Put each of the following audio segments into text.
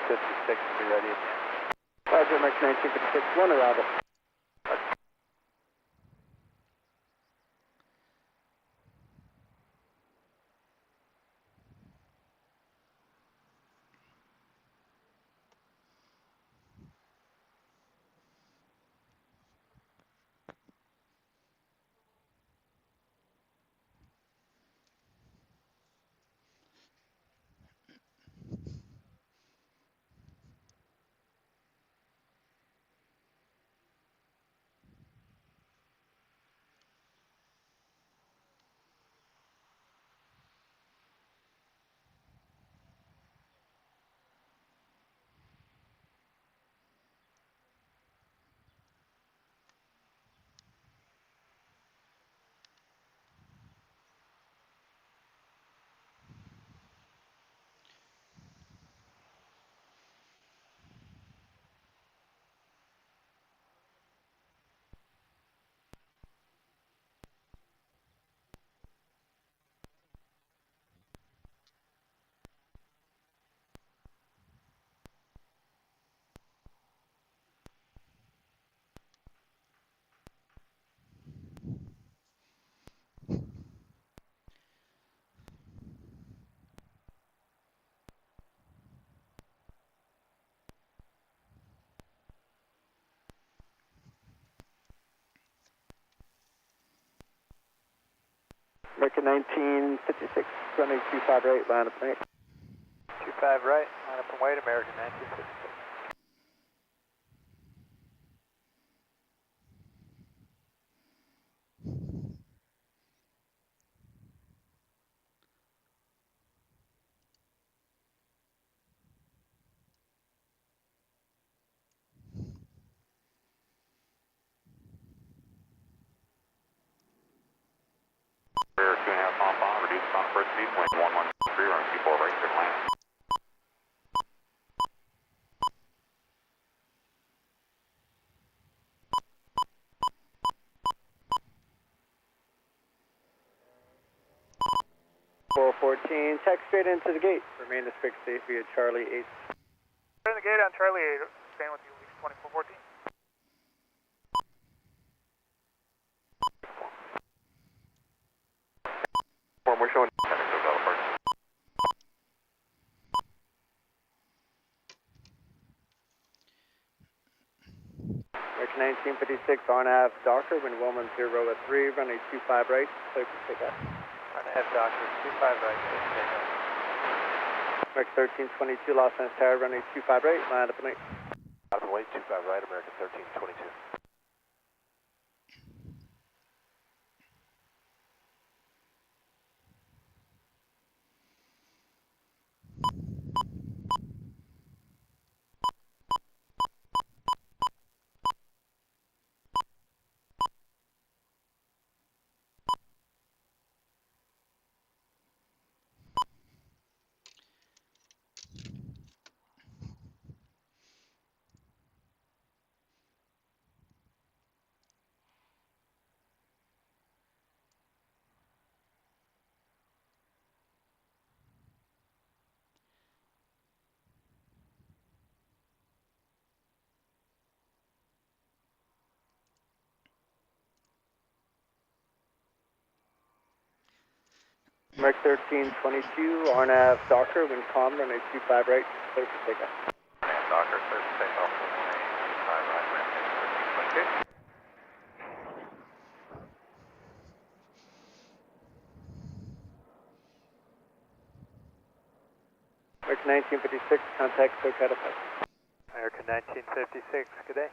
56 to be ready again. Roger, American 1956, one arrival. American 1956, running 25 right, line up and wait. 25 right, line up and wait, American 1956. Rear 2.5 off on, reduce on first speed, wind 113, run 24 right, clear to land. Taxi straight into the gate. Remain as fixed safe via Charlie 8. Turn the gate on Charlie 8, staying with you, least 2414. We're showing technical developers. American 1956, RNAV Docker, wind Woman 0 at 3, running 25 right, clear for takeoff. RNAV Doctor, 25 right, clear for takeoff. American 1322, Los Angeles Tower, running 25 right, line up and wait. Out of the way, 25 right, American 1322. American 1322, RNAV Docker, wind calm, running 25 right, clear for takeoff. And Docker, clear for takeoff, 25 right, American 1322. American 1956, contact SoCal Pest. American 1956, good day.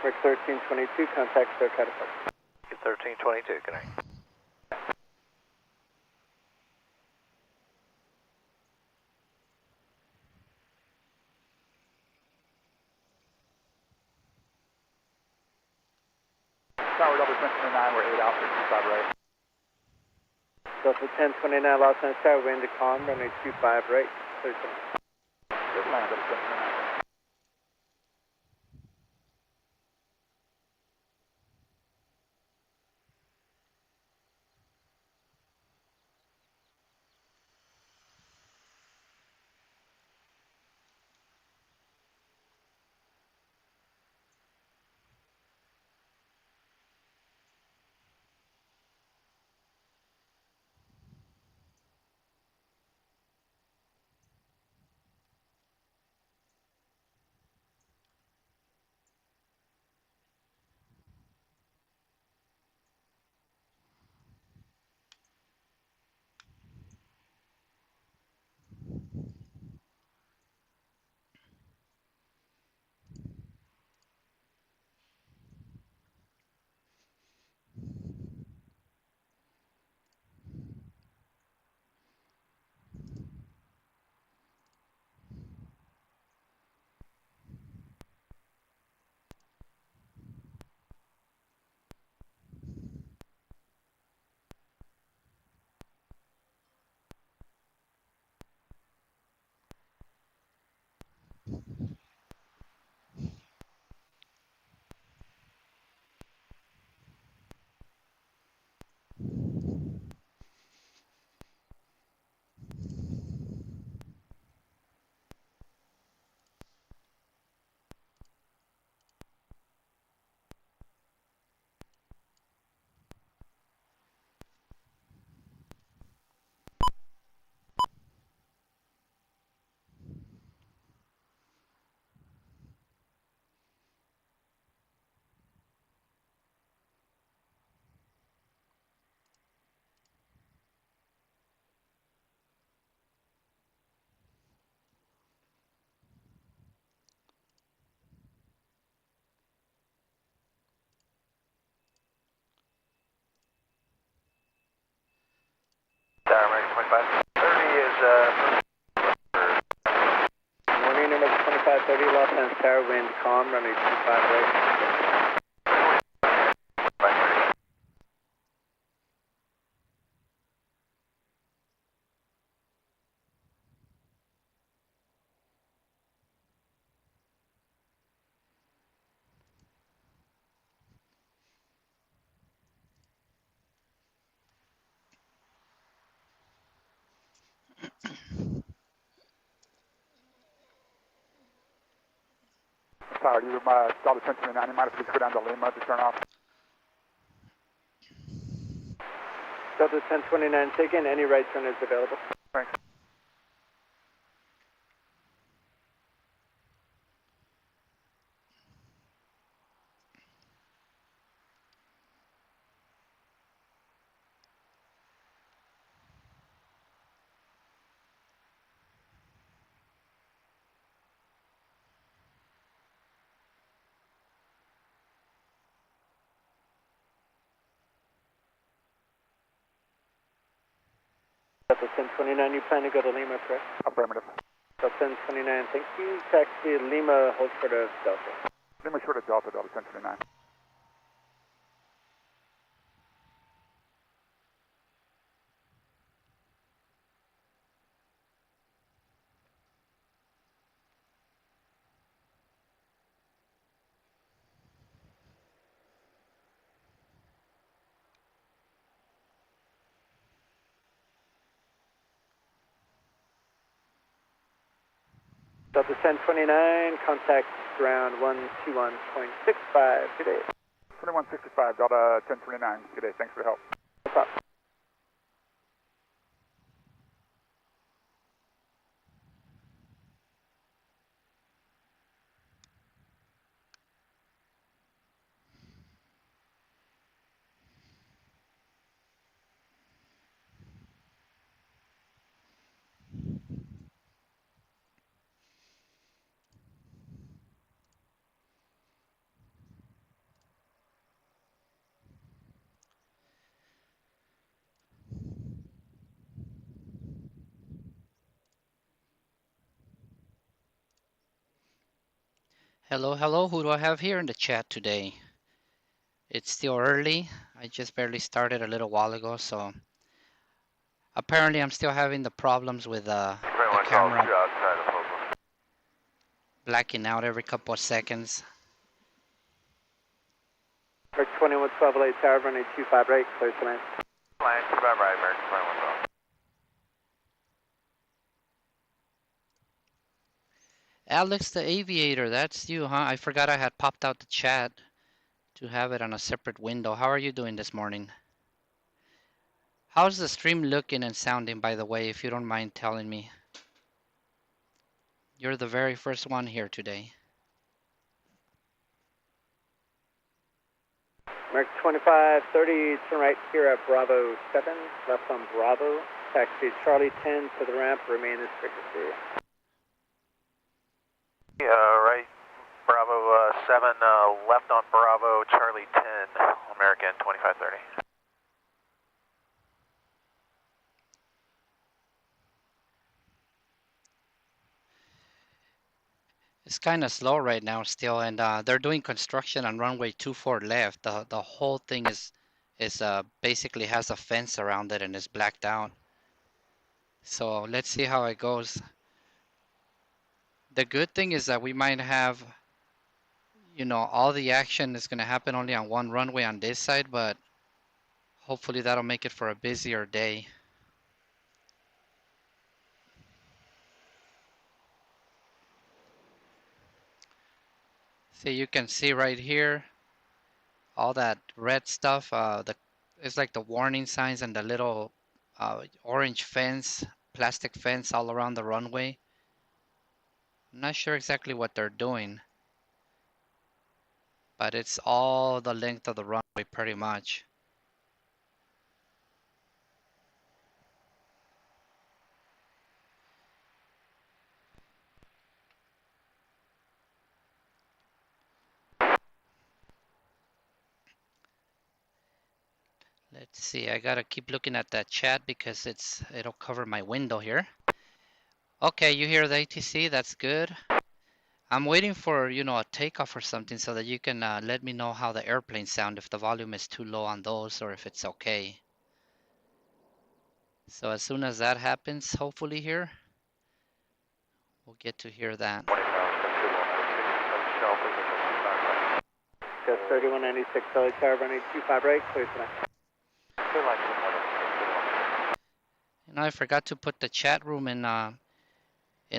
Rick 1322, contact SoCal Park. 1322, good night. Tower Delta 1029, we're 8 out, 55 right. Delta 1029, Los Angeles Tower, wind to calm, runway 25 right, 13. Good land, Delta 1029. Tower American 2530 is, Morning, number 2530, Los Angeles Tower, wind calm, runway 25 right. Tower, you Delta 1029, you might have to go down to Lima to turn off. Delta 1029, taken, any right turn is available. Thanks. Delta 1029, you plan to go to Lima, correct? Affirmative. Delta 1029, thank you. Taxi Lima, hold short of Delta. Lima short of Delta, Delta 1029. Delta 1029, contact ground 121.65, good day. 2165, Delta 1029, good day, thanks for the help. No problem. Hello, hello. Who do I have here in the chat today? It's still early. I just barely started a little while ago, so apparently I'm still having the problems with the camera blacking out every couple of seconds. American 2112 LA Tower, runway 25 right, clear to land. Line 25 right, American 2112. Alex the Aviator, that's you, huh? I forgot I had popped out the chat to have it on a separate window. How are you doing this morning? How's the stream looking and sounding, by the way, if you don't mind telling me? You're the very first one here today. American 2530, turn right here at Bravo 7, left on Bravo, taxi Charlie 10 to the ramp, remain this frequency. Right, Bravo 7, left on Bravo, Charlie 10, American 2530. It's kind of slow right now still, and they're doing construction on runway 24 left. The whole thing is basically has a fence around it and is blacked out. So let's see how it goes. The good thing is that we might have, you know, all the action is going to happen only on one runway on this side, but hopefully that'll make it for a busier day. So you can see right here, all that red stuff, it's like the warning signs and the little orange fence, plastic fence all around the runway. I'm not sure exactly what they're doing, but it's all the length of the runway pretty much. Let's see, I gotta keep looking at that chat because it'll cover my window here. Okay, you hear the ATC, that's good. I'm waiting for, you know, a takeoff or something so that you can let me know how the airplanes sound, if the volume is too low on those or if it's okay. So as soon as that happens, hopefully here, we'll get to hear that. Just 3196 LA Tower, runway 25 right, clear to land. You know, I forgot to put the chat room in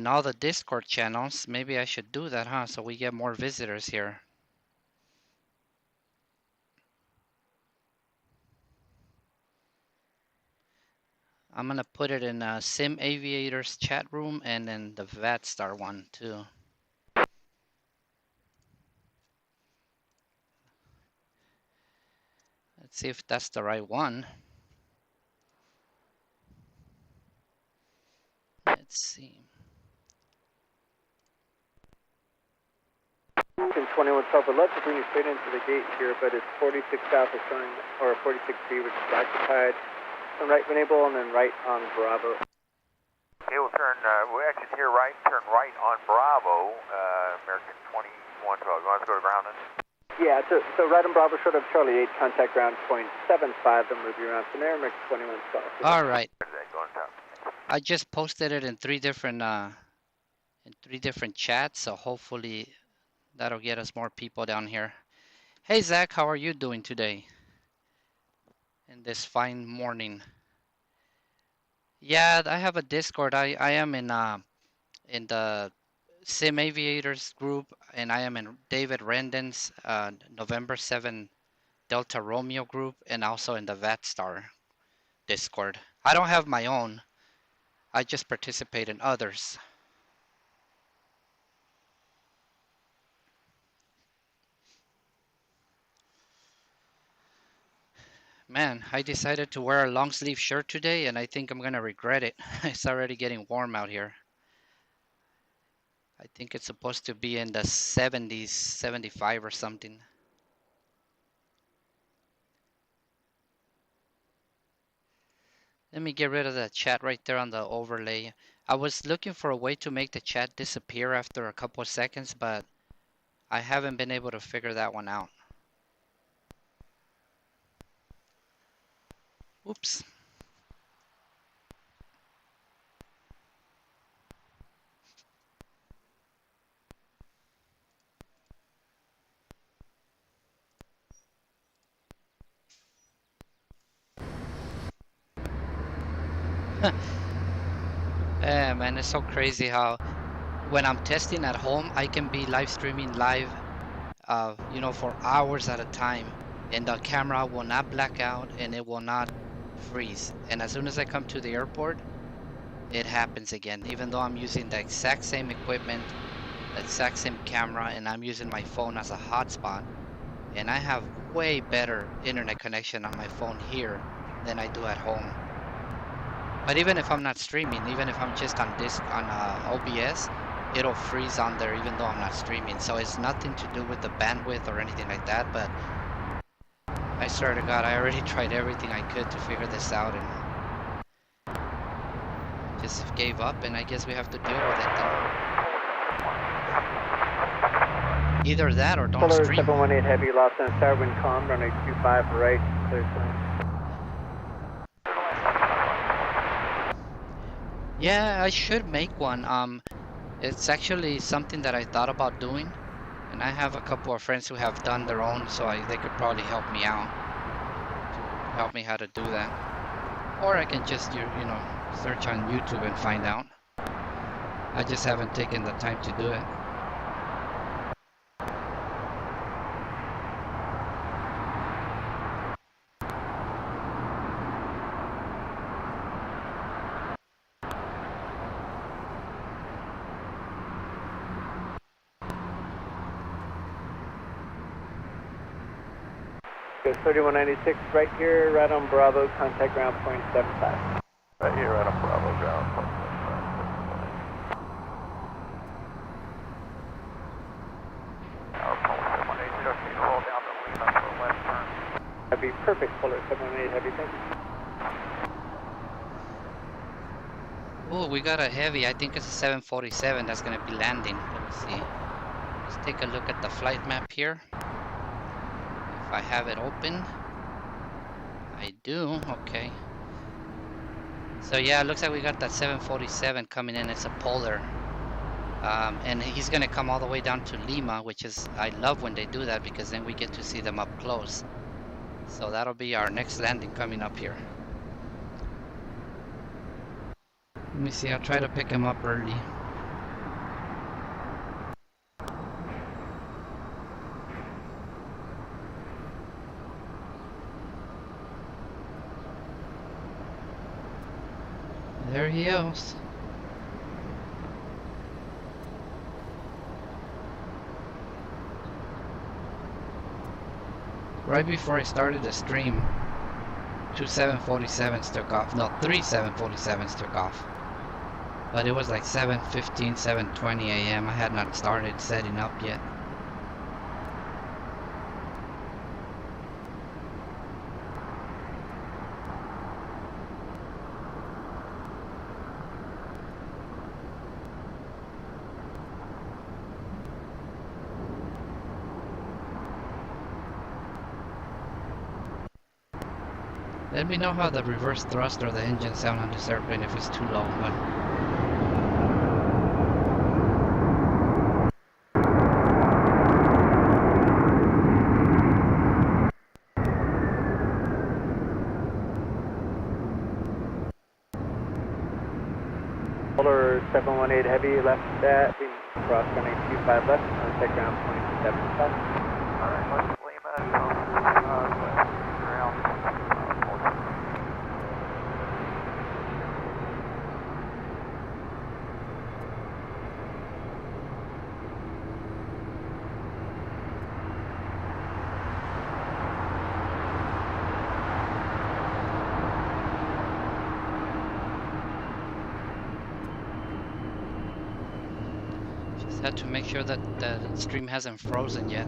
all the Discord channels. Maybe I should do that, huh? So we get more visitors here. I'm gonna put it in Sim Aviators chat room and then the VATSTAR one too. Let's see if that's the right one. Let's see. American 2112, I'd love to bring you straight into the gate here, but it's 46 south is showing, or 46B, which is occupied. Turn right when able, and then right on Bravo. Okay, we'll turn, we'll exit here right, turn right on Bravo, American 2112. You want us to go to ground then? Yeah, so right on Bravo, short of Charlie 8, contact ground point 75, then move you around from there, American 2112. All right. Go on top. I just posted it in three different chats, so hopefully that'll get us more people down here. Hey Zach, how are you doing today? In this fine morning. Yeah, I have a Discord. I am in the Sim Aviators group, and I am in David Rendon's November 7 Delta Romeo group, and also in the VATSTAR Discord. I don't have my own. I just participate in others. Man, I decided to wear a long sleeve shirt today, and I think I'm gonna regret it. It's already getting warm out here. I think it's supposed to be in the 70s, 75 or something. Let me get rid of that chat right there on the overlay. I was looking for a way to make the chat disappear after a couple of seconds, but I haven't been able to figure that one out. Oops. Yeah, man, it's so crazy how when I'm testing at home, I can be live streaming live, you know, for hours at a time, and the camera will not black out and it will not freeze. And as soon as I come to the airport, it happens again, even though I'm using the exact same equipment, the exact same camera, and I'm using my phone as a hotspot. And I have way better internet connection on my phone here than I do at home. But even if I'm not streaming, even if I'm just on disk on OBS, it'll freeze on there even though I'm not streaming. So it's nothing to do with the bandwidth or anything like that. But I swear to God, I already tried everything I could to figure this out and just gave up. And I guess we have to deal with it then. Either that or don't Polar stream. 718 Heavy, lost on starboard calm, runway 25 right, clear sign. Yeah, I should make one. It's actually something that I thought about doing, and I have a couple of friends who have done their own, so they could probably help me out to help me how to do that. Or I can just you know, search on YouTube and find out. I just haven't taken the time to do it. Goes 3196 right here, right on Bravo, contact ground point 75. Right here, right on Bravo ground. Roll down to Lima for left turn. That'd be perfect, Polar 718 Heavy, thank you. Oh, we got a heavy. I think it's a 747 that's gonna be landing. Let me see. Let's take a look at the flight map here. If I have it open. I do, okay. So yeah, it looks like we got that 747 coming in. It's a Polar. And he's gonna come all the way down to Lima, which is, I love when they do that because then we get to see them up close. So that'll be our next landing coming up here. Let me see, I'll try to pick him up early. There he is. Right before I started the stream, 2 747s took off. No, 3 747s took off. But it was like 7:15, 7:20 a.m. I had not started setting up yet. Let me know how the reverse thrust or the engine sound on this airplane if it's too low. Polar 718 Heavy, left at, cross running 25 left, contact ground point 75. Alright, let's Lima, ground. Just had to make sure that the stream hasn't frozen yet.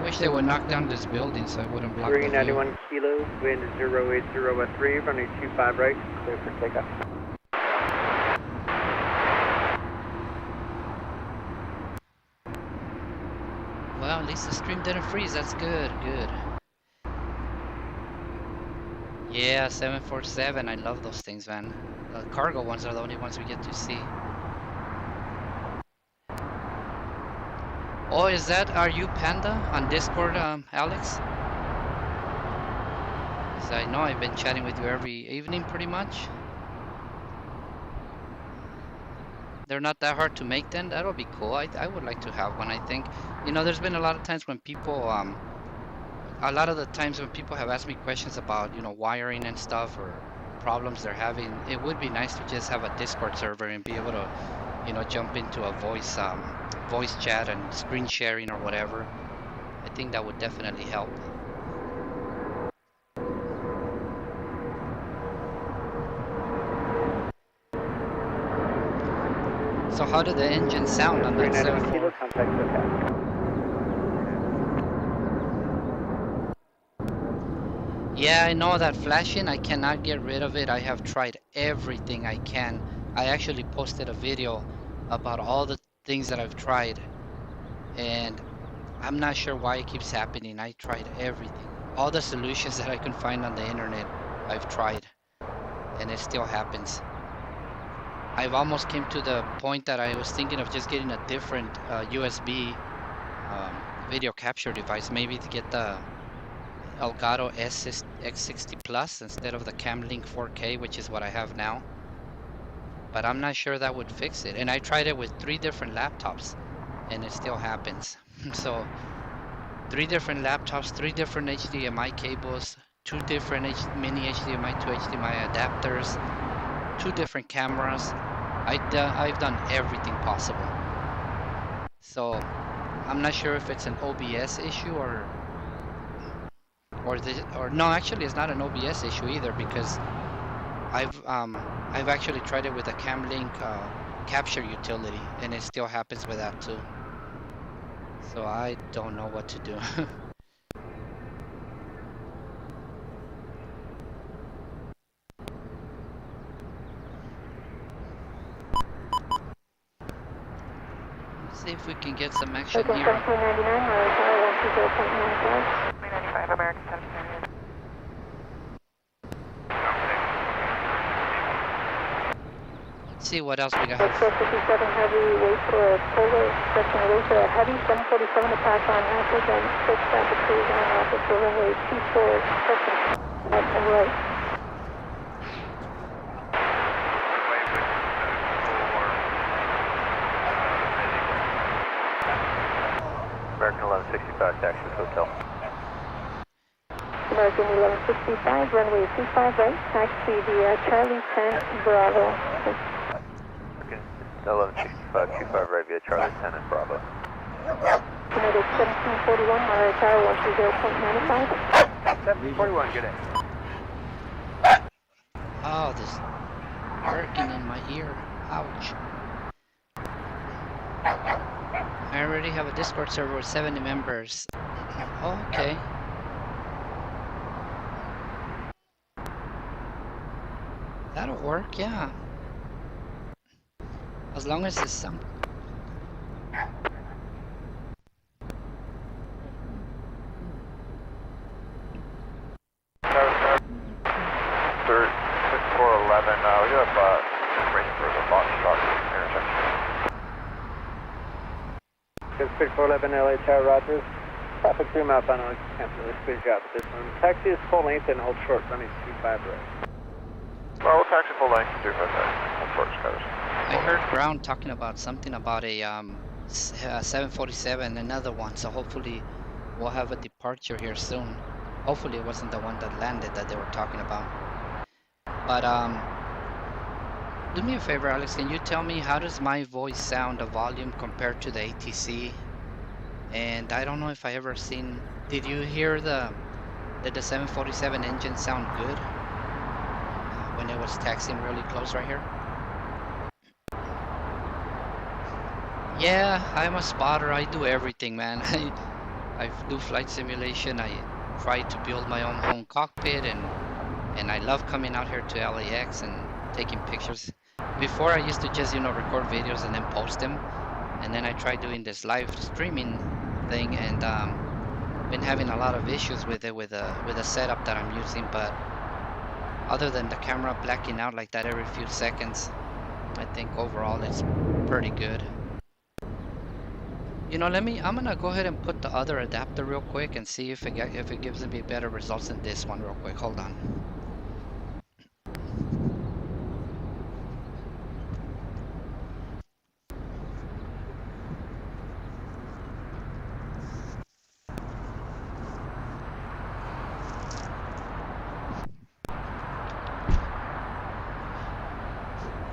wish they would knock down this building so I wouldn't block the view. 391 kilo, wind 080 running 25 right, clear for takeoff. Well, at least the stream didn't freeze. That's good, good. Yeah, 747. I love those things, man. The cargo ones are the only ones we get to see. Oh, is that Are You Panda on Discord, Alex? 'Cause I know I've been chatting with you every evening pretty much. They're not that hard to make then? That'll be cool. I would like to have one, I think. You know, there's been a lot of times when people, a lot of the times when people have asked me questions about, you know, wiring and stuff or problems they're having, it would be nice to just have a Discord server and be able to, you know, jump into a voice chat and screen sharing or whatever. I think that would definitely help. So how did the engine sound on that 391 kilo, contact with that. Yeah, I know that flashing, I cannot get rid of it. I have tried everything I can. I actually posted a video about all the things that I've tried, and I'm not sure why it keeps happening. I tried everything. All the solutions that I can find on the internet, I've tried, and it still happens. I've almost came to the point that I was thinking of just getting a different USB video capture device, maybe to get the Elgato X60 Plus instead of the Camlink 4K, which is what I have now. But I'm not sure that would fix it. And I tried it with 3 different laptops, and it still happens. So 3 different laptops, 3 different HDMI cables, 2 different mini HDMI to HDMI adapters, 2 different cameras. I've done everything possible. So I'm not sure if it's an OBS issue or no, actually it's not an OBS issue either, because I've actually tried it with a Camlink capture utility, and it still happens with that too. So I don't know what to do. Let's see if we can get some action here. 395 American 10. Let's see what else we got. 57 heavy, wait for a polar, section wait for a heavy 747 to pass on rapid and 6 traffic cruise on rapid for runway 24, section left and right. American 1165, taxi hotel. American 1165, runway 25 right, taxi via Charlie 10 Bravo. American 1165, 25 right via Charlie 10 and Bravo. United 1741, Monterey Tower 130.95. 741, good day. Oh, this hurricane in my ear. Ouch. I already have a Discord server with 70 members. Oh, okay. That'll work, yeah. As long as it's some. Third, 6411, we do have ready for the box shot intersection. Good 6411 LA Tower, Rogers. Traffic 3 miles on, I can't really squeeze you out with this one. Taxi is full length and hold short, running 25 right. Well, we'll taxi full length, 255. Hold short, covers. I heard Ground talking about something about a 747, another one, so hopefully we'll have a departure here soon. Hopefully it wasn't the one that landed that they were talking about. But do me a favor, Alex, can you tell me how does my voice sound, the volume compared to the ATC? And I don't know if I ever seen, did you hear did the 747 engine sound good when it was taxiing really close right here? Yeah, I'm a spotter. I do everything, man. I do flight simulation. I try to build my own home cockpit, and I love coming out here to LAX and taking pictures. Before I used to just record videos and then post them, and then I tried doing this live streaming thing, and been having a lot of issues with it with the setup that I'm using. But other than the camera blacking out like that every few seconds, I think overall it's pretty good. I'm gonna go ahead and put the other adapter real quick and see if it gives me better results than this one real quick. Hold on.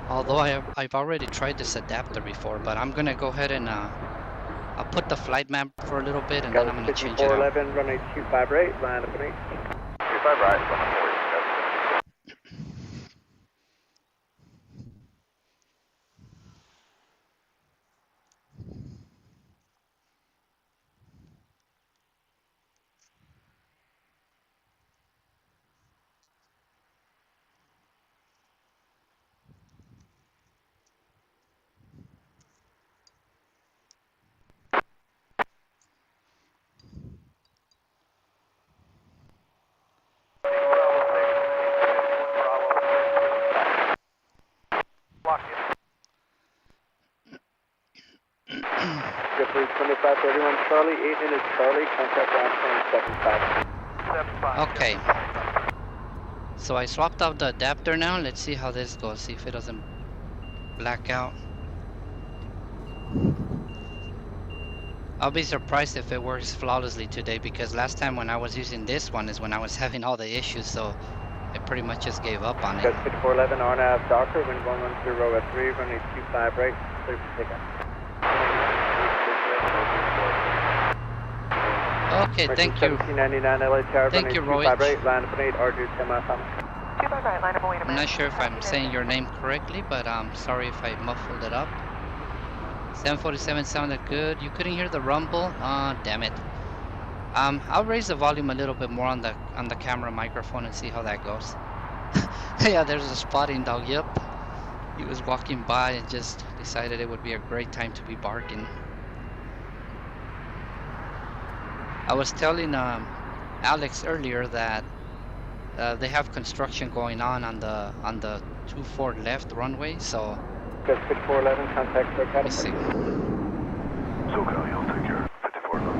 Although I've already tried this adapter before, but I'm gonna go ahead and I'll put the flight map for a little bit, and then I'm gonna change it out. 411, runway 25 right, line up and 8. 25 right, 140. Jeffrey 2531 Charlie, 8 minutes Charlie, contact ground 75. Okay. So I swapped out the adapter now. Let's see how this goes. See if it doesn't black out. I'll be surprised if it works flawlessly today, because last time when I was using this one is when I was having all the issues, so I pretty much just gave up on it. 5411 RNAV Docker, wind 110 at 3, runway 25 right, clear for takeoff. Okay, thank you. 1799 LA Tower, Thank you, Roy. 25 right, line up and 8, R2 10 miles on. 25 right, line up and wait a minute. I'm not sure if I'm saying your name correctly, but sorry if I muffled it up. 747 sounded good. You couldn't hear the rumble? Ah, damn it. I'll raise the volume a little bit more on the camera microphone and see how that goes. Yeah, there's a spotting dog. Yep. He was walking by and just decided it would be a great time to be barking. I was telling Alex earlier that they have construction going on the 24 left runway, so. 5411, contact for Let me see. So Cali, I'll take care. 54 left.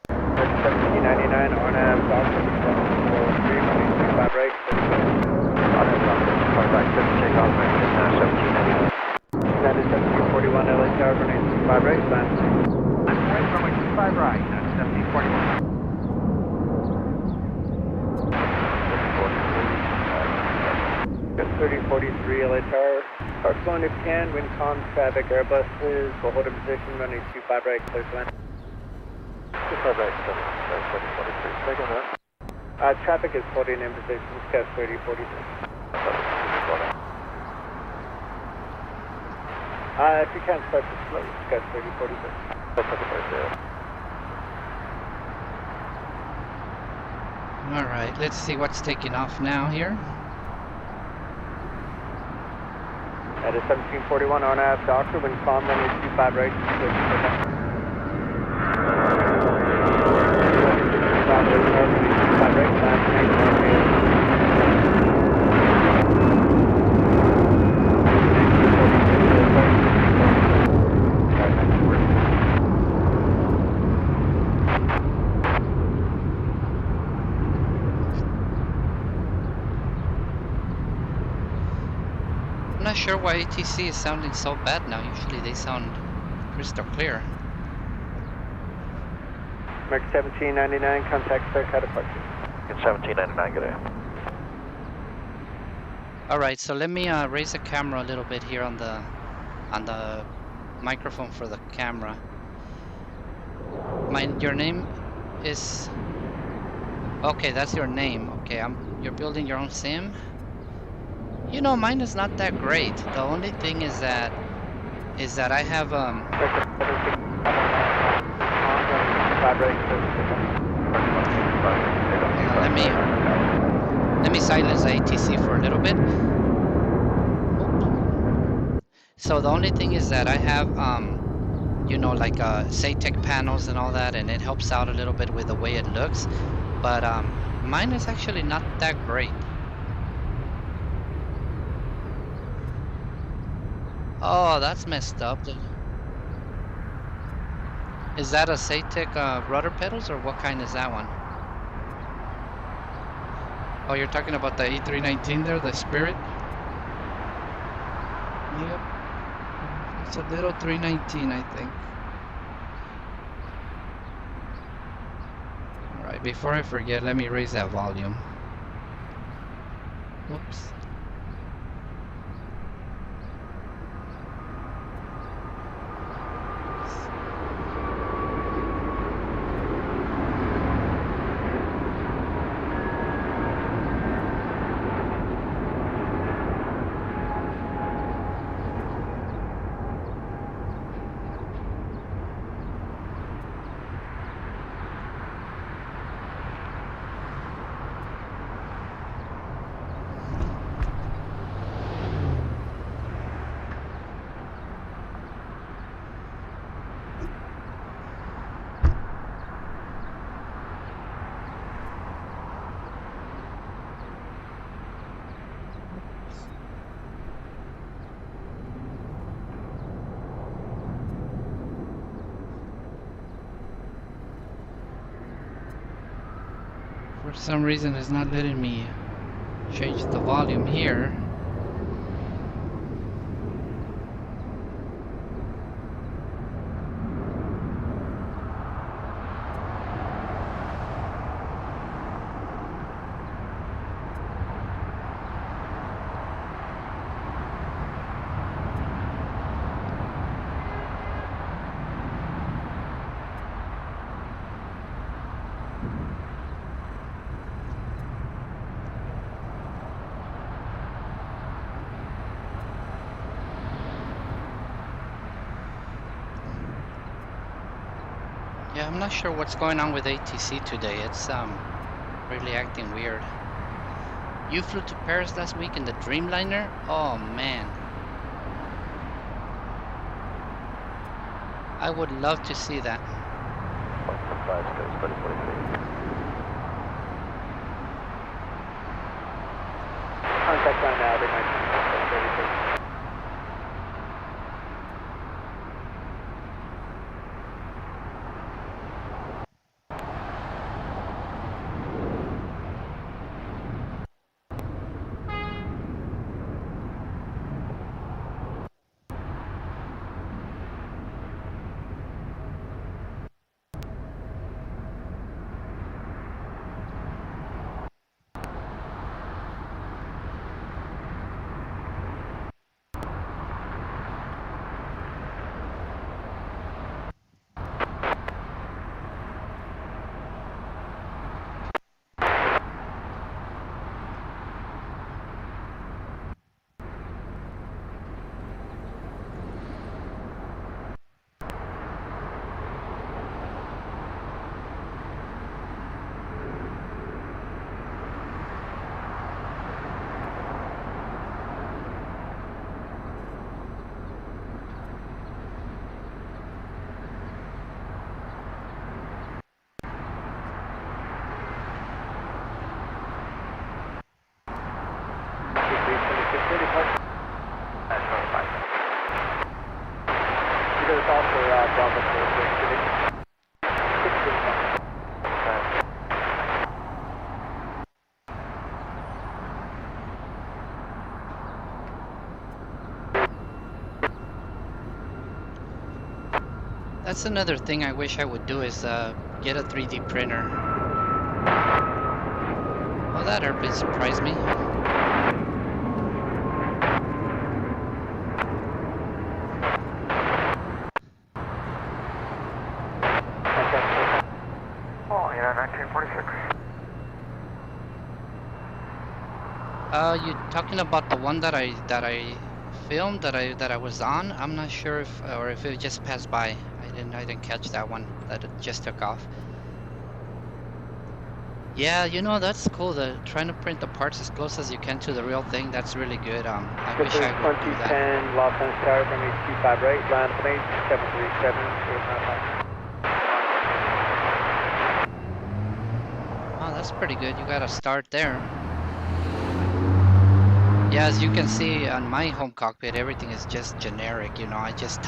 1799 RNAV Docker, 143, runway 25 right, clear for takeoff. Right, good to take off, man. 1799. That is 1741 LA Tower, runway 25 right, line up and 8. I'm right, runway 25 right, that's 1741. 3043 LA Tower. Park going if you can, wind calm, traffic, Airbuses, will hold in position, runway 25 right, clear to land. 25 right, 743. Second that. Traffic is holding in position, Scout 3043. If you can't start to slow, Scout 3043. That's right there. Alright, let's see what's taking off now here. That is 1741 RNAV Docker, wind calm, runway 25 right, clear to takeoff. 25 right, line up and 8, I'm not sure why ATC is sounding so bad now. Usually they sound crystal clear. American 1799, contact Sarasota departure. It's 1799, good day. Alright, so let me raise the camera a little bit here on the microphone for the camera. Your name is... Okay, that's your name. Okay, you're building your own sim? You know, mine is not that great. The only thing is that is that I have hang on, let me silence the ATC for a little bit. So the only thing is that I have you know, like SATEC panels and all that, and it helps out a little bit with the way it looks, but mine is actually not that great. Oh, that's messed up. Is that a SATEC rudder pedals, or what kind is that one? Oh, you're talking about the E319 there, the Spirit? Yep. It's a little 319, I think. Alright, before I forget, let me raise that volume. Whoops. For some reason it's not letting me change the volume here. Yeah, I'm not sure what's going on with ATC today. It's really acting weird. You flew to Paris last week in the Dreamliner? Oh man. I would love to see that. Contact on now, they might be everything. That's another thing I wish I would do is get a 3D printer. Well, that airplane surprised me. Oh, yeah, 1946. You talking about the one that I film that I was on. I'm not sure if or if it just passed by. I didn't catch that one. That it just took off. Yeah, you know, that's cool. Trying to print the parts as close as you can to the real thing. That's really good. I wish I would do that. 2010 Los Angeles Tower, runway 25 right, land plane 737, 895. Oh, that's pretty good. You got a start there. Yeah, as you can see on my home cockpit, everything is just generic. You know, I just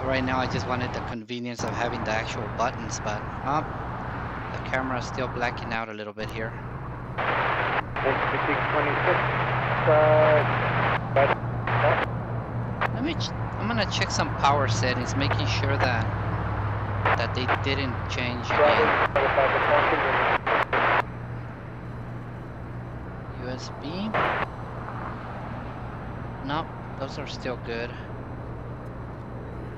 right now I just wanted the convenience of having the actual buttons, but the camera's still blacking out a little bit here. 26, I'm gonna check some power settings, making sure that they didn't change again. USB. Nope, those are still good.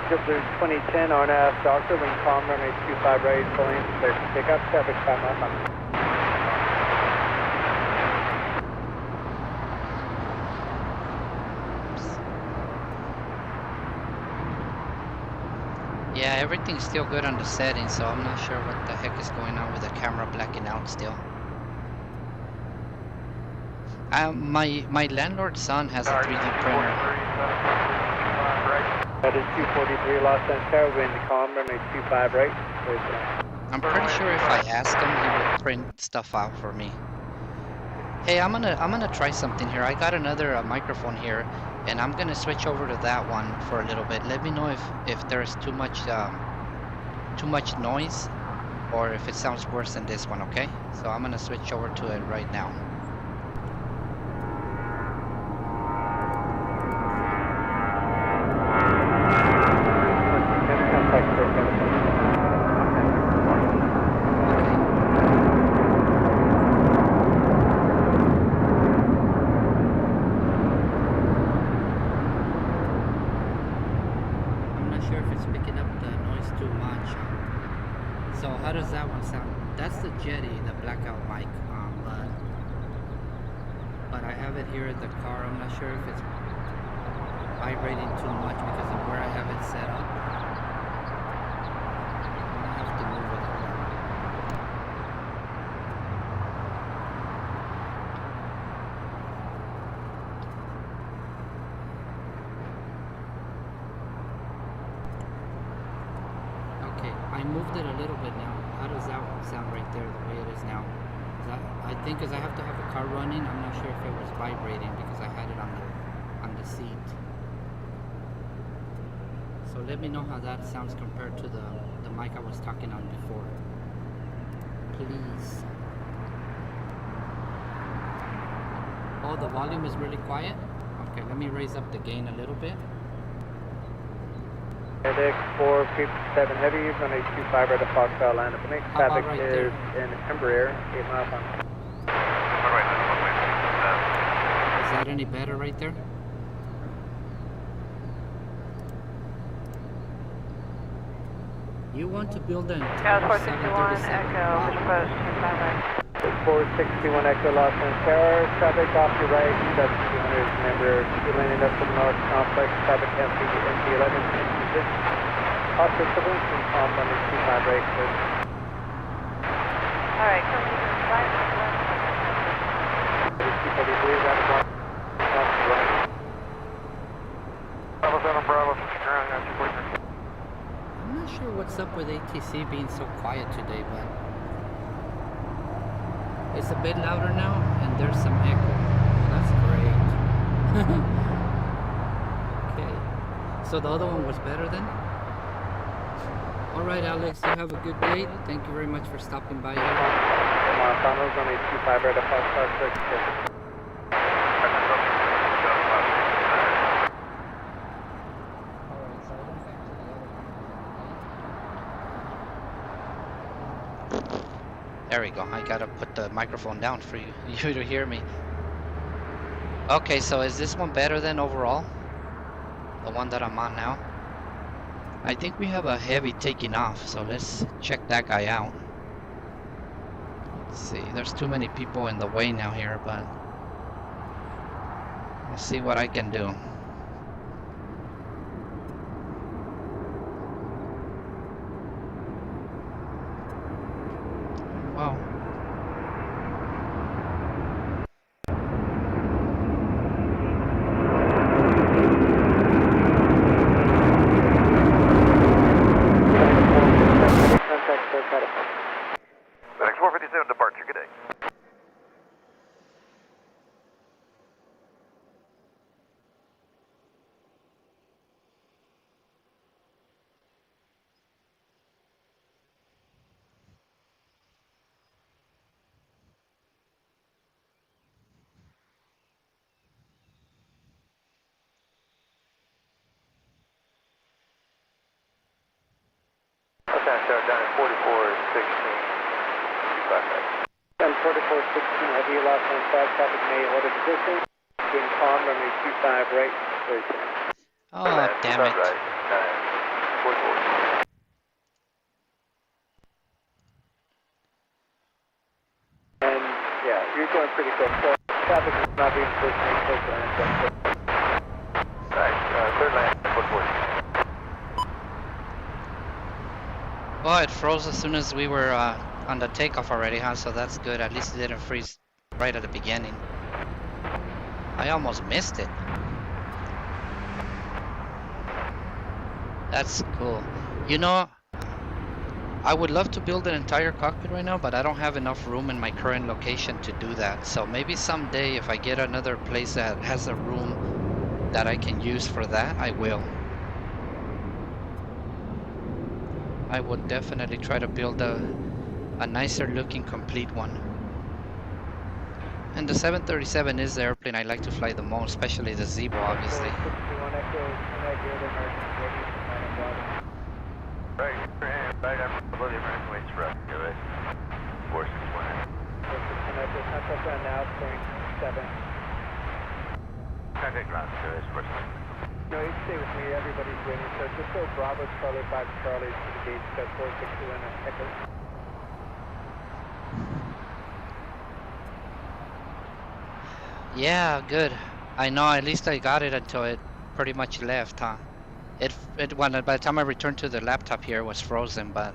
Skippers 2010 RNAV Doctor, wind calm, runway 25 right, pulling, clear to pick up, traffic 5 miles on. Yeah, everything's still good on the settings, so I'm not sure what the heck is going on with the camera blacking out still. My landlord's son has a 3D printer. That is 243 Los Angeles Tower, wind calm, runway 25 right. I'm pretty sure if I asked him, he would print stuff out for me. Hey, I'm gonna try something here. I got another microphone here, and I'm gonna switch over to that one for a little bit. Let me know if there's too much noise, or if it sounds worse than this one. Okay? So I'm gonna switch over to it right now. I moved it a little bit now. How does that sound right there, the way it is now? I think because I have to have the car running, I'm not sure if it was vibrating because I had it on the seat. So let me know how that sounds compared to the mic I was talking on before. Please. Oh, the volume is really quiet? Okay, let me raise up the gain a little bit. FedEx 457 Heavy, runway 25 right to Foxtrot, land up. The next traffic right is in Embraer, 8 miles on. Is that any better right there? You want to build an Yeah, 461 Echo, which post 25 right. 461 Echo, Los Angeles Tower, traffic off your right, 7200 Embraer, 2-lane industrial north complex, traffic empty, NT11, position. Cost equivalent from calm runway 25 right, clear. Alright, come to the right. 243, round 1, off the right. Bravo 7, Bravo, ground, got 243. I'm not sure what's up with ATC being so quiet today, but it's a bit louder now, and there's some echo. That's great. Okay, so the other one was better then? Alright, Alex, you have a good day. Thank you very much for stopping by here. Montanos, runway 25 right to Foxtrot, 6. There we go. I gotta put the microphone down for you to hear me. Okay, so is this one better than overall? The one that I'm on now? I think we have a heavy taking off, so let's check that guy out. Let's see, there's too many people in the way now here, but let's see what I can do. Wow. Contact for California. FedEx 457 departure, good day. Okay, so down at 4416, 255. And 4416, heavy loss on flag traffic may hold a position. Being calm, runway 25 right, clear to. Oh, damn it. Right, 44. And yeah, you're going pretty close. So traffic is not being positioned close to land. Right, clear land, 44. Well, it froze as soon as we were on the takeoff already, huh? So that's good. At least it didn't freeze right at the beginning. I almost missed it. That's cool. You know, I would love to build an entire cockpit right now, but I don't have enough room in my current location to do that. So maybe someday if I get another place that has a room that I can use for that, I will. I would definitely try to build a nicer looking complete one. And the 737 is the airplane I like to fly the most, especially the Zebra, obviously. Right, right after the American Waste Route, go ahead. 461. Contact ground now, clearing 7. Contact ground, go ahead, 461. No, you stay with me, everybody's waiting. So just go Bravo, Charlie, 5 Charlie to the gate, step 462 and echo. Yeah, good. I know, at least I got it until it pretty much left, huh? When by the time I returned to the laptop here, it was frozen, but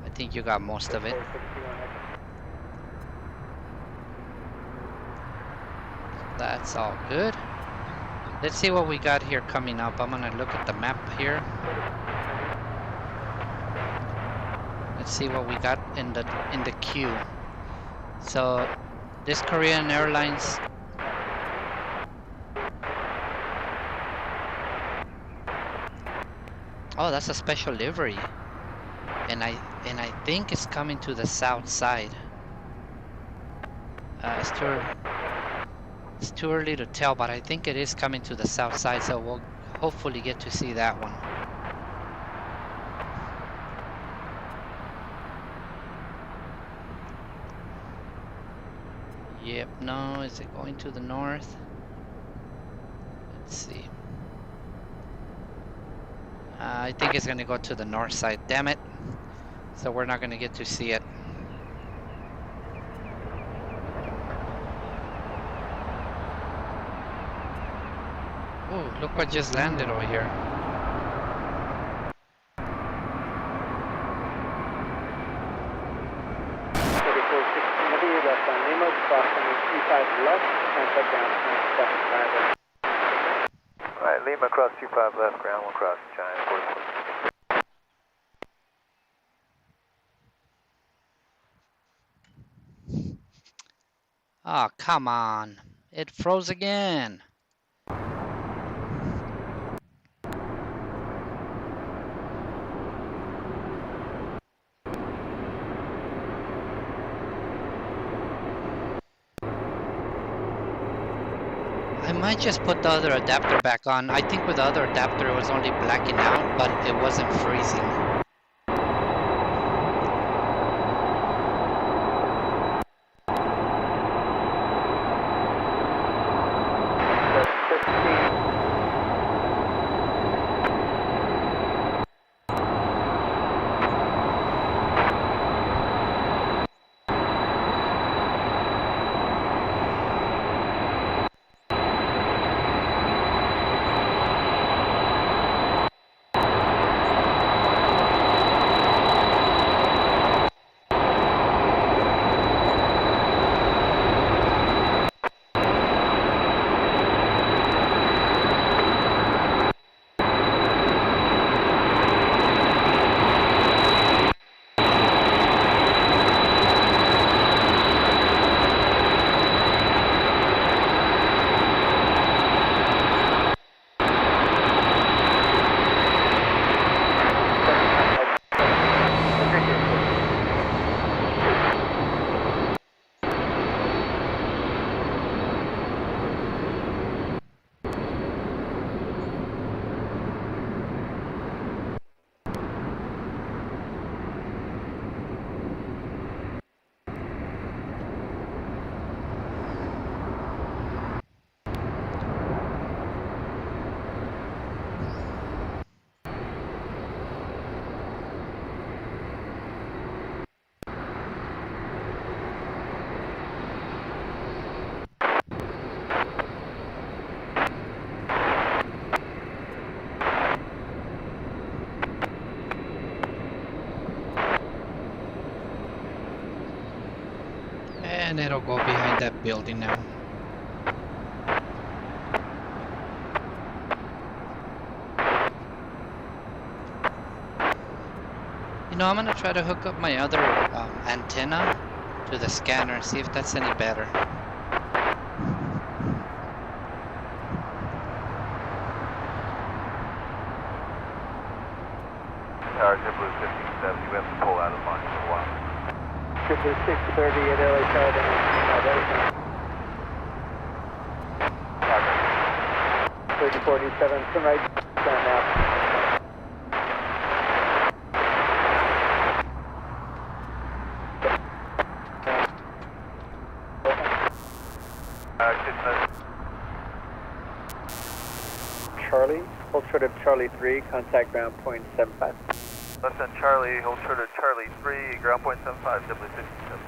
I think you got most of it. That's all good. Let's see what we got here coming up. I'm gonna look at the map here. Let's see what we got in the queue. So this Korean Airlines. Oh, that's a special livery, and I think it's coming to the south side. It's too early to tell, but I think it is coming to the south side, so we'll hopefully get to see that one. Yep, no, is it going to the north? Let's see. I think it's gonna go to the north side, damn it. So we're not gonna get to see it. Oh, look what just landed over here. Left on Lima, crossing 25 left, contact down 7 Alright, Lima cross 25 left, ground 1 cross China, 44. Oh, come on. It froze again. I might just put the other adapter back on. I think with the other adapter it was only blacking out, but it wasn't freezing. And it'll go behind that building now. You know, I'm gonna try to hook up my other antenna to the scanner and see if that's any better. Tower JetBlue 1570, we have to pull out of line for a while. JetBlue 630 at LA Tower, then 3047, turn right, stand now. Charlie, hold short of Charlie 3, contact ground point 75. Less than Charlie, hold short of Charlie 3, ground point 75, JetBlue 1570.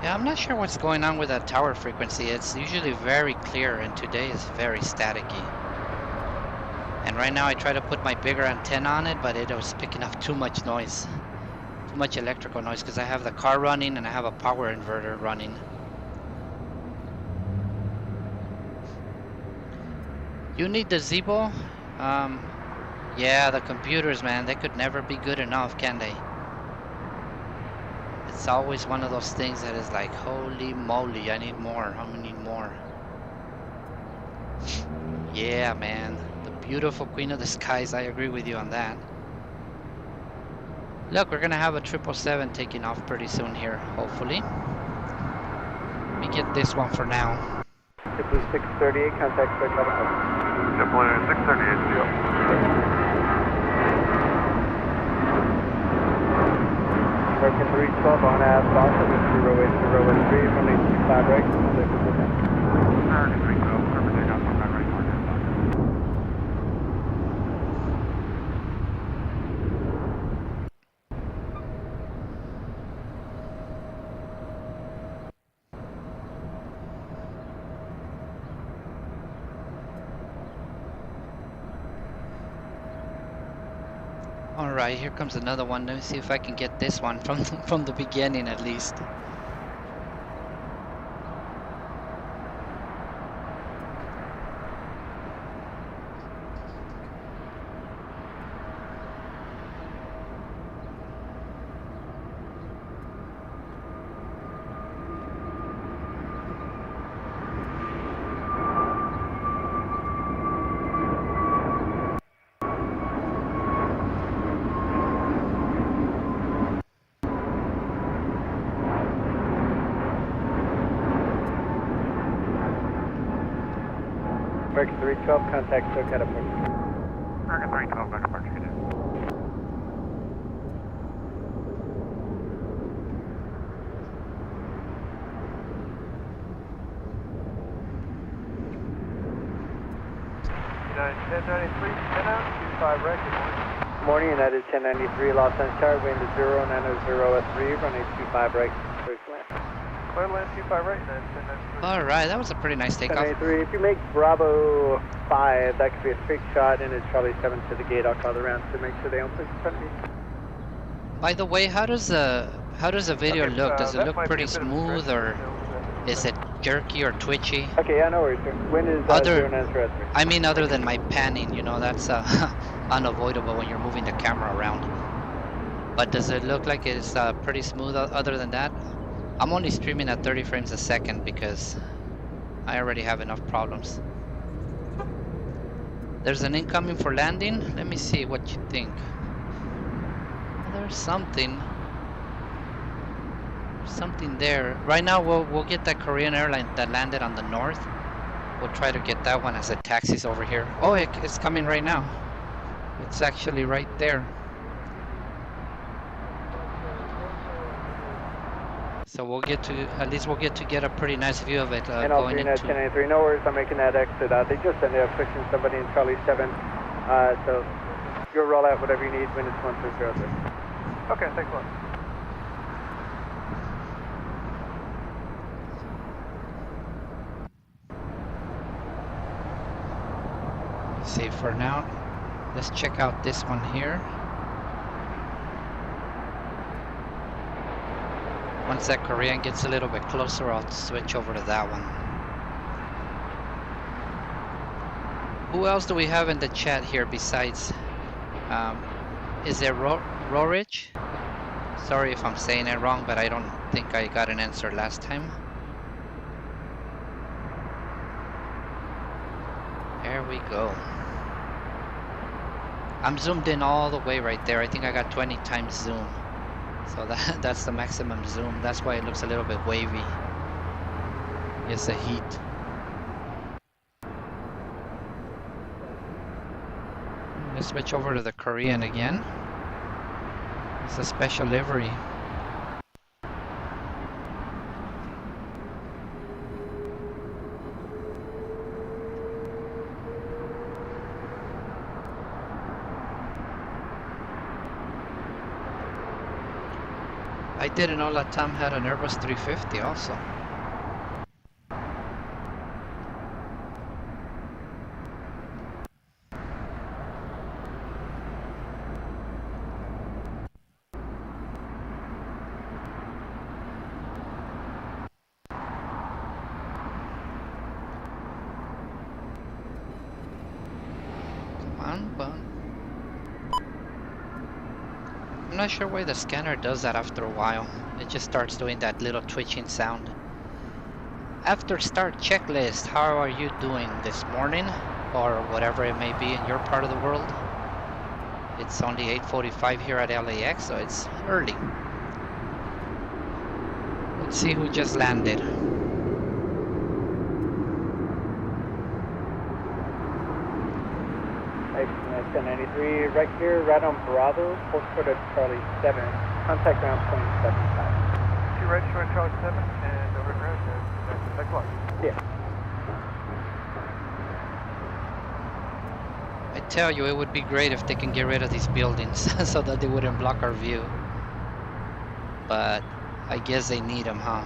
Yeah, I'm not sure what's going on with that tower frequency. It's usually very clear, and today is very staticky. And right now I try to put my bigger antenna on it, but it was picking up too much noise. Too much electrical noise, because I have the car running and I have a power inverter running. You need the Zebo? Yeah, the computers, man, they could never be good enough, can they? It's always one of those things that is like, holy moly, I need more, I need more. Yeah, man, the beautiful queen of the skies, I agree with you on that. Look, we're gonna have a 777 taking off pretty soon here, hopefully. Let me get this one for now. JetBlue 638, contact square level. JetBlue 638, yep. American 312 on ass, Boston, 08013, runway 25 right, American 312, perfect takeoff, 25 right, mark that. All right, here comes another one. Let me see if I can get this one from the beginning at least. American 312, contact SoCal approach. American 312, back to departure, good day. United 1093, 10 out, 25 right, good morning. Morning, United 1093, Los Angeles Tower, wind is 0900 at 3, runway 25 right, clear to land. Clear to land, 25 right, United 1093. All right, that was a pretty nice takeoff. 1093, if you make Bravo 5, that could be a trick shot, and it's Charlie 7 to the gate. I'll call the round to make sure they don't push in front of me. By the way, how does the video Okay, look? Does it that look might be pretty a bit of a smooth, stretch, or is it jerky or twitchy? Okay, yeah, no worries, sir. Wind is Other- 0900 at 3. I mean, other than my panning, you know, that's unavoidable when you're moving the camera around. But does it look like it's pretty smooth other than that? I'm only streaming at 30 frames a second because I already have enough problems. There's an incoming for landing. Let me see what you think. There's something. something there. Right now, we'll get that Korean airline that landed on the north. We'll try to get that one as it taxis over here. Oh, it's coming right now. It's actually right there. So we'll get to, at least we'll get to get a pretty nice view of it and I'll going at into... 1083, no worries, I'm making that exit. They just ended up pushing somebody in Charlie 7. So you'll roll out whatever you need when it's 1203. Okay, thanks a lot. See, for now, let's check out this one here. Once that Korean gets a little bit closer, I'll switch over to that one. Who else do we have in the chat here besides, is there Rorich? Sorry if I'm saying it wrong, but I don't think I got an answer last time. There we go. I'm zoomed in all the way right there. I think I got 20 times zoom. So that's the maximum zoom. That's why it looks a little bit wavy. It's the heat. Let's switch over to the Korean again. It's a special livery. I didn't know Latam had an Airbus 350 also. Come on, bun. I'm not sure why the scanner does that after a while. It just starts doing that little twitching sound. After start checklist, how are you doing this morning? Or whatever it may be in your part of the world. It's only 8:45 here at LAX, so it's early. Let's see who just landed. Excellent, 1093, right here, right on Bravo, postcode at Charlie 7, contact ground 275. Two register on Charlie 7 and over at ground. Thanks a lot. Yeah. I tell you, it would be great if they can get rid of these buildings so that they wouldn't block our view. But I guess they need them, huh?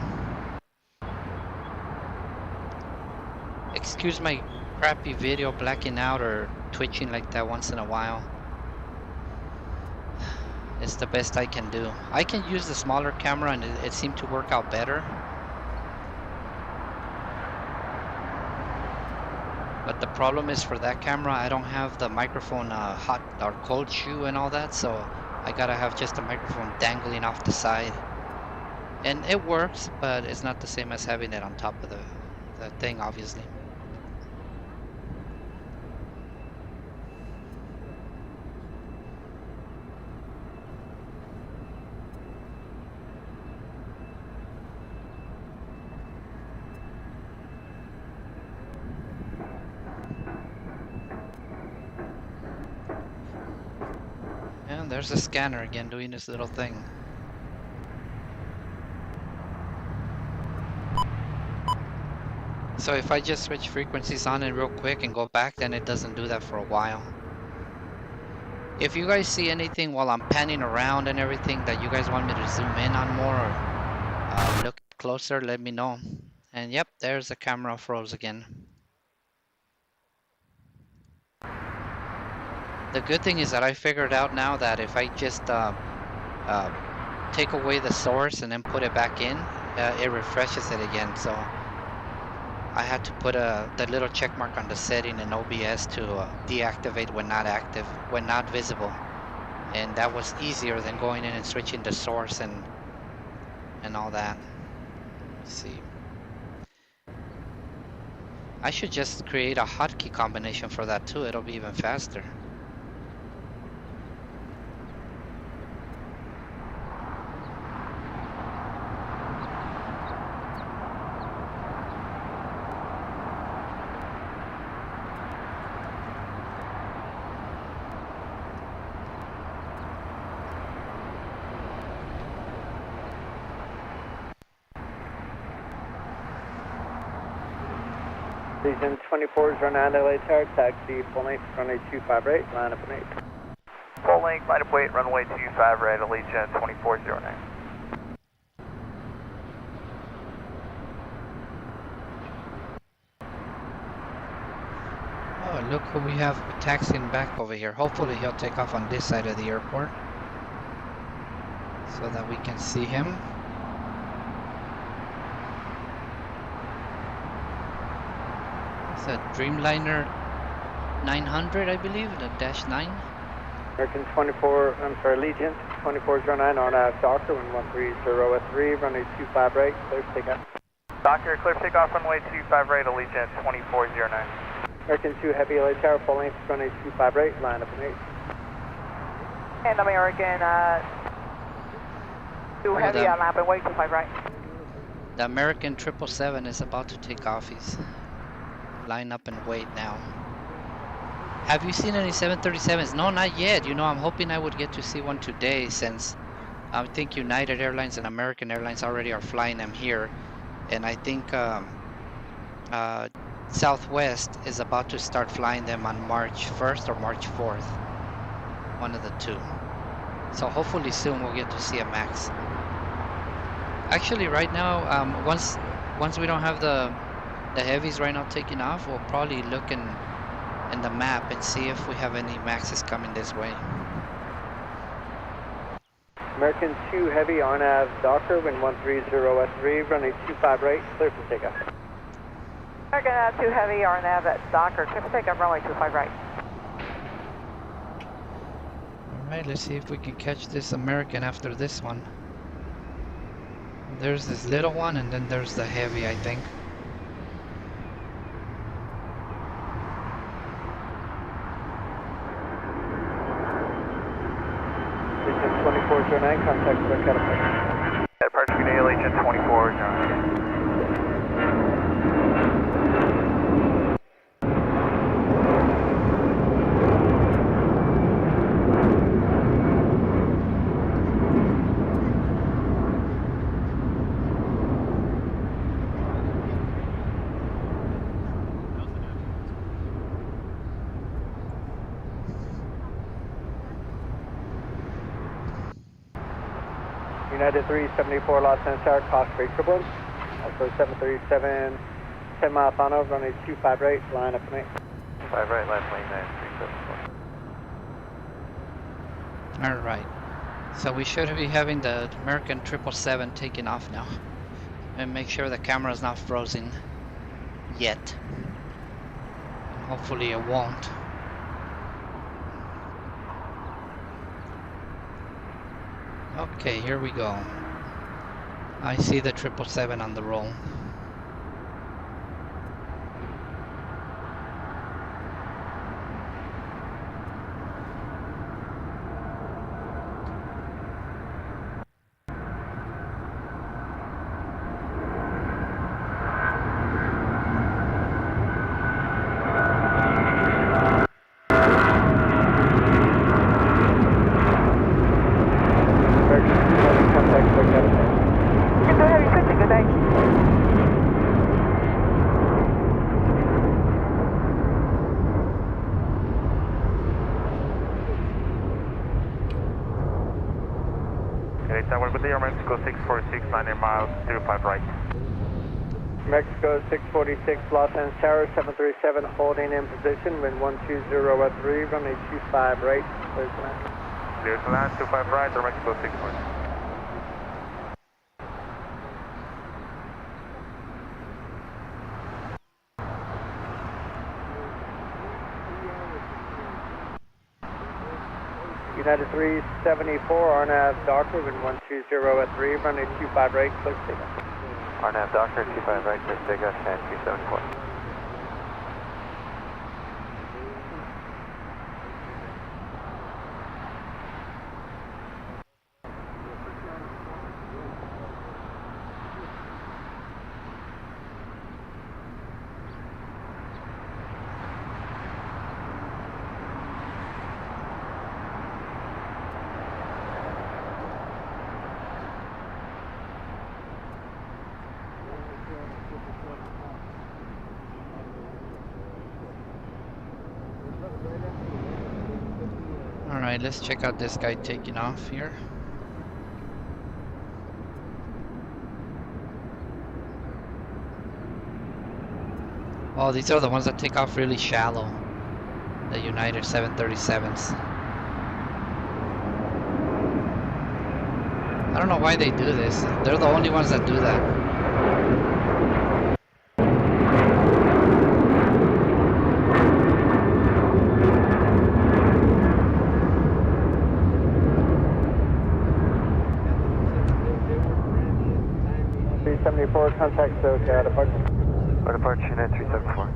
Excuse my crappy video blacking out or twitching like that once in a while. It's the best I can do. I can use the smaller camera and it seemed to work out better. But the problem is for that camera, I don't have the microphone hot or cold shoe and all that, so I gotta have just the microphone dangling off the side. And it works, but it's not the same as having it on top of the thing, obviously. And there's the scanner again doing this little thing. So if I just switch frequencies on it real quick and go back, then it doesn't do that for a while. If you guys see anything while I'm panning around and everything that you guys want me to zoom in on more or look closer, let me know. And yep, there's the camera froze again. The good thing is that I figured out now that if I just take away the source and then put it back in, it refreshes it again. So I had to put that little check mark on the setting in OBS to deactivate when not active, when not visible. And that was easier than going in and switching the source and all that. Let's see. I should just create a hotkey combination for that too. It'll be even faster. Legion 24 is run out LA Tower, taxi full length, runway 25 right, line up and 8. Full length, line up weight, runway 25 right, Allegiant 2409. Oh, look who we have taxiing back over here. Hopefully he'll take off on this side of the airport so that we can see him. It's a Dreamliner 900, I believe, the Dash 9. American 24, I'm sorry, Legion 2409 on Doctor, wind 130 at 3, runway 25 right, clear for takeoff. Doctor, clear for takeoff, runway 25 right, Allegiant 2409. American 2 Heavy LA Tower, full length, runway 25 right, line up and 8. And American 2 Heavy, line up and wait 25 right. The American 777 is about to take off. He's line up and wait now. Have you seen any 737s? No, not yet. You know, I'm hoping I would get to see one today, since I think United Airlines and American Airlines already are flying them here. And I think Southwest is about to start flying them on March 1st or March 4th. One of the two. So hopefully soon we'll get to see a MAX. Actually, right now, once we don't have the heavies right now taking off, we'll probably look in the map and see if we have any MAXs coming this way. American 2 Heavy on Doctor, wind 130 at 3, runway 25 right, clear for takeoff. American 2 Heavy, RNAV at Docker, clear for takeoff, runway 25 right. Alright, let's see if we can catch this American after this one. There's this little one, and then there's the heavy, I think. Legion 2409, contact for California. Departure today, Allegiant 2409. United 374 Los Angeles Tower, cost rate triple. Also 737, 10 mile final, runway 25 right, line up and 8. 5 right, last lane 9374. Alright. So we should be having the American 777 taking off now. And make sure the camera is not frozen yet. And hopefully it won't. Okay, here we go. I see the 777 on the roll. Mexico 646, 90 miles, 05 right. Mexico 646, Los Angeles Tower, 737, holding in position, wind 120 at 3, runway 25 right, clear to land. Clear to land, 25 right, or Mexico 646. United 374, RNAV Doctor, wind 120 at 3, runway 25 right, clear to takeoff. RNAV Doctor, 25 right, clear to takeoff, and 274. let's check out this guy taking off here. Oh, these are the ones that take off really shallow. The United 737s. I don't know why they do this. They're the only ones that do that. Contact SoCal departure. Departure unit 374.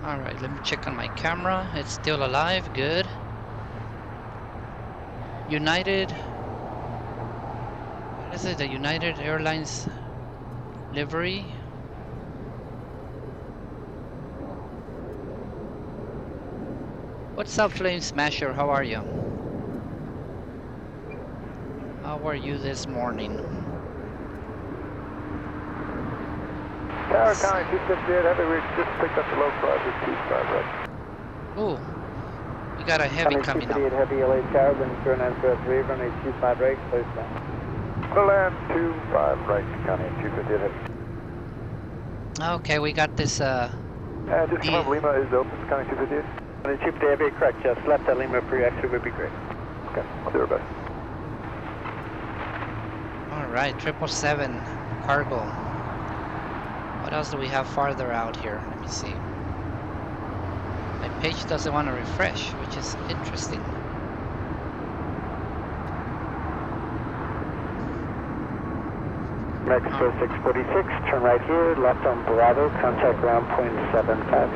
Alright, let me check on my camera. It's still alive, good. United. What is it? The United Airlines livery? What's up, Flame Smasher? How are you? How are you this morning? Tower County 258 Heavy, we just picked up the low project 25 right. Ooh, we got a heavy coming up. 258 Heavy LA Tower, wind 0903, runway 25 right, close down. Land 25 right, County 258 Heavy. Okay, we got this Just come up, Lima is open, County 258. On the 258 Heavy, correct, just left at Lima for your exit would be great. Okay, I'll do our best. Alright, 777 cargo. What else do we have farther out here? Let me see. My page doesn't want to refresh, which is interesting. Mexico 646, turn right here, left on Bravo, contact ground point 75.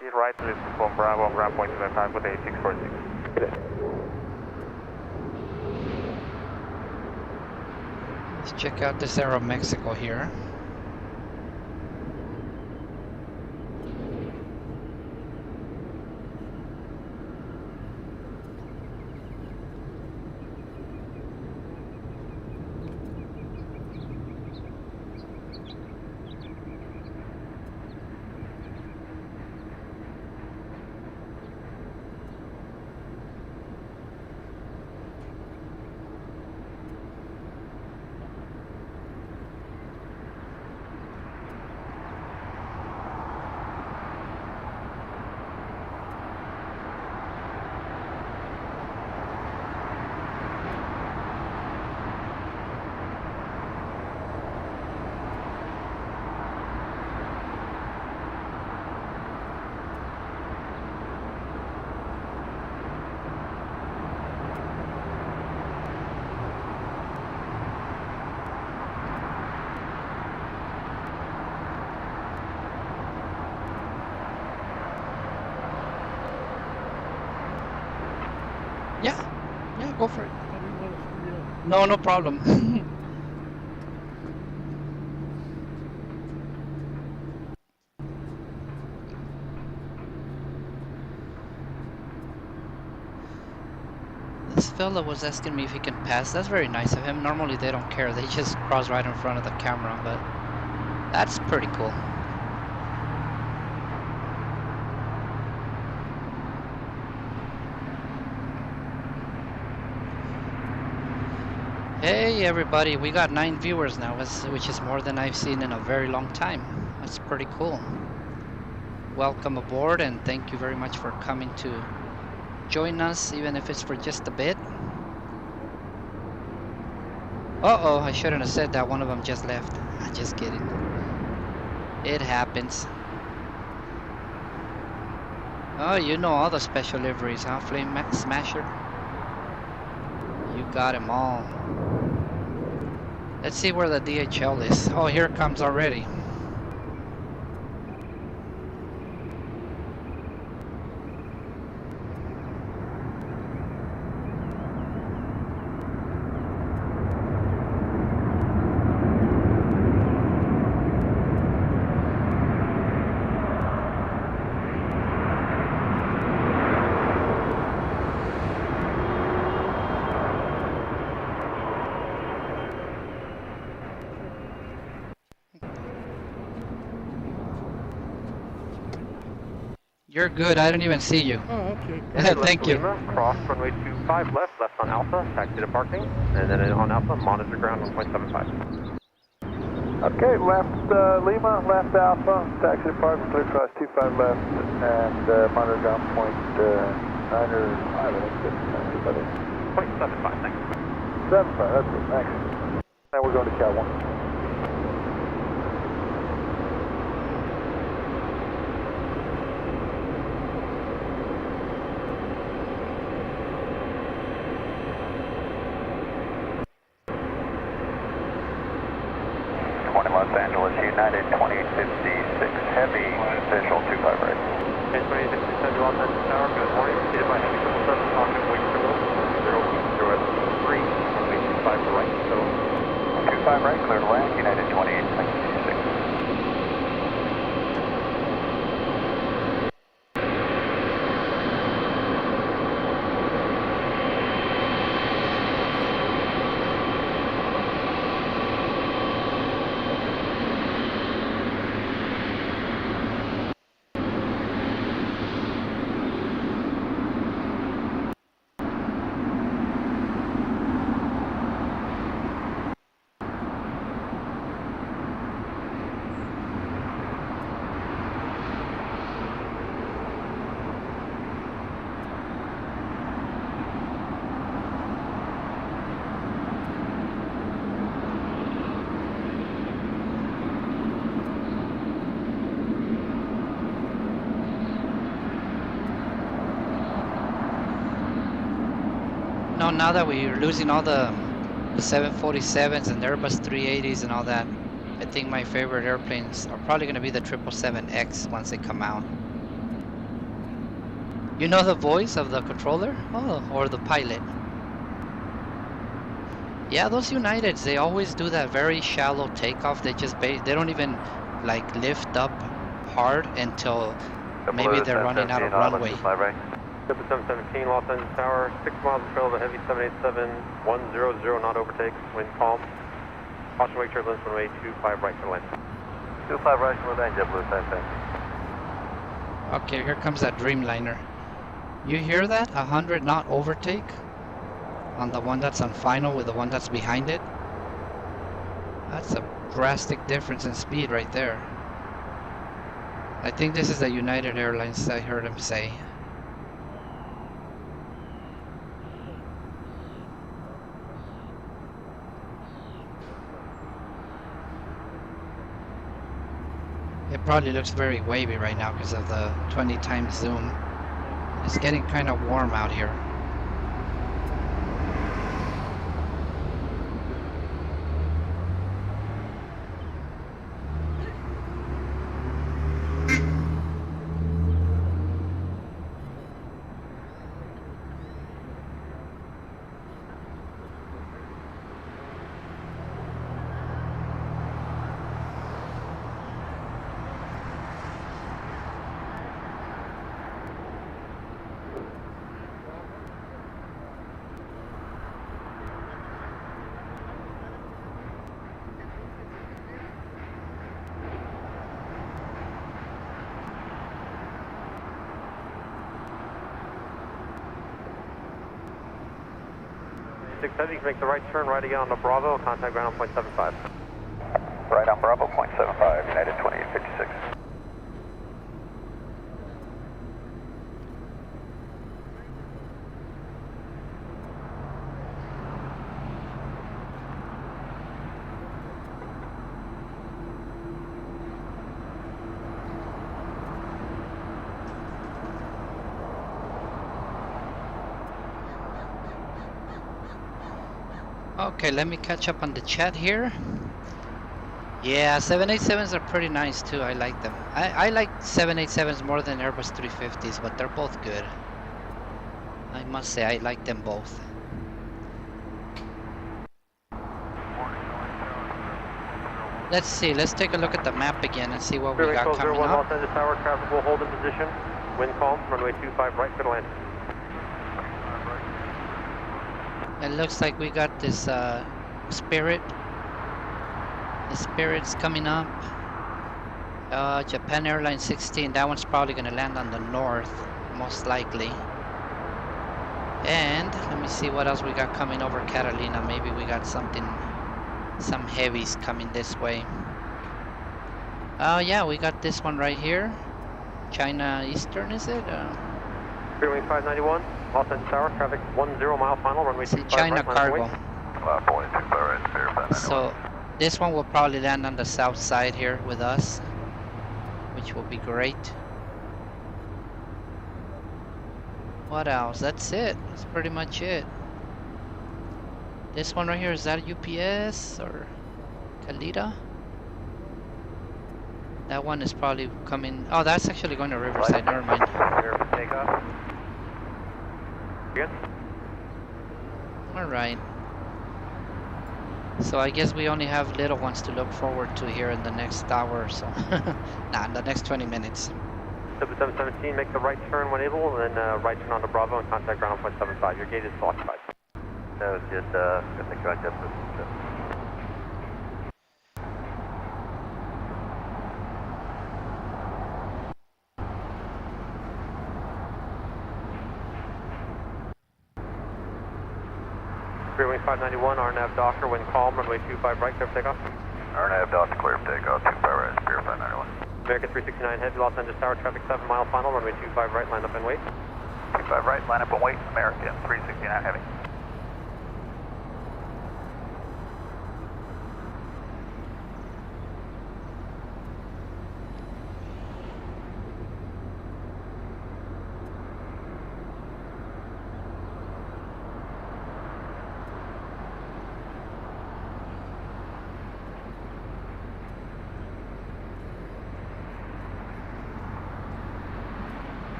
Get right, lift from Bravo, ground point 75 with a 646. Let's check out this Aeromexico here. Yeah, go for it. No, no problem. This fella was asking me if he can pass. That's very nice of him. Normally they don't care. They just cross right in front of the camera, but that's pretty cool. Hey everybody, we got 9 viewers now, which is more than I've seen in a very long time. That's pretty cool. Welcome aboard and thank you very much for coming to join us, even if it's for just a bit. Uh-oh, I shouldn't have said that. One of them just left. Just kidding. It happens. Oh, you know all the special liveries, huh, Flame Smasher? You got them all. Let's see where the DHL is. Oh, here it comes already. You're good. I don't even see you. Oh, okay. Thank you. Lima, cross runway 25 left on Alpha, taxi to parking, and then on Alpha, monitor ground 1.75. Okay, left Lima, left Alpha, taxi department, clear cross 25 left, and monitor ground point 9 or 5, I think. 0.75, thanks. 75, that's it, thanks. Now we're going to Cal 1. Los Angeles United 2856 Heavy, visual 25 right. 2857 Los Angeles Tower, good morning. Seated by Heavy 777, pocket wait terminal, 0 runway 25 right, so. 25 right, clear to land, United 2856. No, now that we're losing all the 747s and the Airbus 380s and all that, I think my favorite airplanes are probably going to be the 777X once they come out. You know the voice of the controller? Oh, or the pilot. Yeah, those Uniteds, they always do that very shallow takeoff. They just they don't even like lift up hard until maybe they're running out of runway. 717 Los Angeles Tower, 6 miles of trail of a Heavy 787, 100 not overtake, wind calm. Caution wake turbulence, runway 25 right for land. 25 right for land, JetBlue, same thing. Okay, here comes that Dreamliner. You hear that? 100 knot overtake on the one that's on final with the one that's behind it. That's a drastic difference in speed right there. I think this is the United Airlines, I heard him say. It probably looks very wavy right now because of the 20 times zoom. It's getting kind of warm out here. You can make the right turn right again on the Bravo, contact ground on 0.75. Right on Bravo, 0.75, United 2856. Okay, let me catch up on the chat here. Yeah, 787s are pretty nice too. I like them. I like 787s more than Airbus 350s, but they're both good. I must say I like them both. Let's see. Let's take a look at the map again and see what we got coming up. Los Angeles Tower, traffic will hold in position. Wind calm, runway 25 right for the land. It looks like we got this Spirit. The Spirit's coming up. Japan Airlines 16, that one's probably gonna land on the north, most likely. And let me see what else we got coming over Catalina. Maybe we got something, some heavies coming this way. Oh yeah, we got this one right here. China Eastern, is it? Freeway 591, Los Angeles Tower, traffic 10 mile final, runway 25 China right, cargo. Point 25 right, verify 91. So this one will probably land on the south side here with us, which will be great. What else? That's it. That's pretty much it. This one right here, is that UPS or Calita? That one is probably coming. Oh, that's actually going to Riverside. Never mind. Takeoff. Good. All right. So I guess we only have little ones to look forward to here in the next hour or so. Nah, in the next 20 minutes. 7717, make the right turn when able, and then right turn onto Bravo and contact ground on 0.75. Your gate is still occupied. That was just, I think I got this. Freeway 591, RNAV Docker, wind calm, runway 25 right, clear for takeoff. RNAV Delta clear for takeoff, 25 right, verify 91. American 369 heavy, Los Angeles Tower, traffic 7 mile final, runway 25 right, line up and wait. 25 right, line up and wait, American 369 heavy.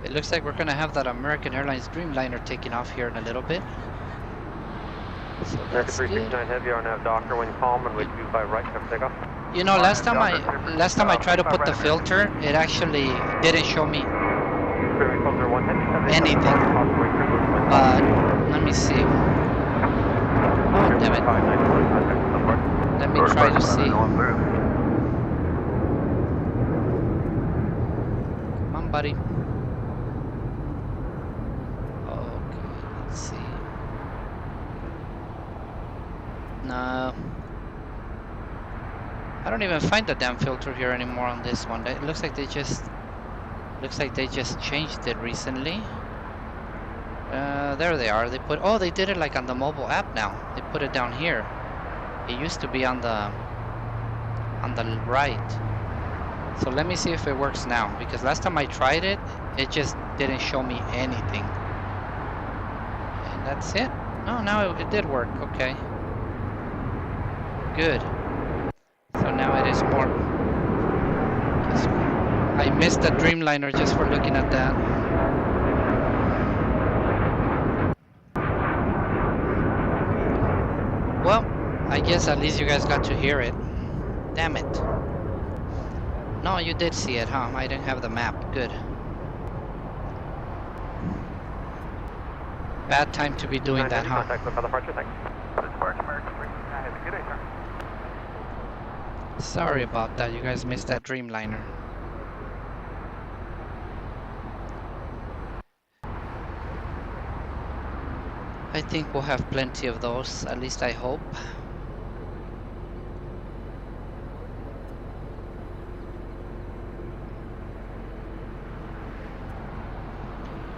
It looks like we're gonna have that American Airlines Dreamliner taking off here in a little bit. So American that's 369 good. heavy, RNAV Docker, wind calm, runway 25 right, clear for takeoff. You know, last time I tried to put the filter, it actually didn't show me Freeway 1201 heavy, anything. But let me see. Oh damn it! Let me try to see. Come on, buddy. Okay, let's see. No. I don't even find the damn filter here anymore on this one. It looks like they just changed it recently. There they are. They did it like on the mobile app now. They put it down here. It used to be on the right. So let me see if it works now, because last time I tried it, it just didn't show me anything. And that's it. Oh, now it did work. Okay. Good. So now it is more. I missed the Dreamliner just for looking at that. Well, I guess at least you guys got to hear it. Damn it. No, you did see it, huh? I didn't have the map. Good. Bad time to be doing that, huh? Contact with other departure, thanks. Sorry about that. You guys missed that Dreamliner. I think we'll have plenty of those, at least I hope.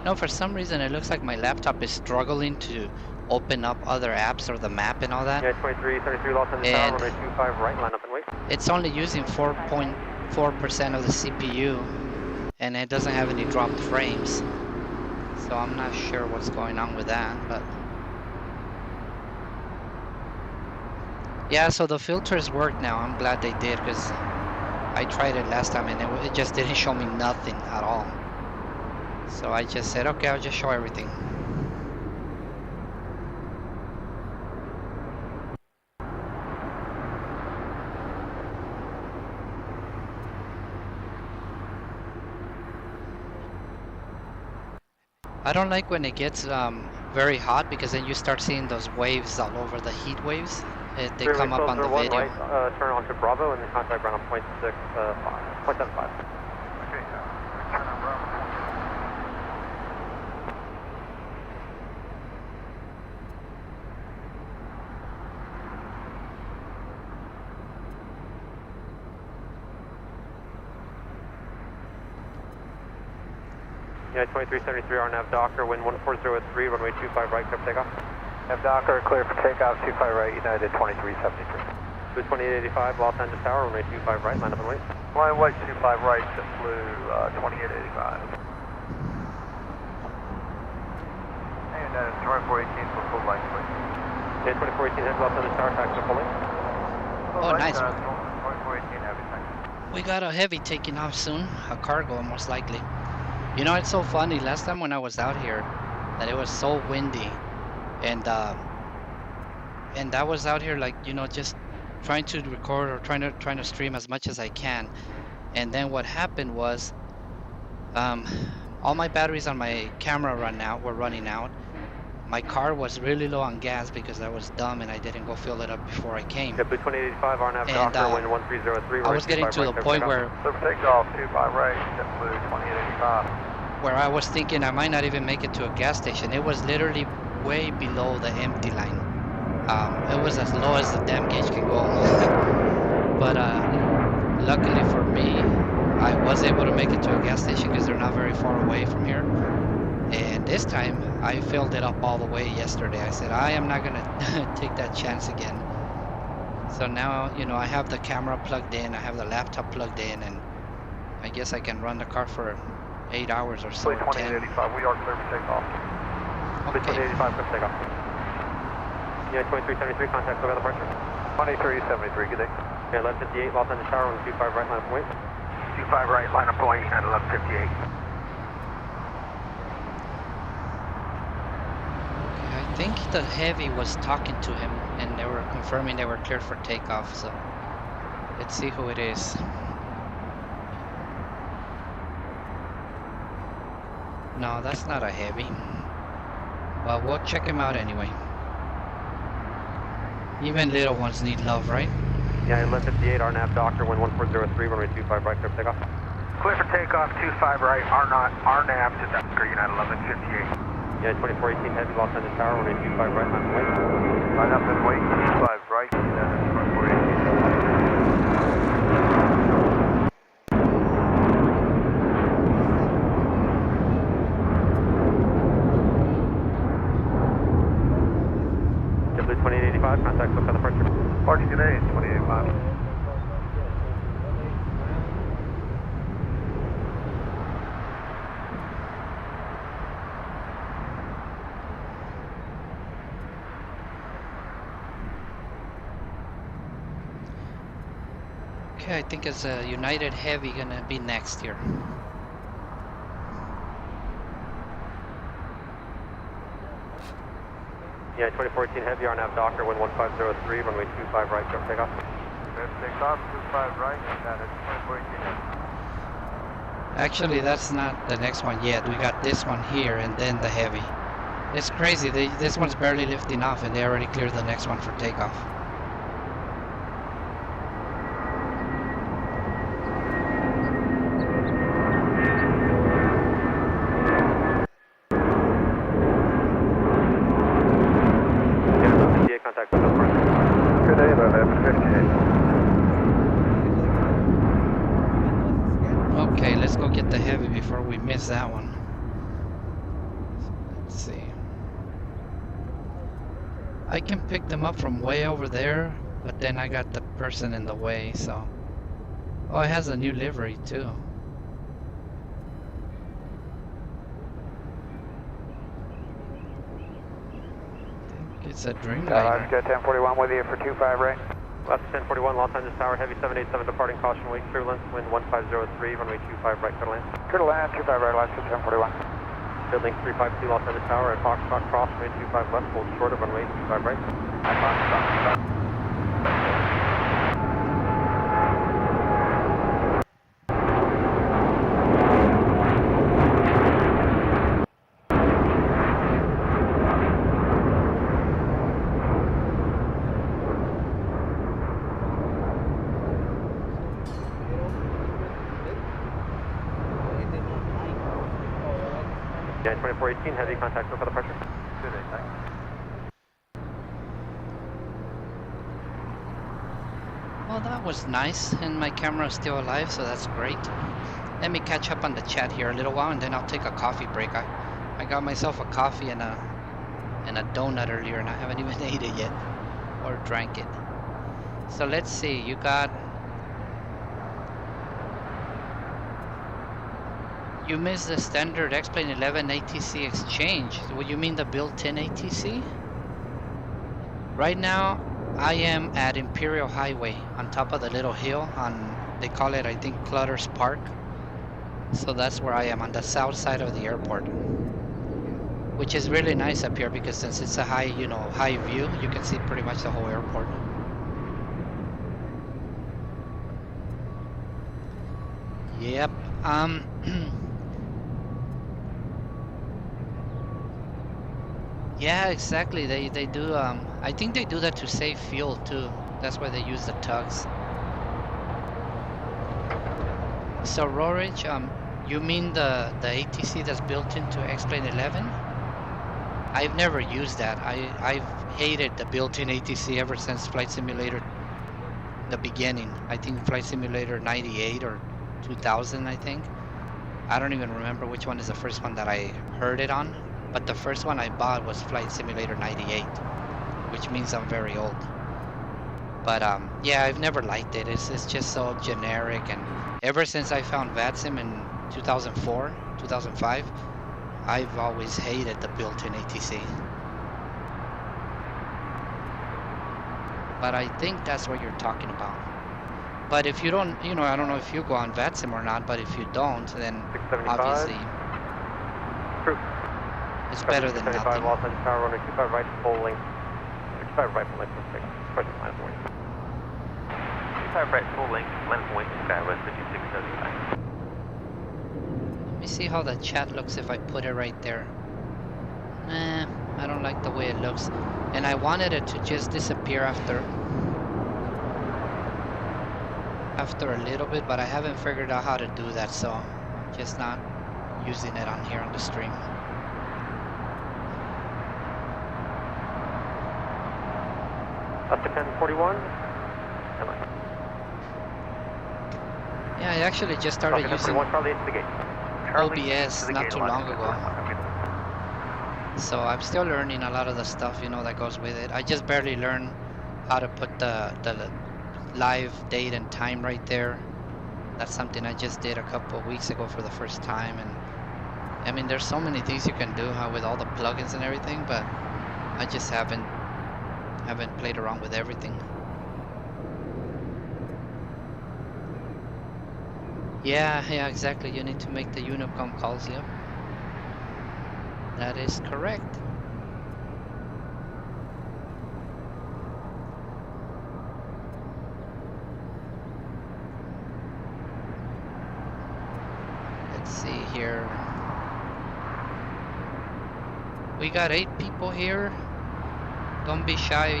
No, for some reason it looks like my laptop is struggling to open up other apps or the map and all that. Yeah, 2333 Los Angeles Tower, runway 25 right, line up and wait. It's only using 4.4% of the CPU, and it doesn't have any dropped frames. So I'm not sure what's going on with that, but yeah, so the filters work now. I'm glad they did, because I tried it last time and it just didn't show me nothing at all. So I just said, okay, I'll just show everything. I don't like when it gets very hot, because then you start seeing those waves all over, the heat waves. They come up on the video. Right, turn onto Bravo and then contact ground on 0.75. Okay, turn on Bravo. United 2373 RNAV Docker, wind 1403, runway 25 right, clear for takeoff. Nav Docker, clear for takeoff, 25 right, United 2373. Blue 2885, Los Angeles Tower, runway 25 right, line up and wait. Line white 25 right, just blue 2885. And that is 2418 for full light, please. United 2418 head, Los Angeles Tower, taxi to fully. Oh, nice. 2418 heavy, thanks. We got a heavy taking off soon, a cargo most likely. You know, it's so funny, last time when I was out here, that it was so windy, and I was out here like, you know, just trying to record or trying to stream as much as I can, and then what happened was, all my batteries on my camera were running out. My car was really low on gas because I was dumb and I didn't go fill it up before I came. Blue 2885 RNAV Docker, wind 1303. I was getting to the point where takeoff 25 right, just blue 2885. Where I was thinking I might not even make it to a gas station. It was literally way below the empty line. It was as low as the damn gauge can go. But luckily for me, I was able to make it to a gas station because they're not very far away from here. And this time, I filled it up all the way yesterday. I said, I am not gonna take that chance again. So now, you know, I have the camera plugged in, I have the laptop plugged in, and I guess I can run the car for 8 hours or so. 2885, we are clear for takeoff. Blue 2885, clear for takeoff. United 2373, contact over the departure. 2373, good day. Okay, 1158, Los Angeles Tower, wind 25 right, line up and wait. 25 right, line up point at 1158. I think the Heavy was talking to him and they were confirming they were cleared for takeoff, so let's see who it is. No, that's not a Heavy. Well, we'll check him out anyway. Even little ones need love, right? Yeah, 1158 RNAV Docker, wind 1403, runway 25 right, clear for takeoff. Clear for takeoff, 25 right, RNAV to Docker, United 1158. Yeah, 2418 heavy, Los Angeles Tower, runway 25 right, line up and wait. Line up and wait, 25 right, United 2418. Blue 2885, contact for departure. Parking today, 2885. Okay, I think it's a United Heavy gonna be next here. Yeah, 2014 heavy, RNAV Docker, wind 1503, runway 25 right, clear for takeoff. Clear for takeoff, 25 right, United 2418. Actually, that's not the next one yet. We got this one here and then the Heavy. It's crazy, this one's barely lifting off and they already cleared the next one for takeoff. Okay, let's go get the Heavy before we miss that one. Let's see. I can pick them up from way over there, but then I got the person in the way, so... Oh, it has a new livery too. I think it's a Dreamliner. Got 1041 with you for 25 right. Left 1041, Los Angeles Tower, heavy 787 departing, caution wait, clear length, wind 1503, runway 25 right, clear land. Clear to land, 25 right, left 1041. Clear link 352, Los Angeles Tower, at Foxtrot cross, runway 25 left, hold short of runway 25 right. 2418, heavy contact for the pressure. Good day, thanks. Well, that was nice, and my camera is still alive, so that's great. Let me catch up on the chat here a little while, and then I'll take a coffee break. I got myself a coffee and a donut earlier, and I haven't even ate it yet, or drank it. So let's see, you got... You missed the standard X-Plane 11 ATC exchange. What you mean the built-in ATC? Right now, I am at Imperial Highway on top of the little hill on, they call it, I think, Clutter's Park. So that's where I am, on the south side of the airport. Which is really nice up here because since it's a high, you know, high view, you can see pretty much the whole airport. Yep, yeah, exactly. They do. I think they do that to save fuel too. That's why they use the tugs. So Rorich, you mean the ATC that's built into X-Plane 11? I've never used that. I've hated the built-in ATC ever since Flight Simulator, the beginning. I think Flight Simulator 98 or 2000, I think. I don't even remember which one is the first one that I heard it on. But the first one I bought was Flight Simulator 98, which means I'm very old. But yeah, I've never liked it. It's just so generic, and ever since I found VATSIM in 2004, 2005, I've always hated the built-in ATC. But I think that's what you're talking about. But if you don't, you know, I don't know if you go on VATSIM or not, but if you don't, then obviously it's better than nothing. 75 Los Angeles Tower, runway 25 right, full length. 65 right, full length, pressure minus 40. 25 right, full length, length wing, Skywest 5675. Let me see how the chat looks if I put it right there. Nah, I don't like the way it looks. And I wanted it to just disappear after a little bit, but I haven't figured out how to do that, so I'm just not using it on here on the stream. Up to 1041. Yeah, I actually just started using OBS not too long ago. So I'm still learning a lot of the stuff, you know, that goes with it. I just barely learned how to put the live date and time right there. That's something I just did a couple of weeks ago for the first time. And I mean, there's so many things you can do with all the plugins and everything, but I just haven't played around with everything. Yeah, exactly. You need to make the Unicom calls, yep. That is correct. Let's see here. We got 8 people here. Don't be shy,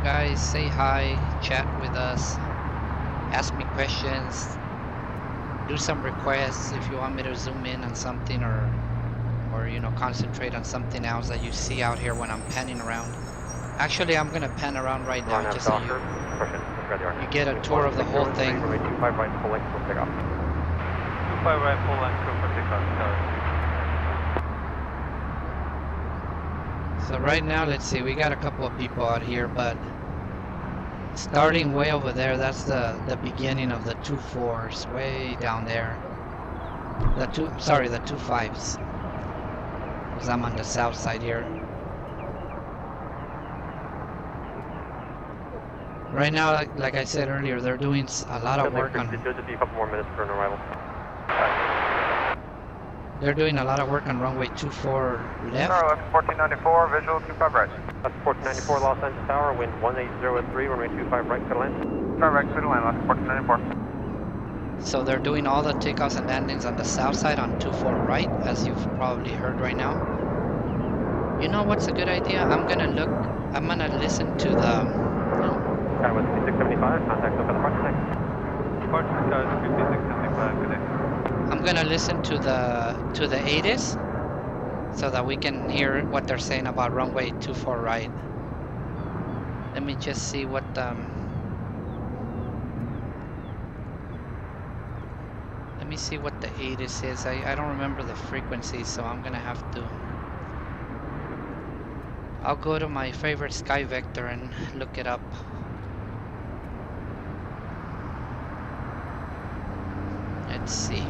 guys. Say hi, chat with us, ask me questions, do some requests if you want me to zoom in on something or you know, concentrate on something else that you see out here when I'm panning around. Actually, I'm gonna pan around right now just so you get a tour of the whole thing. 25 right, full length, we'll pick up. 25 right, full length, for takeoff. So right now, let's see, we got a couple of people out here, but starting way over there, that's the beginning of the 2-4s, way down there. The 2-5s. Because I'm on the south side here. Right now, like I said earlier, they're doing a lot of work on... It'll just be a couple more minutes for an arrival. They're doing a lot of work on runway 24 left. Tower left, 1494, visual 25 right. That's 1494 Los Angeles Tower, wind 180 runway 25 right, clear to land. 25 right, clear to land, left 1494. So they're doing all the takeoffs and landings on the south side on 24 right, as you've probably heard right now. You know what's a good idea? I'm gonna listen to the... Skywest 5675, contact up at the front next. Departure Skywest 5675, good day. I'm gonna listen to the ATIS so that we can hear what they're saying about runway 24 right. Let me just see what let me see what the ATIS is. I don't remember the frequency, so I'm gonna have to. I'll go to my favorite sky vector and look it up. Let's see,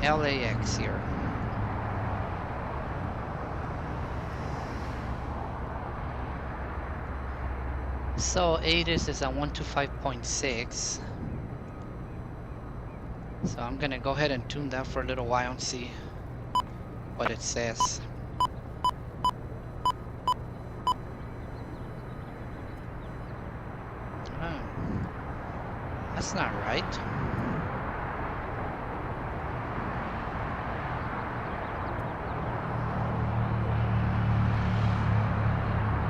LAX here. So ATIS is at 125.6. So I'm gonna go ahead and tune that for a little while and see what it says. Oh, that's not right.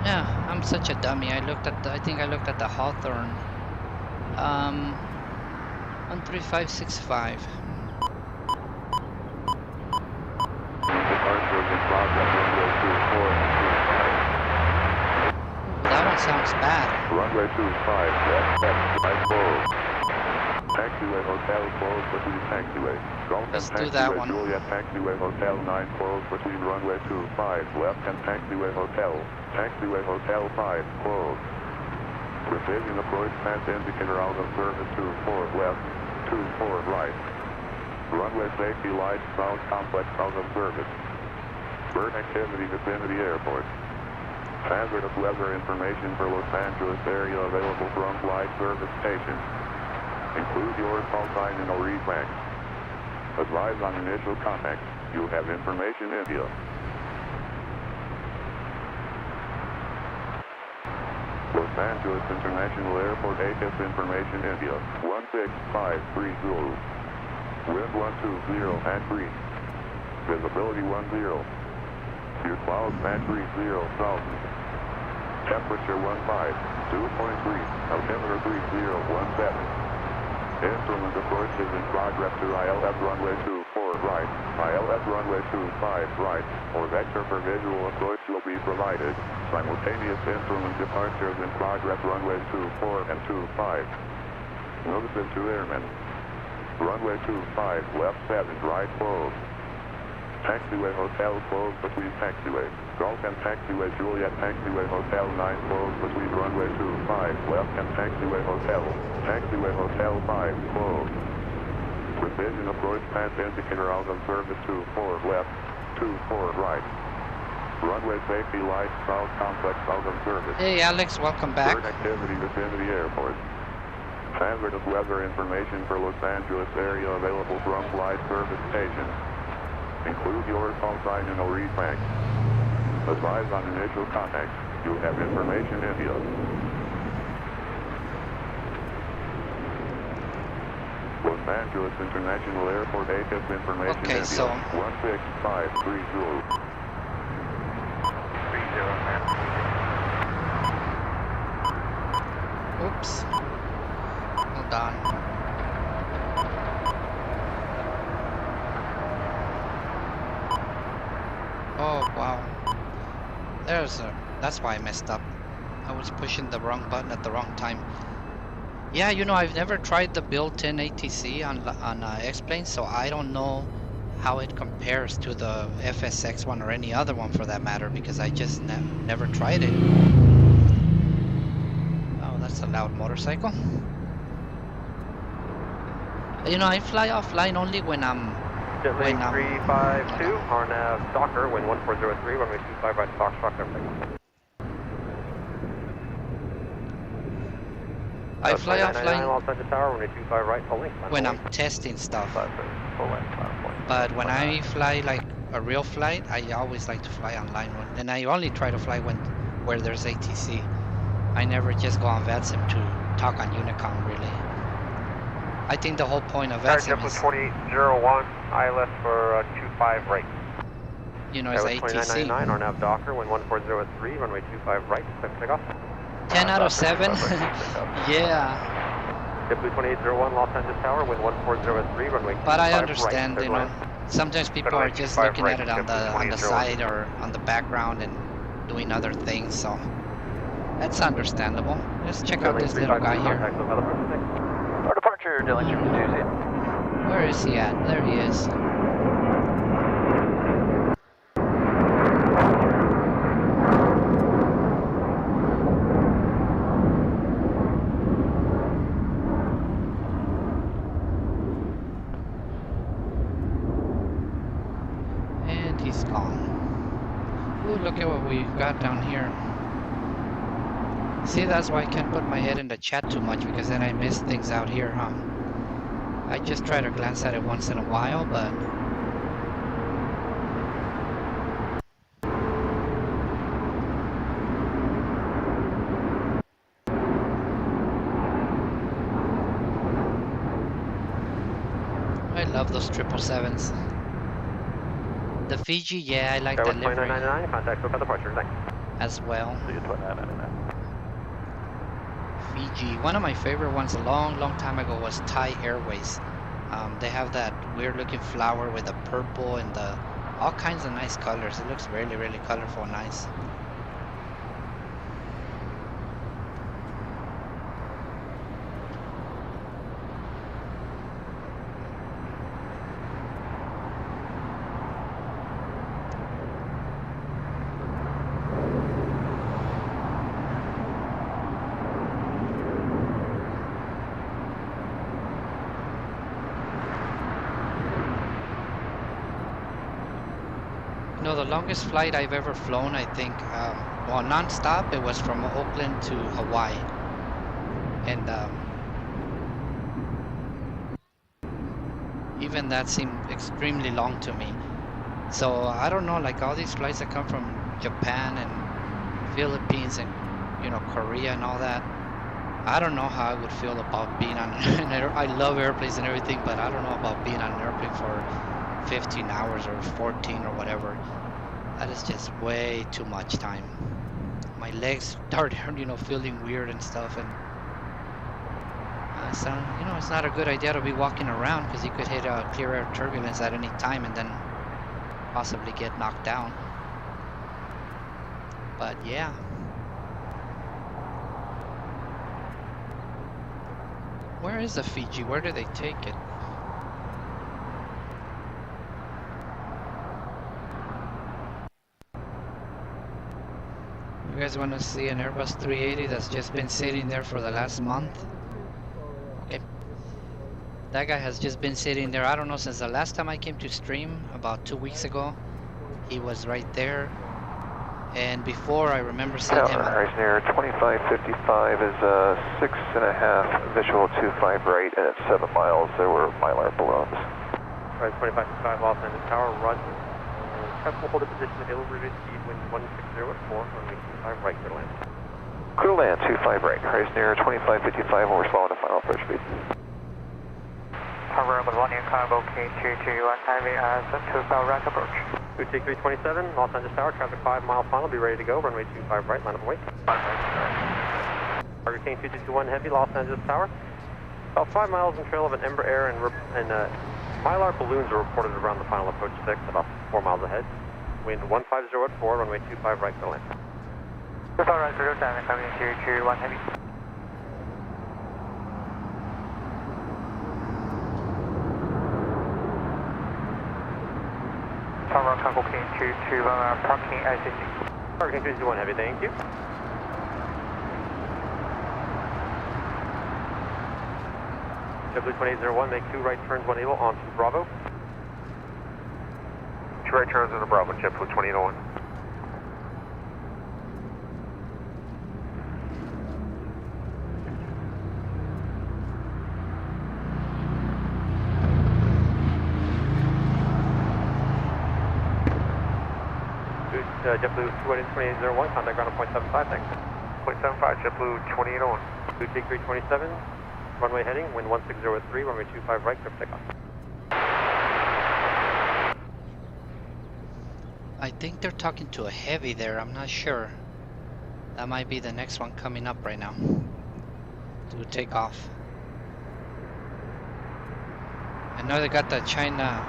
Yeah, I'm such a dummy. I think I looked at the Hawthorne. 13565. That one sounds bad. Runway 25, right closed. Taxiway Hotel closed between taxiway. Golf Let's and do taxiway that one. Juliet Taxiway Hotel 9 closed between runway 25, left and taxiway hotel. Taxiway Hotel 5 closed. Precision approach path indicator out of service 24 left, 24 right. Runway safety lights, sound complex out of service. Bird activity vicinity airport. Hazardous weather information for Los Angeles area available from flight service station. Include your call sign and no reflex. Advise on initial contact. You have information India. Los Angeles International Airport ATIS information India. 16530. Wind 120 at 3. Visibility 10. Your clouds at 30,000. Temperature 15, 2.3. Altimeter 3017. Instrument approach is in progress to ILS runway 24 right, ILS runway 25 right, or vector for visual approach will be provided. Simultaneous instrument departures in progress runways 24 and 25. Notices to airmen. Runway 25 left 7 right closed. Taxiway Hotel closed between taxiway. Golf and taxiway Juliet Taxiway Hotel 9 closed between runway 25 left and taxiway hotel. Taxiway Hotel 5 closed. Precision approach path indicator out of service 24 left, 24 right. Runway safety lights, south complex out of service. Hey Alex, welcome back. Bird activity vicinity airport. Hazardous weather information for Los Angeles area available from flight service station. Include your call sign and no reflex. Advise on initial contact. You have information India. Los Angeles International Airport ATIS information Okay, India. so 16530. 30, oops. Hold on. Oh wow. That's why I messed up. I was pushing the wrong button at the wrong time. Yeah, you know, I've never tried the built-in ATC on X-Plane, so I don't know how it compares to the FSX one or any other one for that matter, because I just never tried it. Oh, that's a loud motorcycle. You know, I fly offline only when I'm... Gently 352, RNAV Docker, wind 1403, runway 25 right, Foxtrot, everything. I fly offline Los Angeles Tower, runway 25 right, full length. when I'm testing stuff. Full length, But when I fly like a real flight, I always like to fly online, and I only try to fly where there's ATC. I never just go on VATSIM to talk on Unicom, really. I think the whole point of VATSIM is... 2801, ILS for 25 right. You know, it's ATC. 2999, RNAV Docker, wind 1403, runway 25 right, click takeoff. 10 out of 7? Yeah. JetBlue 2801, Los Angeles Tower, wind 1403, runway 25 but I understand, right, you know, Sometimes people are just looking at it on the side or on the background and doing other things, so that's understandable. Let's check out this little guy here. Our departure, Dylan, Tuesday. Where is he at? There he is. And he's gone. Ooh, look at what we got down here. See, that's why I can't put my head in the chat too much, because then I miss things out here, huh? I just try to glance at it once in a while, but... I love those 777s. The Fiji, yeah, I like that livery. 2999, contact for departure, thanks. As well. See you 2999. Fiji. One of my favorite ones a long time ago was Thai Airways. They have that weird looking flower with the purple and the all kinds of nice colors. It looks really colorful and nice. No, the longest flight I've ever flown, I think, well, non-stop, it was from Oakland to Hawaii. And even that seemed extremely long to me. So I don't know, like all these flights that come from Japan and Philippines and, you know, Korea and all that, I don't know how I would feel about being on an I love airplanes and everything, but I don't know about being on an airplane for 15 hours or 14 or whatever. That is just way too much time. My legs start, you know, feeling weird and stuff, and so, you know, it's not a good idea to be walking around, because you could hit a clear air turbulence at any time and then possibly get knocked down. But yeah. Where is the Fiji? Where do they take it? You guys want to see an Airbus 380 that's just been sitting there for the last month? Okay. That guy has just been sitting there, I don't know, since the last time I came to stream, about 2 weeks ago. He was right there. And before, I remember seeing him... Tower, near 2555 is 6.5, visual 25 right, and at 7 miles there were Mylar balloons. Right, 2555 Los Angeles Tower, run. Hold the position, available reduced speed, wind 160 at 4, runway 25 right, clear land. Clear land, 25 right, near 2555, and we're slowing the final approach speed. Tower, 1 in combo, K221 Heavy as a 2 right approach. Boutique 327, Los Angeles Tower, traffic 5 mile final, be ready to go, runway 25 right, line up and wait. Target King 2221 Heavy, Los Angeles Tower. About 5 miles in trail of an Ember Air and Mylar balloons are reported around the final approach 6, about 4 miles ahead. Wind 150 at 4, runway 25 right, clear land. 25 right, clear land, coming to 21 Heavy. Tower, Congo King 221, parking ICC. Target King 221 Heavy, thank you. JetBlue 2801, make 2 right turns, 1 able, on to Bravo. 2 right turns on the Bravo, JetBlue 2801. JetBlue 2801, contact ground on 0.75, thanks. 0.75, JetBlue 2801. Boutique 327, runway heading, wind 160 at 3, runway 25 right, clear for takeoff. I think they're talking to a heavy there, I'm not sure. That might be the next one coming up right now to take off. I know they got the China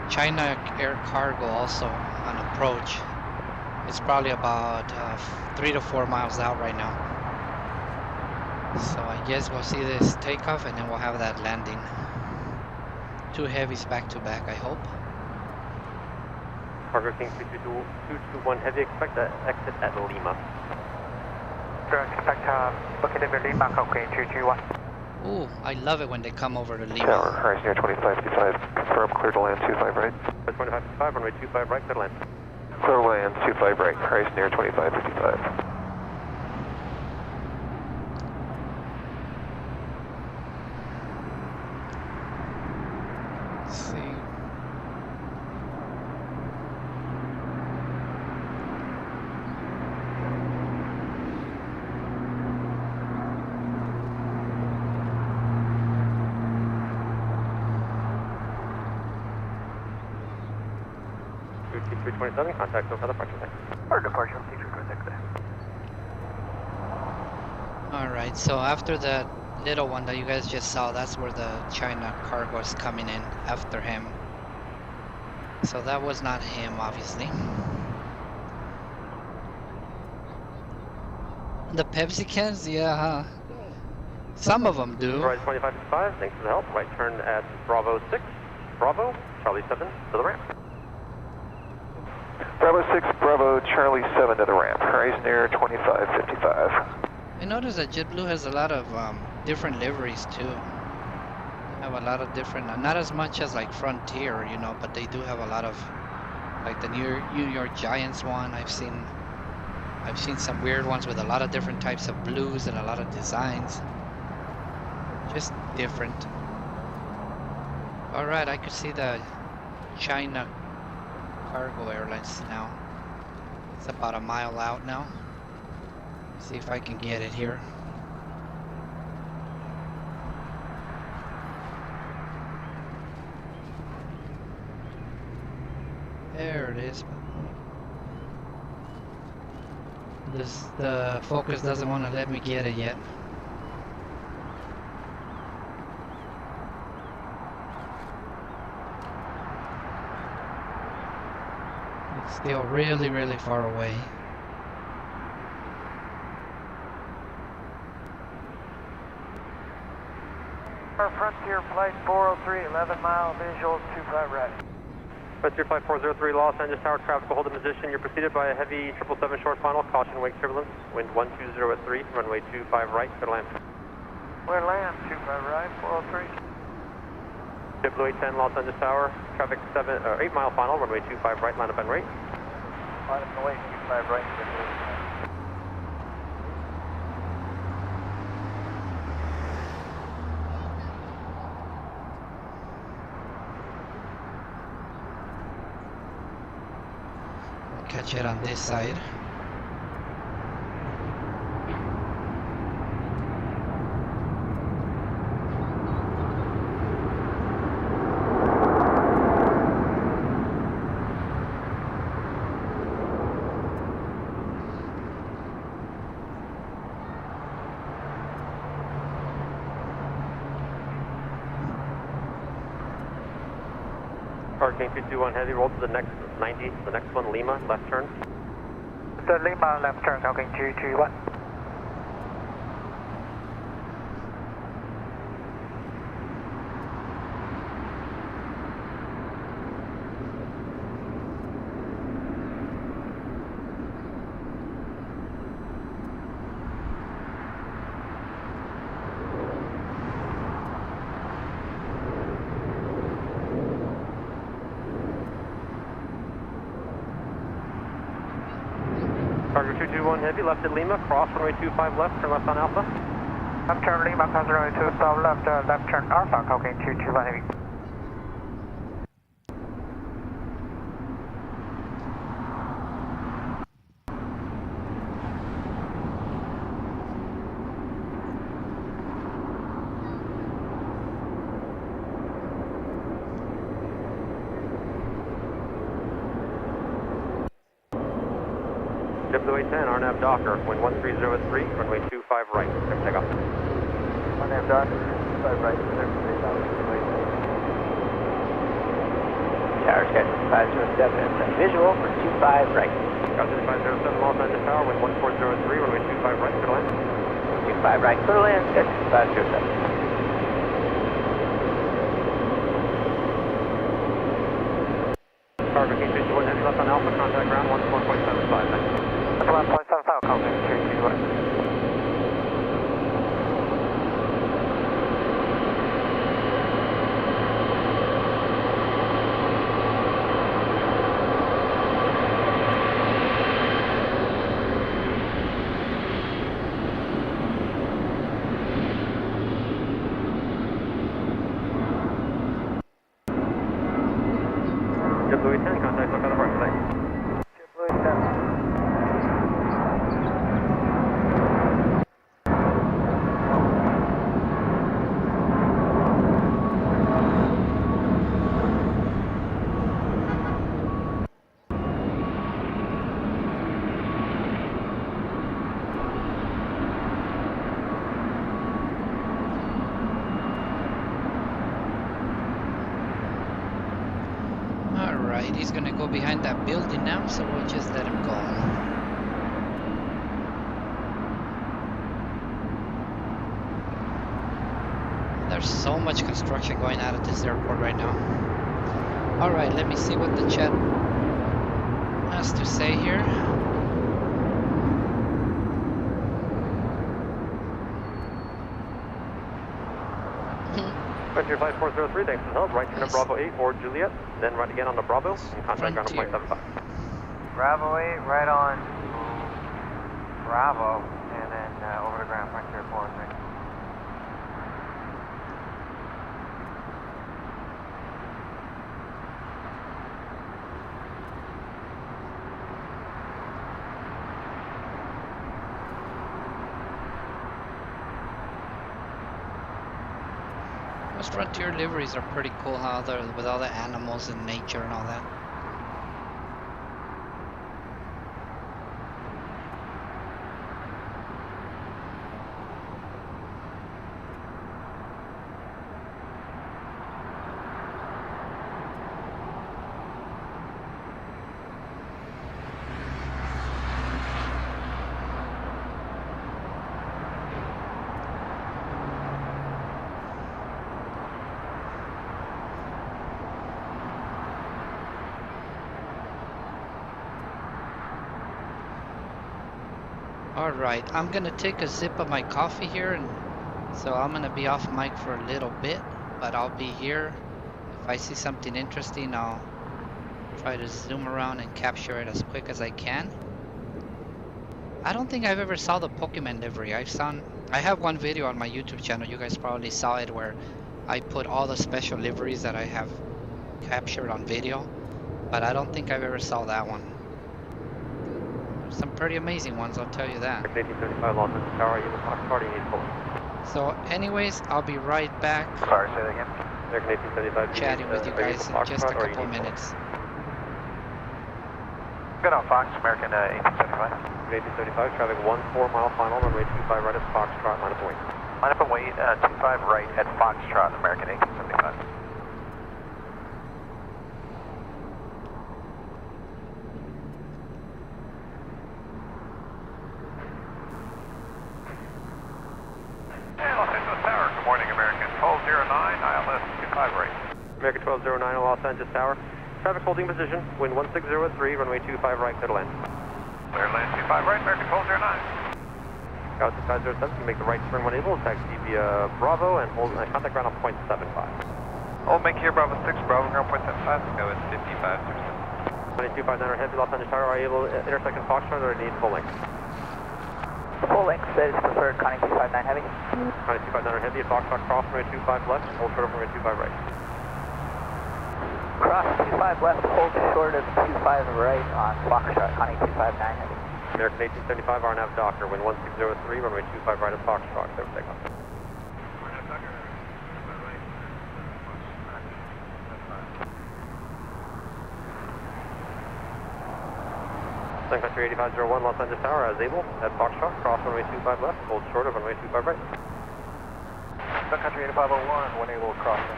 China Air Cargo also on approach. It's probably about 3 to 4 miles out right now. So I guess we'll see this takeoff and then we'll have that landing. 2 heavies back to back, I hope. Cargo King 221 Heavy, expect to exit at Lima. Expect booking in Lima, okay, 221. Ooh, I love it when they come over to Lima. Tower, horizon near 2555, confirm, clear to land 25 right. 2555, runway 25 right, clear to land. Clear to land 25 right, horizon near 2555. Let's see. T327, contact over departure deck. Or departure, T326. Alright, so after that little one that you guys just saw, that's where the China Cargo is coming in after him. So that was not him, obviously. The Pepsi cans? Yeah, huh? Some of them do. Horizon 2555, thanks for the help. Right turn at Bravo 6, Bravo, Charlie 7 to the ramp. Bravo 6, Bravo, Charlie 7 to the ramp, horizon near 2555. I noticed that JetBlue has a lot of different liveries too. They have a lot of different, not as much as like Frontier, you know, but they do have a lot of, like the New York Giants one. I've seen some weird ones with a lot of different types of blues and a lot of designs. Just different. All right, I could see the China Cargo Airlines now. It's about a mile out now. See if I can get it here. There it is. The focus doesn't want to let me get it yet. It's still really, really far away. Frontier Flight 403, 11 mile visual, 25 right. Frontier Flight 403, Los Angeles Tower, traffic will hold in position. You're preceded by a heavy 777 short final, caution wake turbulence, wind 120 at 3, runway 25 right, clear to land. Clear land, 25 right, 403. JetBlue 810, Los Angeles Tower, traffic 8 mile final, runway 25 right, line up and rate. Line up and wait, 25 right. Catch it on this side. King 221 Heavy, roll to the next 90, the next one, Lima, left turn. The Lima left turn, King 221. Cargo 221 Heavy, left at Lima, cross runway 25 left, turn left on Alpha. Left turn Lima, cross runway 25 left, left turn Alpha, King 221 Heavy. JetBlue 810, RNAV Docker, wind 130 at 3, runway 25 right, clear for takeoff. RNAV Docker, 25 right, clear for takeoff. Tower, Sky 507 is a visual for 25 right. Sky 507, Los Angeles Tower, wind 1403, runway 25 right, clear to land. 25 right, clear to land, Sky 507. Cargo K51, heavy left on Alpha, contact ground 14.75, thanks. That's 1.75, contact 321. JetBlue 10, contact look on the right, thanks. JetBlue 10. Alright, he's gonna go behind that building now, so we'll just let him go. There's so much construction going on at this airport right now. Alright, let me see what the chat has to say here. Frontier 5403, thanks for the help. Right turn to Bravo 8 or Juliet, then right again on the Bravo, and contact ground Frontier. 0.75. Bravo 8, right on Bravo, and then over to ground, Frontier 403. Those Frontier liveries are pretty cool, how they're with all the animals and nature and all that. Alright, I'm gonna take a sip of my coffee here, and so I'm gonna be off mic for a little bit, but I'll be here. If I see something interesting, I'll try to zoom around and capture it as quick as I can. I don't think I've ever saw the Pokemon livery. I have one video on my YouTube channel, you guys probably saw it, where I put all the special liveries that I have captured on video, but I don't think I've ever saw that one. Some pretty amazing ones, I'll tell you that. 1875 Los Angeles Tower, you Foxtrot, you need pulling. So anyways, I'll be right back Sorry, say that again. American 1875. chatting with you guys in just a couple minutes. Good on Fox, American 1875. 1875, traffic 14 mile final, runway 25 right at Foxtrot, line up and wait. Line up and wait, 25 right at Foxtrot, American 1875. American 1209 Los Angeles Tower. Traffic holding position, wind 1603, runway 25 right, clear to land. Clear land 25 right, American 1209. Galaxy 507, you make the right turn when able, taxi via Bravo and hold contact ground on 0.75. Hold make here, Bravo 6, Bravo ground 0.75, go at 55. 2259 heavy Los Angeles Tower, are you able to intersect in Foxtrot or need full length? Full length is preferred, Connie 259 heavy. Connie 259 heavy at Foxtrot, cross runway 25 left, hold short of runway 25 right. Cross 25 left, hold short of 25 right on Foxtrot, Connie 259 heavy. American 1875 RNAV Docker, wind 1603, runway 25 right at Foxtrot, clear for takeoff. Sun Country 8501 Los Angeles Tower, as able, at Foxtrot, cross runway 25 left, hold short of runway 25 right. Sun Country 8501, when able, crossing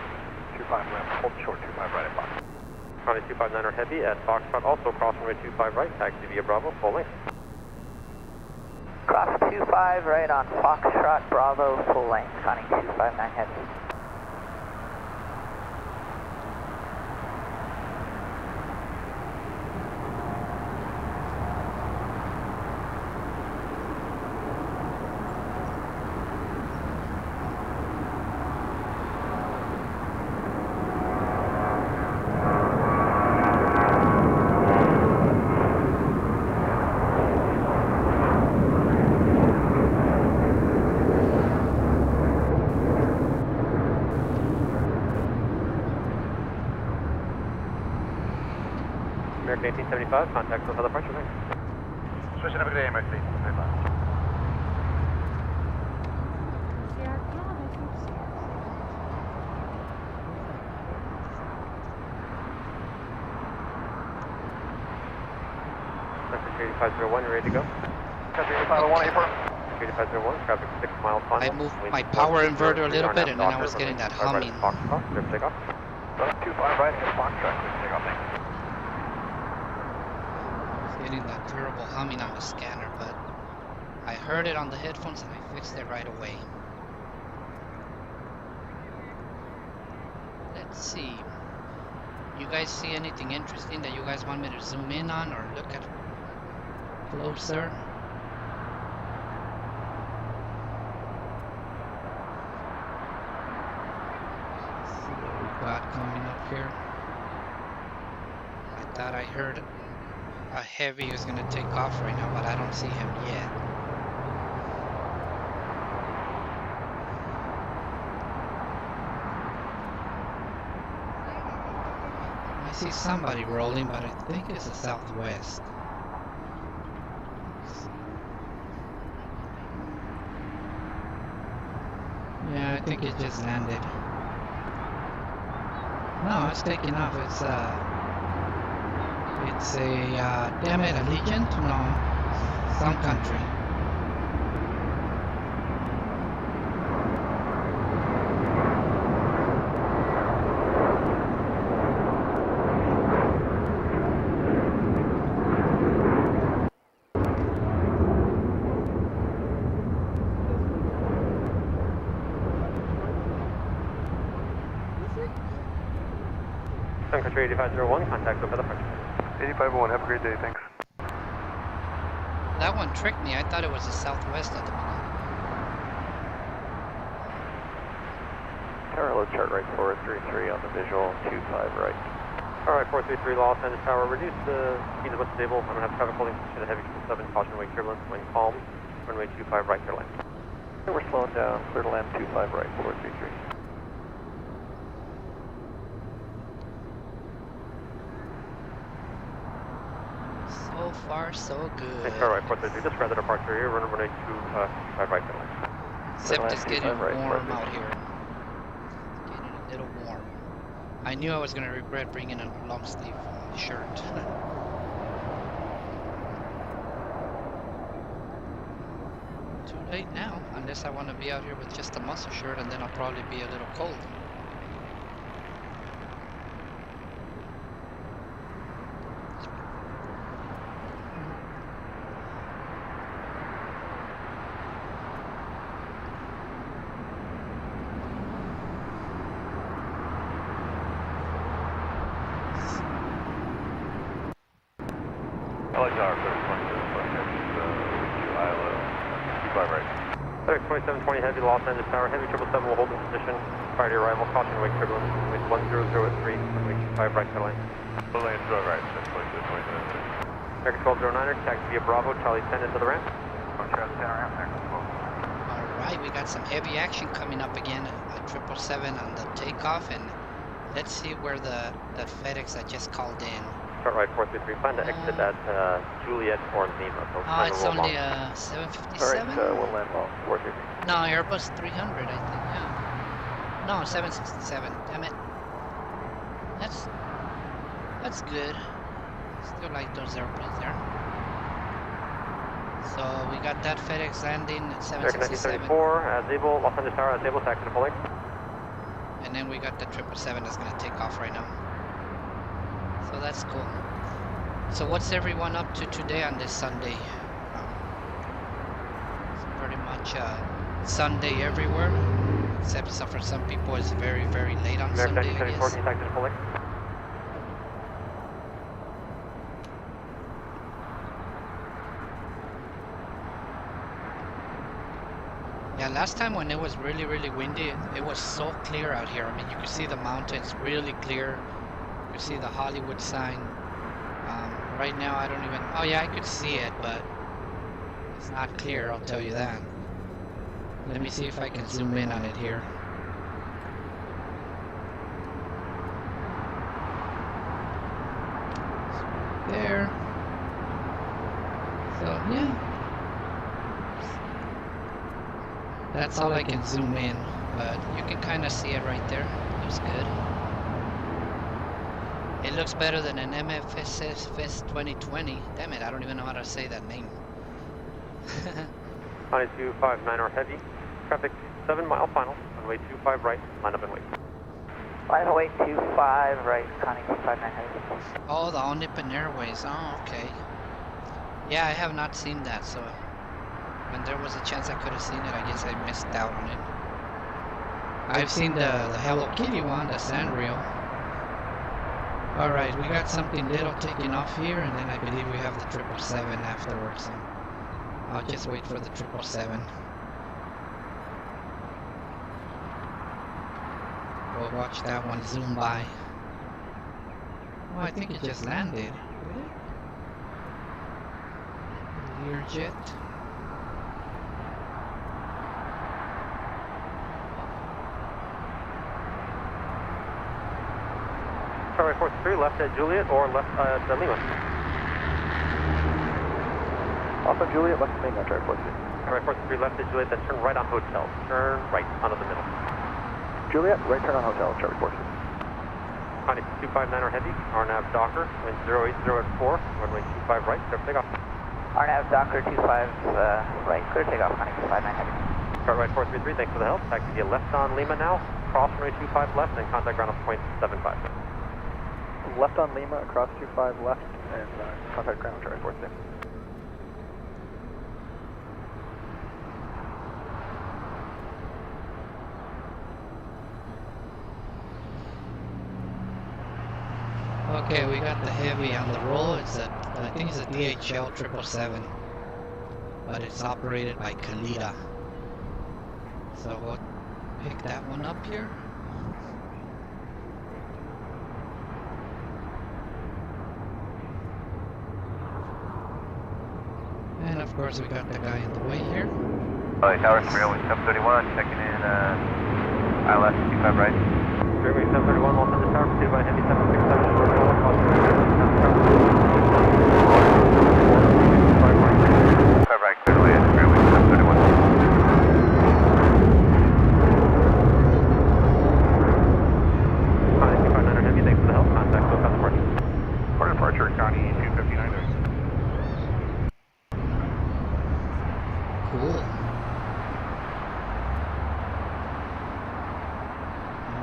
25 left, hold short 25 right at Fox. Runway 259er heavy at Foxtrot, also cross runway 25 right, taxi via Bravo, full length. Cross 25 right on Foxtrot, Bravo, full length, conning 259 heavy. American 1875, contact with other departure, thanks. Switching up a good day, American 1875. American 8501, you ready to go? Country 8501, April. 8501, traffic 6 miles final. I moved my power inverter a little bit and then I was getting that humming. Foxtrot, clear for takeoff. 25 right, hit Foxtrot, clear for takeoff, thanks. Getting that terrible humming on the scanner, but I heard it on the headphones and I fixed it right away. Let's see. You guys see anything interesting that you guys want me to zoom in on or look at closer? Let's see what we got coming up here. I thought I heard a heavy is going to take off right now, but I don't see him yet. I see somebody rolling, but I think it's the southwest. Yeah, I think it just landed. No, it's taking off. It's a, damn it, Allegiant? No, some country. Sun Country 8501, contact with other departure. 8501, have a great day, thanks. That one tricked me. I thought it was the southwest at the beginning. Tower, load chart right 433 on the visual, 25 right. Alright, 433 Los Angeles Tower, reduce the speed of what's stable. I'm going to have traffic holding position at heavy 777, caution wake turbulence, wind calm, runway 25 right, clear land. We're slowing down, clear to land 25 right, 433. So far, so good. Thanks, right, 433, just grounded departure here, runway 25 right, clear land. Except it's getting right, warm out here. It's getting a little warm. I knew I was going to regret bringing a long sleeve shirt. Too late now, unless I want to be out here with just a muscle shirt, and then I'll probably be a little cold. LA Tower, 25 right. 2720 heavy, Los Angeles Tower, heavy 777 will hold in position prior to arrival, caution wake turbulence, wind 1003, runway 25 right, clear lane. Full lane, draw right, 2720. American 1209er, taxi via Bravo, Charlie 10 into the ramp. Alright, we got some heavy action coming up again at 777 on the takeoff, and let's see where that FedEx I just called in. Start right 433, plan to exit at Juliet or Lima. So It's only a 757? Alright, we'll land long, 433. No, Airbus 300, I think, yeah. No, 767, damn it. That's good. Still like those airplanes there. So we got that FedEx landing at 767. American 1974, as able, Los Angeles Tower, as able, taxi to full length. And then we got the 777 that's going to take off right now. So that's cool. So what's everyone up to today on this Sunday? It's pretty much Sunday everywhere, except for some people it's very, very late on American Sunday, I 1974, guess. can you taxi to full length? Yeah, last time when it was really, really windy, it was so clear out here. I mean, you could see the mountains really clear. You could see the Hollywood sign. Right now, I don't even... Oh yeah, I could see it, but it's not clear, I'll tell you that. Let me see if I can zoom in on it here. There. So, yeah. That's all I can zoom in, but you can kind of see it right there. Looks good. It looks better than an MFSS 2020. Damn it, I don't even know how to say that name. 9259 or heavy. Traffic 7 mile final. Runway 25 right. Line up and wait. Runway 25 right. Connie 259 heavy. Oh, the All-Nippon Airways. Oh, okay. Yeah, I have not seen that, so when there was a chance I could have seen it, I guess I missed out on it. I've seen the Hello Kitty one, the Sanrio. Alright, we got something little taking off here, and then I believe we have the 777 afterwards. So I'll just wait for the 777. We'll watch that one zoom by. Oh, I think it just landed. Learjet. Runway 43 left at Juliet or left at Lima. Also Juliet, left to Bingo, Charlie 43. Runway 43 left at Juliet, then turn right on Hotel. Turn right onto the middle. Juliet, right turn on Hotel, Charlie 43. Connie 259 or heavy. RNAV Docker, wind 080 at 4. Runway 25 right, clear for takeoff. RNAV Docker 25 right. Clear takeoff, Connie 259 heavy. Start right 433, thanks for the help. Taxi to left on Lima now. Cross runway 25 left, and contact ground on 0.75. Left on Lima, across 25 left, and contact ground, Charlie 43. Okay, we got the heavy on the roll. It's a, I think it's a DHL 777, but it's operated by Kalita. So we'll pick that one up here. And of course we got the guy in the way here. Tower 3, always 731, checking in ILS 25 right. Runway 731, Los Angeles Tower, pursued by heavy 767, short roll across the runway. 5 right, clear away at runway 731. Connie 259 heavy, thanks for the help. Contact SoCal departure. For departure, Connie 259 there. Cool.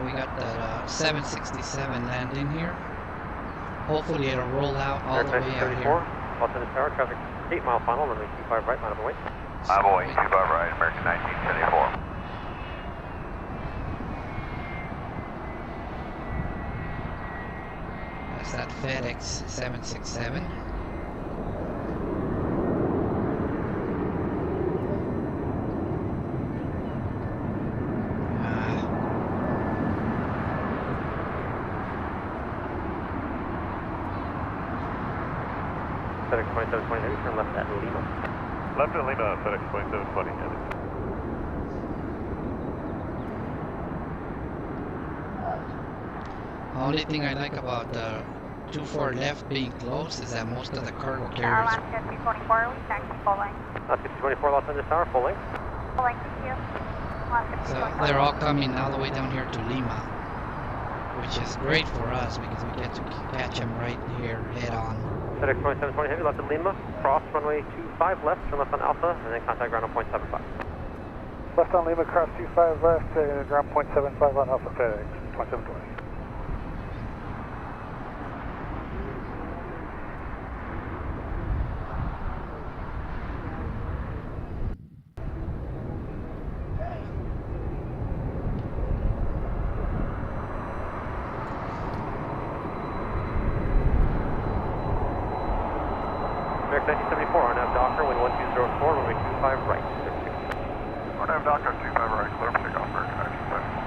We got that 767 landing here. Hopefully it'll roll out all the way out here. Los Angeles Tower, traffic 8 mile final, runway 25 right, line up and wait. I'm away, 25 right, American 1974. That's that FedEx 767. FedEx 2720 heavy, turn left at Lima. Left at Lima, FedEx 2720. The only thing I like about the 24 left being closed is that most of the cargo carriers. Alaska 224, we taxi full length. Alaska 224, Los Angeles Tower, full length. Full length, thank you. Alaska So 224. they're all coming all the way down here to Lima, which is great for us because we get to catch them right here head on. FedEx 2720 heavy, left at Lima. Cross runway 25 left, turn left on Alpha, and then contact ground on 0.75. Left on Lima, cross 25 left, ground 0.75 on Alpha FedEx, 2720. American 1974, RNAV Docker, wind 1204, runway 25 right. RNAV Docker 25 right, clear for takeoff, American 1970.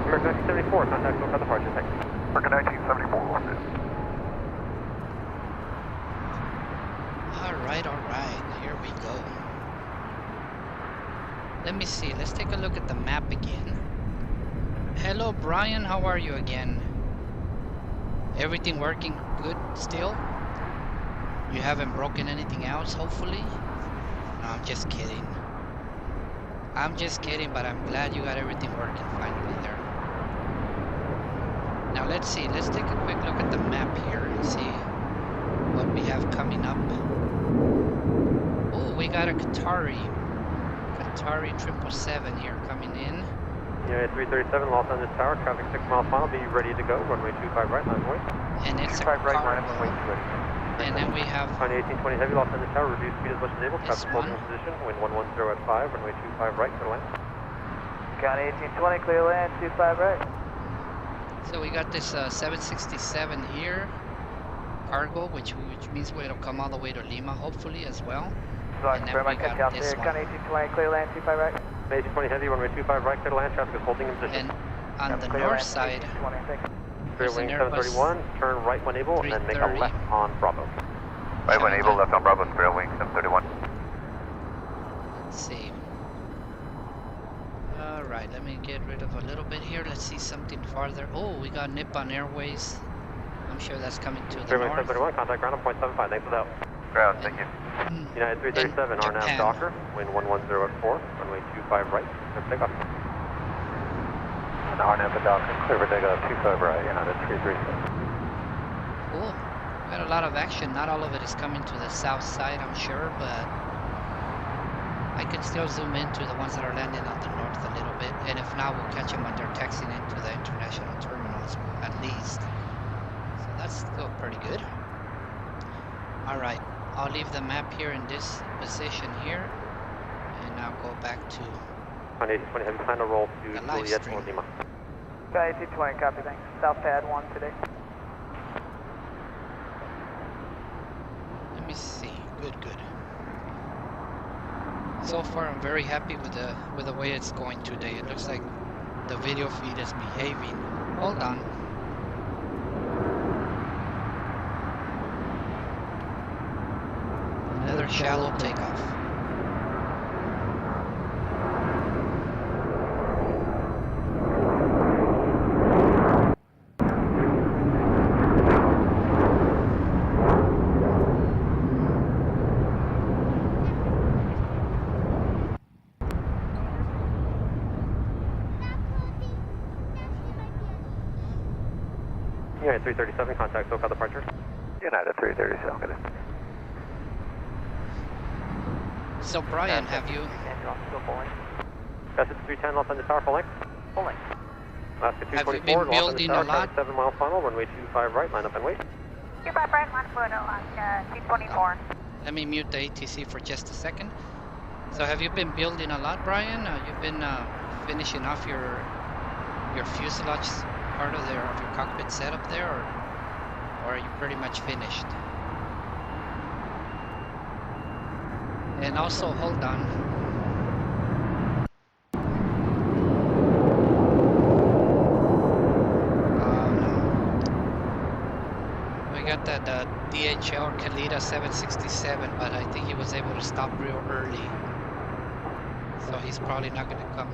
American 1974, contact SoCal departure, thanks. American 1974, All right, here we go. Let me see, let's take a look at the map again. Hello Brian, how are you again? Everything working good still? You haven't broken anything else, hopefully? No, I'm just kidding. I'm just kidding, but I'm glad you got everything working finally there. Now let's see, let's take a quick look at the map here and see what we have coming up. Oh, we got a Qatari 777 here coming in. United 337, Los Angeles Tower, traffic 6 miles final, be ready to go, runway 25 right, line point. And it's a 25 right, line cargo. point 280. And then we have County 1820 heavy, Los Angeles Tower, reduce speed as much as able, This traffic holding one. position, wind 110 at 5, runway 25 right, clear land. County 1820, clear land, 25 right. So we got this 767 here, cargo, which means it'll come all the way to Lima, hopefully as well. And then we got this one. County 1820, clear land, 25 right. 1820 heavy, runway 25 right, clear land, traffic is holding in position. And on the north side, Clear there's an wing Airbus 731, turn right when able, and then make a 330. left on Bravo. Right when able, left on Bravo, square wing 731. let's see. Alright, let me get rid of a little bit here. Let's see something farther. Oh, we got Nippon Airways. I'm sure that's coming to the Clear wing north. 731, contact ground on point 75, thanks for the help. Ground, thank you. United 337, RNAV Japan. Docker, wind 110 at 4, runway 25 right, clear for takeoff. And RNAV Docker, clear for takeoff, 25 right, United 337. Cool. Got a lot of action. Not all of it is coming to the south side, I'm sure, but I can still zoom into the ones that are landing on the north a little bit. And if not, we'll catch them when they're taxiing into the international terminals, at least. So that's still pretty good. Alright, I'll leave the map here in this position here. And I'll go back to On 1820 heavy, plan to roll to the live Juliet stream. or Lima. County 1820, copy, thanks. South pad 1 today. Let me see. Good. So far, I'm very happy with the way it's going today. It looks like the video feed is behaving. Hold on. Another shallow takeoff. United 337, contact SoCal departure. United 337, good. So Brian, have you? Still pulling. Passage 310, Los Angeles Tower, full length. Full length. Alaska Have you 224, been Los Angeles building Tower, a lot? traffic 7 miles final, runway 25 right, line up and wait. 25 right, 1 foot, Alaska 224. Let me mute the ATC for just a second. So have you been building a lot, Brian? You've been finishing off your fuselage part of your cockpit setup there, or are you pretty much finished? And also, hold on. We got that DHL Kalita 767, but I think he was able to stop real early. So he's probably not going to come.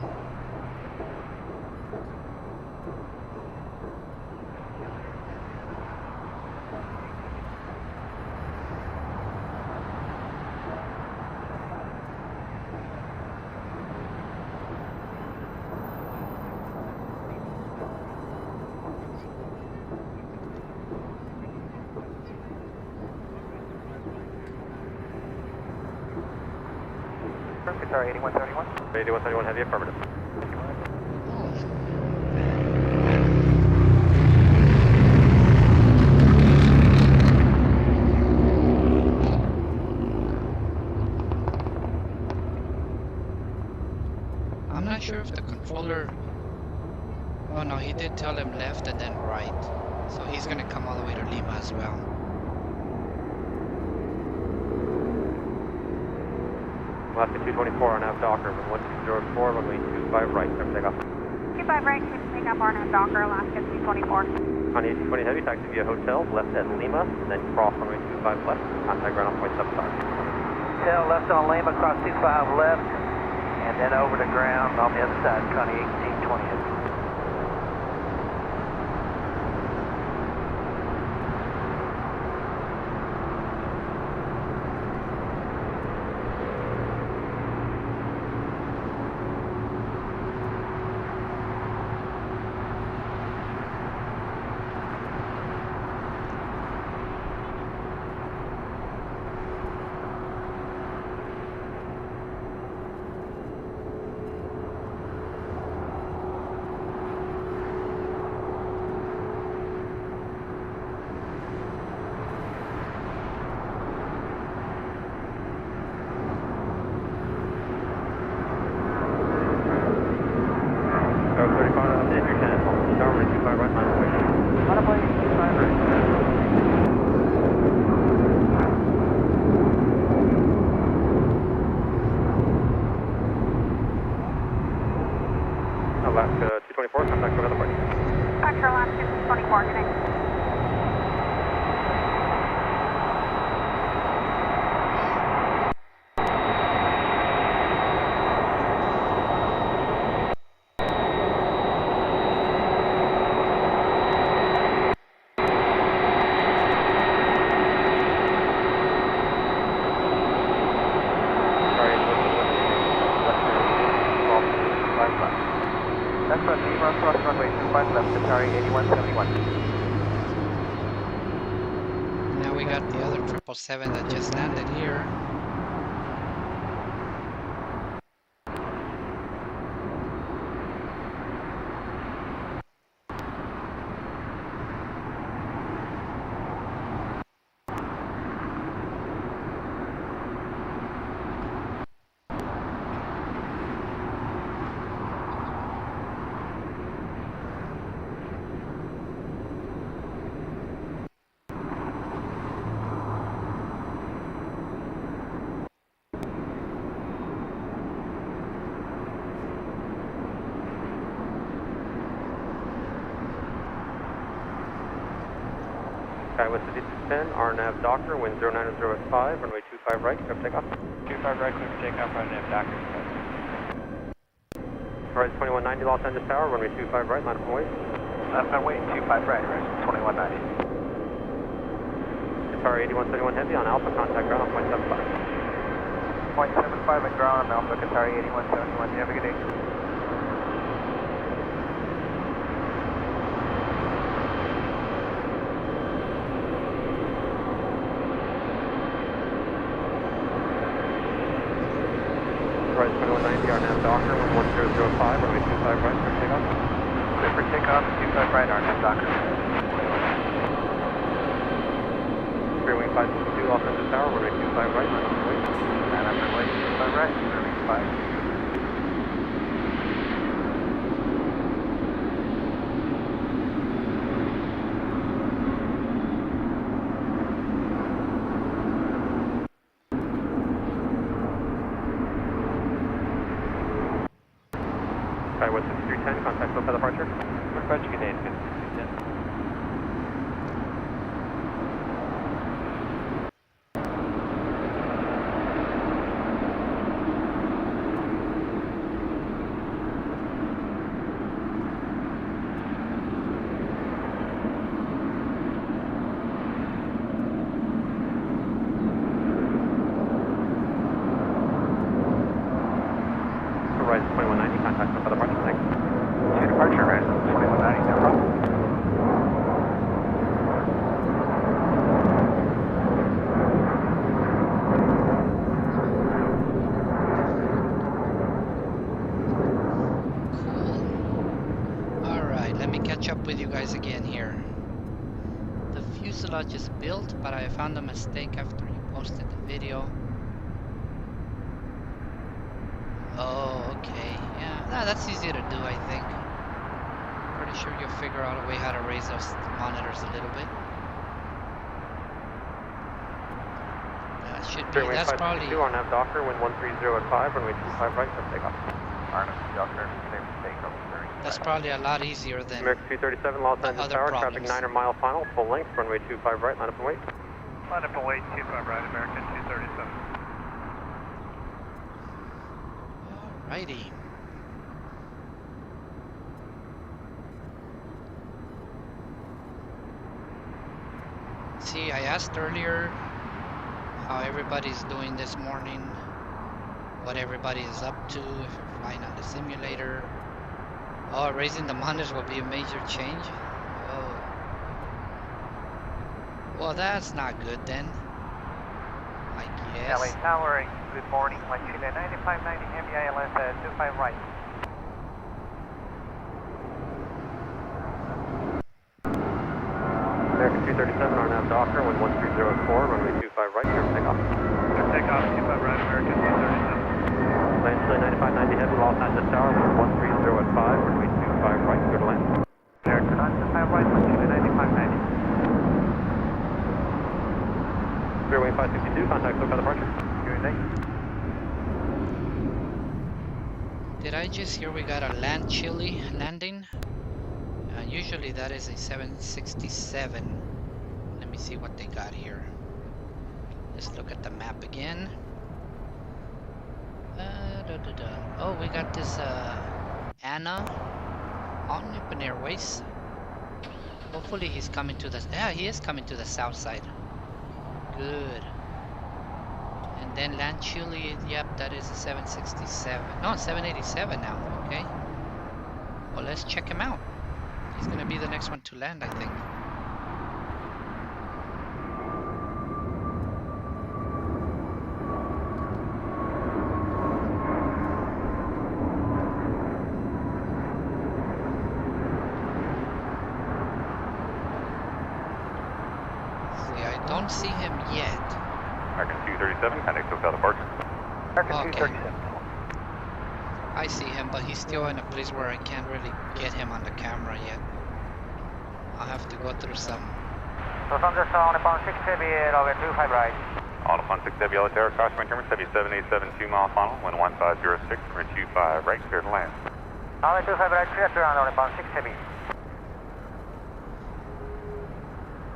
Qatar 8171. 8171 Heavy, affirmative. I'm not sure if the controller... Oh no, he did tell him left and then right. So he's gonna come all the way to Lima as well. Alaska 224 on Nav Docker, 1204, runway 25 right, clear for takeoff. 25 right, clear to take up RNAV Docker, Alaska 224. On the 220 Heavy, taxi via hotel, left at Lima, and then cross runway 25 left, contact ground on point 75. Hotel left on Lima, cross 25 left, and then over to ground on the other side, Connie 1820. Alaska 224, contact with other party. Roger, Alaska 224, good night. That's right, Lima, cross runway 25 left, Qatari 8171. Now we got the other 777 that just landed here. Skywest 5210, RNAV Docker, wind 090 at 5, runway 25 right, clear for takeoff. 25 right, clear for takeoff, RNAV Docker. Horizon 2190, Los Angeles Tower, runway 25 right, line up and wait. Left on wait, 25 right, Horizon 2190. Qatar 8171 Heavy on Alpha, contact ground on point 75. Point 75 at ground, Alpha Qatar 8171. You have a good day. Horizon 2190, RNAV Docker, 1005, runway 25 right, clear for takeoff. Clear for takeoff, 25 right, RNAV Docker. Free wing 562, Los Angeles Tower, runway 25 right, line up and wait. And I'm going 25 right, moving 5. Skywest 5310, contact SOPA departure. Departure, good day, 5310. Horizon 2190, contact SOPA departure, thanks. To departure, Horizon 2190, no problem. guys again here. The fuselage is built, but I found a mistake after you posted the video. Oh, okay. Yeah, that's easy to do, I think. Pretty sure you'll figure out a way how to raise those monitors a little bit. That should be, that's probably... on nav Docker, wind 130 at 5, runway 25 right, for takeoff. Docker, same takeoff, 30. That's probably a lot easier than American 237, Los Angeles other Tower, problems. traffic 9er mile final, full length, runway 25 right, line up and wait. Line up and wait, 25 right, American 237. Alrighty. See, I asked earlier how everybody's doing this morning, what everybody is up to, if you're flying on the simulator. Oh, raising the monitors will be a major change. Oh. Well, that's not good then, I guess. LA Tower, good morning. Chile 9590 Heavy ILS 25 right. American 237, on nav Docker, wind 130 at 4, runway 25 right, clear for takeoff. Takeoff, 25 right, American 237. Land Chile 9590 heavy, Los Angeles Tower, wind 130 at 5, runway 25 right, clear to land. American 95 right, Chile 9590. Clear wing 562, contact SoCal departure. Good day. Did I just hear we got a land Chile landing? Usually that is a 767. Let me see what they got here. Let's look at the map again. Oh, we got this Anna on Nippon Airways. Hopefully he's coming to the... Yeah, he is coming to the south side. Good. And then land Chile, yep, that is a 767. No, 787 now, okay. Well, let's check him out. He's gonna be the next one to land, I think. See, I don't see him yet. American 237, contact SoCal departure. American 237. I see him, but he's still in a place where I can't really get him on the camera yet. I'll have to go through some... Los Angeles on upon 6 heavy, over 25 right. On upon 6 Heavy Yellow Tower, caution intermittent, heavy 7872 mile final, wind 1506, runway 25 right, clear to land. On 25 right, clear to land on upon 6 heavy.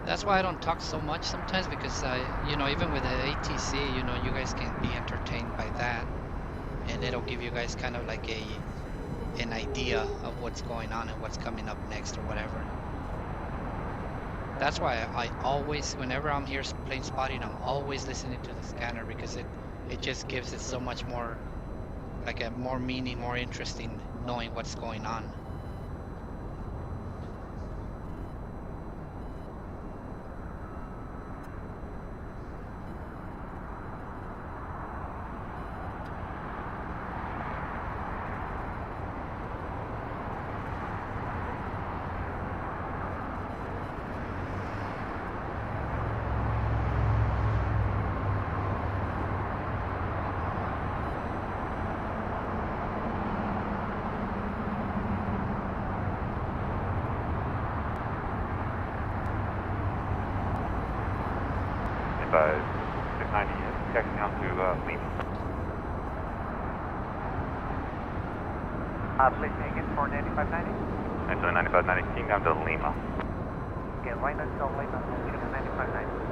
That's why I don't talk so much sometimes, because you know, even with the ATC, you know, you guys can be entertained by that, and it'll give you guys kind of like an idea of what's going on and what's coming up next or whatever. That's why I always, whenever I'm here plane spotting, I'm always listening to the scanner, because it just gives it so much more, like a more meaning, more interesting knowing what's going on. By 690, taxi down to Lima. Please make it for 9590. Actually 9590, king down to Lima. Okay, right until Lima, 9590.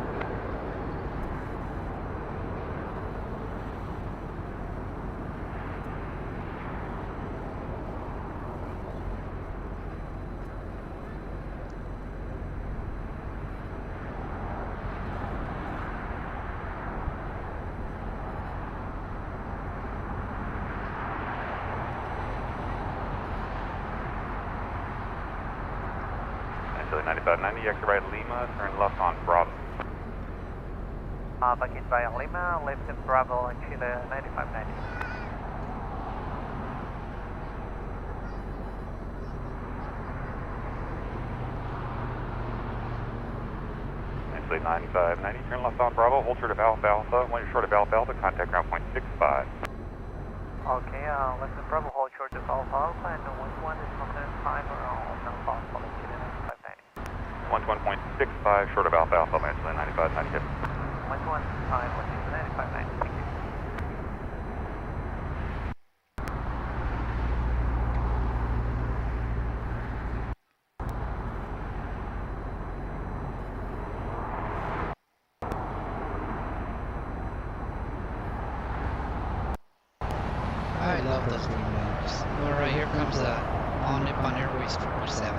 Actually 9590, exit right Lima, turn left on Bravo. Back in by Lima, left in Bravo, Chile 9590. 9590, turn left on Bravo, hold short of Alpha Alpha, when you're short of Alpha Alpha, contact ground point 65. Okay, left on Bravo, hold short of Alpha Alpha, and wind 1 is from the time or all no possible, let's get in 9590. 11.65, short of Alpha Alpha, match 9590. Wind 1, time, let's get in 9590, thank you. I love those green marks. Alright, here comes on Nippon Airways 777.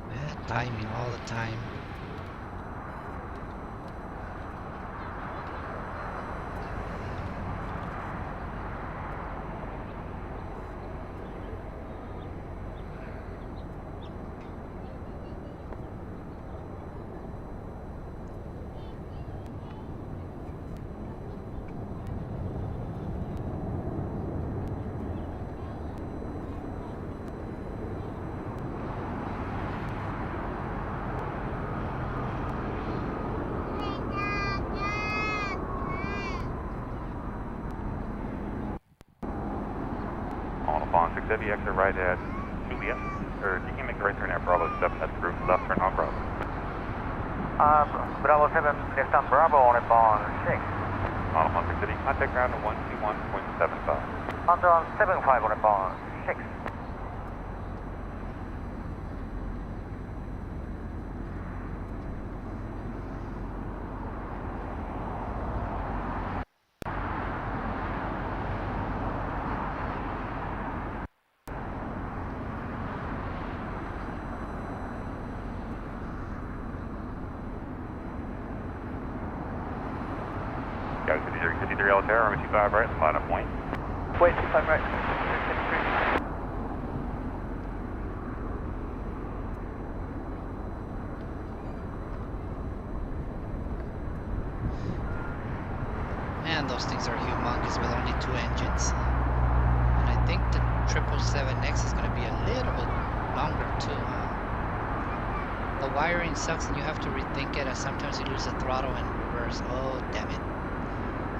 Bad timing all the time. On 6 Heavy, exit right at Juliet, or you can make the right turn at Bravo 7, that's group left turn on Bravo. Bravo 7, left on Bravo on a bond 6. On 6 Heavy, contact ground 121.75. On 75 on a bond 6. Got 53 Altair, runway 25 right, line up point. Wait, 25 right. Man, those things are humongous with only 2 engines. And I think the 777X is going to be a little bit longer too, huh? The wiring sucks and you have to rethink it, as sometimes you lose the throttle in reverse. Oh, damn it.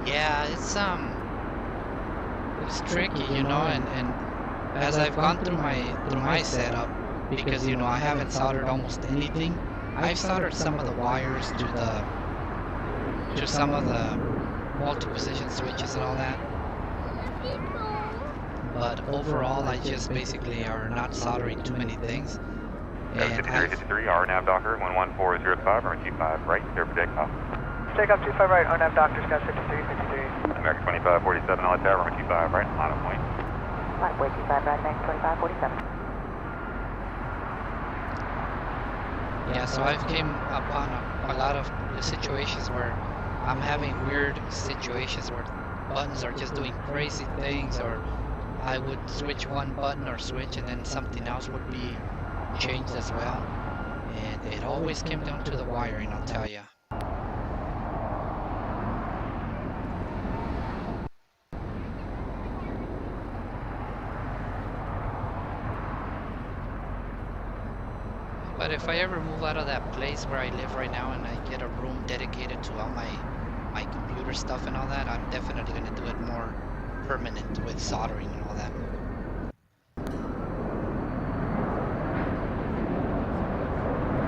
Yeah, it's tricky, you know, and as I've gone through my setup, because you know I haven't soldered almost anything. I've soldered some of the wires to some of the multi-position switches and all that. But overall, I just basically are not soldering too many things. And 53, RNAV Docker, 11405, runway 25 right, clear for takeoff. Takeoff 25 right, RNAV Doctor, Sky 53. American 2547, Altair, runway 25 right, line up point. Runway 25 right, American 2547. Yeah, so I've came upon a lot of situations where I'm having weird situations where buttons are just doing crazy things, or I would switch one button or switch and then something else would be changed as well. And it always came down to the wiring, I'll tell you. But if I ever move out of that place where I live right now and I get a room dedicated to all my computer stuff and all that, I'm definitely going to do it more permanent with soldering and all that.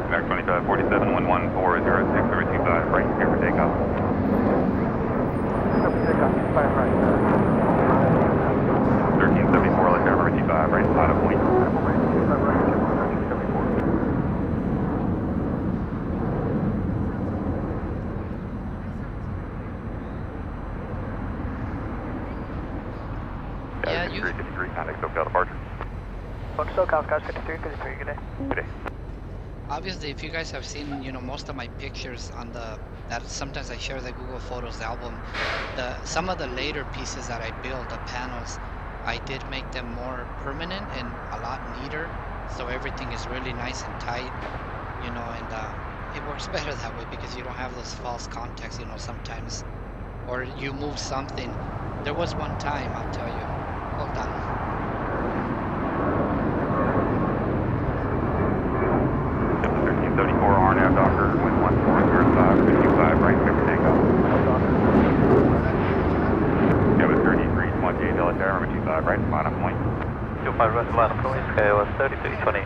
American 2547, 11406, over 25 right, clear for takeoff. Takeoff 25 right. 1374, Altair, over 25 right, line up point. Yeah, 53, contact SoCal departure. SoCal, Sky 53, good day. Good day. Obviously, if you guys have seen, you know, most of my pictures on that sometimes I share the Google Photos album, some of the later pieces that I built, the panels, I did make them more permanent and a lot neater. so everything is really nice and tight, you know, and it works better that way because you don't have those false contacts, you know, sometimes, or you move something. There was one time, I'll tell you. Hold on. RNAV Docker, wind 1405, 55 right, clear for takeoff. Yeah, with 3328 Delta Tower, number 25 right, bottom point. 25 right, bottom point, scale was 3320.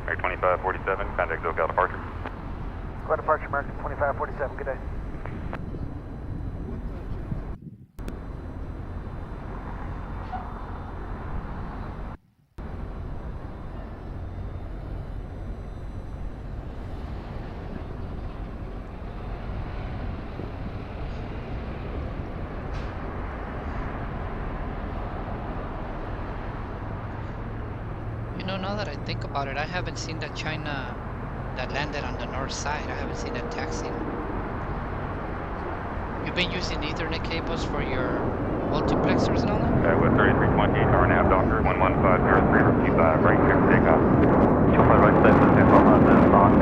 Right, 2547, contact SoCal departure. Go departure, American 2547, good day. You know, now that I think about it, I haven't seen that China that landed on the north side. I haven't seen that taxiing. You've been using Ethernet cables for your multiplexers and all that? With 3328 RNAV Docker, 11503, 25 right, clear for takeoff. 25 right, stay for takeoff on the box,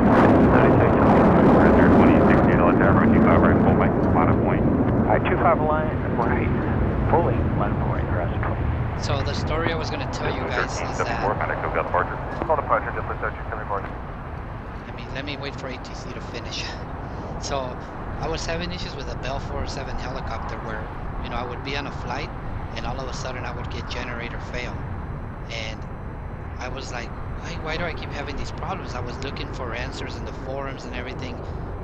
3320. 2060 Delta Tower, 25 right, full length, bottom point. Alright, 25 line, right, fully line point, rest 20. So the story I was going to tell you guys is that... Contact SoCal departure. Call departure, just with 1374. Let me wait for ATC to finish. So I was having issues with the Bell 407 helicopter where, you know, I would be on a flight and all of a sudden I would get generator fail. And I was like, why do I keep having these problems? I was looking for answers in the forums and everything,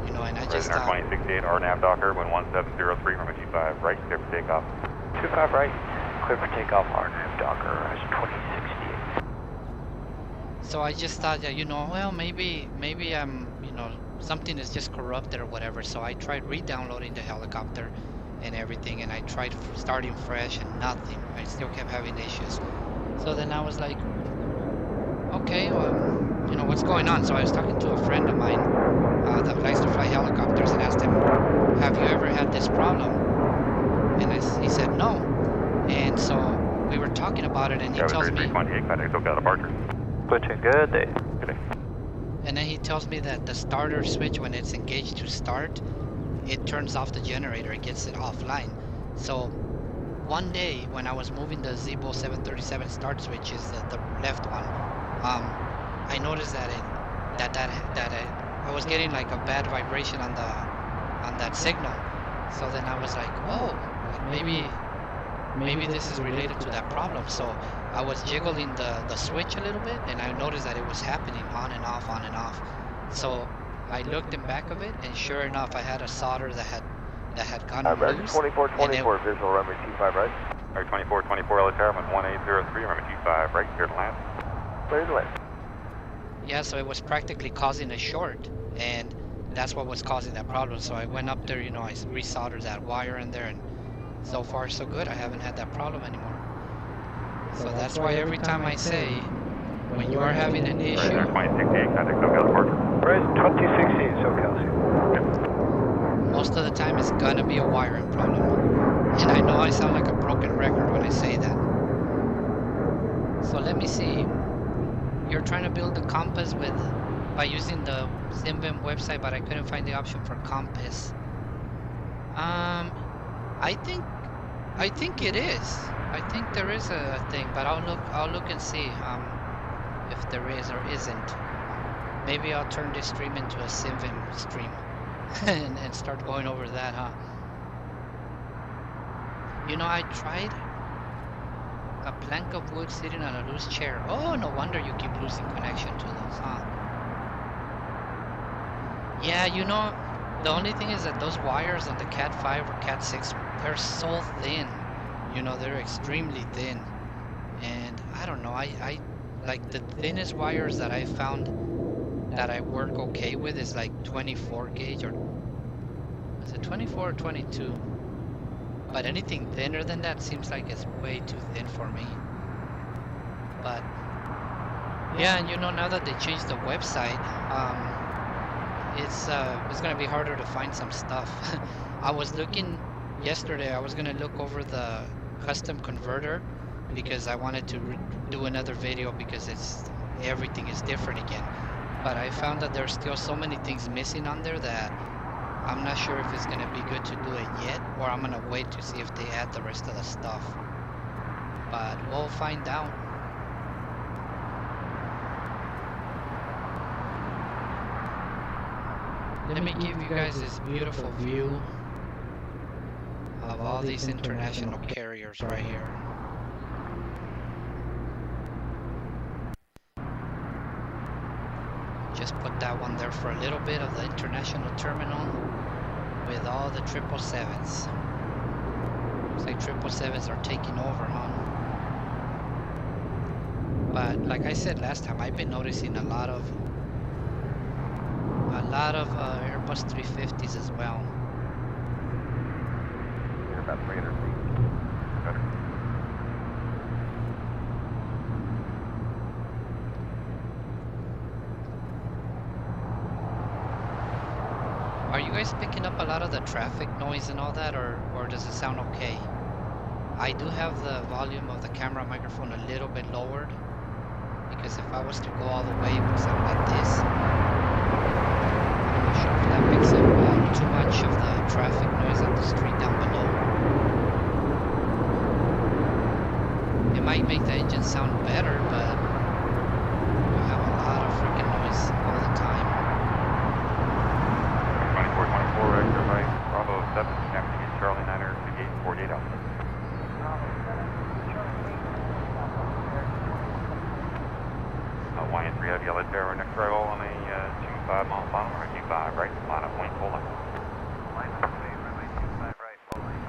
you know, and I just thought... 2068 RNAV Docker, 11703, number 25 right, clear for takeoff. 25 right, clear for takeoff, RNAV Docker, 2068. So I just thought that, you know, well, maybe I'm, you know, something is just corrupted or whatever. So I tried re-downloading the helicopter and everything, and I tried starting fresh and nothing. I still kept having issues. So then I was like, okay, well, you know, what's going on? So I was talking to a friend of mine that likes to fly helicopters and asked him, have you ever had this problem? And he said no. And so we were talking about it, and he tells me... 3328, contact SoCal departure. Pushing good day. Good day. And then he tells me that the starter switch, when it's engaged to start, it turns off the generator, it gets it offline. So one day when I was moving the Zibo 737 start switch, is the left one, I noticed that I was getting like a bad vibration on that signal. So then I was like, oh, maybe this is related to that problem. So I was jiggling the switch a little bit, and I noticed that it was happening on and off, on and off. So I looked in back of it, and sure enough, I had a solder that had gone loose. 2424, visual runway 25 right. Alright, 2424 LA Tower, 1803, runway 25 right, clear to land. Clear to land. Yeah, so it was practically causing a short, and that's what was causing that problem. So I went up there, you know, I resoldered that wire in there, and so far so good. I haven't had that problem anymore. So that's why every time I say, when you are having an issue... 2068, contact SoCal departure. Right, 2016, SoCal. Most of the time it's gonna be a wiring problem. And I know I sound like a broken record when I say that. So let me see. You're trying to build a compass by using the SimVim website, but I couldn't find the option for compass. I think it is. I think there is a thing, but I'll look and see if there is or isn't. Maybe I'll turn this stream into a SimVim stream and start going over that, huh? You know, I tried a plank of wood sitting on a loose chair. Oh, no wonder you keep losing connection to those, huh? Yeah, you know, the only thing is that those wires on the Cat 5 or Cat 6, they're so thin. You know, they're extremely thin. And I don't know, I like the thinnest wires that I found that I work okay with is like 24 gauge, or is it 24 or 22? But anything thinner than that seems like it's way too thin for me. But yeah, and you know, now that they changed the website, it's gonna be harder to find some stuff. I was looking yesterday. I was gonna look over the custom converter because I wanted to do another video because everything is different again. But I found that there's still so many things missing on there that I'm not sure if it's gonna be good to do it yet, or I'm gonna wait to see if they add the rest of the stuff. But we'll find out. Let me give you guys this beautiful view of all these international carriers right here. Just put that one there for a little bit of the international terminal with all the 777s. Looks like 777s are taking over, huh? But like I said last time, I've been noticing a lot of Airbus 350s as well. You're about 300 feet. Better. Are you guys picking up a lot of the traffic noise and all that, or does it sound okay? I do have the volume of the camera microphone a little bit lowered, because if I was to go all the way, it would sound like this. I'm not sure if that picks up too much of the traffic noise on the street down below. It might make the engine sound better, but you have a lot of freaking noise all the time. 2424, extra right, Bravo 7, taxi Charlie 9er to gate 48 Alpha. Hawaiian 3 Heavy, LA Tower, next arrival on a 25 mile final, or 25 right, line up wing full length. Line up wing, runway 25 right, full length.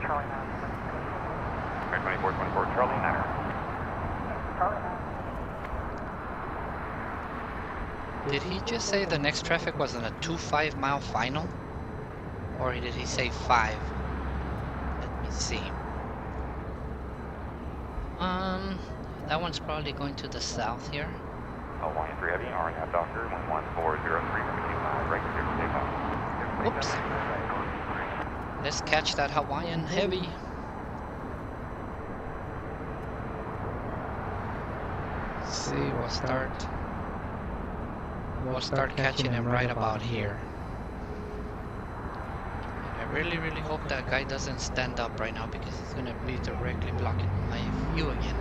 Charlie 9. 2424, Charlie 9er. Charlie 9. Did he just say the next traffic was on a 25 mile final? Or did he say 5? Let me see. That one's probably going to the south here. Hawaiian 3 Heavy, RNAV Doctor, 11403, number 25 right, clear to take off. Oops. Let's catch that Hawaiian Heavy. Let's see, we'll start catching him right about here. I really hope that guy doesn't stand up right now, because he's gonna be directly blocking my view again.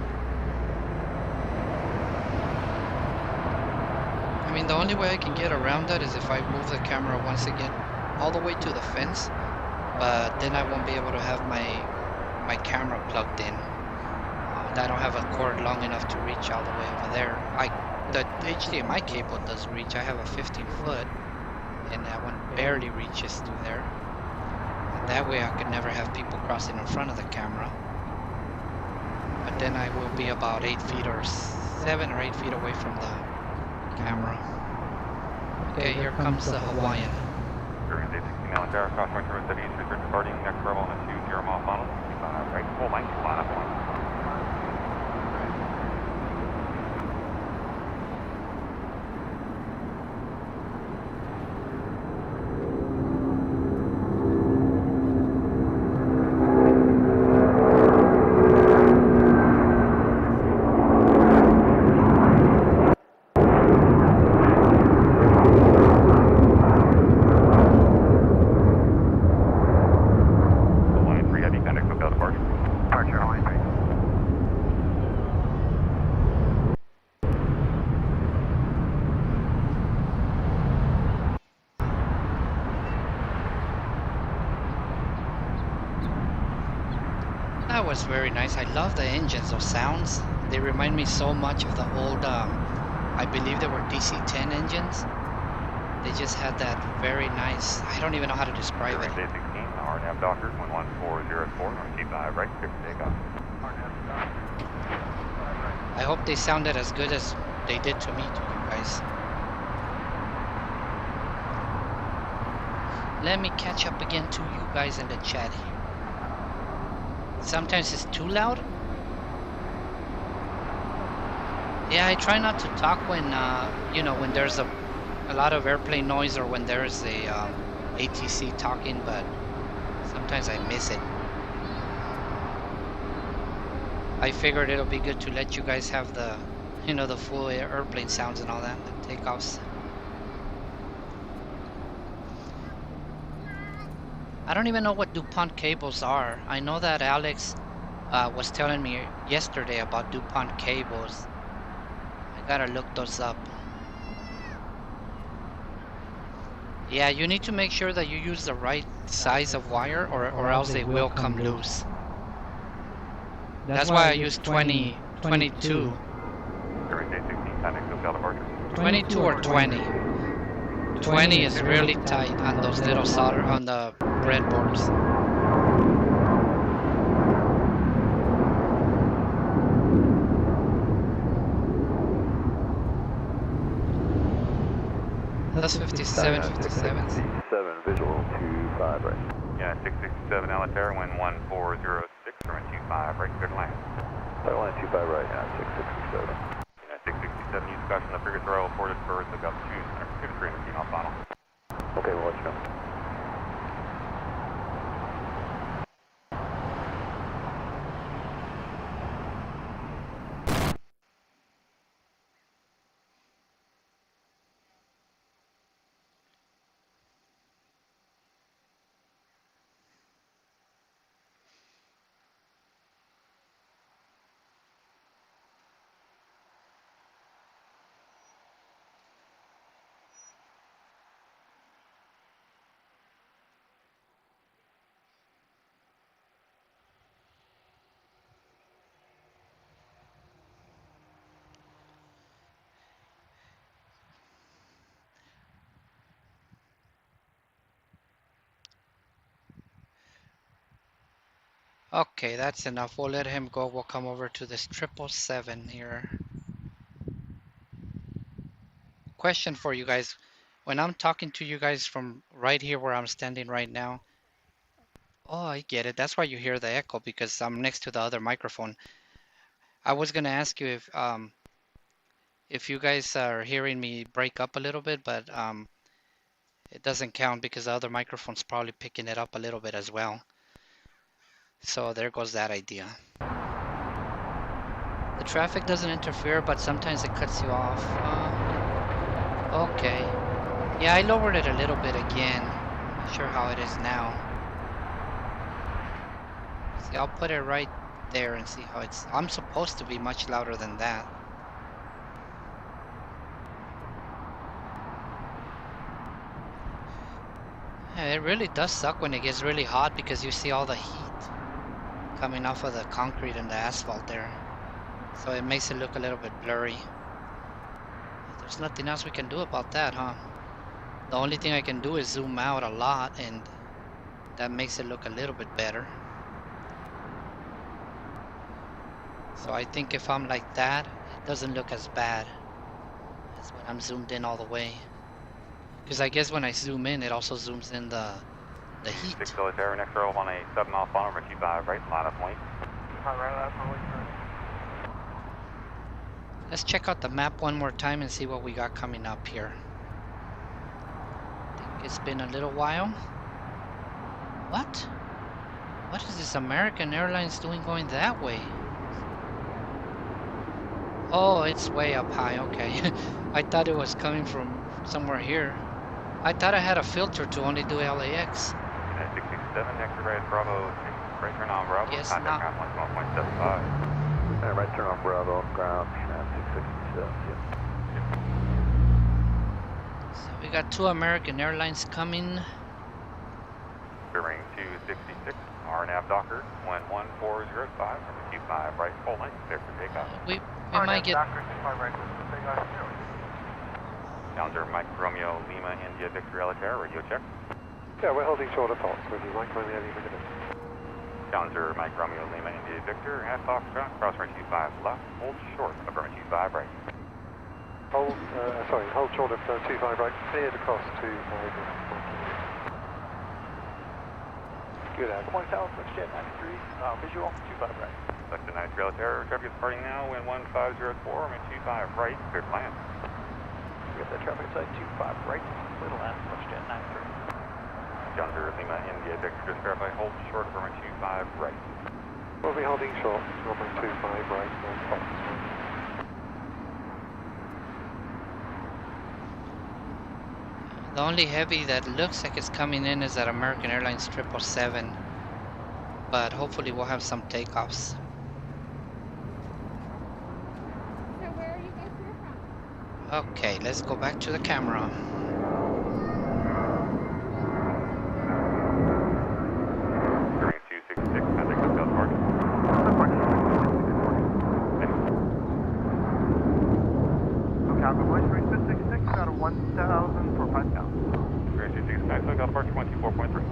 I mean, the only way I can get around that is if I move the camera once again all the way to the fence, but then I won't be able to have my camera plugged in. I don't have a cord long enough to reach all the way over there. The HDMI cable does reach. I have a 15 foot, and that one barely reaches through there. And that way I could never have people crossing in front of the camera. But then I will be about 8 feet or 7 or 8 feet away from the camera. Okay, here comes the Hawaiian. During the 16 Allen Tower, crossing terminal 7 East, return departing, next arrival on a 20 mile final, 25 right, full length, line up wing. That was very nice. I love the engines, those sounds. They remind me so much of the old, I believe they were DC-10 engines. They just had that very nice, I don't even know how to describe it. Day 16, RNAV Doctor, 11404, north 25 right, clear for takeoff. I hope they sounded as good as they did to me, to you guys. Let me catch up again to you guys in the chat here. Sometimes it's too loud. Yeah, I try not to talk when, you know, when there's a lot of airplane noise or when there's a ATC talking, but sometimes I miss it. I figured it'll be good to let you guys have the, you know, the full airplane sounds and all that, the takeoffs. I don't even know what DuPont cables are. I know that Alex was telling me yesterday about DuPont cables. I gotta look those up. Yeah, you need to make sure that you use the right size of wire or else they will come loose. That's why I use 20, 22. 22 or 20. 20 is really tight on those little solder, on the breadboards. That's 57, 57. 57, visual 25 right. Yeah, 667 Alitaire, wind 1406, from 25 right, clear to land. I want 25 right now, 667. Yeah, 667, use caution, the previous row reported for took up 300 feet off final. Okay, we'll let you know. Okay, that's enough. We'll let him go. We'll come over to this 777 here. Question for you guys. When I'm talking to you guys from right here where I'm standing right now. Oh, I get it. That's why you hear the echo, because I'm next to the other microphone. I was gonna ask you if you guys are hearing me break up a little bit, but it doesn't count because the other microphone's probably picking it up a little bit as well. So there goes that idea. The traffic doesn't interfere, but sometimes it cuts you off. Okay. Yeah, I lowered it a little bit again. Not sure how it is now. See, I'll put it right there and see how it's... I'm supposed to be much louder than that. Yeah, it really does suck when it gets really hot because you see all the heat coming off of the concrete and the asphalt there. So it makes it look a little bit blurry. There's nothing else we can do about that, huh? The only thing I can do is zoom out a lot, and that makes it look a little bit better. So I think if I'm like that, it doesn't look as bad as when I'm zoomed in all the way. Because I guess when I zoom in, it also zooms in the heat. 6 Alitaire, next row on a 7 mile final, number 25 right, line up point. Let's check out the map one more time and see what we got coming up here. I think it's been a little while. What? What is this American Airlines doing going that way? Oh, it's way up high, okay. I thought it was coming from somewhere here. I thought I had a filter to only do LAX. 667, next to right, Bravo, right turn on Bravo, yes, contact ground 1.75. Right turn on Bravo, ground, 667, So we got 2 American Airlines coming. Bearing 266, RNAV Docker, wind 1405, number 25 right, full length, clear for takeoff. We might get... Challenger Mike Romeo Lima India Victor Alitaire, radio check. Yeah, we're holding short of Fox with you, Mike Romeo Lima India. Challenger Mike Romeo Lima India Victor, at Foxtrot, cross runway 25 left, hold short of runway 25 right. Hold short of 25 right, cleared across to 5 left. Good, 1 south, let's jet 93, visual, 25 right. Section 9 Trail Terror, traffic is departing now, wind 1504, runway 25 right, clear to land. We got the traffic side 25 right, clear to land, Westjet 93. John Lima, India, Victor, just verify, hold short of runway 25 right. We'll be holding short, runway 25 right, no problem. The only heavy that looks like it's coming in is that American Airlines 777, but hopefully we'll have some takeoffs. So where are you guys here from? Okay, let's go back to the camera. Runway 266, contact SoCal departure. SoCal, good morning, 3666, out of 1,000 for 5 pounds. Runway 266, SoCal departure 124.3.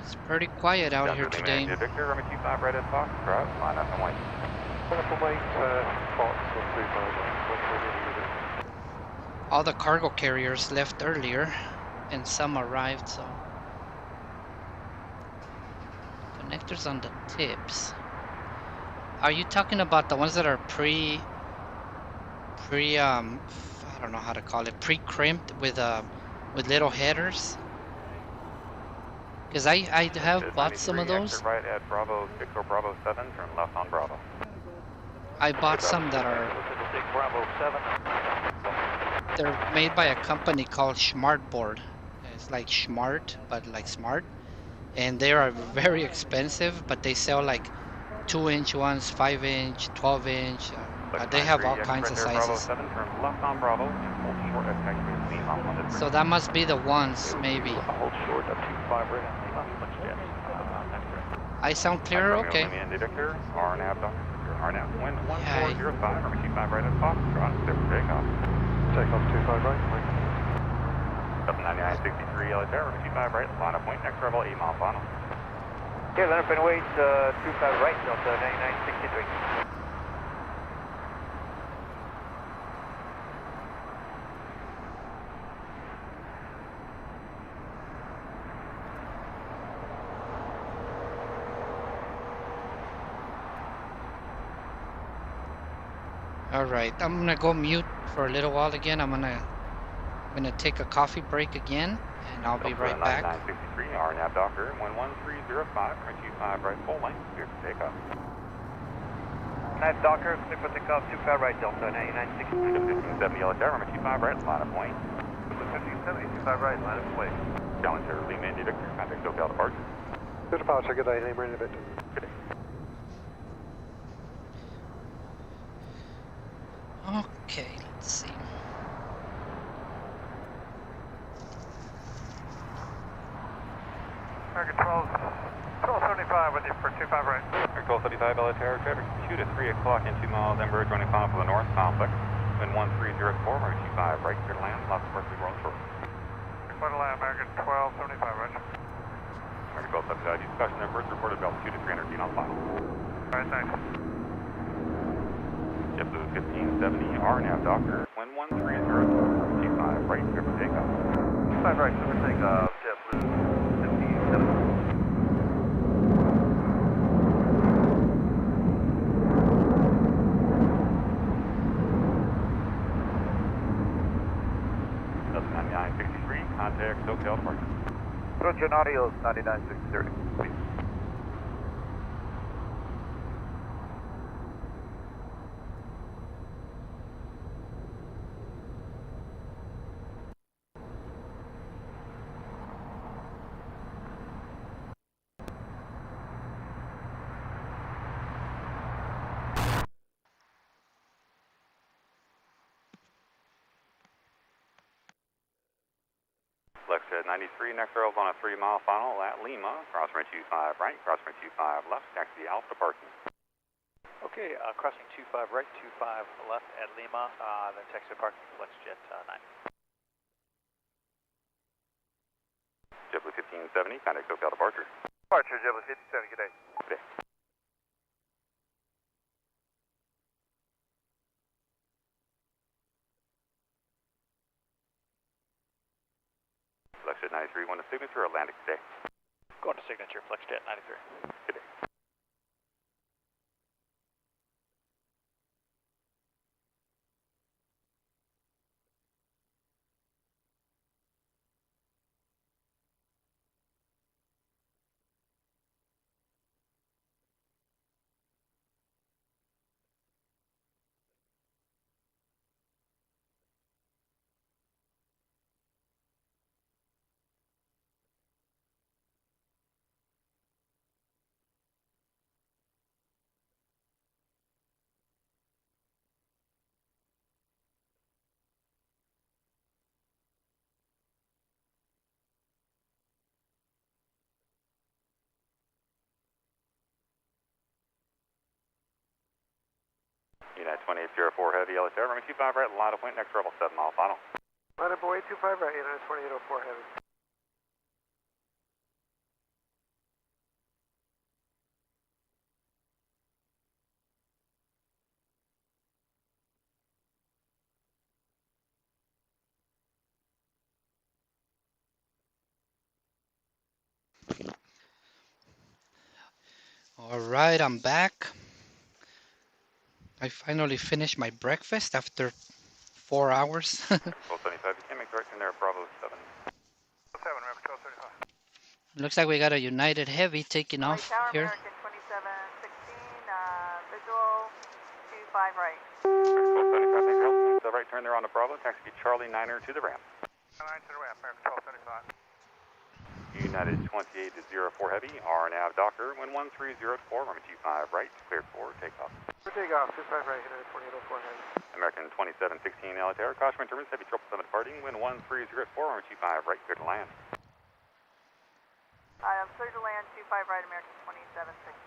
It's pretty quiet out here today. Victor, runway 25 right at Fox, crowd, line up and wait. Line up and wait, Fox on 25 right. All the cargo carriers left earlier, and some arrived, so. Connectors on the tips. Are you talking about the ones that are I don't know how to call it, pre-crimped with little headers? Because I have bought some of those. Right at Bravo, Victor Bravo 7, turn left on Bravo. I bought some that are, Bravo 7. they're made by a company called Smartboard. It's like Smart, but like smart. And they are very expensive, but they sell like 2-inch ones, 5-inch, 12-inch. They have all kinds of sizes. Bravo 7, turn left on Bravo, and hold short at taxi Lima on 123. So that must be the ones, maybe. Hold short up 25 right on Lima, Westjet 93. I sound clear? Okay. Victor, RNAV, RNAV, wind Yeah. 1405, runway 25 right at Fox, crowd, clear for takeoff. Takeoff 25 right, 79963, LA Terror, runway 25 right, line up point, next level, 8 mile final. Okay, Leonard Penn wait, 25 right, Delta 9963. Alright, I'm gonna go mute for a little while again. I'm gonna take a coffee break again, and I'll be right back. 9963, RNAV Docker, 11305, runway 25 right, full length, clear for takeoff. Nav Docker, clear for takeoff, 25 right, Delta 9963. 1570, LA Terror, runway 25 right, line up point. 1570, 25 right, line of way. Challenger, Lima, India, Victor, contact SoCal departure. Good departure, good day, Lima, in a bit. Good day. Okay, let's see. American 1275 with you for 25 right. American 1275, LA Terror, traffic 2 to 3 o'clock in 2 miles, Embraer running final for the north complex. Wind 1304, runway 25 right, clear to land, left Berkeley Road short. Clear to land, American 1275 right. American 1275, discussion numbers reported about 2 to 300 feet on final. Alright, thanks. JetBlue 1570, RNAV Docker, wind 1304, 25 right, clear for takeoff. 25 right, clear for takeoff, JetBlue 1570. Contact SoCal departure. Roger, Nautilus 9963. Please. Flex at 93, next arrival on a 3-mile final at Lima, crossing 25 right, crossing 25 left, taxi Alpha parking. Okay, crossing 25 right, 25 left at Lima, then taxi parking FlexJet 9. JetBlue 1570, contact SoCal departure. Departure, JetBlue 1570, good day. Good day. Flex at 93, one to signature, Atlantic today. Going to signature, FlexJet 93. Good day. United 2804 Heavy, LHR, runway 25 right, line of wind, next arrival 7-mile final. Line up away 25 right, United 2804 Heavy. All right, I'm back. I finally finished my breakfast after 4 hours. 1275, you can make direction there, Bravo 7. 7, remember 1235. Looks like we got a United Heavy taking off Tower, here. American 2716, visual 25 right. 1275, thank you. So right turn there on the Bravo, taxi Charlie 9er to the ramp. 9 to the ramp, American 1275. United 2804 Heavy, RNAV Docker, wind 130 at 4, runway 25 right, cleared for takeoff. For takeoff, 25 right, United 2804 Heavy. American 2716 LHR, caution wind turbulence, heavy 777 departing, wind 130 at 4, runway 25 right, clear to land. I'm clear to land 25 right, American 2716.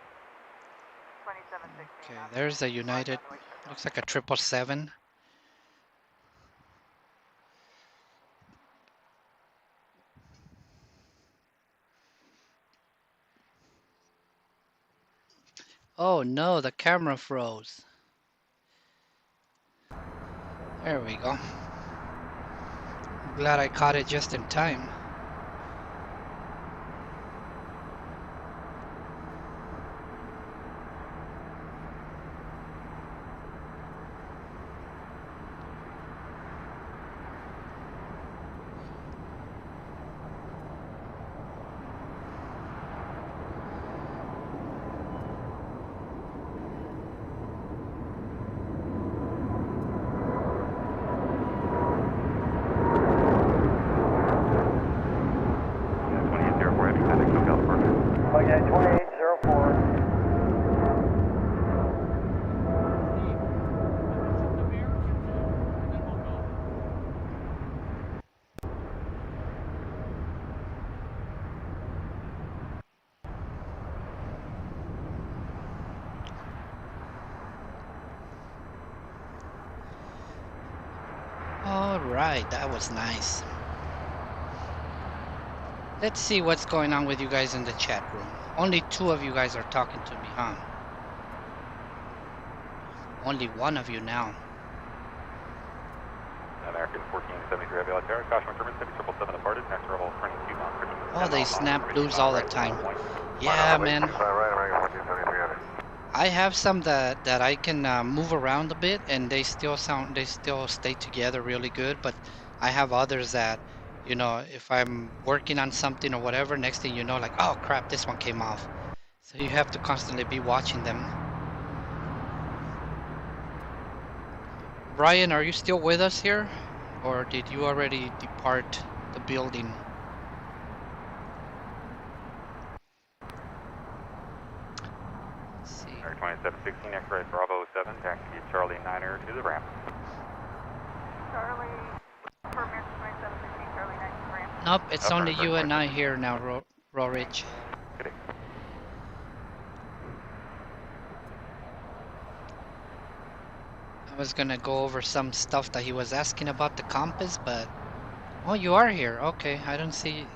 2716. Okay, there's a United. Looks like a 777. Oh no, the camera froze. There we go. Glad I caught it just in time. Alright, that was nice. Let's see what's going on with you guys in the chat room. Only 2 of you guys are talking to me, huh? Only 1 of you now. American 1473 Heavy LHR, caution wind turbulence, heavy 777 departed, next arrival 22 miles. Oh, they snap blues all the time. Yeah, man. I have some that I can move around a bit, and they still stay together really good. But I have others that, you know, if I'm working on something or whatever, next thing you know, like, oh crap, this one came off. So you have to constantly be watching them. Brian, are you still with us here, or did you already depart the building? Let's see. 2716, X-ray Bravo 7, taxi Charlie 9er to the ramp. Charlie, for American 2716, Charlie 9 to the ramp. Nope, it's Up only turn you and I 20. here now, Rorich. Good day. I was gonna go over some stuff that he was asking about the compass, but oh, you are here. Okay, I didn't see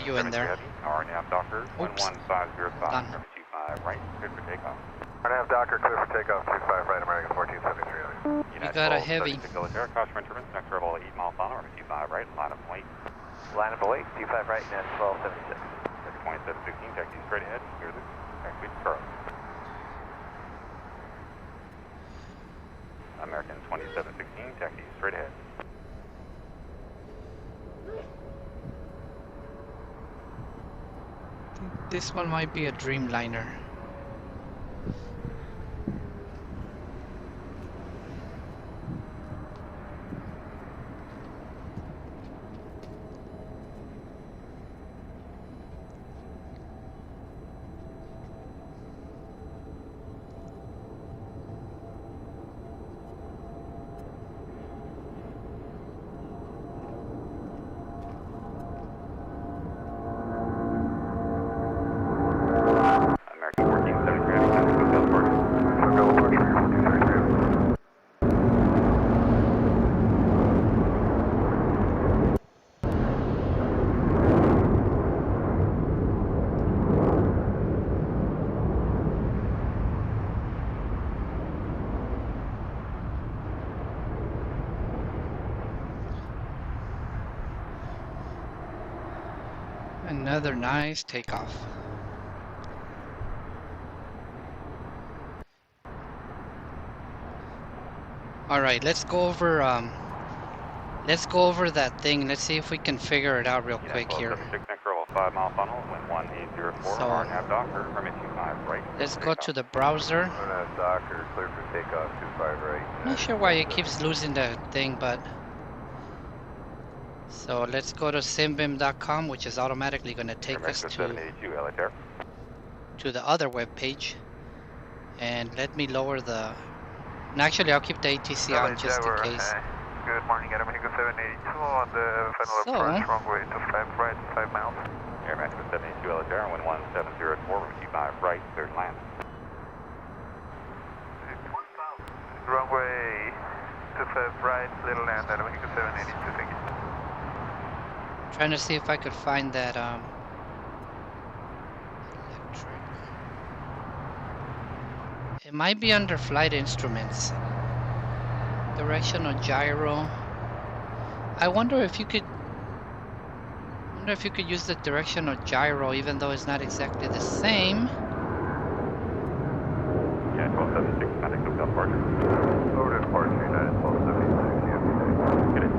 you in there. RNAV Docker, Oops. 11505, Done. 25 right, good for takeoff. RNAV Docker, clear for takeoff, 25 right, American 1473. You got a heavy. Cost for intermittent, next level 8 mile final, 25 right, line up weight. Line up away, 25 right, net 1276. 2716, taxi straight ahead, clear this, taxi curve. American 2716, taxi straight ahead. This one might be a Dreamliner. American 1473, go Delport. Go Departure, 1473. Another nice takeoff. All right, let's go over that thing. Let's see if we can figure it out real quick here. 76 next level 5 mile funnel, wind 1804, So, RNAV Docker, permit 25 right. Let's go to the browser. RNAV Docker, clear for takeoff, 25 right. Not sure why it keeps losing the thing, but so let's go to simbim.com, which is automatically going to take us to 782 LHR. the other web page. And let me lower the. And actually, I'll keep the ATC on just in case. Good morning, Adam Higo 782 on the final So, approach, runway 25 right, 5 miles. Air Maximus 782 LHR, wind 1704, permit 25 right, cleared land. Runway 25 right, little land, Adam Higo 782, thank you. Trying to see if I could find that electric. It might be under flight instruments. Directional gyro. I wonder if you could use the directional gyro even though it's not exactly the same. Yeah, 1276, contact Hotel Departure. Over to departure, United 1276, Get it.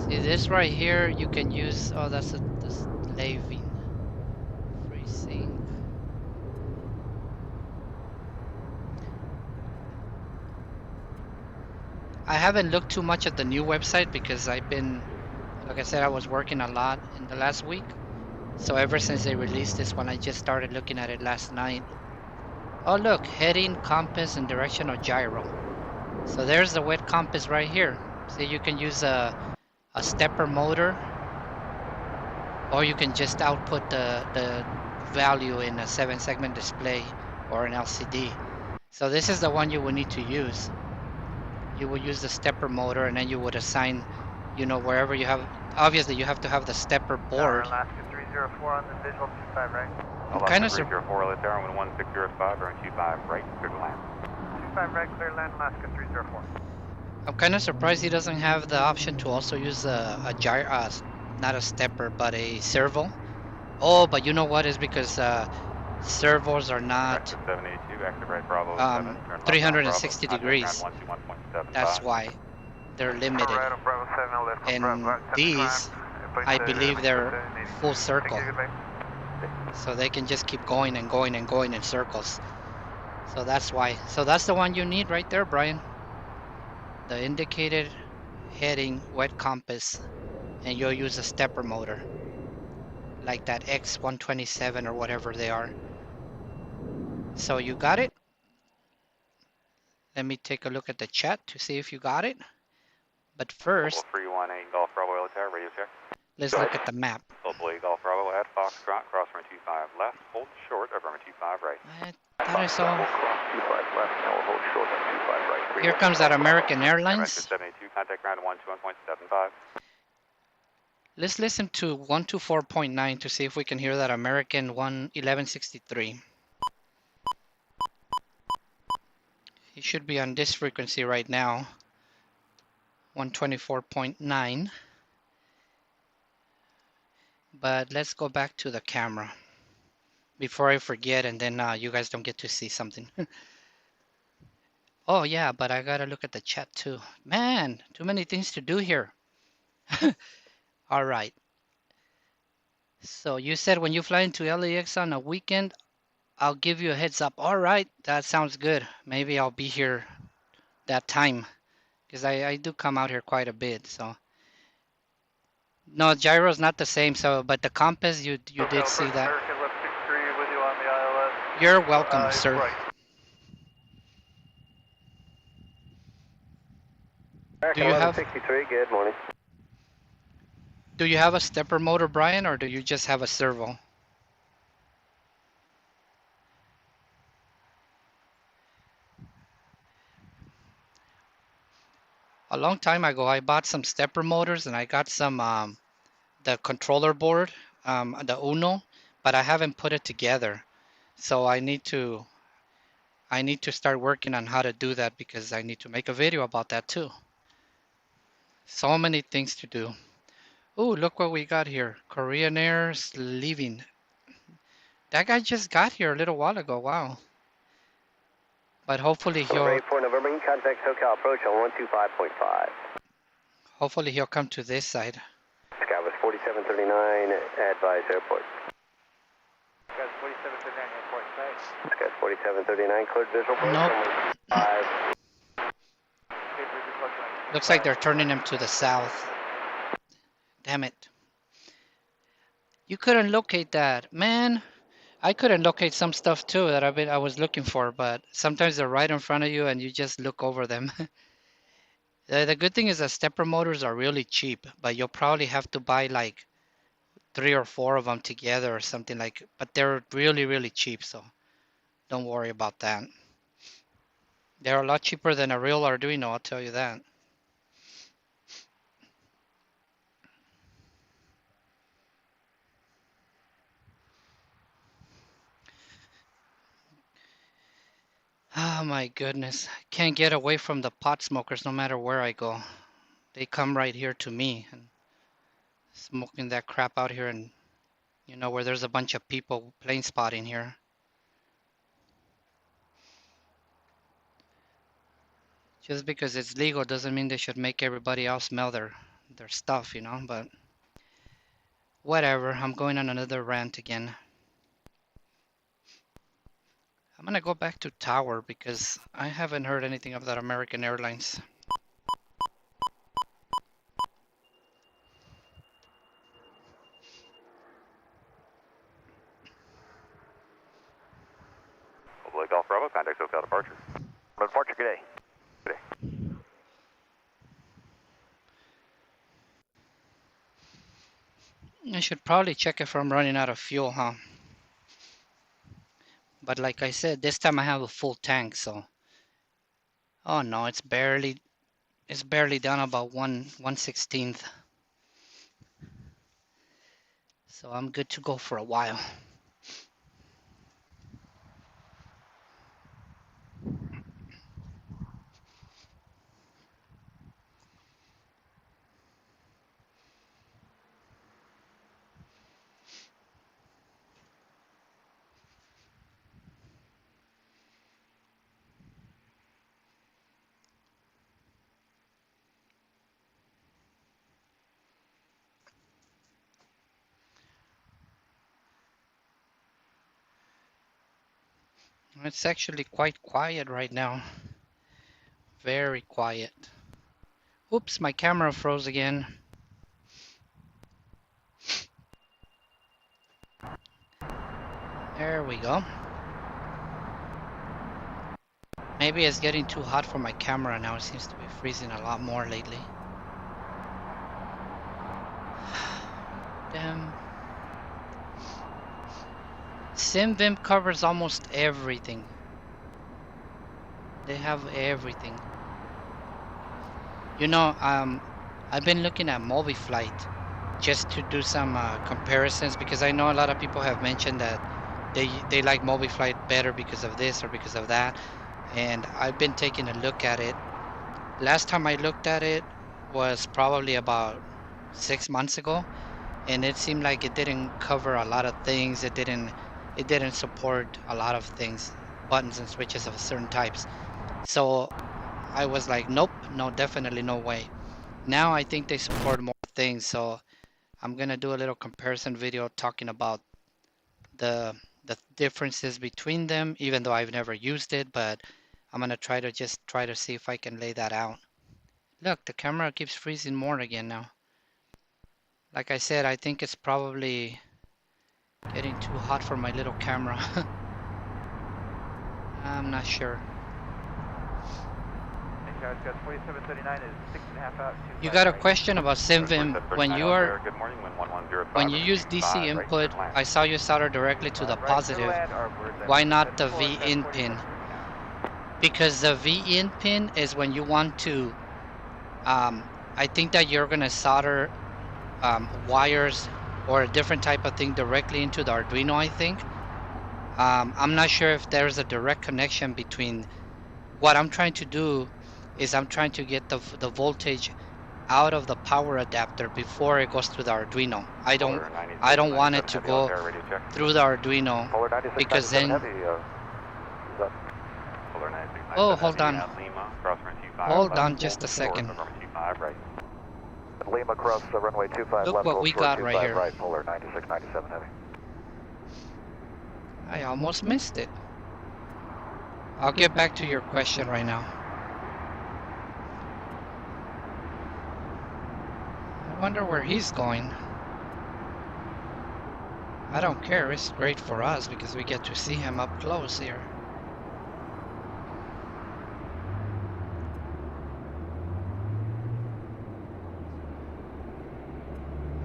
See this right here, you can use, oh that's a slaving. Freezing. I haven't looked too much at the new website because I've been, like I said, I was working a lot in the last week. So ever since they released this one, I just started looking at it last night. Oh look, heading, compass, and directional gyro. So there's the wet compass right here. See, you can use a stepper motor, or you can just output the value in a 7-segment display or an LCD. So this is the one you will need to use. You will use the stepper motor, and then you would assign, you know, wherever you have. Obviously, you have to have the stepper board. Alaska 304 on the visual 25 right. I'm kind of 304 LHR, wind 1605, or 25 right, cleared land. 25 right, clear land, Alaska 304. I'm kind of surprised he doesn't have the option to also use a gyro, not a stepper, but a servo. Oh, but you know what? It's because servos are not 782, active right, Bravo 7, turn left 360 Bravo, degrees. 121.75. That's why they're limited. Right on Bravo 7, left on And Bravo, these, I believe they're full circle. So they can just keep going and going and going in circles. So that's why. So that's the one you need right there, Brian. The indicated heading wet compass, and you'll use a stepper motor like that X127 or whatever they are. So you got it? Let me take a look at the chat to see if you got it. But first, 318 Golf Bravo LA Tower, radio check. let's look at the map. Global 8 Golf Bravo at Foxtrot, cross runway 25 left, hold short of runway 25 right. I thought I saw. We'll cross 25 left, now we'll hold short on 25 right. Here comes that American Airlines. 72, contact ground 121.75. Let's listen to 124.9 to see if we can hear that American 1163. He should be on this frequency right now, 124.9. But let's go back to the camera before I forget, and then you guys don't get to see something. Oh yeah, but I gotta look at the chat too. Man, too many things to do here. All right. So you said when you fly into LAX on a weekend, I'll give you a heads up. All right, that sounds good. Maybe I'll be here that time, because I do come out here quite a bit. So no, gyro's not the same. So, but the compass, you did see that. American left 63 with you on the ILS. You're welcome, sir. Right. Do you have 63, good morning. Do you have a stepper motor, Brian, or do you just have a servo? A long time ago, I bought some stepper motors and I got some the controller board, the Uno, but I haven't put it together. So I need to start working on how to do that, because I need to make a video about that too. So many things to do. Oh, look what we got here. Korean Air's leaving. That guy just got here a little while ago. Wow. But hopefully he'll... For November, contact SoCal approach on 125.5. Hopefully he'll come to this side. Sky was 4739, advise airport. Sky 4739, airport site. Sky 4739, cleared visual. Nope. 5. Looks like they're turning him to the south. Damn it. You couldn't locate that. Man, I couldn't locate some stuff too that I was looking for, but sometimes they're right in front of you and you just look over them. The good thing is that stepper motors are really cheap, but you'll probably have to buy like 3 or 4 of them together or something like, but they're really, really cheap, so don't worry about that. They're a lot cheaper than a real Arduino, I'll tell you that. Oh my goodness. Can't get away from the pot smokers no matter where I go. They come right here to me and smoking that crap out here, and you know, where there's a bunch of people plane spotting here. Just because it's legal doesn't mean they should make everybody else smell their stuff, you know, but whatever. I'm going on another rant again. I'm gonna go back to tower because I haven't heard anything of that American Airlines. Global Golf Bravo, contact SoCal departure. Departure, good day. Good day. I should probably check if I'm running out of fuel, huh? But like I said, this time I have a full tank, so... Oh no, it's barely down about 1/16. So I'm good to go for a while. It's actually quite quiet right now. Very quiet. Oops, my camera froze again. There we go. Maybe it's getting too hot for my camera now. It seems to be freezing a lot more lately. Damn. SimVim covers almost everything. They have everything. You know, I've been looking at MobiFlight just to do some comparisons, because I know a lot of people have mentioned that they like MobiFlight better because of this or because of that, and I've been taking a look at it. Last time I looked at it was probably about 6 months ago, and it seemed like it didn't cover a lot of things. It didn't support a lot of things, buttons and switches of certain types. So I was like, nope, no, definitely no way. Now I think they support more things, so I'm gonna do a little comparison video talking about the differences between them, even though I've never used it, but I'm gonna try to see if I can lay that out. Look, the camera keeps freezing more again now. Like I said, I think it's probably getting too hot for my little camera. I'm not sure. Hey guys, got 4739 is 6.5 out. You got a question about SimVim when you are Good morning, wind 1105. when you use DC input? I saw you solder directly to the positive. Why not the V in pin? Because the V in pin is when you want to. I think that you're gonna solder wires or a different type of thing directly into the Arduino. I think. I'm not sure if there's a direct connection between. What I'm trying to do is I'm trying to get the voltage out of the power adapter before it goes through the Arduino. I don't want it to go through the Arduino, because then. Oh, hold on. Hold on just a second. Lima cross the runway 25 Look left. what we got right here. Right, polar 9697 heavy. I almost missed it. I'll get back to your question right now. I wonder where he's going. I don't care, it's great for us because we get to see him up close here.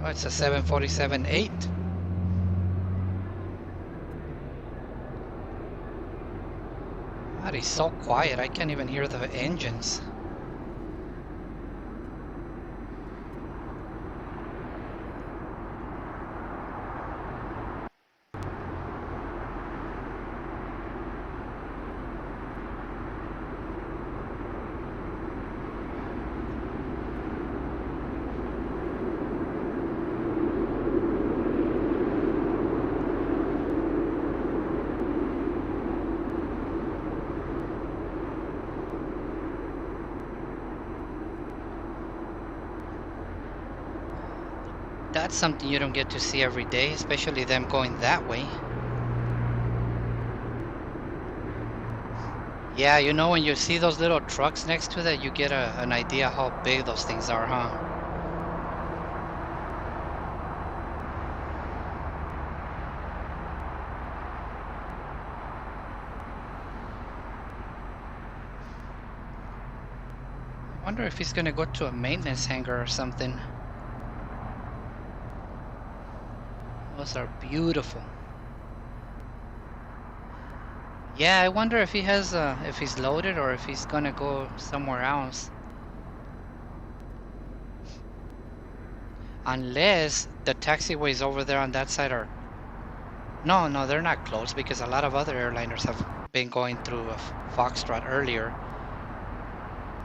Oh, it's a 747-8. God, he's so quiet, I can't even hear the engines. That's something you don't get to see every day, especially them going that way. Yeah, you know, when you see those little trucks next to that, you get an idea how big those things are, huh? I wonder if he's gonna go to a maintenance hangar or something. Those are beautiful. Yeah, I wonder if he has, if he's loaded or if he's gonna go somewhere else. Unless the taxiways over there on that side are... No, they're not closed because a lot of other airliners have been going through Foxtrot earlier.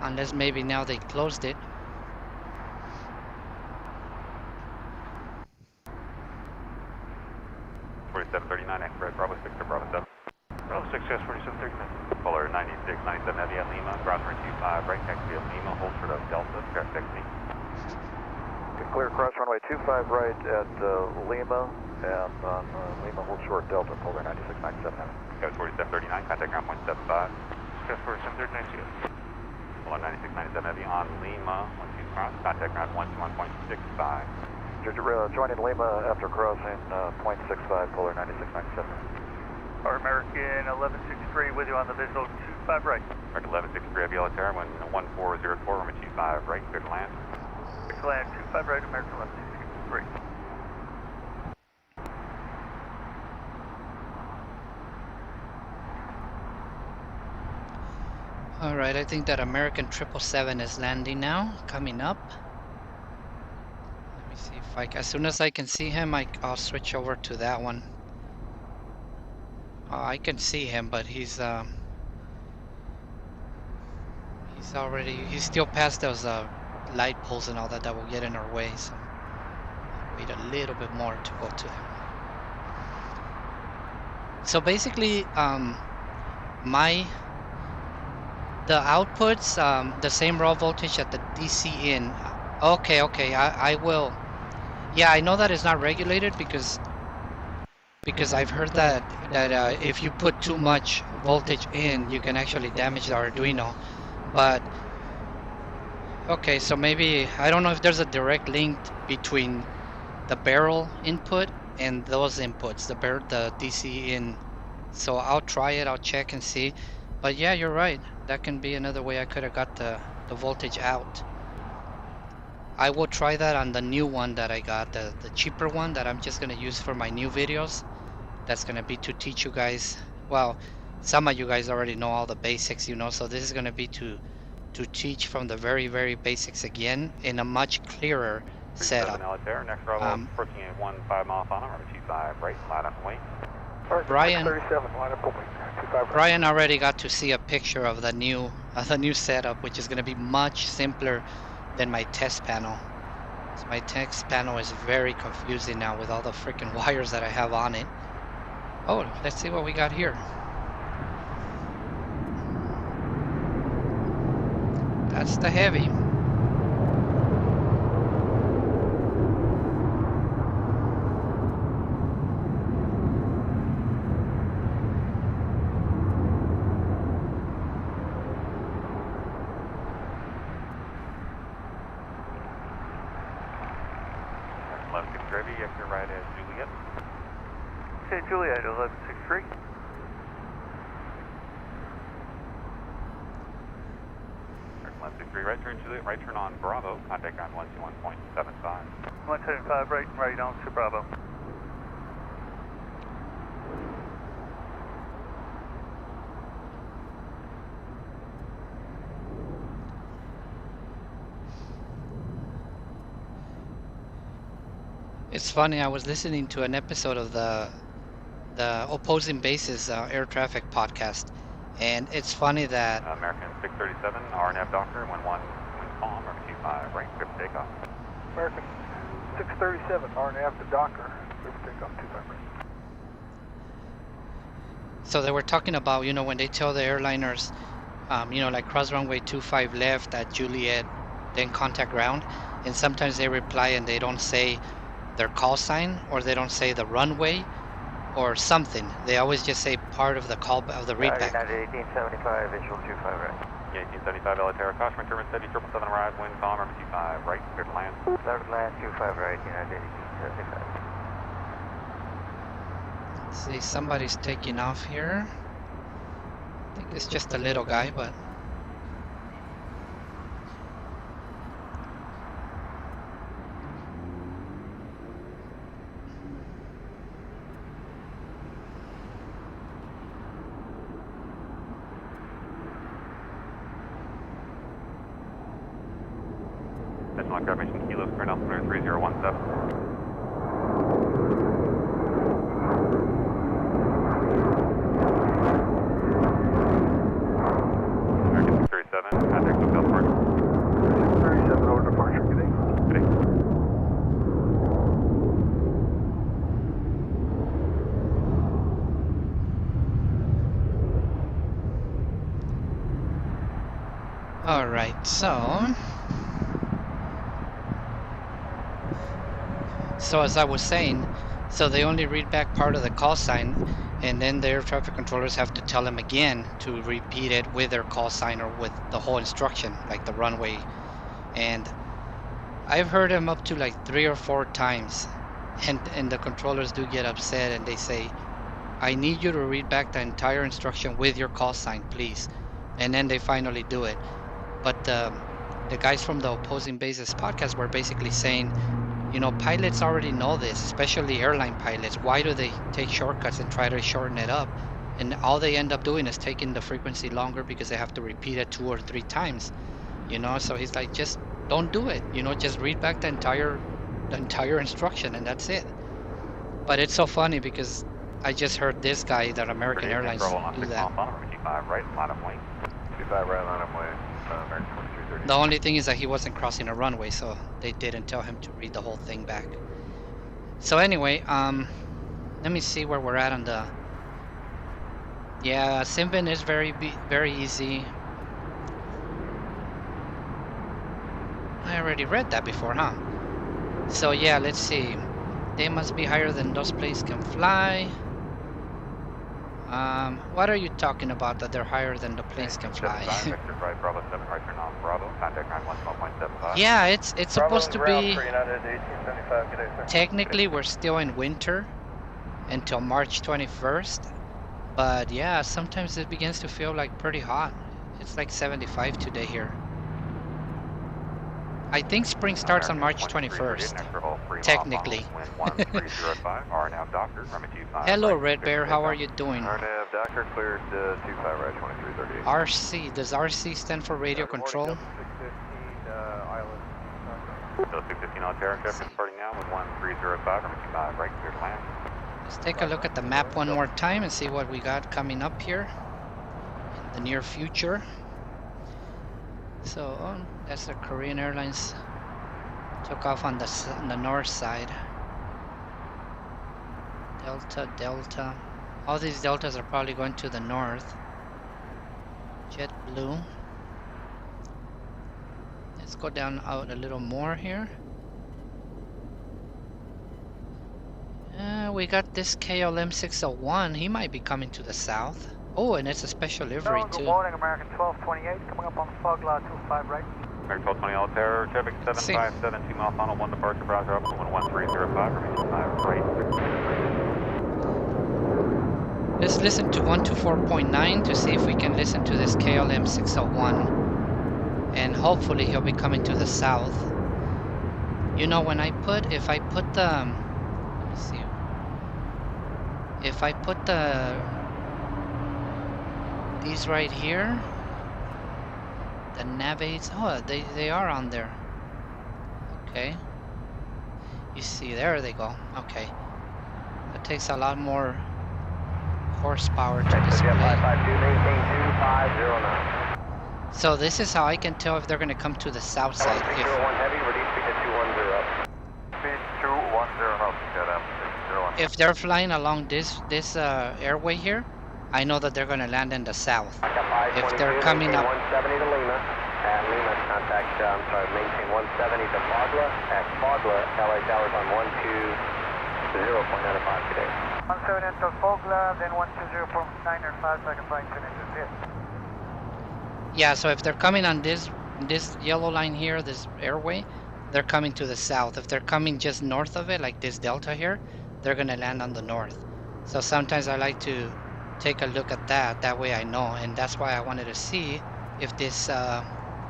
Unless maybe now they closed it. Bravo 6 to Bravo 7. Bravo 6, yes, 4739. Polar 9697 heavy at Lima, cross runway 25, right taxi at Lima, hold short of Delta, correct taxi. Clear cross runway 25 right at Lima, and on Lima hold short Delta, polar 9697 heavy. Got 4739, contact ground point 75. Got 4739, see you. Polar 9697 heavy on Lima, 12 cross, contact ground 121.65. Joining Lima after crossing .65, polar 9697. Our American 1163 with you on the visual 2 25 right. American 1163 Yellow Terra, wind 1404, runway 25 right, clear to land. Clear to land, 25 right, American 1163. All right, I think that American 777 is landing now, coming up. Let me see if as soon as I can see him, I'll switch over to that one. I can see him, but he's still past those light poles and all that will get in our way, so I'll wait a little bit more to go to him. So basically, the outputs, the same raw voltage at the DC in. Okay, I will. Yeah, I know that it's not regulated because I've heard that if you put too much voltage in, you can actually damage the Arduino. But okay, so maybe I don't know if there's a direct link between the barrel input and those inputs, the DC in. So I'll try it, I'll check and see. But yeah, you're right. That can be another way I could have got the voltage out. I will try that on the new one that I got, the cheaper one that I'm just gonna use for my new videos. That's gonna be to teach you guys. Well, some of you guys already know all the basics, you know. So this is gonna be to teach from the very, very basics again in a much clearer setup. Next Bravo, approaching a 15 mile final, runway 25 right, line up and wait. Brian already got to see a picture of the new setup, which is going to be much simpler than my test panel. So my test panel is very confusing now with all the freaking wires that I have on it. Oh, let's see what we got here. That's the heavy. Juliet, 1163. American 1163, right turn Juliet, right turn on Bravo, contact ground 121.75. 175 right, right on to Bravo. It's funny, I was listening to an episode of the Opposing Bases Air Traffic podcast, and it's funny that American 637 RNF Docker 11 wind calm, runway 25 right, clear for takeoff. American 637 RNF to Docker, clear for takeoff 25 right. So they were talking about, you know, when they tell the airliners, you know, like cross runway 25 left at Juliet, then contact ground, and sometimes they reply and they don't say their call sign, or they don't say the runway or something. They always just say part of the call of the readback. 1875 visual 25 right. Yeah, 1875 Yellow Terra, caution, turbine steady, 777 arrive, wind calm, runway 25 right, clear to land. Clear to land 25 right, United 1875. See, somebody's taking off here. I think it's just a little guy, but confirmation kilos for altimeter 3017. American 637, contact hotel departure. 637 over departure, good day. Good day. all right, so as I was saying, so they only read back part of the call sign, and then the air traffic controllers have to tell them again to repeat it with their call sign or with the whole instruction, like the runway. And I've heard them up to like 3 or 4 times, and the controllers do get upset and they say, I need you to read back the entire instruction with your call sign, please. and then they finally do it. But the guys from the opposing bases podcast were basically saying, you know, pilots already know this, especially airline pilots. Why do they take shortcuts and try to shorten it up? And all they end up doing is taking the frequency longer because they have to repeat it 2 or 3 times, you know. So he's like, just don't do it, you know, just read back the entire instruction and that's it. But it's so funny because I just heard this guy that American Airlines do that. Right, line of wing. 25 right, line of wing, American 2330. The only thing is that he wasn't crossing a runway, so they didn't tell him to read the whole thing back. So anyway, let me see where we're at on the. Yeah, Simbin is very easy. I already read that before, huh? So yeah, let's see. They must be higher than those planes can fly. What are you talking about that they're higher than the planes can fly? Yeah, it's supposed to be. Technically, we're still in winter until March 21st. But yeah, sometimes it begins to feel like pretty hot. It's like 75 today here. I think spring starts on March 21st, technically. Hello, Red Bear. How are you doing? RNAV Doctor cleared 25 right, 2330. RC. Does RC stand for radio control? 215 Altera traffic starting now with 1305, runway 25 right, clear to land. Let's take a look at the map one more time and see what we got coming up here in the near future. So that's the Korean Airlines. Took off on the north side. Delta. All these deltas are probably going to the north. JetBlue. Let's go down out a little more here. We got this KLM 601. He might be coming to the south. Oh, and it's a special livery too. Good morning, American 1228, coming up on fog cloud 25 right. American 1220 Altera traffic 757, 2 mile final, 1 departure, browser up, 1305, runway 25 right. Let's listen to 124.9 to see if we can listen to this KLM 601. And hopefully he'll be coming to the south. You know, if I put the, let me see. If I put these right here, the nav aids, oh, they are on there. Okay. You see, there they go. Okay. It takes a lot more horsepower to display. So this is how I can tell if they're going to come to the south side. If they're flying along this airway here, I know that they're going to land in the south. If they're coming up. 170 to Lima. At Lima, contact, maintain 170 to Fogla. At Fogla, LA Towers on 120.95 today. 170 to Fogla, then 120.995 so I can find 10 inches here. Yeah, so if they're coming on this yellow line here, this airway, they're coming to the south. If they're coming just north of it, like this delta here, they're going to land on the north. So sometimes I like to take a look at that. That way I know. And that's why I wanted to see if this,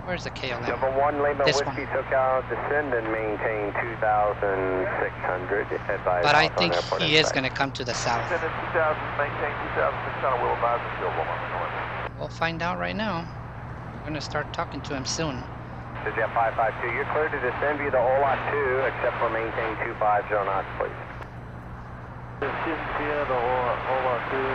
where's the KLM? Number 1, Lima this Whiskey one. took out, descend and maintain 2,600. Advise But I think he is going to come to the south. Descend at 2000, maintain 2600, will advise the field on the north. We'll find out right now. We're going to start talking to him soon. Jet 552, you're clear to descend via the OLOT 2, except for maintain 250 knots, please. Descend via the OLOT 2, 250.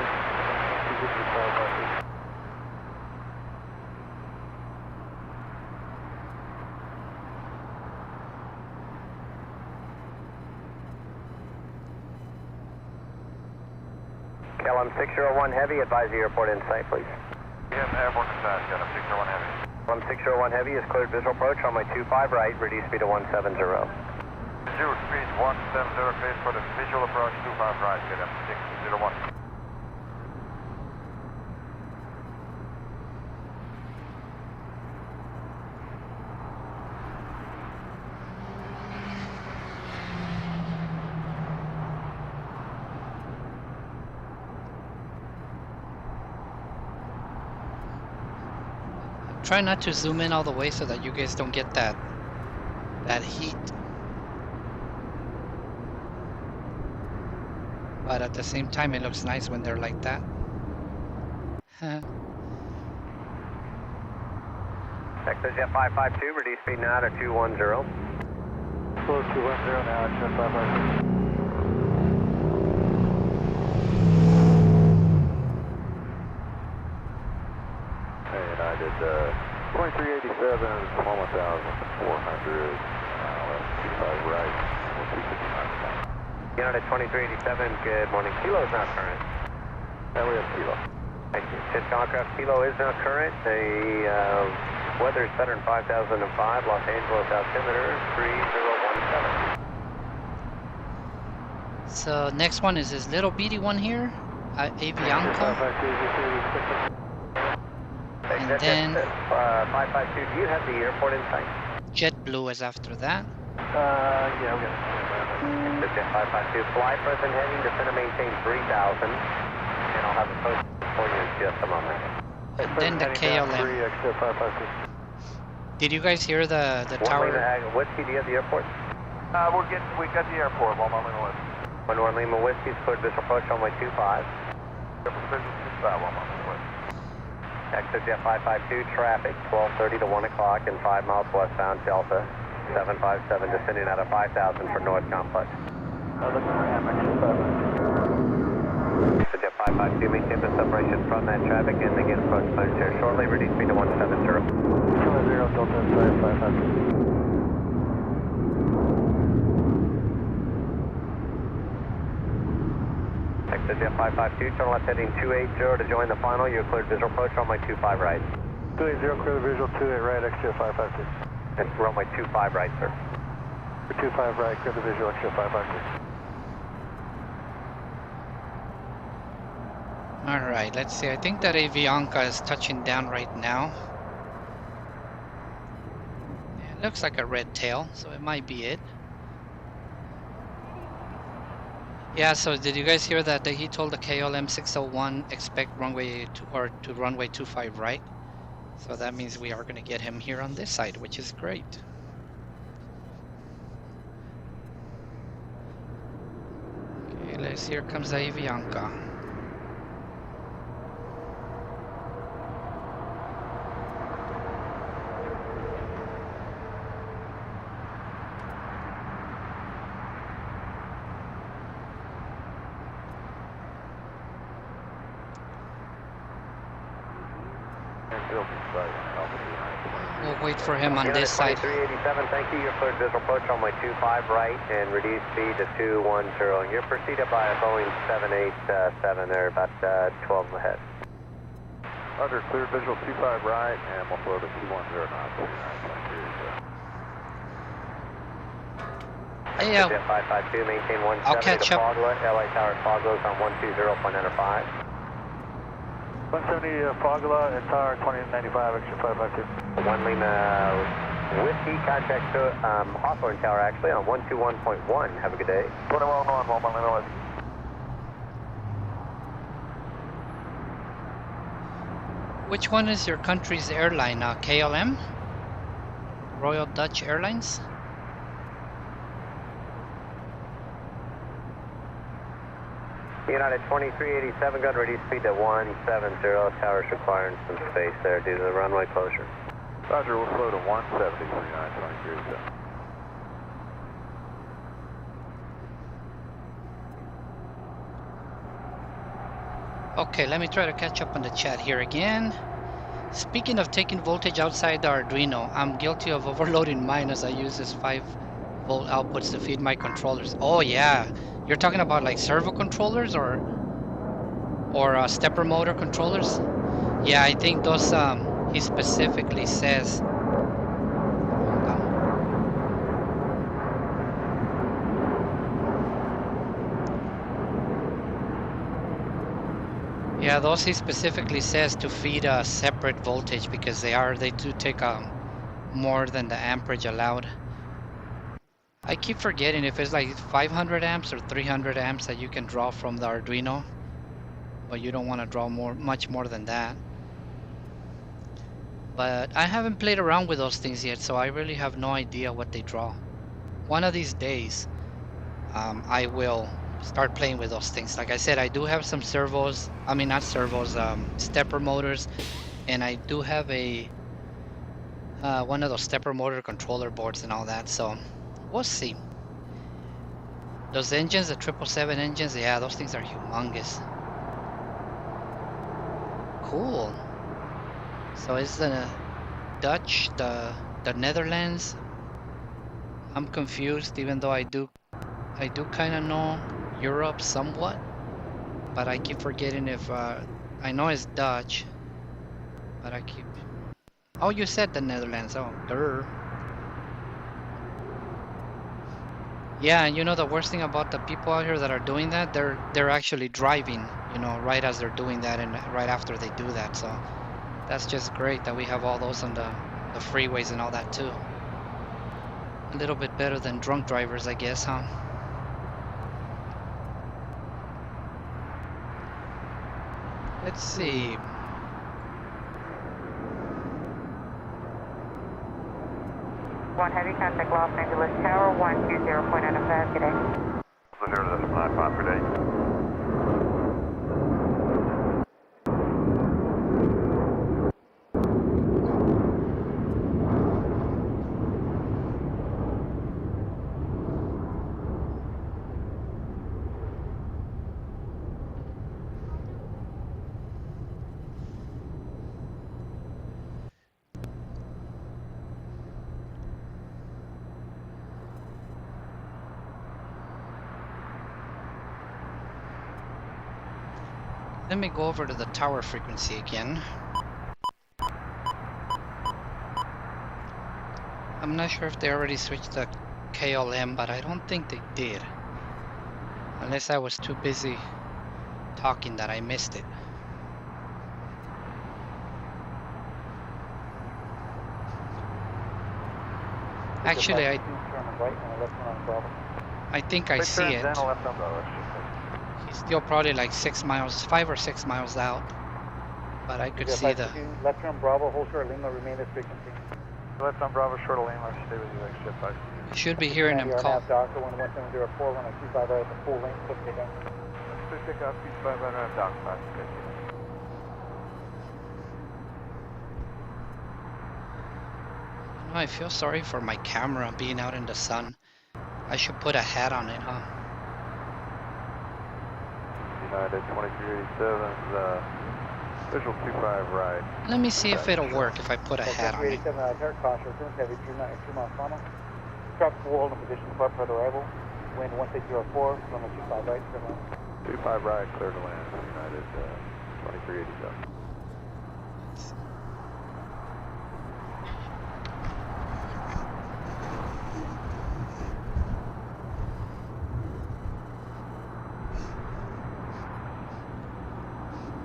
KLM 601 Heavy, advise the airport in sight, please. Yeah, airborne inside, got a 601 Heavy. KLM 601 Heavy is cleared visual approach, runway 25 right, reduce speed to 170. Zero speed 170, cleared for the visual approach, 25 right, get up 601. try not to zoom in all the way so that you guys don't get that heat. But at the same time, it looks nice when they're like that. Texas Jet 552, reduce speed now to 210. Slow 210 now, Jet 552. And I did 2387, 1,400, 25 right, 259. United 2387, good morning. Kilo is not current. And we have Kilo. Thank you. Cisco aircraft Kilo is not current. The weather is better than 5005, Los Angeles altimeter 3017. So next one is this little beady one here, Avianca. And then 552, do you have the airport in sight? JetBlue is after that. Yeah, we got Jet 552, fly present heading, descend and maintain 3000, and I'll have a post for you in just a moment. And then the KLM. Did you guys hear the tower? Whiskey, do you have the airport? We got the airport, 1 Lima Whiskey. 1 Lima Whiskey, cleared visual approach runway 25. Exit Jet 552, traffic, 12:30 to 1 o'clock and 5 miles westbound Delta, 757, descending out of 5000 for North Complex. Exit Jet 552, maintain the separation from that traffic and begin approach clearance here shortly, reduce speed to 170. 210, Delta 552. Exit Jet 552, turn left heading 280 to join the final. You're cleared visual approach, runway 25 right. 280, clear the visual, 28 right, XJ 552. It's runway 25 right, sir. 25 right, clear the visual, XJ 552. Alright, let's see. I think that Avianca is touching down right now. Yeah, it looks like a red tail, so it might be it. Yeah, so did you guys hear that he told the KLM 601 expect runway to runway 25 right? So that means we are going to get him here on this side, which is great. Okay, let's here comes the Avianca. We'll wait for him on this side. 387, thank you. You're cleared visual approach runway 25 right and reduce speed to 210. You're preceded by a Boeing 787 there, about 12 ahead. Under clear visual 25 right, and we'll flow to 210 knots. Hey, Jet 552, maintain 170 I'll catch to up. Fogla. LA Tower Fogla is on 120.95. 170 Fogla and Tower 2095, extra 552. 1 Lima Whiskey, contact to Hawthorne Tower actually on 121.1. Have a good day. 21 on 1 Lima Whiskey. Which one is your country's airline? KLM? Royal Dutch Airlines? United 2387, gun ready speed to 170. Tower's requiring some space there due to the runway closure. Roger, we'll flow to 170, 3923. Okay, let me try to catch up on the chat here again. Speaking of taking voltage outside the Arduino, I'm guilty of overloading mine as I use this 5-volt outputs to feed my controllers. Oh yeah, you're talking about like servo controllers or stepper motor controllers? Yeah, I think those he specifically says. Yeah, those he specifically says to feed a separate voltage because they do take more than the amperage allowed. I keep forgetting if it's like 500 amps or 300 amps that you can draw from the Arduino, but you don't want to draw much more than that. But I haven't played around with those things yet, so I really have no idea what they draw. One of these days, I will start playing with those things. Like I said, I do have some servos, I mean not servos, stepper motors, and I do have a one of those stepper motor controller boards and all that, so we'll see. Those engines, the 777 engines, yeah, those things are humongous. Cool. So is the Dutch, the Netherlands? I'm confused, even though I do kind of know Europe somewhat, but I keep forgetting if I know it's Dutch, but I keep. Oh, you said the Netherlands. Oh, grr. Yeah, and you know the worst thing about the people out here that are doing that, they're actually driving, you know, right as they're doing that and right after they do that. So that's just great that we have all those on the freeways and all that too. A little bit better than drunk drivers, I guess, huh? Let's see. One heavy contact Los Angeles Tower 120.95, good day. 0.95, good day. Let me go over to the tower frequency again. I'm not sure if they already switched the KLM, but I don't think they did. Unless I was too busy talking that I missed it. Actually, I think I see it. He's still probably like 6 miles, 5 or 6 miles out. But I could see the... Left turn Bravo, hold short Lima, remain this frequency. Left on Bravo, short of Lima, stay with you, exit 5. You should be hearing them call. Doctor 11704, 125 right at the full length, click again. Let's pick up, 5 right on Dock 5, good. I feel sorry for my camera being out in the sun. I should put a hat on it, huh? United 2387's visual 25 right. Let me see if it'll work if I put a hat on it. 387 cross return, heavy 2 miles final. Truck full hold in position, for the arrival. Wind 1604, runway 25 right, 25 right, clear to land, United 2387.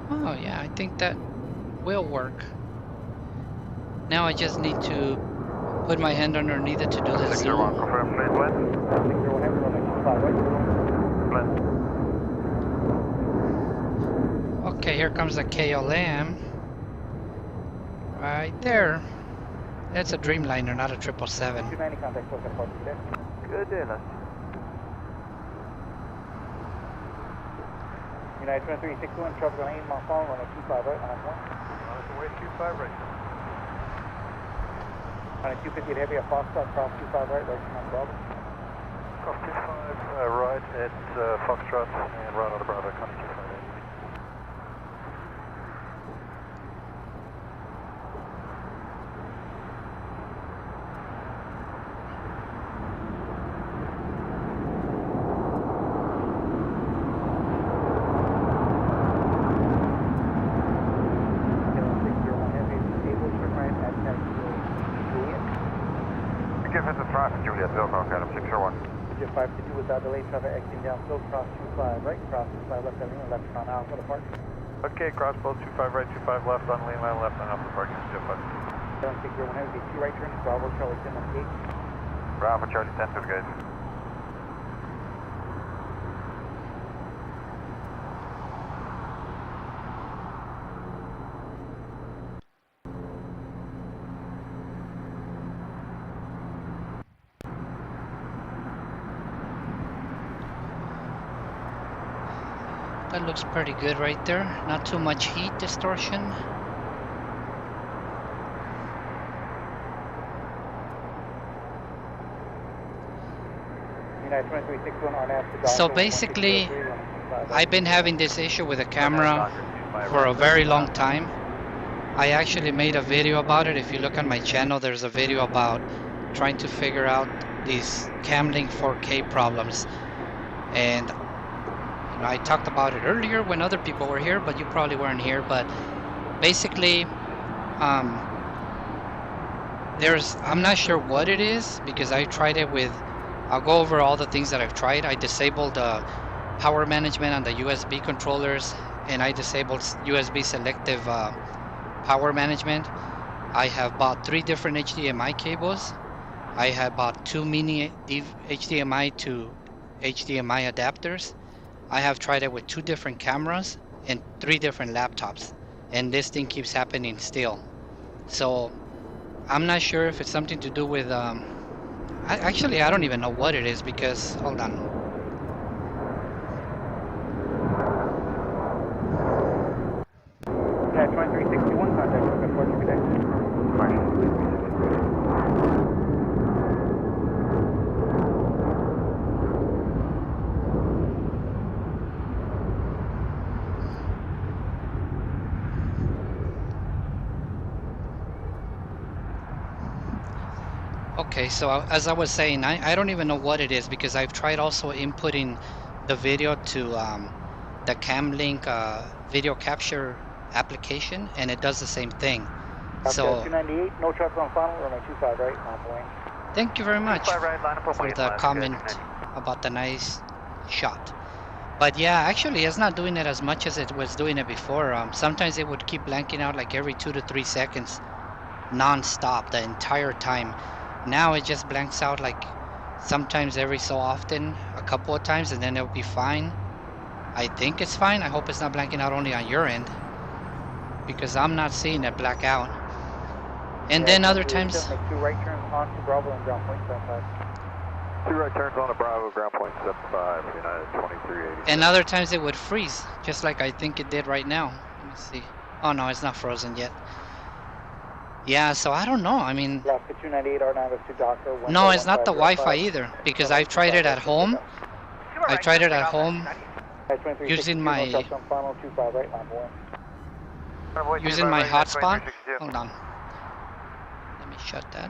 Oh yeah, I think that will work. Now I just need to put my hand underneath it to do the zoom. 601, confirm, please, blend. 601 heavy, runway 25 right. Blend. Okay, here comes the KLM. Right there. That's a Dreamliner, not a 777. 290 contact, close at today. Good day, Les. United 2361, tropical lane, Mount Fallen, runway 25 right, on 1. On its way 25 right. On a 250 heavy at Foxtrot, cross 25 right, right from Bravo. Cross 25 right at Foxtrot and run out of Bravo, coming 25 right. Juliet, Bill, Cross Adam 601. Jet 522 without delay, traffic exiting down slope, cross 25 right, cross 25 left on Lima, left on Alpha, the park. Okay, cross both 25 right, 25 left on Lima, left on Alpha Parking, Jet 5. 7601 heavy, 2 right turns, Bravo, Charlie 10 on the gate. Bravo, Charlie 10 to the gate. That looks pretty good right there. Not too much heat distortion. United 2361 RNAV to So basically, I've been having this issue with the camera for a very long time. I actually made a video about it. If you look on my channel, there's a video about trying to figure out these Camlink 4K problems. And you know, I talked about it earlier when other people were here, but you probably weren't here. But basically, I'm not sure what it is because I tried it with, I'll go over all the things that I've tried. I disabled power management on the USB controllers, and I disabled USB selective power management. I have bought 3 different HDMI cables. I have bought 2 mini HDMI to HDMI adapters. I have tried it with 2 different cameras and 3 different laptops, and this thing keeps happening still. So I'm not sure if it's something to do with actually I don't even know what it is because hold on. Yeah, 2361 contact. Good work every day. Okay, so as I was saying, I don't even know what it is because I've tried also inputting the video to the Camlink video capture application, and it does the same thing. So 298, no traffic on final, runway 25 right, on point. thank you very much right, line up for the comment about the nice shot. But yeah, actually it's not doing it as much as it was doing it before. Sometimes it would keep blanking out like every 2 to 3 seconds non-stop the entire time. Now it just blanks out like sometimes every so often, a couple of times, and then it'll be fine. I think it's fine. I hope it's not blanking out only on your end, because I'm not seeing it black out. And Yeah, then other times, make 2 right turns onto Bravo and ground point 75. 2 right turns on a Bravo, ground point 75, United 2380. and other times it would freeze, just like I think it did right now. Let me see. Oh no, it's not frozen yet. Yeah, so I don't know. I mean, Alaska 298 RNAV to Docker. no, it's not the Wi-Fi either, because I've tried it at home. I tried it at home using my hotspot. Hold on. Let me shut that.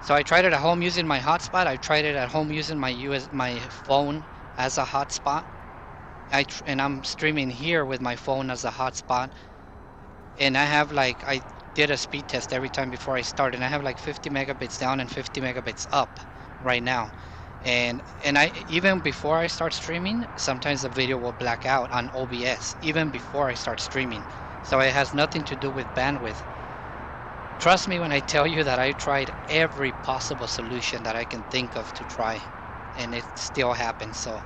So I tried it at home using my hotspot. I tried it at home using my phone as a hotspot. And I'm streaming here with my phone as a hotspot. And I have like, I did a speed test every time before I start, and I have like 50 megabits down and 50 megabits up right now. And I, even before I start streaming, sometimes the video will black out on OBS, even before I start streaming. So it has nothing to do with bandwidth. Trust me when I tell you that I tried every possible solution that I can think of to try, and it still happens. So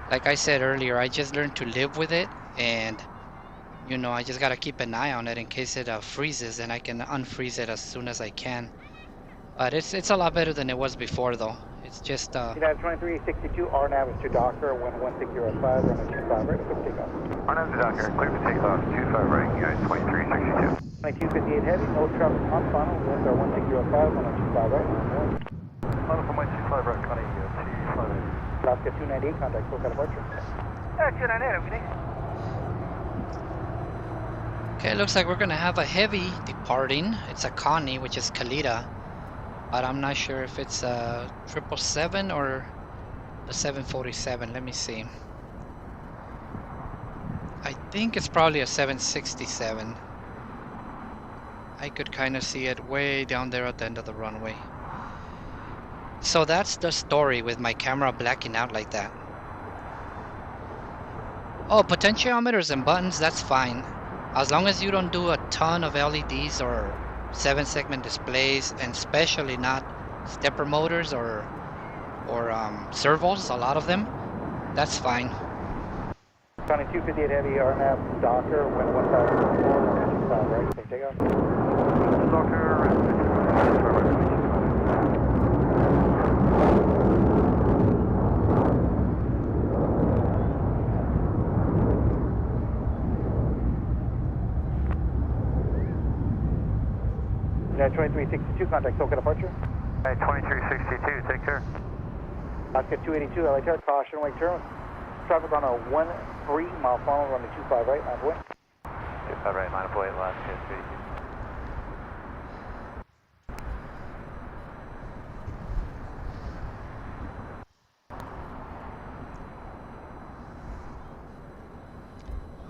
like I said earlier, I just learned to live with it, and you know, I just gotta keep an eye on it in case it freezes, and I can unfreeze it as soon as I can. But it's a lot better than it was before, though. It's just United 2362 RNAV to Docker, wind 16005, runway 25 right, quick takeoff. RNAV to Docker, clear to take off, 25 right, United 2362. Runway 258 heavy, no traffic on final, winds are 16005, runway 25 right, on point. Final from 25 right, Connie, T5. Alaska 298, contact full departure. 298, everything. okay. It looks like we're gonna have a heavy departing. It's a Connie, which is Kalita, but I'm not sure if it's a 777 or the 747. Let me see. I think it's probably a 767. I could kind of see it way down there at the end of the runway. So that's the story with my camera blacking out like that. Oh, potentiometers and buttons, that's fine. As long as you don't do a ton of LEDs or 7-segment displays, and especially not stepper motors or servos, a lot of them, that's fine. Connie 258 heavy, RNAV Docker, wind 1004, right, quick takeoff. Docker, 2362, contact SoCal departure. Hey, 2362, take care. Alaska 282, LA Tower, caution, wake turn. Traffic on a 13 mile funnel, runway 25 right, line of way. 25 right, line of way, Alaska 282.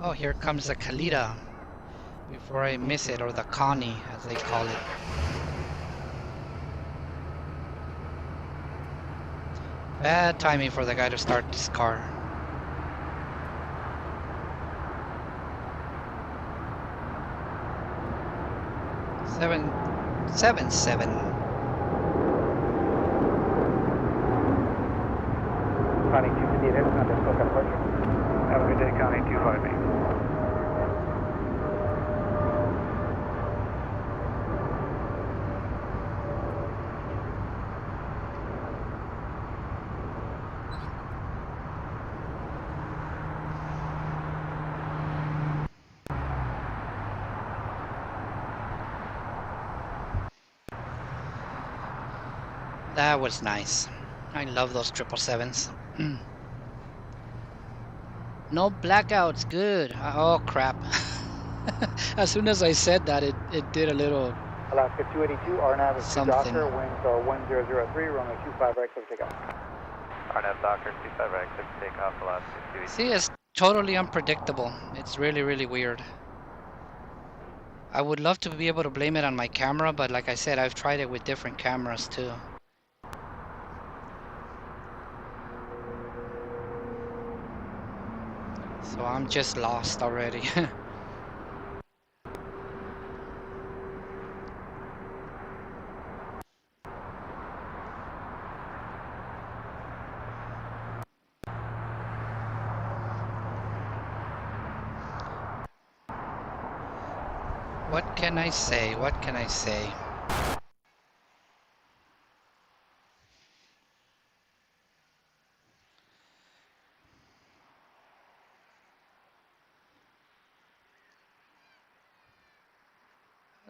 Oh, here comes the Kalita. Before I miss it, or the Connie, as they call it. Bad timing for the guy to start this car. Seven. Connie 258, contact SoCal departure. Have a good day, Connie 258. That was nice. I love those 777s. No blackouts, good. Oh crap. As soon as I said that, it did a little Alaska 282, RNAV is 2 something. Docker, winds are 1003, runway 25 right, clear takeoff. RNAV Docker 25 right, clear to take off, Alaska 282. See, it's totally unpredictable. It's really, really weird. I would love to be able to blame it on my camera, but like I said, I've tried it with different cameras too. So I'm just lost already. What can I say? What can I say?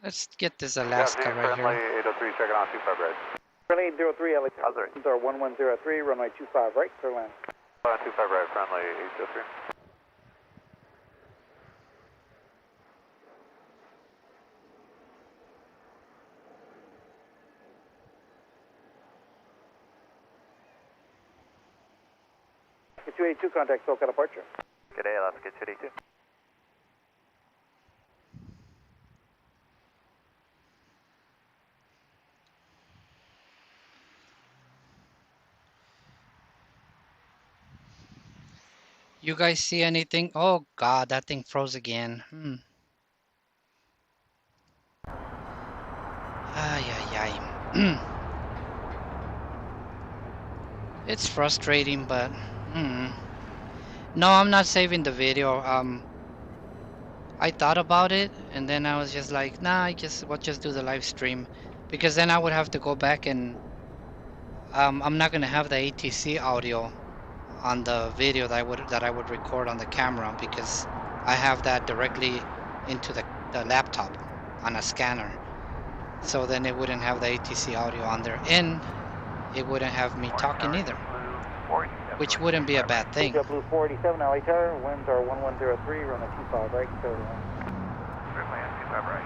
Let's get this Alaska right here. 803, check it on 25 right. Friendly 803, LA Tower, winds are 1103, runway 25 right, clear land. 25 right, friendly 803. Alaska 282, contact SoCal departure. Good day, Alaska 282. You guys see anything? Oh God, that thing froze again. Ay, ay, ay. It's frustrating, but no, I'm not saving the video. I thought about it, and then I was just like, nah, we'll just do the live stream, because then I would have to go back and I'm not gonna have the ATC audio on the video that I would record on the camera, because I have that directly into the laptop on a scanner. So then it wouldn't have the ATC audio on there, and it wouldn't have me talking either, which wouldn't be a bad thing. Blue 487, LA Tower, winds are 1103, runway 25 right, clear land. Runway 25 right,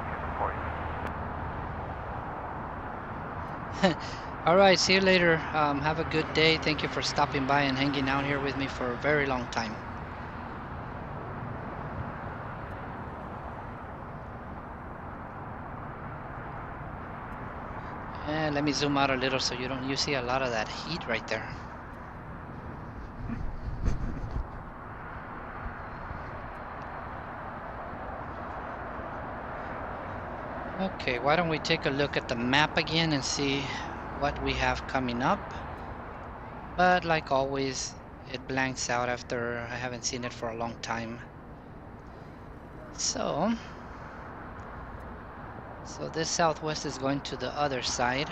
All right, see you later. Have a good day. Thank you for stopping by and hanging out here with me for a very long time. And let me zoom out a little so you see a lot of that heat right there. Okay, why don't we take a look at the map again and see what we have coming up. But like always, it blanks out after I haven't seen it for a long time. So this southwest is going to the other side.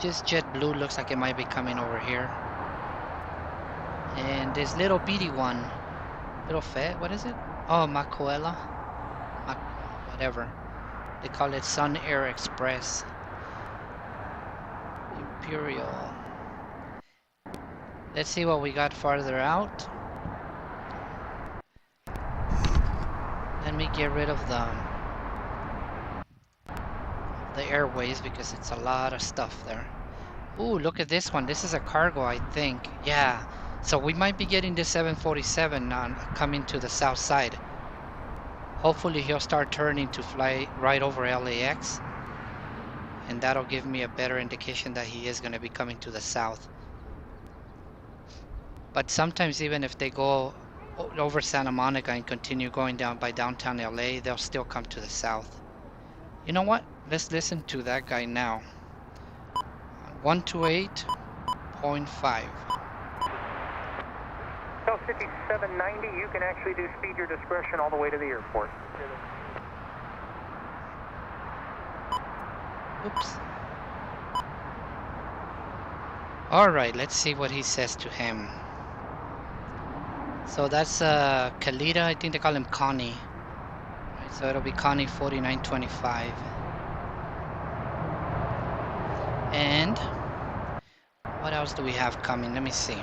Just JetBlue looks like it might be coming over here. And this little beady one, little Fed, what is it? Oh, Macoela, whatever. They call it Sun Air Express. Imperial. Let's see what we got farther out. Let me get rid of the airways because it's a lot of stuff there. Ooh, look at this one. This is a cargo, I think. Yeah. So we might be getting this 747 coming to the south side. Hopefully he'll start turning to fly right over LAX. And that'll give me a better indication that he is going to be coming to the south. But sometimes even if they go over Santa Monica and continue going down by downtown LA, they'll still come to the south. You know what? Let's listen to that guy now. 128.5. South 5790, you can actually do speed your discretion all the way to the airport. Oops. Alright, let's see what he says to him. So that's Kalita, I think they call him Connie. Right, so it'll be Connie 4925. And what else do we have coming? Let me see.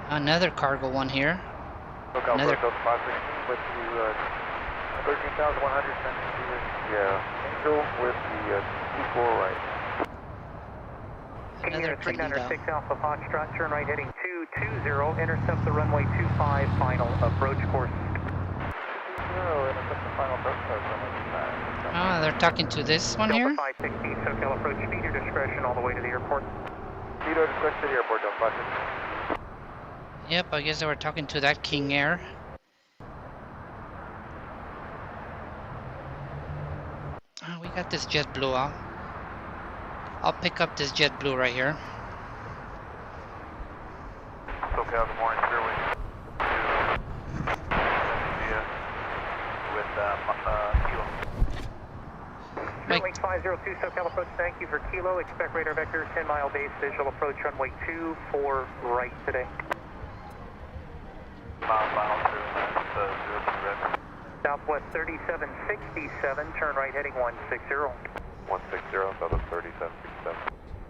Another cargo one here. Another. With the 13,100 Angel with the T4 right. Another 396 Alpha Foxtrot, turn right heading 220, intercept the runway 25, final approach course. Intercept the final approach course. Ah, they're talking to this one here? 516, SoCal approach, speed your discretion all the way to the airport. Speed your discretion to the airport, Delta 516. Yep, I guess they were talking to that King Air. Oh, we got this JetBlue out. I'll pick up this JetBlue right here. SoCal, good morning, Fairway. With Kilo. Runway 502 SoCal approach, thank you for Kilo. Expect radar vector 10 mile base, visual approach runway 24 right today. Southwest 3767, turn right heading 160. 160, Southwest 3767.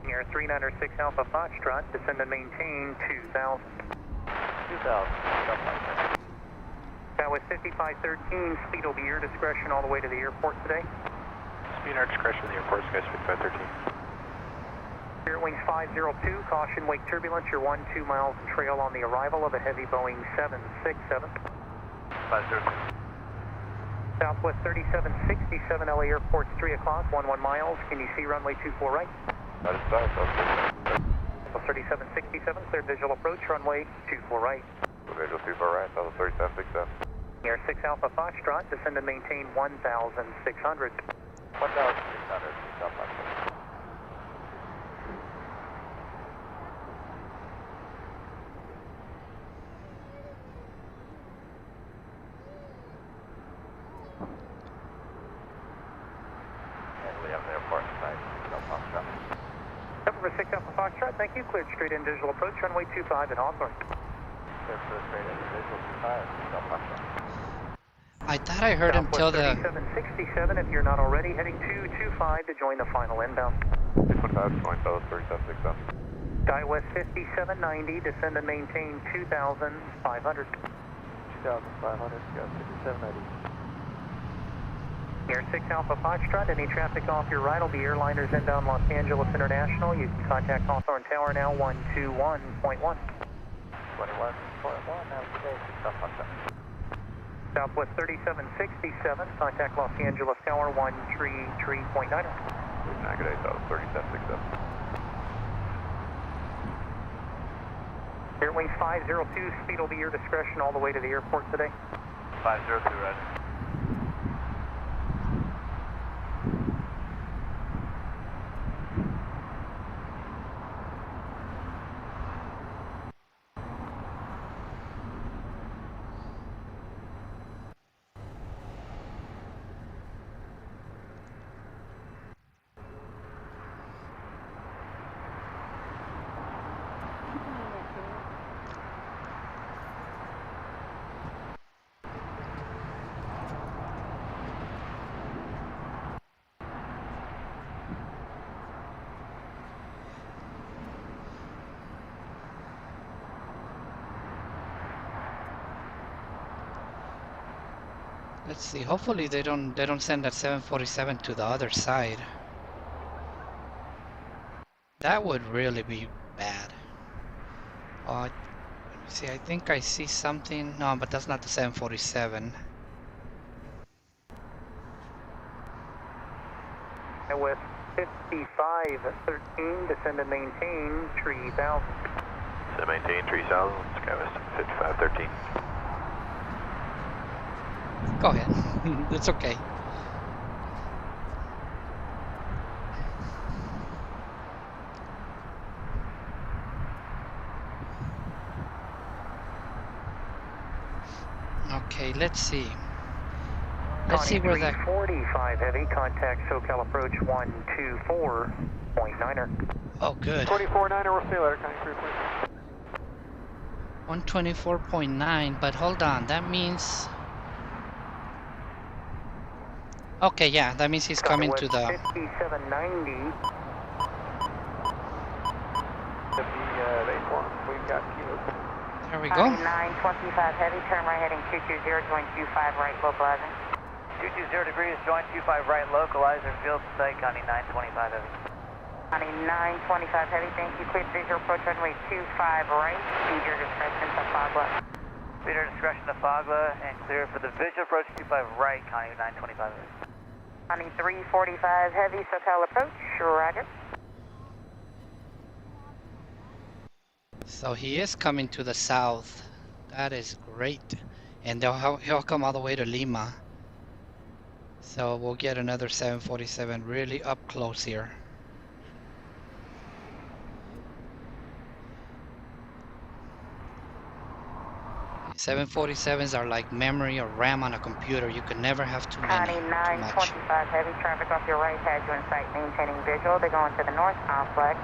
Near 396 Alpha Foxtrot, descend and maintain 2000. 2000. Southwest 5513, speed will be your discretion all the way to the airport today. Speed our discretion to the airport, skies 5513. Spirit Wings 502, caution wake turbulence, you're 12 miles trail on the arrival of a heavy Boeing 767. 502. Southwest 3767, LA Airport's 3 o'clock, 11 miles. Can you see runway 24 right? That is south, Southwest 3767, cleared visual approach, runway 24 right. Visual 24 right, Southwest 3767. Near 6 Alpha Foxtrot, descend and maintain 1,600. 1,600, Number 6 Alpha Foxtrot, thank you. Cleared straight in visual approach, runway 25 at Hawthorne. I thought I heard him tell the... 3767, if you're not already, heading 225 to join the final inbound. 615, join Southwest 3767. Skywest 5790, descend and maintain 2,500. 2,500, Sky 5790. Near 6 Alpha Foxtrot, any traffic off your right will be airliners inbound Los Angeles International. You can contact Hawthorne Tower now, 121.1. 21.1, now today, 6 Alpha. Southwest 3767, contact Los Angeles Tower, 133.9. Good day, Southwest 3767. Spirit Wings 502, speed will be your discretion all the way to the airport today. 502, right. Let's see. Hopefully they don't send that 747 to the other side. That would really be bad. Let me see. I think I see something. No, but that's not the 747. And with 5513, descend and maintain 3000. So maintain 3000, SkyWest 5513. Go ahead. It's okay. Okay, let's see. Let's see where that... 45 heavy, contact SoCal approach 124.9er. Oh, good. 44.9er, we'll see you later, Connie 3.9. 124.9, but hold on, that means... Okay, yeah, that means he's coming to the... 5790. There we go. 925 heavy, turn right heading 220, join 25 right, localizer. 220 degrees, join 25 right, localizer, field sight, Connie 925 heavy. Connie 925 heavy, thank you, clear 30 approach runway 25 right, speed your discretion to Fogla. Speed your discretion to Fogla, and clear for the visual approach 25 right, Connie 925 heavy. Connie 345 heavy, SoCal approach, roger. So he is coming to the south. That is great. And he'll come all the way to Lima. So we'll get another 747 really up close here. These 747s are like memory or RAM on a computer. You can never have too many. Connie 925 heavy, traffic off your right, had you in sight, maintaining visual. They're going to the north complex.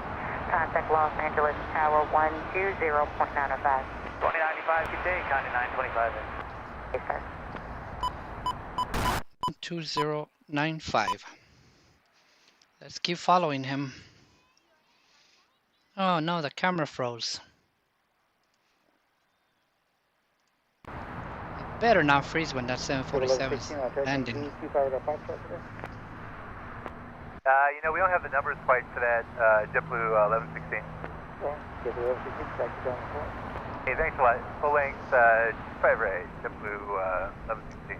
Contact Los Angeles Tower 120.905. 2095, good day, Connie 925 heavy. Yes, sir. 2095. Let's keep following him. Oh no, the camera froze. It better not freeze when that 747 is landing. You know, we don't have the numbers quite for that JetBlue 1116. Hey, thanks a lot. Full length 5 right, JetBlue 1116.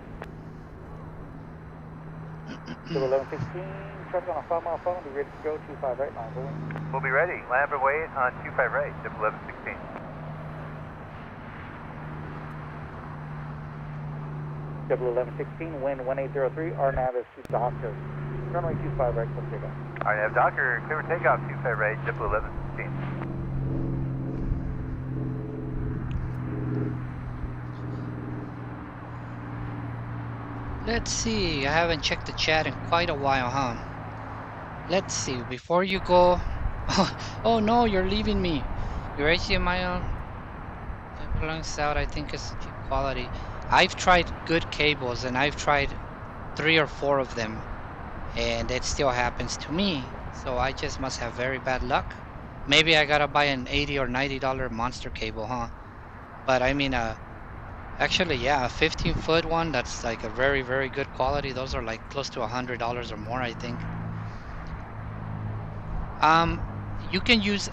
JetBlue 1116, traffic on a 5 mile phone, be ready to go 25 right, line full length. We'll be ready. Land for wait on 25 right, JetBlue 1116. JetBlue 1116, wind 1803, RNAV is to Docker. Runway 25 right, clear takeoff. RNAV Docker, clear for takeoff, 25 right, JetBlue 1116. Let's see, I haven't checked the chat in quite a while, huh? Let's see, before you go... Oh no, you're leaving me. Your HDMI belongs out, I think it's cheap quality. I've tried good cables and I've tried 3 or 4 of them. And it still happens to me. So I just must have very bad luck. Maybe I gotta buy an $80 or $90 monster cable, huh? But I mean, actually, yeah, a 15-foot one that's like a very, very good quality. Those are like close to $100 or more, I think. You can use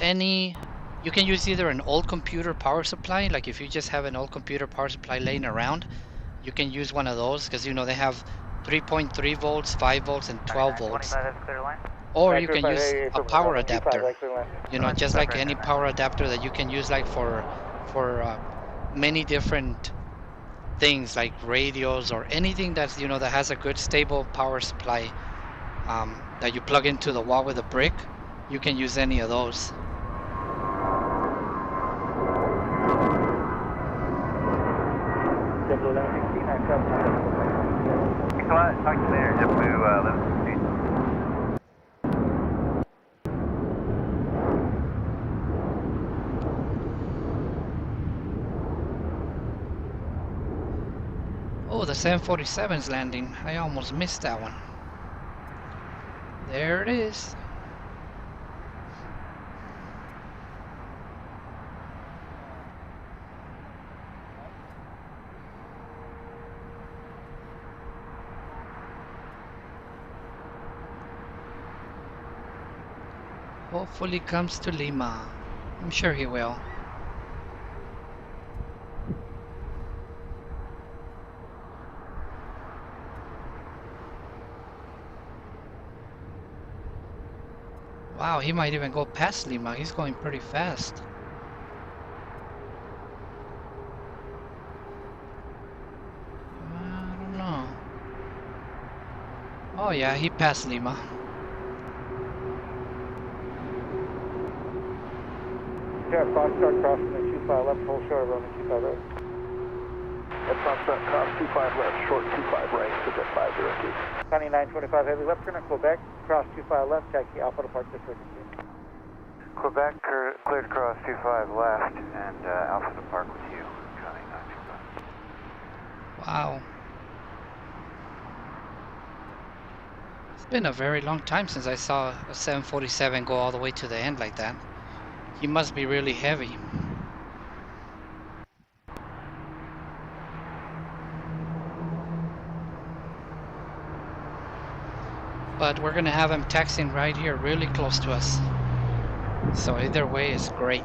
either an old computer power supply, like if you just have an old computer power supply laying around, you can use one of those because you know they have 3.3 volts, 5 volts, and 12 volts. Or you can use a power adapter. You know, just like any power adapter that you can use like for many different things like radios or anything that's, you know, that has a good stable power supply that you plug into the wall with a brick. You can use any of those. Thanks a lot. Talk to you later, JetBlue 1116. Oh, the 747's landing. I almost missed that one. There it is. Hopefully comes to Lima. I'm sure he will. Wow, he might even go past Lima. He's going pretty fast. I don't know. Oh yeah, he passed Lima. Yeah, Foxtrot crossing the 25 left, full short of runway 25 right. That's Foxtrot cross 25 left, short 25 right, Quebec 502. County 925 heavy left turn at Quebec, cross 25 left, taxi Alpha to park this frequency. Quebec cleared across 25 left and Alpha to park with you, County 925. Wow. It's been a very long time since I saw a 747 go all the way to the end like that. He must be really heavy. But we're gonna have him taxiing right here, really close to us. So either way is great.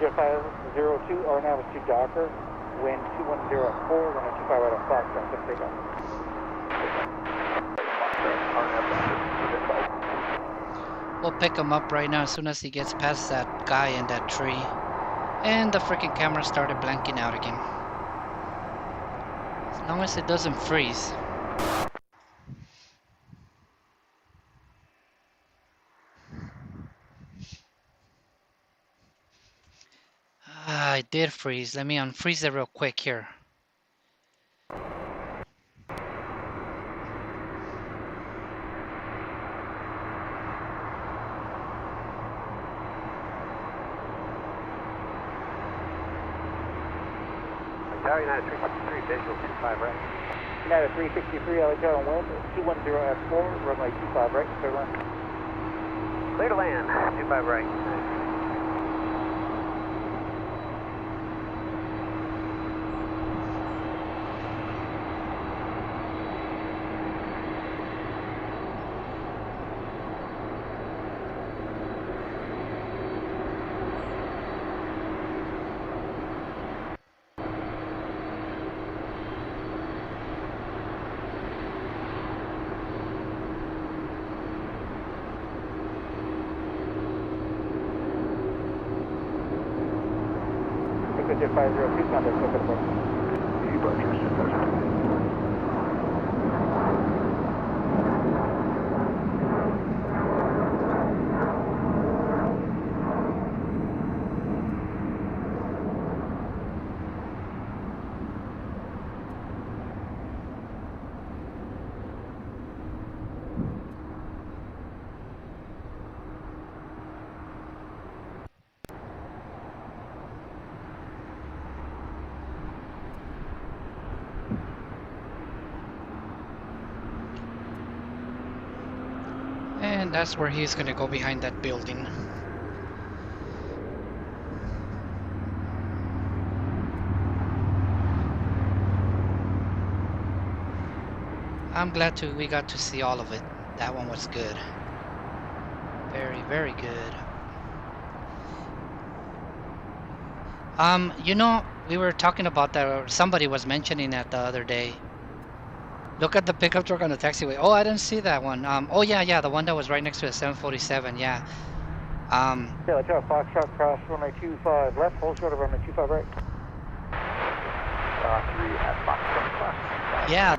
Jet 502, or now is 2 Docker, wind 210 at 4, runway 25 right on Foxtrot, let's take off. We'll pick him up right now as soon as he gets past that guy in that tree. And the freaking camera started blanking out again. As long as it doesn't freeze. Ah, it did freeze. Let me unfreeze it real quick here. Tower United 363, visual 25 right. United 363, LA on wind, 210 at 4, runway 25 right, clear to land. Clear to land, 25 right. Jet 502, contact Quebec approach. And that's where he's gonna go, behind that building. I'm glad we got to see all of it. That one was good. Very, very good. You know, we were talking about that, or somebody was mentioning that the other day. Look at the pickup truck on the taxiway. Oh, I didn't see that one. Oh yeah, the one that was right next to the 747, yeah. Yeah, let's have Foxtrot cross runway 25 left, hold short of runway 25 right. 3 at Foxtrot cross. Yeah.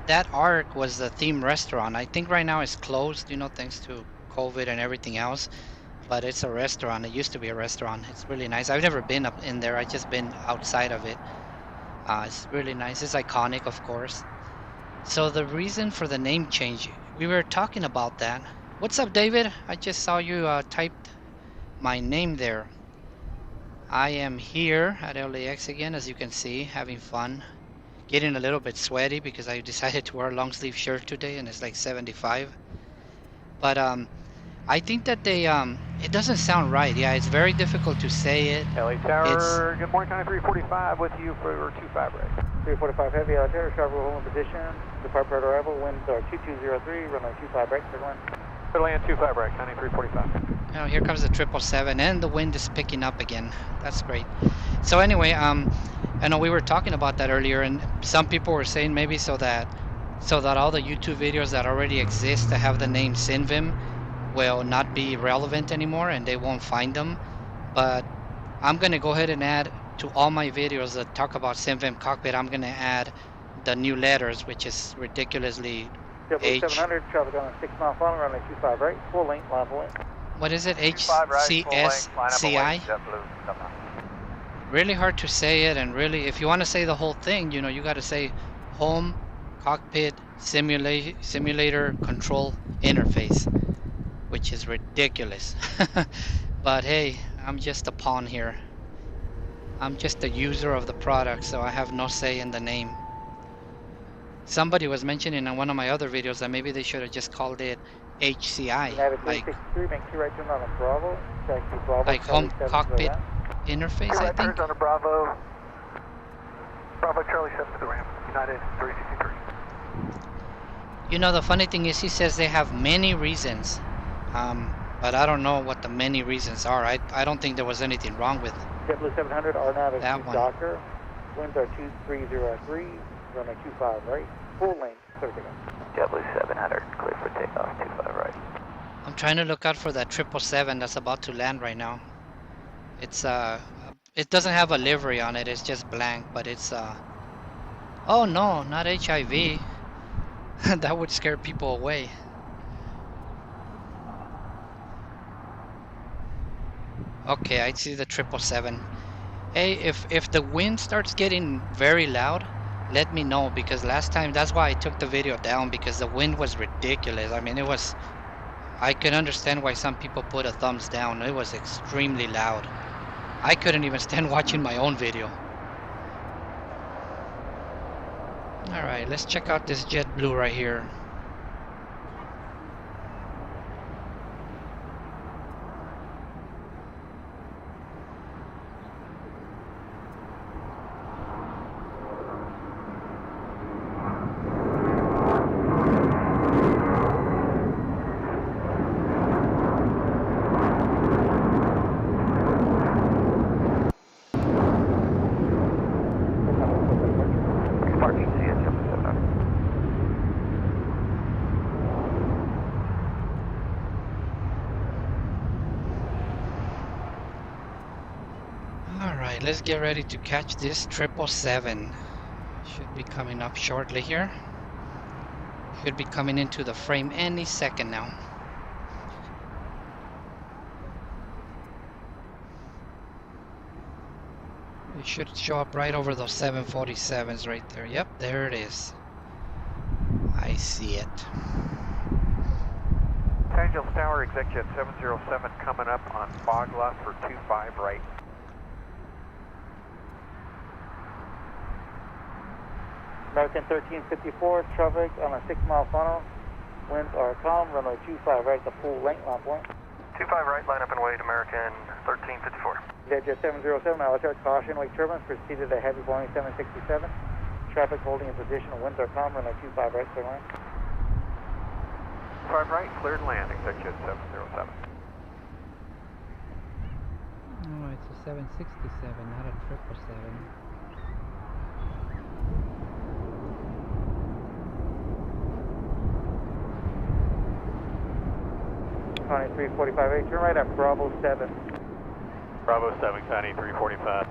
That Arc was the theme restaurant. I think right now it's closed, you know, thanks to COVID and everything else. But it's a restaurant. It used to be a restaurant. It's really nice. I've never been up in there. I've just been outside of it. It's really nice. It's iconic, of course. So the reason for the name change, we were talking about that. What's up, David? I just saw you typed my name there. I am here at LAX again, as you can see, having fun. Getting a little bit sweaty because I decided to wear a long sleeve shirt today and it's like 75. But I think that they it doesn't sound right. Yeah, it's very difficult to say it. LA Tower, good morning, County 345 with you for 25 right. 345 heavy, LA Tower, Travel hold in position. Depart arrival, winds are 2203, runway 25 right, clear land. Clear land 25 right, County 345. Now here comes the 777 and the wind is picking up again. That's great. So anyway, I know we were talking about that earlier, and some people were saying maybe so that all the YouTube videos that already exist that have the name Sinvim will not be relevant anymore and they won't find them. But I'm gonna go ahead and add to all my videos that talk about Sinvim cockpit, I'm gonna add the new letters, which is ridiculously H. 700, traffic on a 6 mile final, runway 25 right, full length, line up away. What is it? HCSCI? Really hard to say it, and really, if you want to say the whole thing, you know, you got to say home cockpit simulator control interface, which is ridiculous. But hey, I'm just a pawn here. I'm just a user of the product, so I have no say in the name. Somebody was mentioning in one of my other videos that maybe they should have just called it HCI, like home cockpit interface, I think. On a Bravo. Bravo Charlie 7 to the ramp, United 363. You know, the funny thing is he says they have many reasons, but I don't know what the many reasons are. I don't think there was anything wrong with JetBlue 700, our nav is that one. Docker. Winds are 2303, runway 25 right, full length, clear takeoff. JetBlue 700, clear for takeoff, 25 right. I'm trying to look out for that 777 that's about to land right now. It's it doesn't have a livery on it. It's just blank, but it's oh no, not HIV. That would scare people away. Okay, I see the 777. Hey, if the wind starts getting very loud, let me know, because last time, that's why I took the video down, because the wind was ridiculous. I mean, it was, I can understand why some people put a thumbs down. It was extremely loud. I couldn't even stand watching my own video. Alright, let's check out this JetBlue right here. Alright, let's get ready to catch this 777. Should be coming up shortly here. Should be coming into the frame any second now. It should show up right over those 747s right there. Yep, there it is. I see it. Los Angeles Tower, Executive 707 coming up on fog left for 25 right. American 1354, traffic on a 6 mile funnel. Winds are calm, runway 25 right, the full length, line point. 25 right, line up and wait, American 1354. Jet 707, altitude caution, wake turbulence, proceeded a heavy Boeing 767. Traffic holding in position, winds are calm, runway 25 right, clear line. 5 right, cleared land, Executive 707. Oh, it's a 767, not a 777. Connie 345, turn right at Bravo 7. Bravo 7, Connie 345.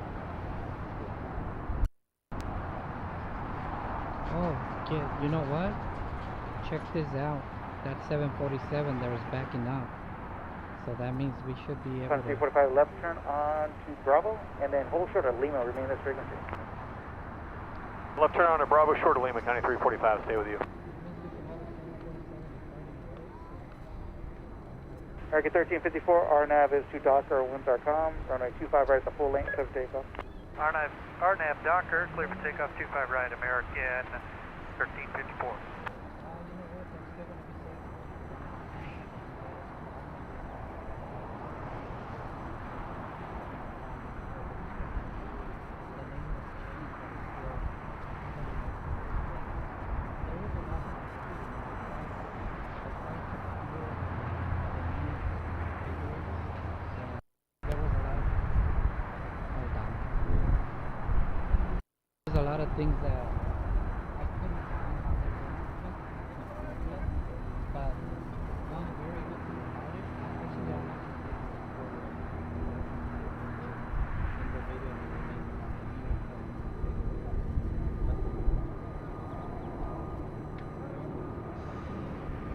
Oh, kid, you know what? Check this out. That 747 there is backing up. So that means we should be able Connie to... 345, left turn on to Bravo, and then hold short of Lima, remain this frequency. Left turn on to Bravo, short of Lima, Connie 345, stay with you. American 1354, RNAV is to Docker, winds are calm, runway 25 right, the full length of takeoff. RNAV Docker, clear for takeoff 25 right, American 1354. There's a lot of things that I couldn't but one very good thing about it, especially on the video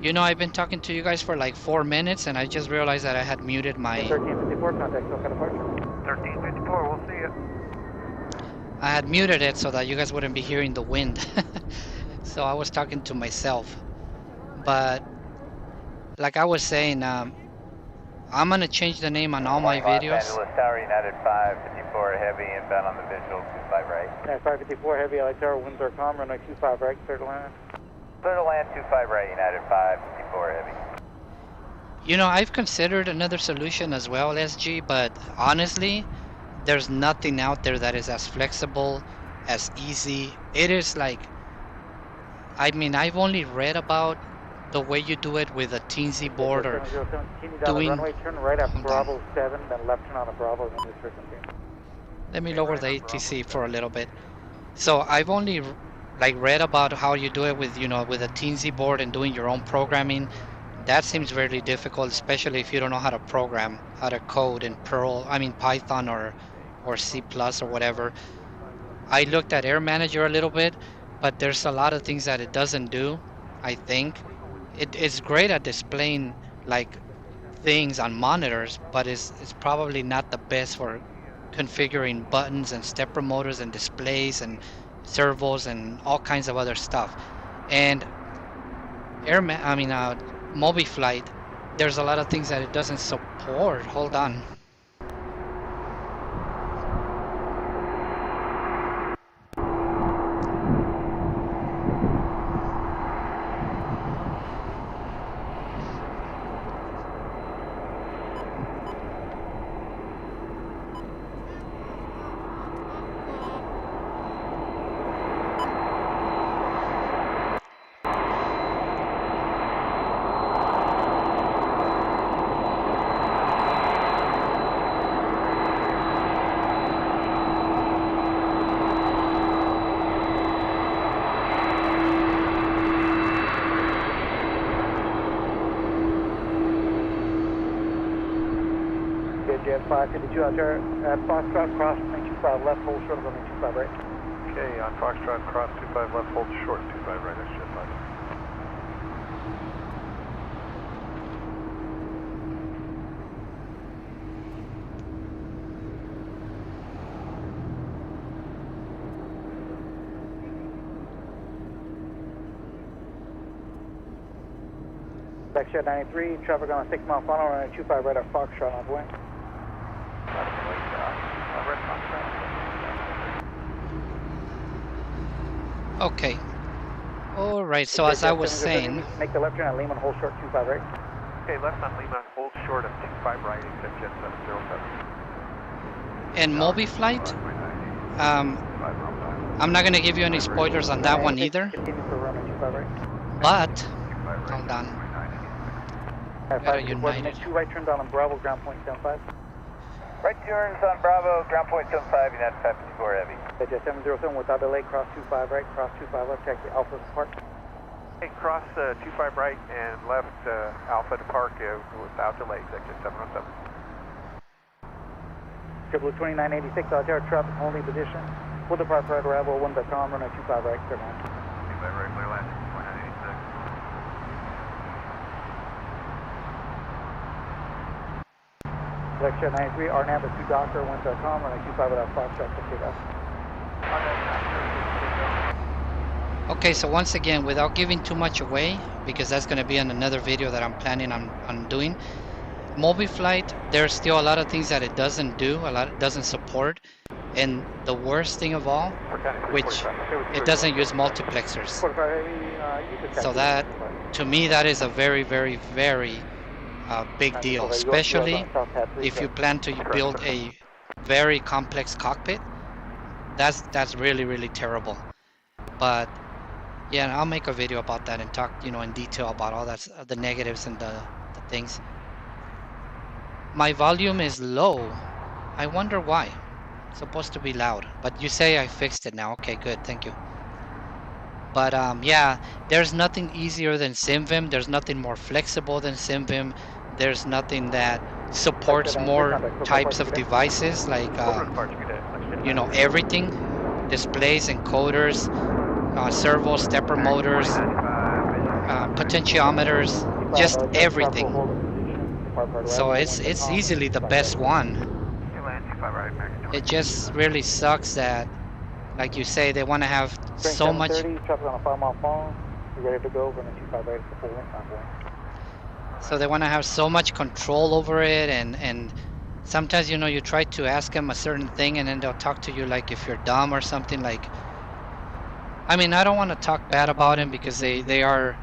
you know, I've been talking to you guys for like 4 minutes and I just realized that I had muted my 1354, contact SoCal departure. 1354, we'll see you. I had muted it so that you guys wouldn't be hearing the wind. So I was talking to myself. But like I was saying, I'm gonna change the name on all my videos. Los Angeles Tower, United 554 heavy inbound on the visual 25 right. United 554 heavy, LA Tower, winds are calm, runway 25 right, clear to land. Clear to land 25 right, United 554 heavy. You know, I've considered another solution as well, SG, but honestly, there's nothing out there that is as flexible, as easy. It is like, I mean, I've only read about the way you do it with a teensy board or doing... Runway, turn right at Bravo 7, then left turn on a Bravo, then this Let me lower the ATC for a little bit. So I've only like read about how you do it with, you know, with a teensy board and doing your own programming. That seems very difficult, especially if you don't know how to program, how to code in Python or C++ or whatever. I looked at Air Manager a little bit, but there's a lot of things that it doesn't do, I think. It's great at displaying like things on monitors, but it's probably not the best for configuring buttons and stepper motors and displays and servos and all kinds of other stuff. And MobiFlight, there's a lot of things that it doesn't support. Hold on. Jet 552 out there at Foxtrot, cross 25 left, hold short of 25 right. Okay, on Foxtrot, cross 25 left, hold short 25 right, that's Jet 5. Backshot 93, traffic on a 6-mile funnel, running 25 right at Foxtrot on the way. Okay. Alright, so as I was saying... Make the left turn at Lehman, hold short 25 right. Okay, left on Lehman, hold short of 25 right, except Jet 707. And MobiFlight, I'm not going to give you any spoilers on that one either. But, hold on. Got a United. 2 right turns on Bravo, ground point 75. Right turns on Bravo, ground point 75, United 554 heavy. Jet 707 without delay, cross 25 right, cross 25 left, taxi Alpha Park. Okay, cross 25 right and left Alpha to Park without delay, Jet 707. Triple 2986 out there, traffic holding position. Full depart for arrival, 1.com, runway 25 right, clear line. 25 right, clear line, 2986. Backshot 93, RNAV is 2 Docker, 1.com, runway 25 without Foxtrot, to take off. Okay, so once again, without giving too much away, because that's going to be in another video that I'm planning on doing, Multi-flight, there's still a lot of things that it doesn't do, a lot it doesn't support, and the worst thing of all, which it doesn't use multiplexers. So that, to me, that is a very, very, very big deal, especially if you plan to build a very complex cockpit. That's really, really terrible. But yeah, I'll make a video about that and talk, in detail about all that, the negatives and the things. My volume is low. I wonder why. It's supposed to be loud, but you say I fixed it now. Okay, good, thank you. But yeah, there's nothing easier than SimVim. There's nothing more flexible than SimVim. There's nothing that supports more types of devices, like everything, displays, encoders, servo, stepper motors, potentiometers, just everything. So it's easily the best one. It just really sucks that, like you say, they want to have so much. So they want to have so much control over it, and sometimes you try to ask them a certain thing, and then they'll talk to you like if you're dumb or something. Like, I mean, I don't want to talk bad about them because they are.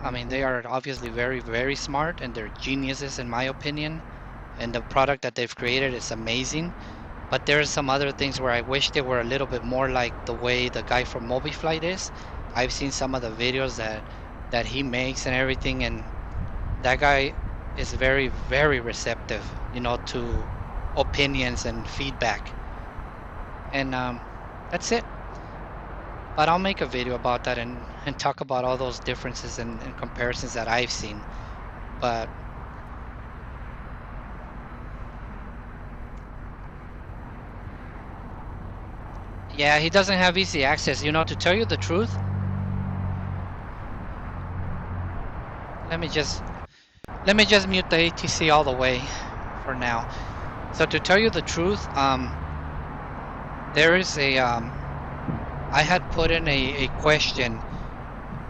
I mean, they are obviously very, very smart, and they're geniuses in my opinion, and the product that they've created is amazing. But there are some other things where I wish they were a little bit more like the way the guy from MobiFlight is. I've seen some of the videos that he makes and everything, and that guy is very, very receptive, to opinions and feedback. And that's it. But I'll make a video about that and talk about all those differences and comparisons that I've seen. But yeah, he doesn't have easy access. To tell you the truth, let me just mute the ATC all the way for now. So to tell you the truth, there is a I had put in a question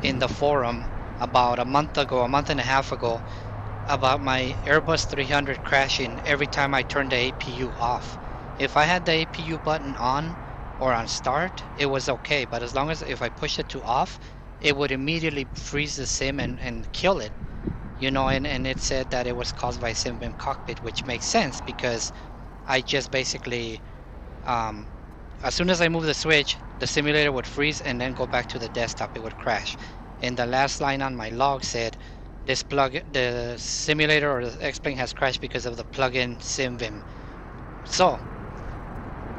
in the forum about a month and a half ago, about my Airbus 300 crashing every time I turned the APU off. If I had the APU button on or on start, it was okay, but as long as if I pushed it to off, it would immediately freeze the sim and kill it. And it said that it was caused by SimVim cockpit, which makes sense because I just basically as soon as I move the switch, the simulator would freeze and then go back to the desktop. It would crash. And the last line on my log said, the simulator or the X-Plane has crashed because of the plug-in SimVim. So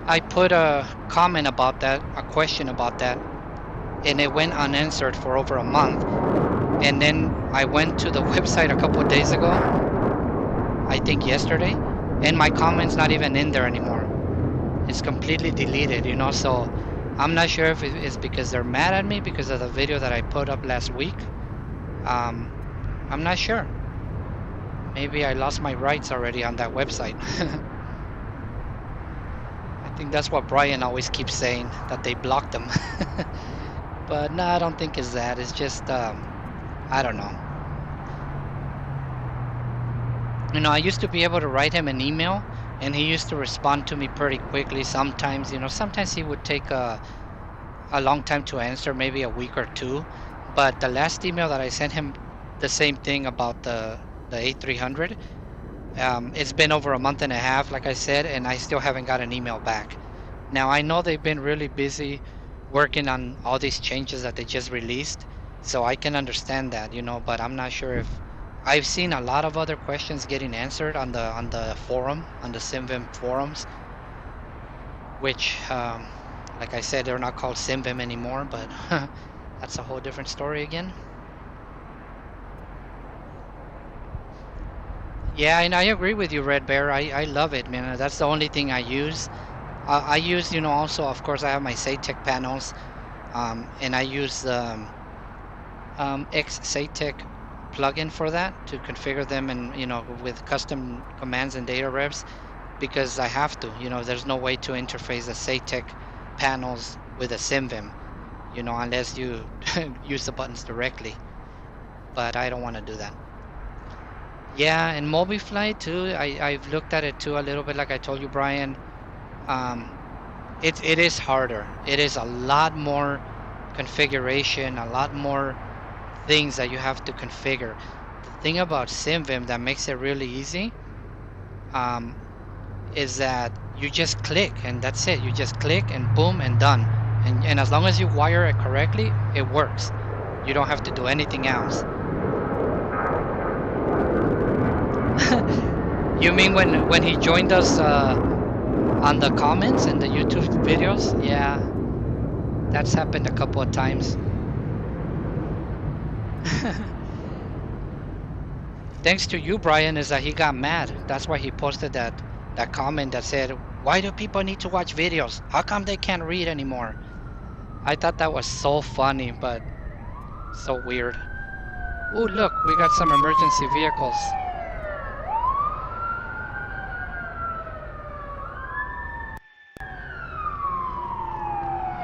I put a comment about that, a question about that, and it went unanswered for over a month. And then I went to the website a couple of days ago, I think yesterday, and my comment's not even in there anymore. It's completely deleted, so I'm not sure if it's because they're mad at me because of the video that I put up last week. I'm not sure. Maybe I lost my rights already on that website. I think that's what Brian always keeps saying, that they blocked them. But no, I don't think it's that. It's just, I don't know. I used to be able to write him an email, and he used to respond to me pretty quickly sometimes. Sometimes he would take a long time to answer, maybe a week or two. But the last email that I sent him, the same thing about the A300. It's been over a month and a half, like I said, and I still haven't got an email back. Now, I know they've been really busy working on all these changes that they just released, so I can understand that, but I'm not sure if... I've seen a lot of other questions getting answered on the forum, on the SimVim forums, which, like I said, they're not called SimVim anymore, but that's a whole different story again. Yeah, and I agree with you, Red Bear. I love it, man. That's the only thing I use. I use, also, of course, I have my SATEC panels, and I use the X-SATEC plugin for that to configure them, and with custom commands and data revs, because I have to. There's no way to interface the SATEC panels with a SimVim, unless you use the buttons directly. But I don't want to do that. Yeah, and Mobifly too. I've looked at it too a little bit, like I told you, Brian. It is harder. It is a lot more configuration, a lot more things that you have to configure. The thing about SimVim that makes it really easy is that you just click and that's it. You just click and boom and done. And as long as you wire it correctly, it works. You don't have to do anything else. You mean when he joined us on the comments and the YouTube videos? Yeah, that's happened a couple of times. Thanks to you, Brian, is that he got mad. That's why he posted that comment that said, "Why do people need to watch videos? How come they can't read anymore?" I thought that was so funny, but so weird. Oh, look, we got some emergency vehicles.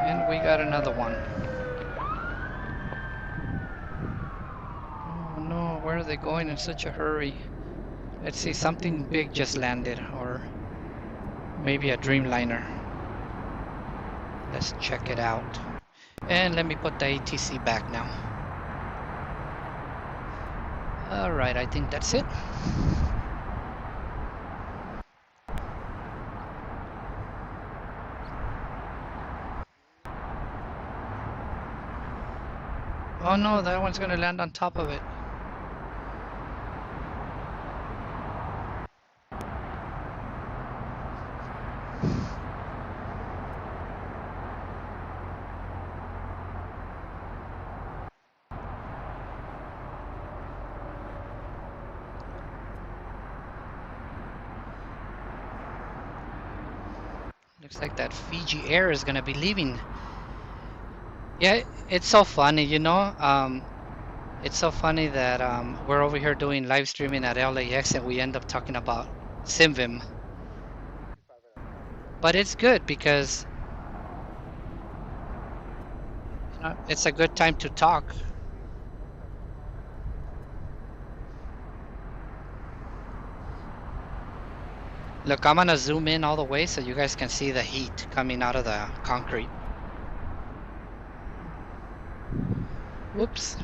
And we got another one. Oh no, where are they going in such a hurry? Let's see, something big just landed, or maybe a Dreamliner. Let's check it out. And let me put the ATC back now. Alright, I think that's it. Oh no, that one's gonna land on top of it. Looks like that Fiji Air is gonna be leaving. Yeah, it's so funny, you know. It's so funny that we're over here doing live streaming at LAX and we end up talking about SimVim. But it's good because you know, it's a good time to talk. Look, I'm gonna zoom in all the way so you guys can see the heat coming out of the concrete. Whoops.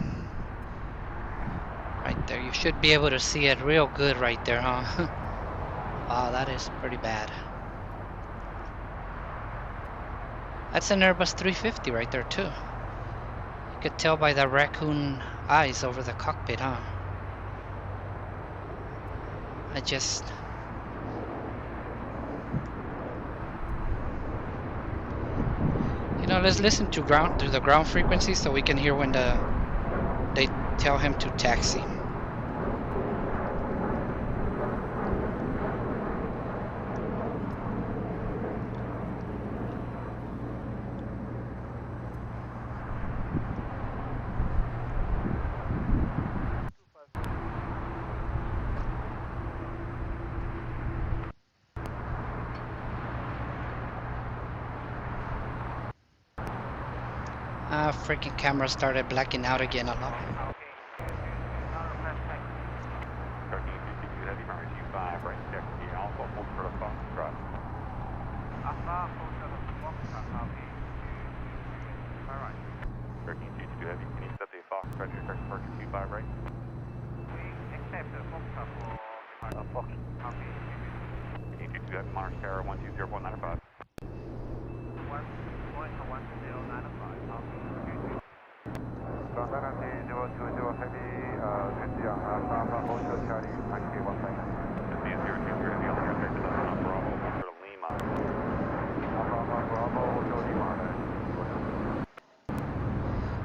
Right there, you should be able to see it real good right there, huh? Wow, that is pretty bad. That's an Airbus 350 right there too. You could tell by the raccoon eyes over the cockpit, huh? You know, let's listen to the ground frequency so we can hear when they tell him to taxi. Freaking camera started blacking out again a lot.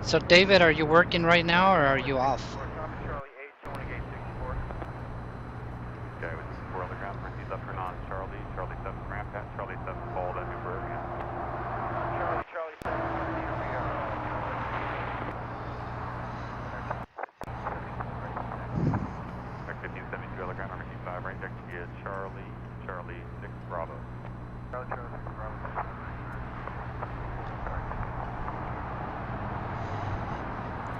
So David, are you working right now or are you off? Charlie 8, showing gate 64. Okay, with 4 on the ground, proceed left turn on Charlie, Charlie 7 ramp at, Charlie 7 followed at Newburgh again. Charlie 7, here we are. Deck 1572 on the ground, number 5 right, deck is Charlie, Charlie 6 Bravo. Charlie 6 Bravo.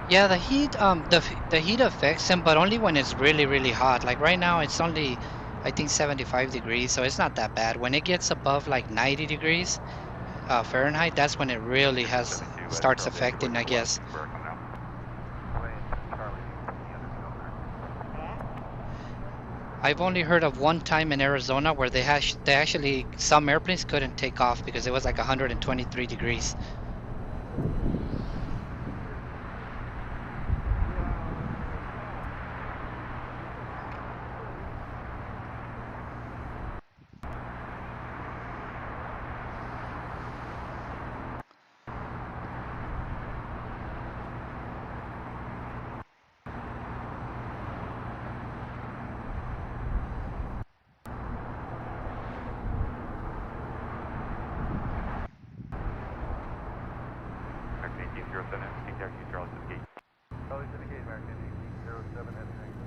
Yeah, the heat affects him, but only when it's really hot. Like right now, it's only, I think 75 degrees, so it's not that bad. When it gets above like 90 degrees Fahrenheit, that's when it really has 72 starts Charlie, affecting, I Edgewood, guess. Edgewood coming out. I've only heard of one time in Arizona where they actually some airplanes couldn't take off because it was like 123 degrees. American 1807, TTRQ Charlie to the gate. Charlie to the gate, American 1807 at the exit.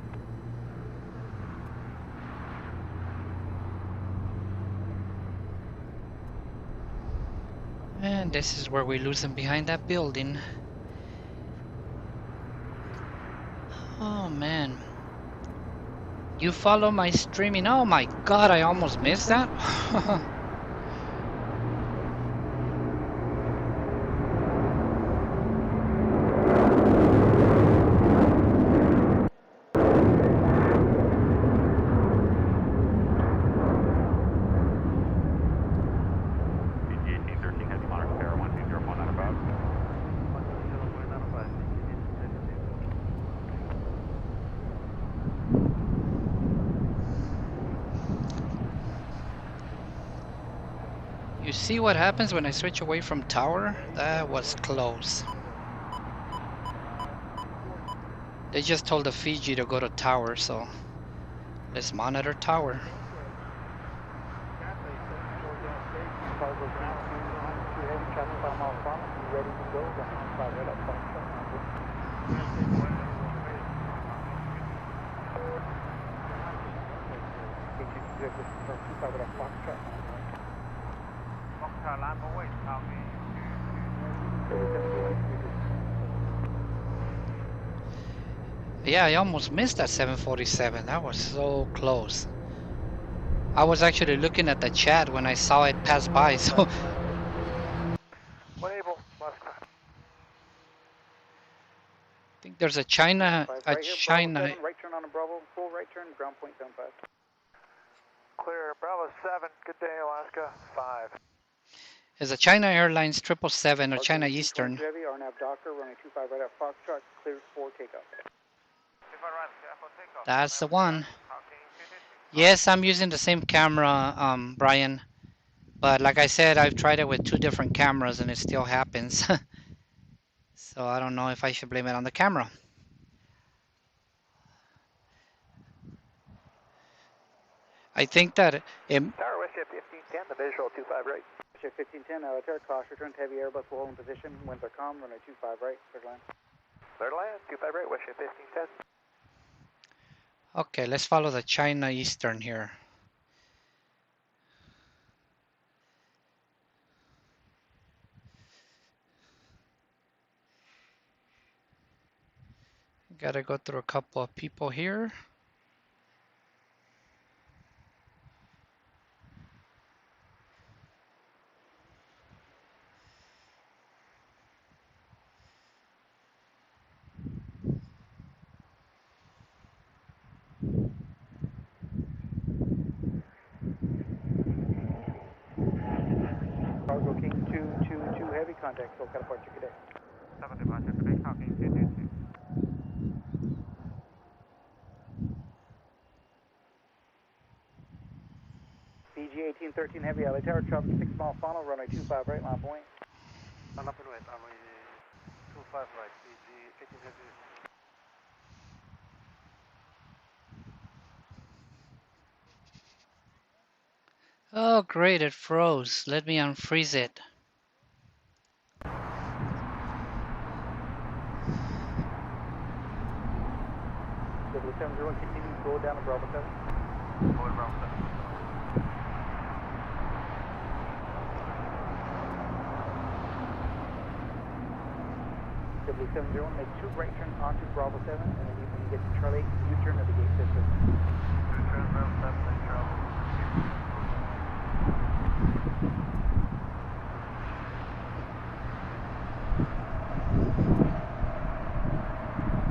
And this is where we lose him behind that building. Oh man. You follow my streaming. Oh my god, I almost missed that. You see what happens when I switch away from tower? That was close. They just told the Fiji to go to tower, so let's monitor tower. Yeah, I almost missed that 747. That was so close. I was actually looking at the chat when I saw it pass by, so. One able, last climb. I think there's a China, right here, Bravo 7, right turn on a Bravo, full right turn, ground point 75. Clear, Bravo 7, good day, Alaska, 5. There's a China Airlines 777 or China Eastern. Heavy, RNAV Docker, running 25 right at Foxtrot, cleared for takeoff. That's the one. Yes, I'm using the same camera, Brian. But like I said, I've tried it with 2 different cameras and it still happens. So I don't know if I should blame it on the camera. I think that Tower Westjet 1510, the visual 25 right. Westjet 1510, Altair, caution, return to heavy Airbus, will hold in position, winds are calm, runway 25 right, clear land. Clear land, 25 right, Westjet 1510. Okay, let's follow the China Eastern here. Gotta go through a couple of people here. Cargo King 222 heavy, contact, full departure cadet. 7 departure cadet, King 222. BG 1813 heavy, LA Tower, traffic 6 mile funnel, runway 25 right, line point. On up and west, runway 25 right, BG 18 heavy. Oh great, it froze. Let me unfreeze it. W70, continue to go down to Bravo 7. Forward Bravo 7. Heavy 70, make 2 right turns onto Bravo 7, and then when you get to Charlie 8, U-turn at the gate system. U-turn Bravo 7 and Charlie.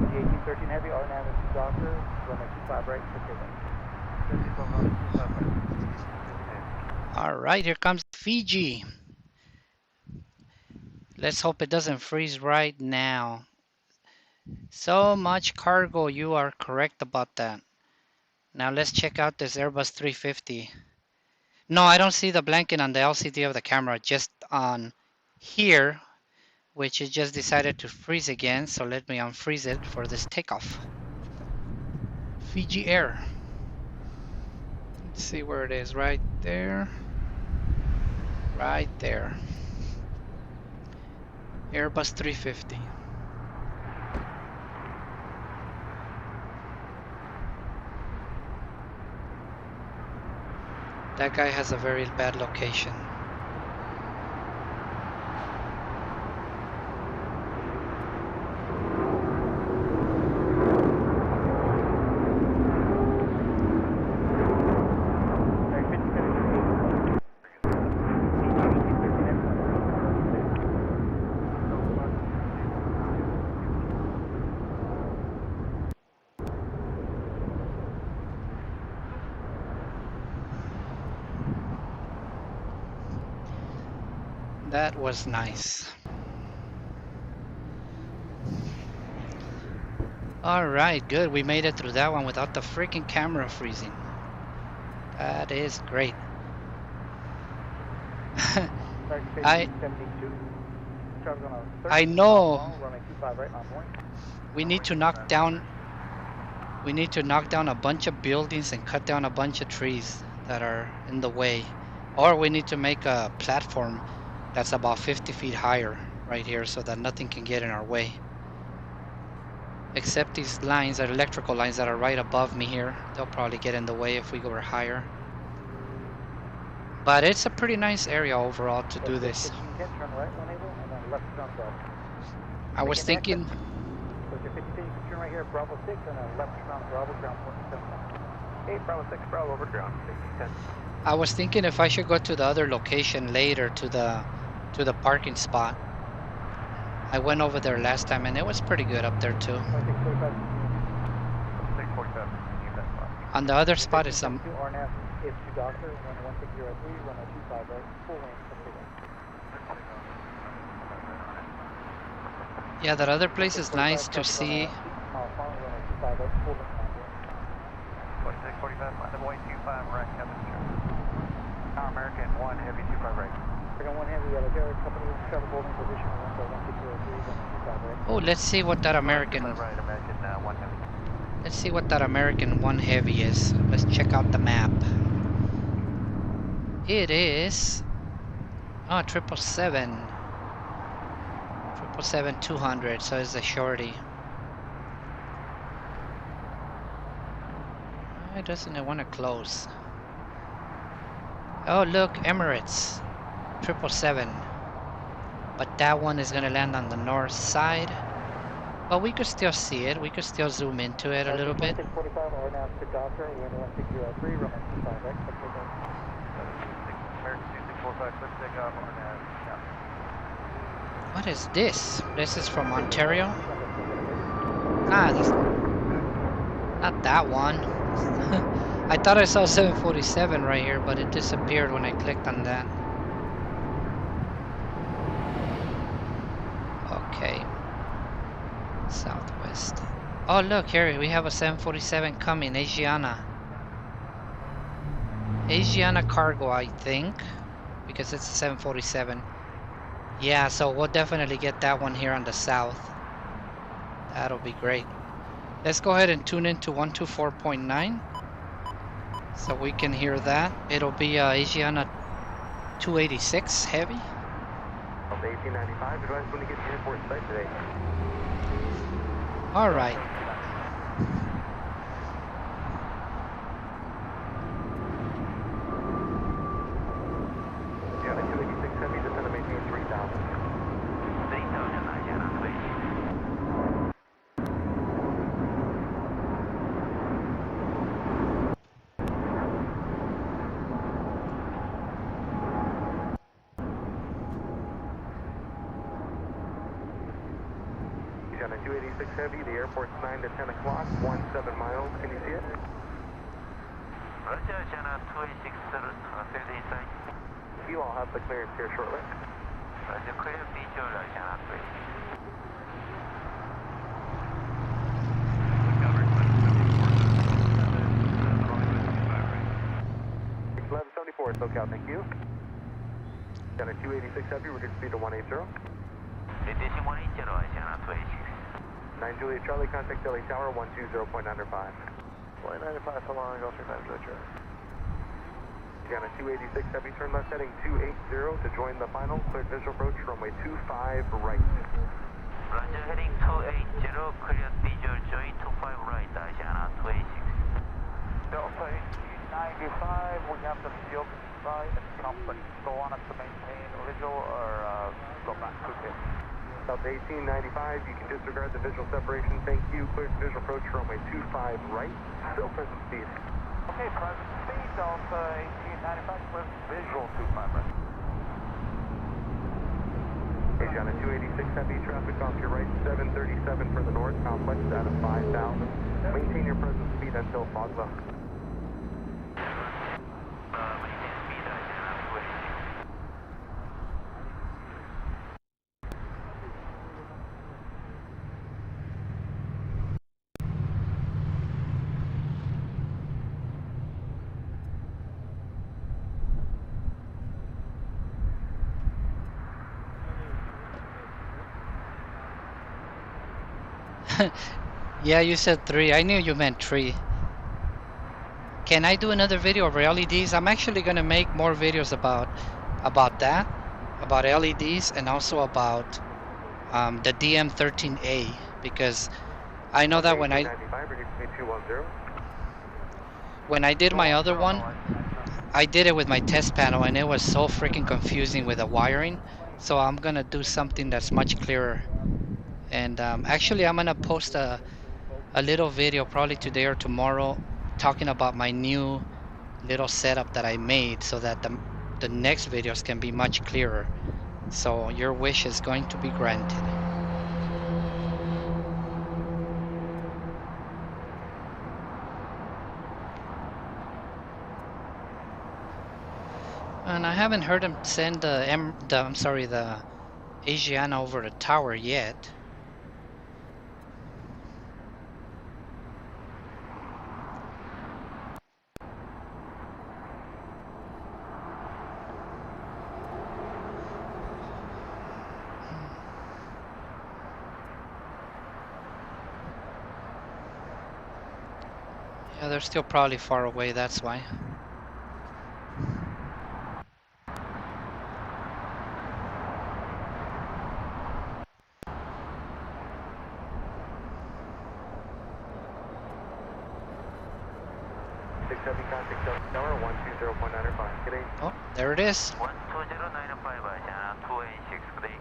1813 Heavy, RNAV and Doctor, runway 25 right, okay right. All right, here comes Fiji. Let's hope it doesn't freeze right now. So much cargo, you are correct about that. Now let's check out this Airbus 350. No, I don't see the blanket on the LCD of the camera, just on here, which it just decided to freeze again. So let me unfreeze it for this takeoff. Fiji Air. Let's see where it is, right there. Right there. Airbus 350. That guy has a very bad location. That was nice. Alright, good. We made it through that one without the freaking camera freezing. That is great. I know. We need to knock down a bunch of buildings and cut down a bunch of trees that are in the way. Or we need to make a platform that's about 50 feet higher right here so that nothing can get in our way. Except these lines, are electrical lines that are right above me here. They'll probably get in the way if we go higher. But it's a pretty nice area overall to do this. I was thinking... I was thinking if I should go to the other location later to the parking spot. I went over there last time and it was pretty good up there too. On the other spot is some... Yeah, that other place is nice to see. 2645, London Boy 25 right, Captain Our American 1 Heavy 25 right. American 1 Heavy, Yellow Company, travel holding position 1 Oh, let's see what that American... Right, American 1 Heavy. Let's see what that American 1 Heavy is. Let's check out the map. It is... Oh, 777. 777-200, so it's a shorty. Why doesn't it want to close? Oh look, Emirates 777. But that one is gonna land on the north side. But we could still see it. We could still zoom into it a little bit. What is this? This is from Ontario? Ah, this... Not that one. I thought I saw 747 right here, but it disappeared when I clicked on that. Okay. Southwest. Oh look, here we have a 747 coming, Asiana. Asiana cargo, I think, because it's a 747. Yeah, so we'll definitely get that one here on the south. That'll be great. Let's go ahead and tune into 124.9 so we can hear that. It'll be Asiana 286 heavy. 1895, advise when to get to airport site today. All right. 286 Heavy, the airport's 9 to 10 o'clock, 17 miles. Can you see it? Roger, China 286, field inside. You all have the clearance here shortly. Roger, clear visual, China 286. Covered, 1174, SoCal, thank you. China 286 Heavy, reduce speed to 180. Reducing 180, China 286. 9 Juliet Charlie, contact LA Tower, 120.95. 195 so long, go through 9 Juliet Charlie. China 286 Heavy, turn left heading 280 to join the final. Cleared visual approach, runway 25 right. Roger, heading 280, clear visual, join 25 right, China 286. Delta 1895, we have the field side and complex. Still want us to maintain visual or go back to it? Delta 1895, you can disregard the visual separation. Thank you. Cleared visual approach, runway 25 right. Still present speed. Okay, present speed, Delta 1895 with visual 25 right. Asiana 286 Heavy, traffic off your right, 737 for the north complex out of 5,000. Maintain your present speed until fog level. Maintain speed, China 286. Yeah, you said 3. I knew you meant 3. Can I do another video of LEDs? I'm actually gonna make more videos about that, about LEDs, and also about the DM13A, because I know that when I did my other one, I did it with my test panel, and it was so freaking confusing with the wiring. So I'm gonna do something that's much clearer. And actually, I'm gonna post a little video probably today or tomorrow talking about my new little setup that I made, so that the next videos can be much clearer. So your wish is going to be granted. And I haven't heard him send the Asiana over the tower yet. Yeah, they're still probably far away, that's why. Oh, there it is. 12095, China 286, good day.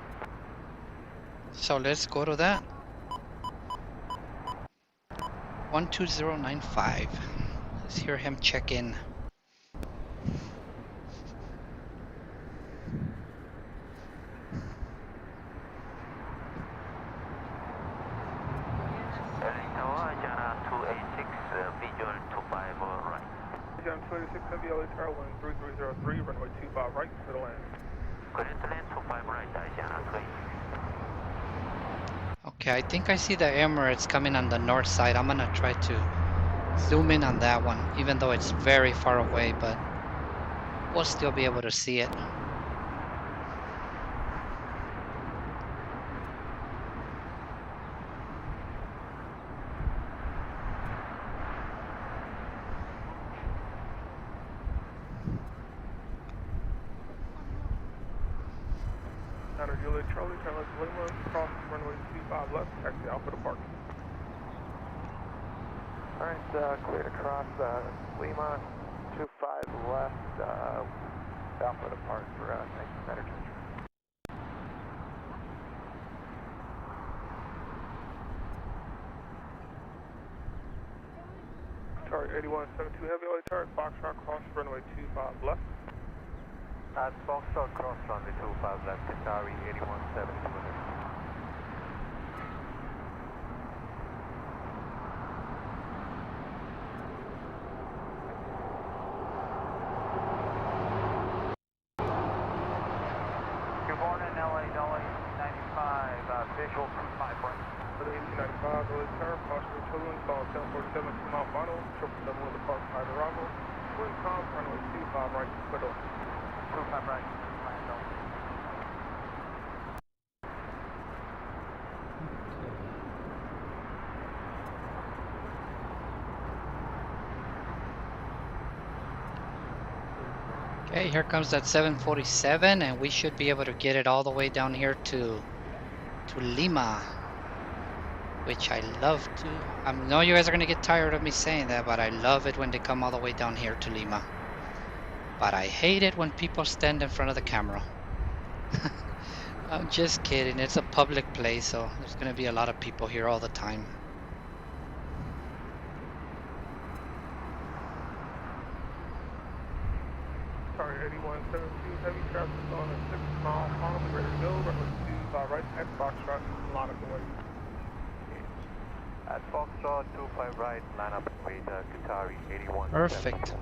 So let's go to that. 12095. Let's hear him check in. China 286, visual 25 right. China 286 Heavy, LA Tower, 13303, runway 25 right, clear to land. Clear to land 25 right, China 286. Okay, I think I see the Emirates coming on the north side. I'm gonna try to zoom in on that one, even though it's very far away, but we'll still be able to see it. Juliet Charlie, turn left to Lima, cross runway 25 left, taxi Alpha to park. Alright, clear to cross Lima, 25 left, Alpha to park for next center change. Target 8172 Heavy, LA Target, Foxtrot, cross runway 25 left. At Foxtrot, cross runway 25 left, Qatari 8172 Heavy. visual 25 right. For the 1895, early turn, partial turbulence, following 747, 2 mile final, 777 with the park 5 Bravo. Wind calm, runway 25 right, clear door. 25 right, land on. Okay, here comes that 747, and we should be able to get it all the way down here to Lima, which I love to. I know you guys are gonna get tired of me saying that, but I love it when they come all the way down here to Lima. But I hate it when people stand in front of the camera. I'm just kidding. It's a public place, so there's gonna be a lot of people here all the time. Target 8172, heavy traffic on a 6 mile final, ready to go, runway 25 right, at Foxtrot, line up the way. At Foxtrot 25 right, line up and wait, Qatari 81. Perfect.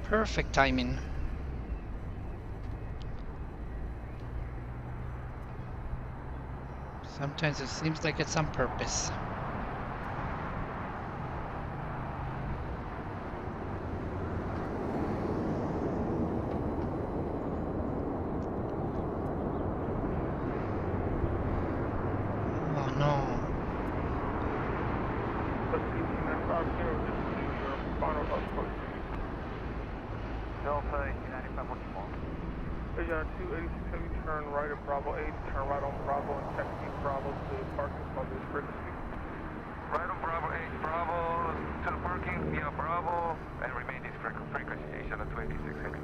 Perfect timing. Sometimes it seems like it's on purpose. Oh no. Delta 1895, what's more? Asia 286 heavy, turn right at Bravo 8, turn right on Bravo and taxi Bravo to the parking on this frequency. Right on Bravo 8, Bravo to the parking via Bravo, and remain this frequency station at 286 heavy.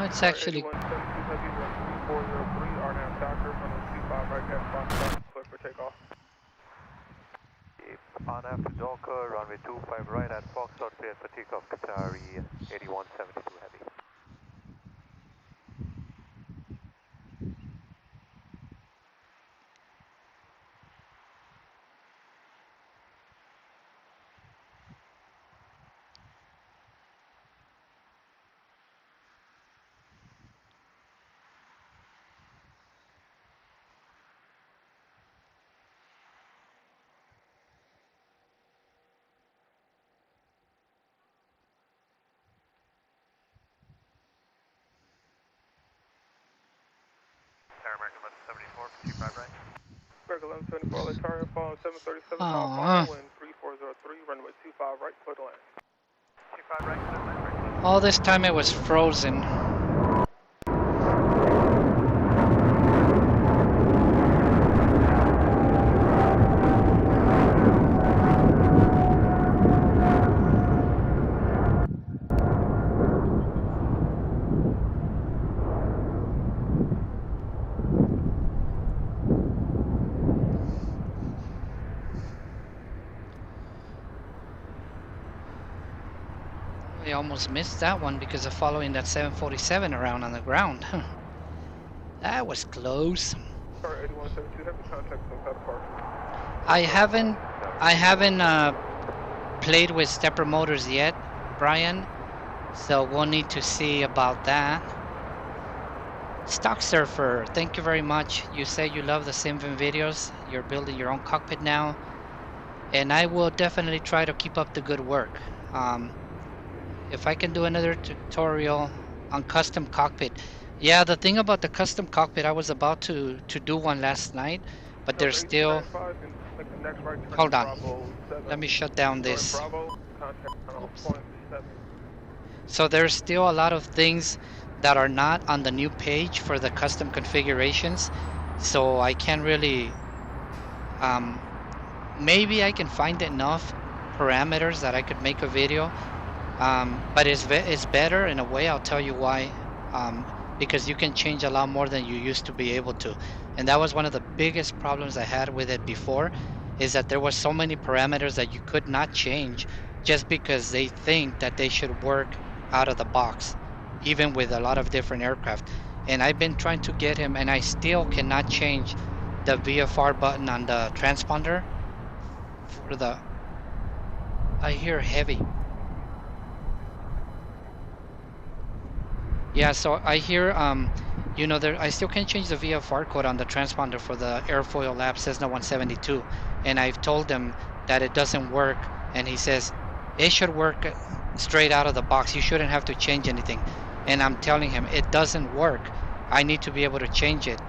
It's actually. 8172 heavy, 13403, are now Doctor, runway 25 right, at Foxtrot, clear for takeoff. On after Docker, runway 25 right at Foxtrot, clear for takeoff, Qatari 8172 heavy. American 1174, 25 right. American 1174, Lataria, following 737, mile final, wind 3403, runway 25 right, clear to land. 25 right, clear to land. All this time it was frozen. I almost missed that one because of following that 747 around on the ground. That was close. Sorry, 8172, heavy contact outside of park. I haven't played with stepper motors yet, Brian. So we'll need to see about that. Stock Surfer, thank you very much. You say you love the Simvin videos. You're building your own cockpit now, and I will definitely try to keep up the good work. If I can do another tutorial on custom cockpit. Yeah, the thing about the custom cockpit, I was about to do one last night, but there's still... Hold on. Let me shut down this. Oops. So there's still a lot of things that are not on the new page for the custom configurations. So I can't really... maybe I can find enough parameters that I could make a video. But it's better in a way. I'll tell you why. Because you can change a lot more than you used to be able to, and that was one of the biggest problems I had with it before, is that there was so many parameters that you could not change just because they think that they should work out of the box, even with a lot of different aircraft. And I've been trying to get him, and I still cannot change the VFR button on the transponder for the. I hear heavy. Yeah, so I hear, you know, I still can change the VFR code on the transponder for the airfoil lab Cessna 172, and I've told him that it doesn't work, and he says it should work straight out of the box. You shouldn't have to change anything, and I'm telling him it doesn't work. I need to be able to change it,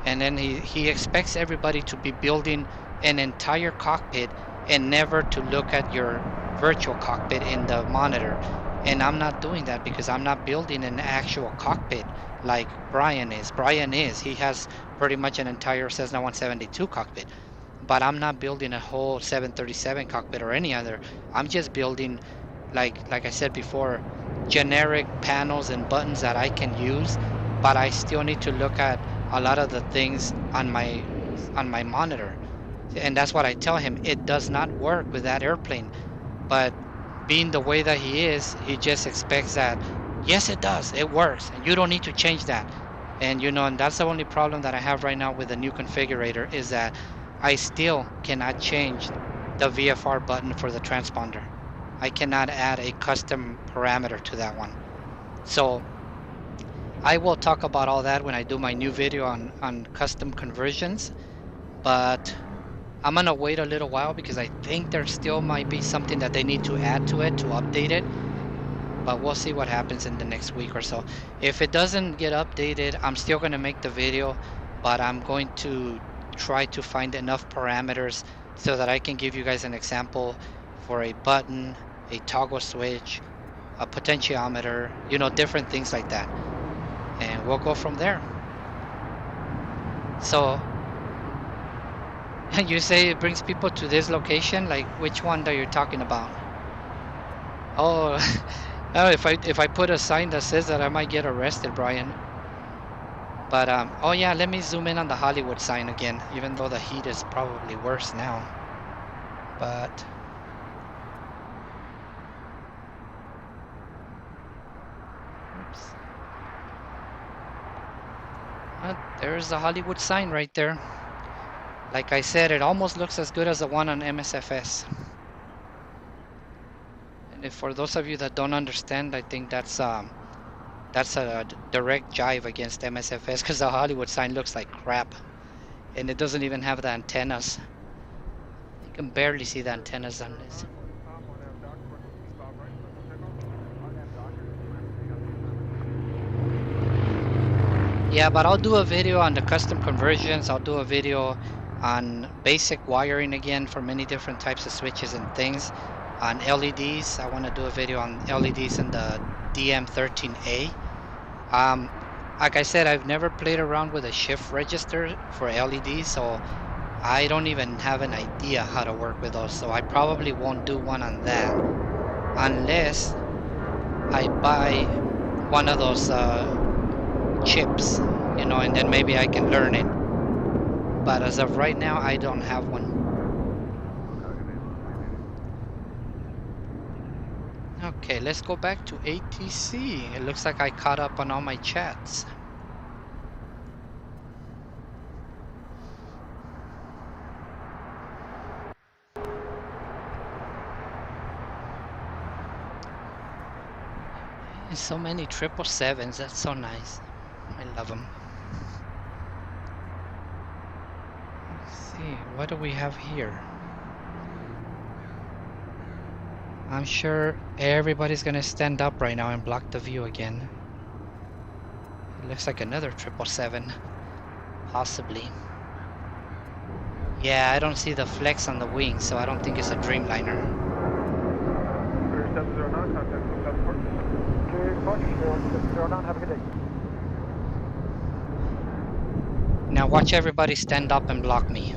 and then he expects everybody to be building an entire cockpit and never to look at your virtual cockpit in the monitor. And I'm not doing that because I'm not building an actual cockpit like Brian is. He has pretty much an entire Cessna 172 cockpit, but I'm not building a whole 737 cockpit or any other. I'm just building, like I said before, generic panels and buttons that I can use, but I still need to look at a lot of the things on my monitor. And that's what I tell him. It does not work with that airplane. But being the way that he is, he just expects that, yes, it does. It works. And you don't need to change that. And, you know, and that's the only problem that I have right now with the new configurator is that I still cannot change the VFR button for the transponder. I cannot add a custom parameter to that one. So I will talk about all that when I do my new video on custom conversions. But I'm gonna wait a little while because I think there still might be something that they need to add to it to update it, but we'll see what happens in the next week or so. If it doesn't get updated, I'm still gonna make the video, but I'm going to try to find enough parameters so that I can give you guys an example for a button, a toggle switch, a potentiometer, you know, different things like that, and we'll go from there. So you say it brings people to this location, like which one are you talking about? Oh, oh, if I put a sign that says that, I might get arrested, Brian. But oh yeah, let me zoom in on the Hollywood sign again, even though the heat is probably worse now. But oops. There's the Hollywood sign right there. Like I said, it almost looks as good as the one on MSFS. And if for those of you that don't understand, I think that's a direct jive against MSFS because the Hollywood sign looks like crap. And it doesn't even have the antennas. You can barely see the antennas on this. Yeah, but I'll do a video on the custom conversions. I'll do a video on basic wiring again for many different types of switches and things. On LEDs, I want to do a video on LEDs in the DM13A. Like I said, I've never played around with a shift register for LEDs, so I don't even have an idea how to work with those. So I probably won't do one on that unless I buy one of those chips, you know, and then maybe I can learn it. But as of right now, I don't have one. Okay, let's go back to ATC. It looks like I caught up on all my chats. There's so many 777s, that's so nice. I love them. Let's see, what do we have here? I'm sure everybody's gonna stand up right now and block the view again. It looks like another 777, possibly. Yeah, I don't see the flex on the wing, so I don't think it's a Dreamliner. Have a good day. Now watch everybody stand up and block me.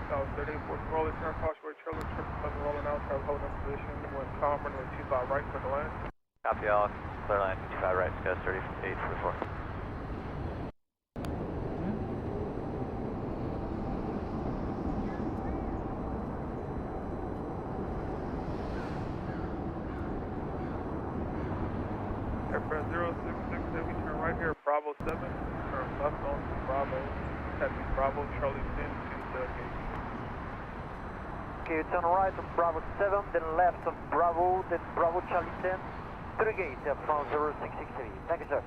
That was 38 for roller turn, crossword Charlie 777 rolling out, try holding position, when calm, runway 25 right, clear to land. Copy all, clear line 25 right, SCS 3844. Aircraft 066, we turn right here, Bravo 7, turn left on to Bravo, heavy Bravo, Charlie 10 to the gate. Okay, turn right on Bravo 7, then left on Bravo, then Bravo Charlie 10 to the gate from 0663. Thank you, sir.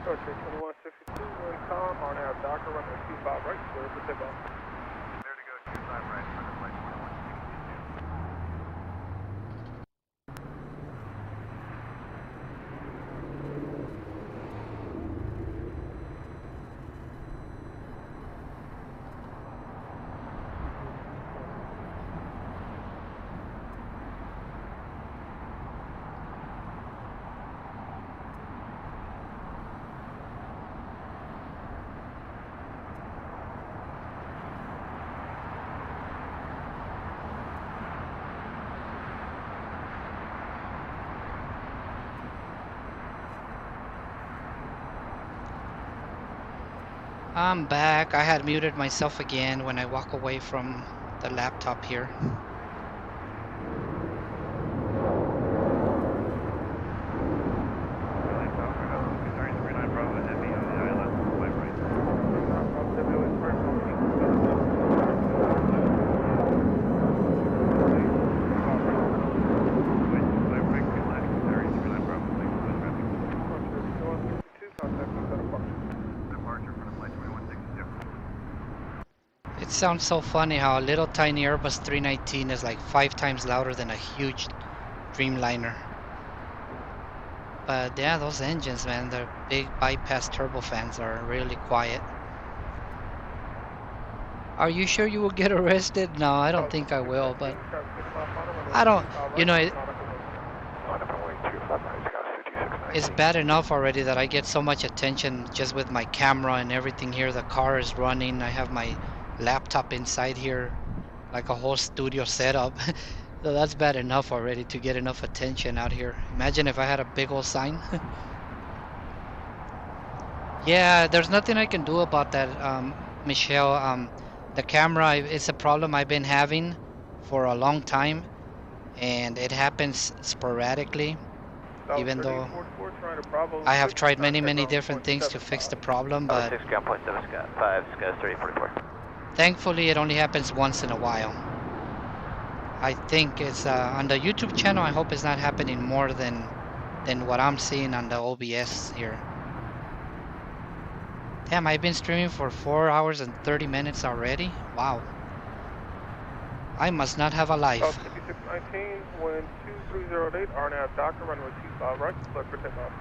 Approach 2162, when calm, on our Docker, runway 25 right, clear for takeoff. Clear to go 25 right for the flight 2162. I'm back. I had muted myself again when I walk away from the laptop here. It sounds so funny how a little tiny Airbus 319 is like 5 times louder than a huge Dreamliner. But yeah, those engines, man, the big bypass turbofans are really quiet. Are you sure you will get arrested? No, I don't think I will, but I don't, you know, it's bad enough already that I get so much attention just with my camera and everything here. The car is running. I have my laptop inside here, like a whole studio setup. So that's bad enough already to get enough attention out here. Imagine if I had a big old sign. Yeah, there's nothing I can do about that, Michelle. The camera, it's a problem I've been having for a long time, and it happens sporadically, even though I have tried many different things to fix the problem, but thankfully it only happens once in a while. I think it's on the YouTube channel. I hope it's not happening more than what I'm seeing on the OBS here. Damn, I've been streaming for 4 hours and 30 minutes already. Wow. I must not have a life. 5619, wind 2308, RNAV Docker, runway 25 right, clear for takeoff.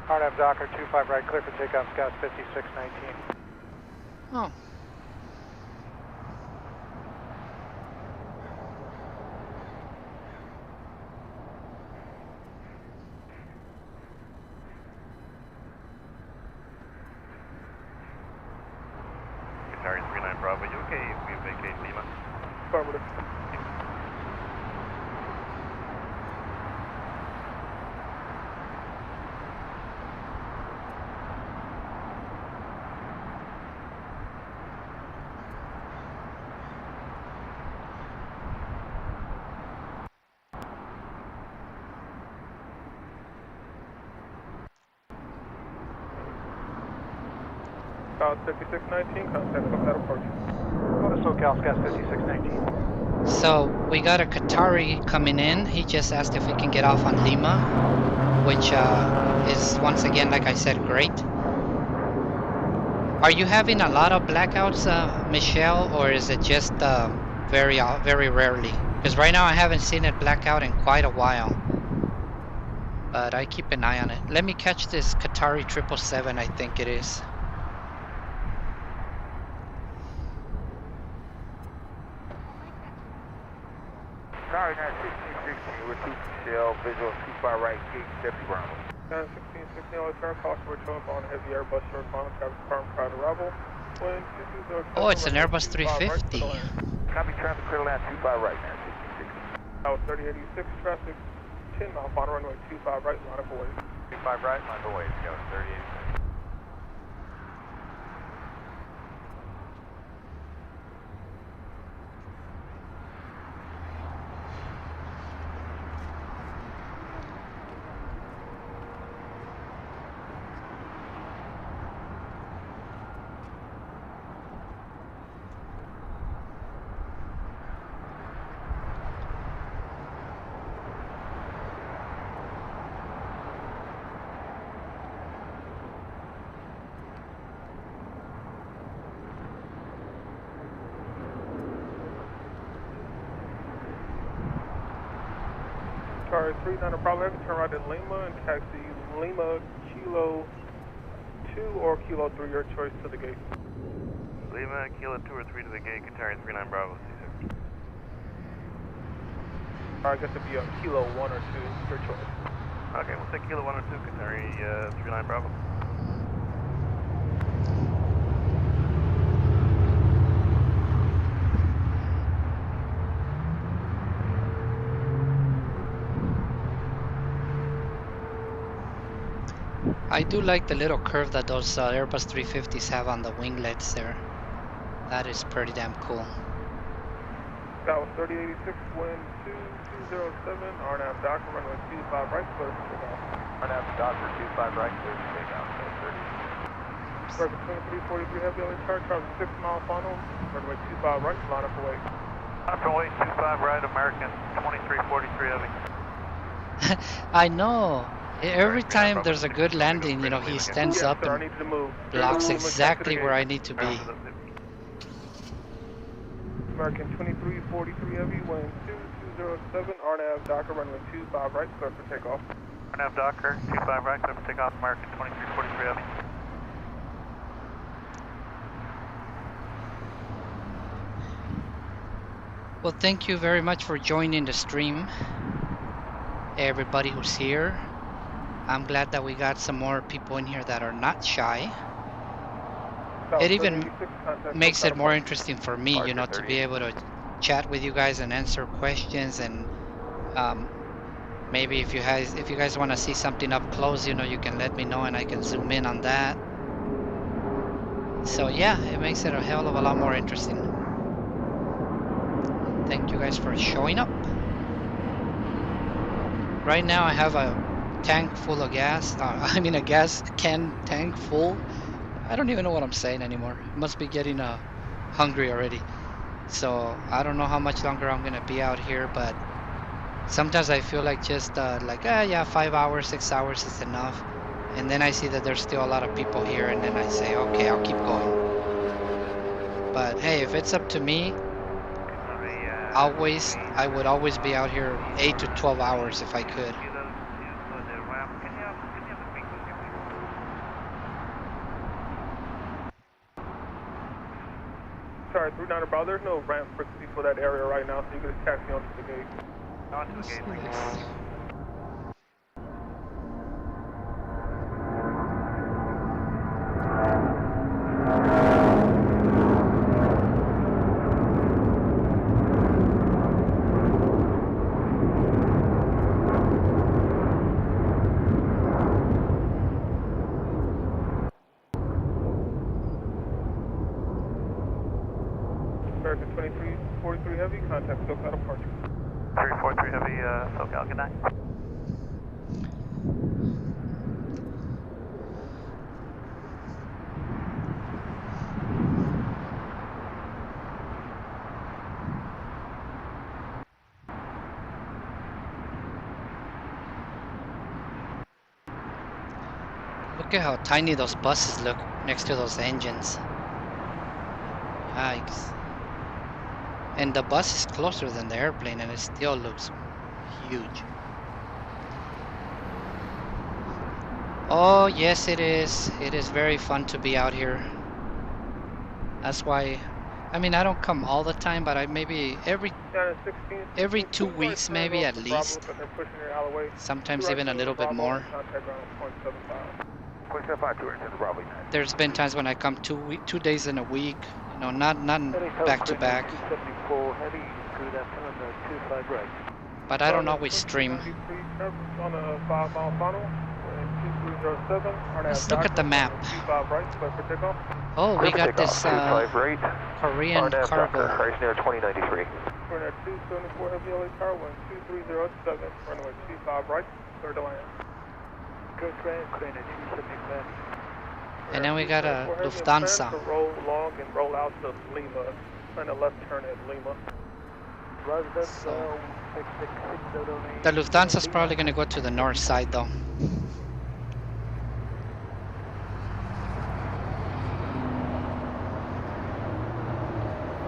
RNAV Docker 25 right, clear for takeoff, Scout 5619. Oh. Atari 39 Bravo, you okay if we vacate Lima? Affirmative. Scout 5619, contact Buckhead approach. SoCal Scout 5619. So we got a Qatari coming in. He just asked if we can get off on Lima, which is once again, like I said, great. Are you having a lot of blackouts, Michelle, or is it just very rarely? Because right now I haven't seen it black out in quite a while. But I keep an eye on it. Let me catch this Qatari 777, I think it is. Shell, visual 25 right, gate 50 Bravo. 1660 LAX, caution, we're showing up on a heavy Airbus short climb, traffic firm, crowd arrival. Wind 2207. Oh, it's an Airbus 350. Copy, traffic clear land 25 right now, 1660. That was 3086, traffic 10 off on runway 25 right, line of away. 25 right, line of away, go 3086. Sorry, 39 Bravo Heavy, turn right at Lima and taxi Lima Kilo 2 or Kilo 3, your choice to the gate. Lima, Kilo 2 or 3 to the gate, Qatari 39 Bravo, C6. I guess it'd be a Kilo 1 or 2, your choice. Okay, we'll take Kilo 1 or 2, Qatari 39 Bravo. I do like the little curve that those Airbus 350s have on the winglets there. That is pretty damn cool. That was 3086, wind 2207, RNAV Docker, runway 25 right, clear for takeoff. RNAV Docker 25 right, clear for takeoff, 30. Circuit 2343 Heavy LA chart, traffic 6 mile final, runway 25 right, line up away. Runway 25 right, American 2343 Heavy. I know. Every time there's a good landing, you know, he stands up sir, and blocks exactly where I need to be. American 2343 Heavy, wind 2207, RNAV Docker, runway 25 right, clear for takeoff. RNAV Docker 25 right, clear for takeoff, American 2343 Heavy. Well, thank you very much for joining the stream, everybody who's here. I'm glad that we got some more people in here that are not shy. It even makes it more interesting for me, you know, to be able to chat with you guys and answer questions, and maybe if you guys want to see something up close, you know, you can let me know and I can zoom in on that. So yeah, it makes it a hell of a lot more interesting. Thank you guys for showing up. Right now I have a tank full of gas. I mean a gas can tank full. I don't even know what I'm saying anymore. Must be getting hungry already. So I don't know how much longer I'm gonna be out here, but sometimes I feel like just yeah, 5 hours, 6 hours is enough. And then I see that there's still a lot of people here, and then I say, okay, I'll keep going. But hey, if it's up to me, I would always be out here 8 to 12 hours if I could. Sorry, 39 Bravo, there's no ramp frequency for that area right now, so you can just taxi onto the gate. Onto the gate, thank you. American 2343 Heavy, contact SoCal departure. 343 Heavy, SoCal, good night. Look at how tiny those buses look next to those engines. Yikes. And the bus is closer than the airplane and it still looks huge. Oh yes, it is. It is very fun to be out here. That's why I mean, I don't come all the time, but I maybe every 2 weeks, maybe at least. Sometimes even a little bit more. There's been times when I come 2 days in a week, you know, not back to back. But I don't always stream. Let's look at the map. Oh, we got this Korean cargo. Christ near 2093. Runway 274 Heavy LA Tower, 12307, runway 25 right, clear to land. Good train, crane at 275. And then we got a Lufthansa. Roll long and roll out to Lima, and a left turn at Lima. So, the Lufthansa is probably going to go to the north side though.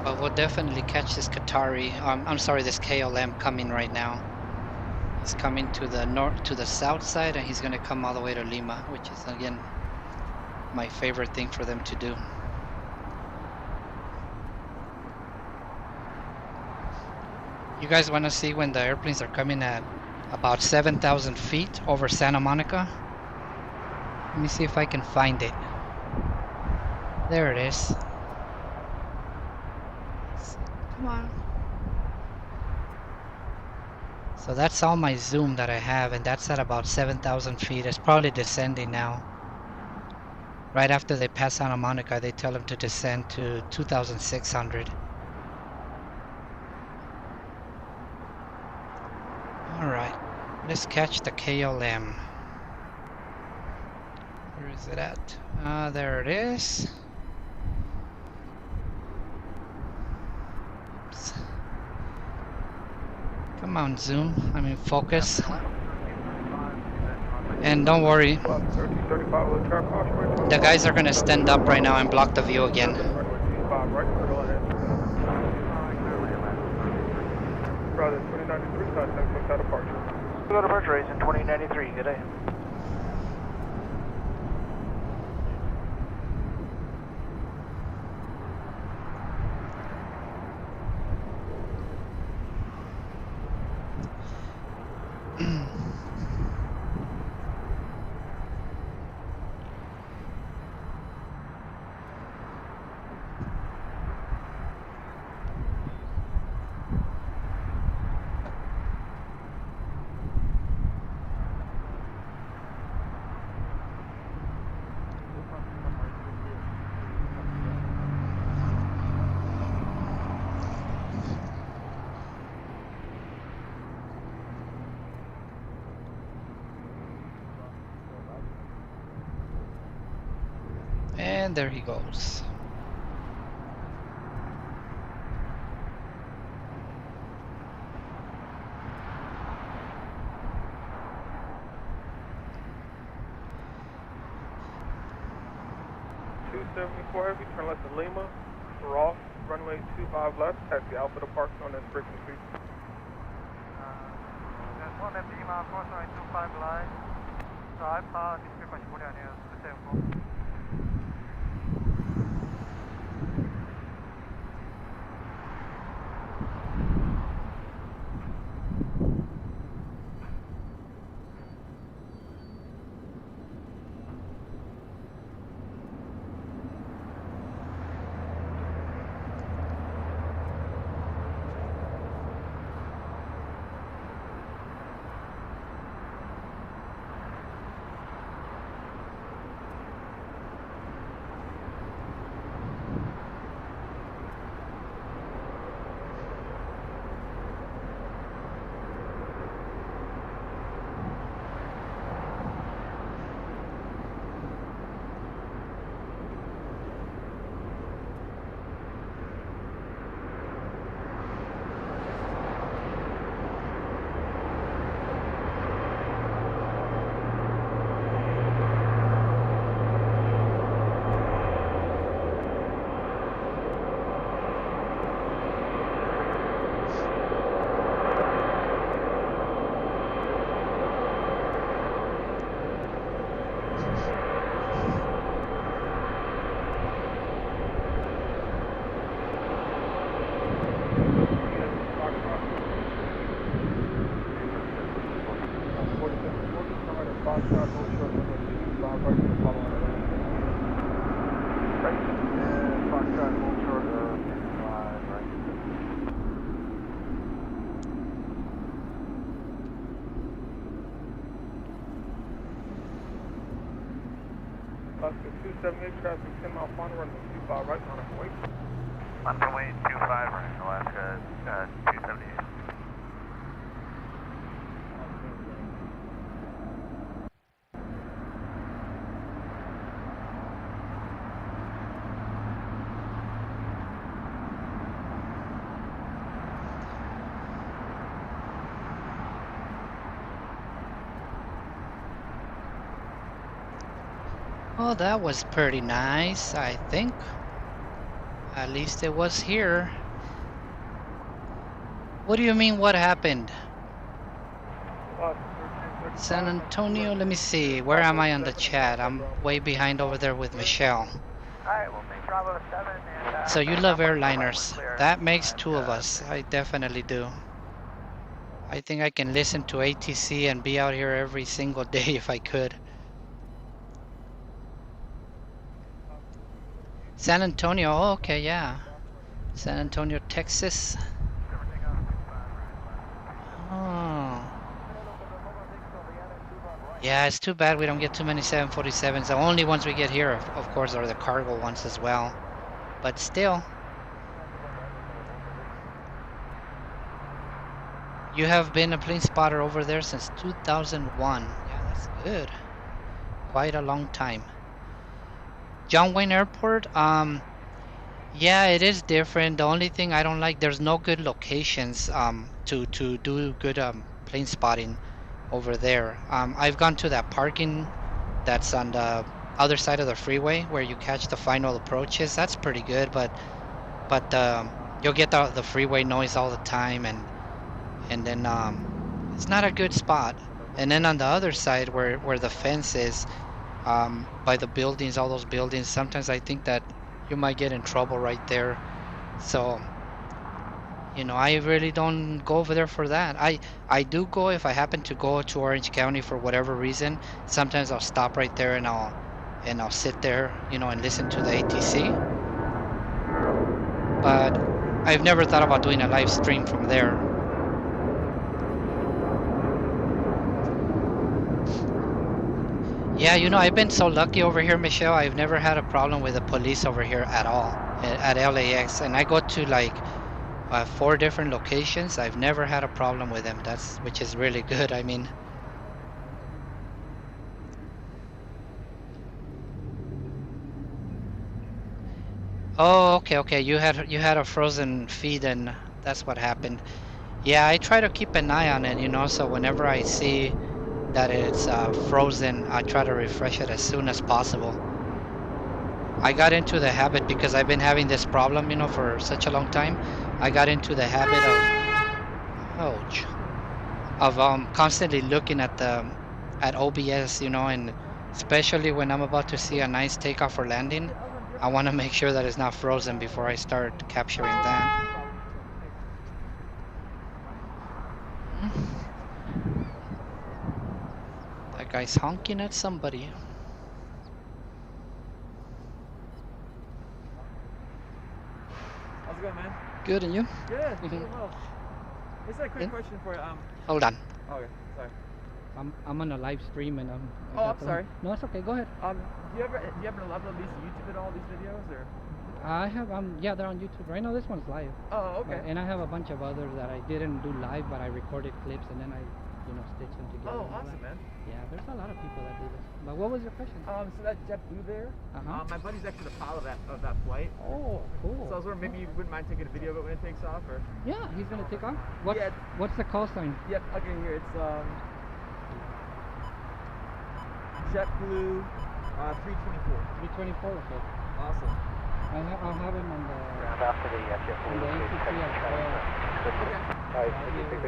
But we'll definitely catch this Qatari, I'm sorry, this KLM coming right now. He's coming to the north, to the south side, and he's going to come all the way to Lima, which is again my favorite thing for them to do. You guys want to see when the airplanes are coming at about 7,000 feet over Santa Monica? Let me see if I can find it. There it is. Come on. So that's all my zoom that I have, and that's at about 7,000 feet. It's probably descending now. Right after they pass Santa Monica, they tell them to descend to 2,600. Alright, let's catch the KLM. Where is it at? There it is. Oops. Come on, zoom. I mean, focus. And don't worry, the guys are gonna stand up right now and block the view again. Brother, 2093, contact without departure. Go to departure, raising 2093, good day. And there he goes. Heavy, turn left to Lima, Ross, runway 25 left, taxi Alpha to park on this frequency. There's one at Lima, runway 25 line, so Alpha, this frequency 보려네요, 그때고. Foxtrot, hold short, runway 25 right, to follow on the right. Right, Foxtrot, hold short, 25 right. Oscar 278 traffic, 10 mile final, runway 25 right, on our way. On runway 25 right, Alaska 278. Oh, that was pretty nice, I think. At least it was here. What do you mean, what happened? San Antonio, let me see. Where am I on the chat? I'm way behind over there with Michelle. Alright, we'll make Bravo 7 and... So you love airliners. That makes two of us. I definitely do. I think I can listen to ATC and be out here every single day if I could. San Antonio, oh, okay, yeah. San Antonio, Texas. Oh. Yeah, it's too bad we don't get too many 747s. The only ones we get here, of course, are the cargo ones as well. But still. You have been a plane spotter over there since 2001. Yeah, that's good. Quite a long time. John Wayne Airport, yeah, it is different. The only thing I don't like, there's no good locations to do good plane spotting over there. I've gone to that parking that's on the other side of the freeway where you catch the final approaches. That's pretty good, but you'll get the freeway noise all the time, and then it's not a good spot. And then on the other side where the fence is, by the buildings, all those buildings, sometimes I think that you might get in trouble right there. So, you know, I really don't go over there for that. I do go if I happen to go to Orange County for whatever reason. Sometimes I'll stop right there and I'll sit there, you know, and listen to the ATC. But I've never thought about doing a live stream from there. Yeah, you know, I've been so lucky over here, Michelle. I've never had a problem with the police over here at all, at LAX. And I go to like 4 different locations. I've never had a problem with them, which is really good. I mean, oh, okay. You had a frozen feed, and that's what happened. Yeah, I try to keep an eye on it, you know, so whenever I see that it's frozen, I try to refresh it as soon as possible. I got into the habit because I've been having this problem, you know, for such a long time. I got into the habit of constantly looking at OBS, you know, and especially when I'm about to see a nice takeoff or landing, I want to make sure that it's not frozen before I start capturing that. That guy's honking at somebody. How's it going, man? Good, and you? Good. Doing well. Just a quick question for you. Hold on. Oh, okay, sorry. I'm on a live stream and I'm sorry. No, it's okay. Go ahead. Do you ever upload these to YouTube at all, these videos, or? I have yeah, they're on YouTube right now. This one's live. Oh, okay. And I have a bunch of others that I didn't do live, but I recorded clips and then I, stitch them together. Oh, awesome, man. Yeah, there's a lot of people that do this. But what was your question? So that JetBlue there. My buddy's actually the pilot of that flight. Oh, cool. So I was wondering, maybe you wouldn't mind taking a video of it when it takes off, or? Yeah, he's gonna take off. What's the call sign? Yep. Okay, here it's JetBlue 324. 324. Okay. Awesome. I'll have him on the. Round off to the JetBlue. Alright,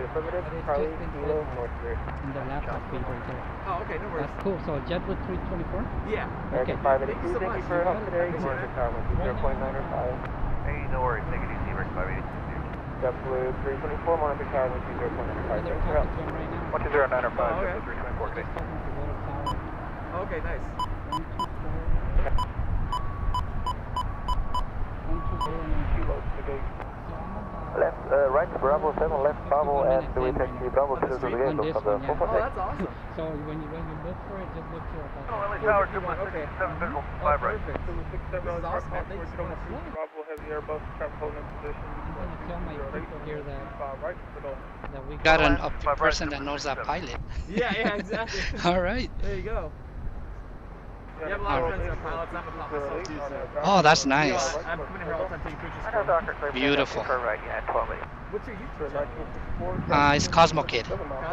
affirmative. Charlie, Kilo, North Rear. In the laptop feed right there. Oh, okay, no worries. That's cool. So JetBlue 324? Yeah. Okay. 582, thank you for help today. Good morning, Tower 0.905. Hey, no worries, take it easy, Rick 582. JetBlue 324, monitor Tower 0.905. Thanks for help. 12095, JetBlue 324, okay. Oh, okay, nice. 120. Kilo to the gate. Left, right to Bravo 7, left Bravo, and we take the Bravo 2 to the gate. On this From the one, yeah. 446. Oh, that's awesome. So when you look for it, just look for it. LA Tower, Okay. 7 visual, Oh, 5 right. perfect. So we 67 This is on awesome. track, They just we're wanna fly. Bravo heavy Airbus, traffic holding in position. I'm gonna tell my people here that 5 right, middle. that we Got got a person that knows that pilot. Yeah, exactly. All right. There you go. You have a lot of friends that are pilots. I'm a pilot myself too, so. Oh, that's nice. I'm coming here all the time taking pictures. I know Dr. Clear. Beautiful. Right, yeah, 12 What's your YouTube channel? It's Cosmo Kid.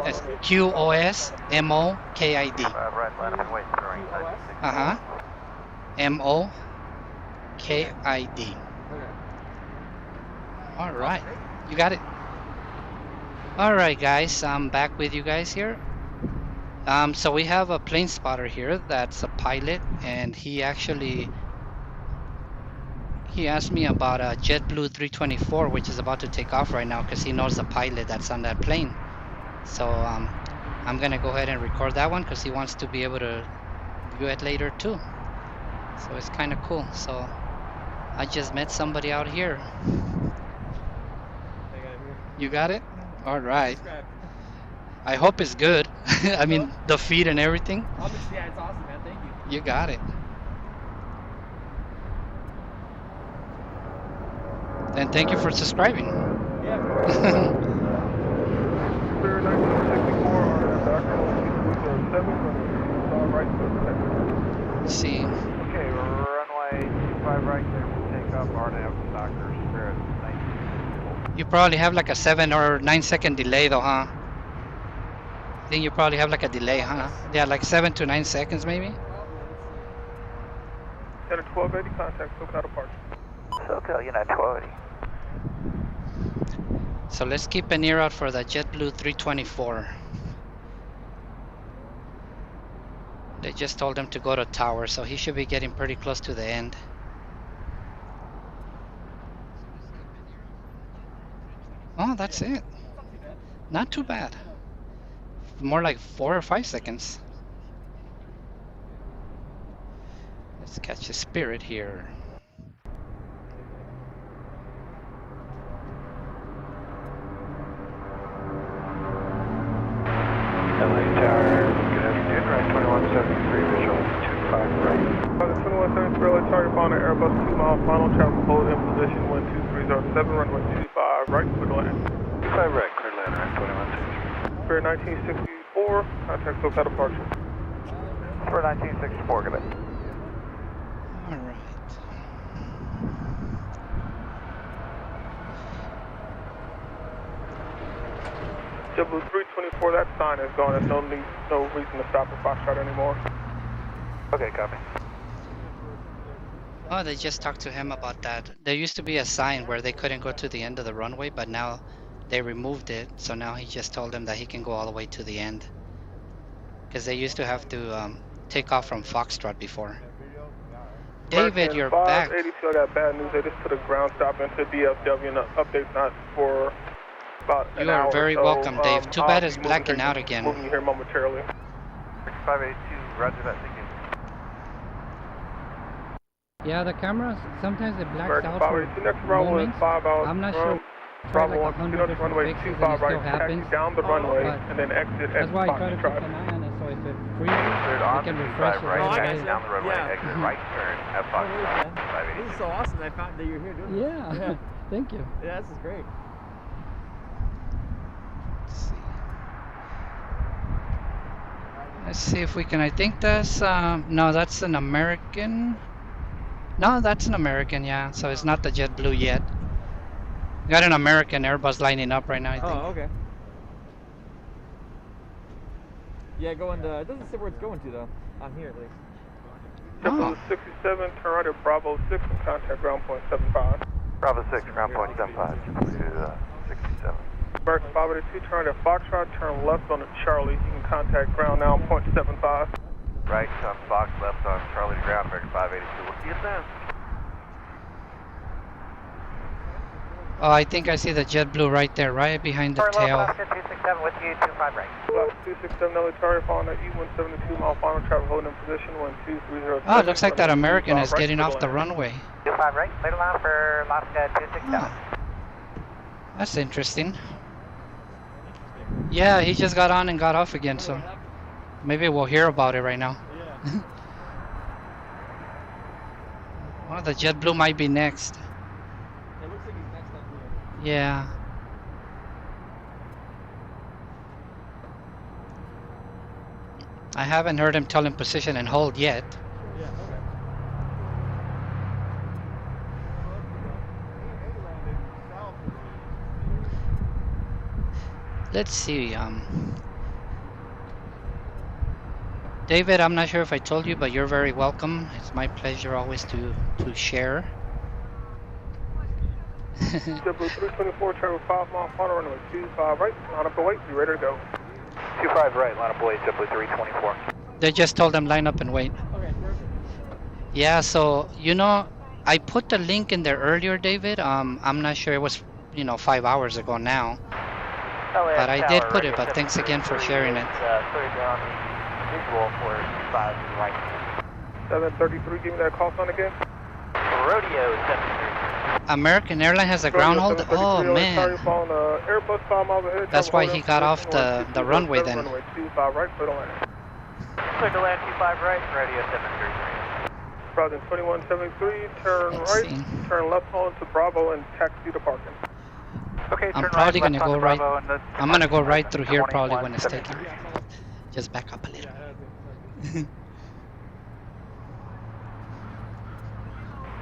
It's QOSMOKID. Right, line up and wait. MOKID. Okay. All right, you got it. All right, guys, I'm back with you guys here. So we have a plane spotter here that's a pilot, and he asked me about a JetBlue 324, which is about to take off right now, because he knows the pilot that's on that plane. So I'm gonna go ahead and record that one because he wants to be able to view it later too. So it's kind of cool. So I just met somebody out here. You got it? All right. I hope it's good. I mean, the feed and everything. Yeah, it's awesome, man. Thank you. You got it. And thank you for subscribing. Yeah, of course. Clear 1964 on Dr. 7, right to Let's see. Okay, runway 25 right there. We'll take off RNAV Dr. Spirit 1964. You probably have like a 7 or 9 second delay though, huh? I think you probably have like a delay, huh? Yeah, like 7 to 9 seconds maybe? At a 1280 contact, SoCal departure. SoCal, you're not 1280. So let's keep an ear out for the JetBlue 324. They just told him to go to tower, so he should be getting pretty close to the end. Oh, that's it. Not too bad. More like 4 or 5 seconds. Let's catch a Spirit here. LA Tower, good afternoon, right 2173, visual 25 right. 2173, LA Tower, you're following an Airbus 2 mile final travel, hold in position 12307, runway 25 right, clear to land. 25 right, clear to land, right 2173. Spirit 1964, contact SoCal departure. For 1964, good. All right. JetBlue 324, that sign is gone. There's no reason to stop at Foxtrot anymore. Okay, copy. Oh, they just talked to him about that. There used to be a sign where they couldn't go to the end of the runway, but now they removed it. So now he just told them that he can go all the way to the end. Because they used to have to take off from Foxtrot before. David, you're back. 582, I got bad news. They just put a ground stop into DFW and the update's not for about an You hour. are very so, welcome, Dave. Too I'll bad be it's moving blacking here- out again. Moving you here momentarily. 582, roger that, thank you. Yeah, the cameras sometimes it blacks American out for 582, next runway is moments. 5 out. I'm not sure. Try Bravo like 1, 100 2 different runway fixes 25 and it right, still happens. taxi down the runway But and then exit at that's why I try to keep Foxtrot. an eye on it, so if it freezes, we can refresh it right, right taxi away. down the runway, Yeah. exit right turn at Foxtrot, This 582. is so awesome that I found that you're here doing this. Yeah, thank you. Yeah, this is great. Let's see if we can. I think that's no, that's an American. No, that's an American. Yeah, so it's not the JetBlue yet. We got an American Airbus lining up right now, I think. Oh, okay. Yeah, going to. It doesn't say where it's going to though. I'm here at least. JetBlue 67, turn right at Bravo 6 and contact ground point 75. Bravo 6, ground point 75, to 67. American 582, turn right at Foxtrot, turn left on Charlie. You can contact ground now on point 75. Right on Fox, left on Charlie to ground, American 582. We'll see you then. Oh, I think I see the JetBlue right there, right behind the Sorry, tail. Alaska 267 with you, 25 right. Alaska 267 LA Target following at E172 mile final travel holding in position 12307. Oh, it looks like that American is getting off the runway. 25 right, clear to land for Alaska 267. Oh, that's interesting. Yeah, he just got on and got off again, so maybe we'll hear about it right now. Well, the JetBlue might be next. It looks like he's next up here. Yeah. I haven't heard him tell him position and hold yet. Yeah, okay. Let's see. David, I'm not sure if I told you, but you're very welcome. It's my pleasure always to share. JetBlue 324, travel 5 mile final runway 25 right, line up and wait, be ready to go. 25 right, line up blade, JetBlue 324. They just told them line up and wait. Okay, perfect. Yeah, so you know, I put the link in there earlier, David. I'm not sure, it was 5 hours ago now. But I did put it, but thanks again for sharing it. Clear down the visual for 5 right. 733, give me that call sign again. Rodeo 733. American Airlines has a ground hold? Oh man. Airbus 5 miles ahead. That's why he got off the runway then. Runway 25 right, clear to land. Clear to land 25 right, radio 733. Browsing 2173, turn Let's right, see. turn left onto Bravo and taxi to parking. Okay, I'm turn probably right, gonna left go onto right. Bravo and I'm gonna go right through here probably when it's taken. 2173. Just back up a little.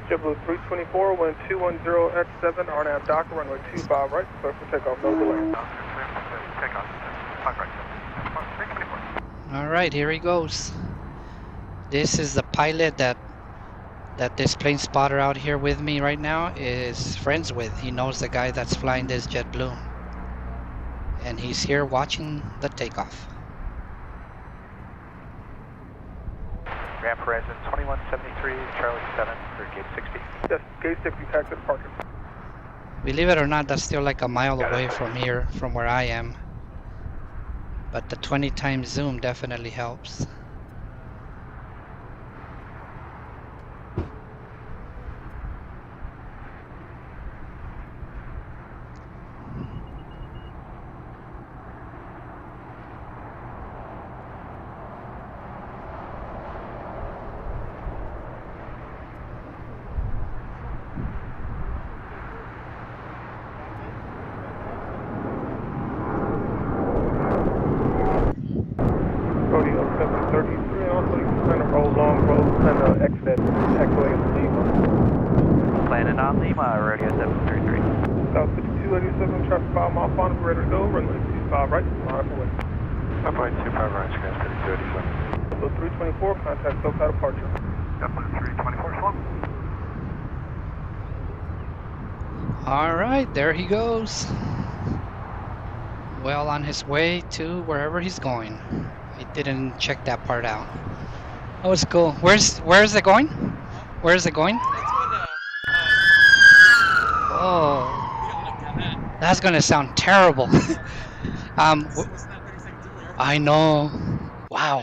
JetBlue 324, wind 210X7, RNAV Docker, runway 25 right, clear for takeoff, no delay. All right, here he goes. This is the pilot that this plane spotter out here with me right now is friends with. He knows the guy that's flying this JetBlue, and he's here watching the takeoff. Ramp horizon 2173, Charlie 7 for gate 60. Yes, gate 60, taxi to parking. Believe it or not, that's still like a mile away from here, from where I am. But the 20 times zoom definitely helps. Rodeo 733, and also you can plan to roll long road and exit taxiway in Lima. Landing on Lima, radio 733. South 5287, traffic 5 mile final, ready to go, runway 25 right, line up and wait. Runway 25 right, scan 5287. So 324, contact SoCal departure. JetBlue 324, slow. All right, there he goes. Well on his way to wherever he's going. I didn't check that part out. That was cool. Where is it going? Where is it going? Oh, that's gonna sound terrible. I know. Wow.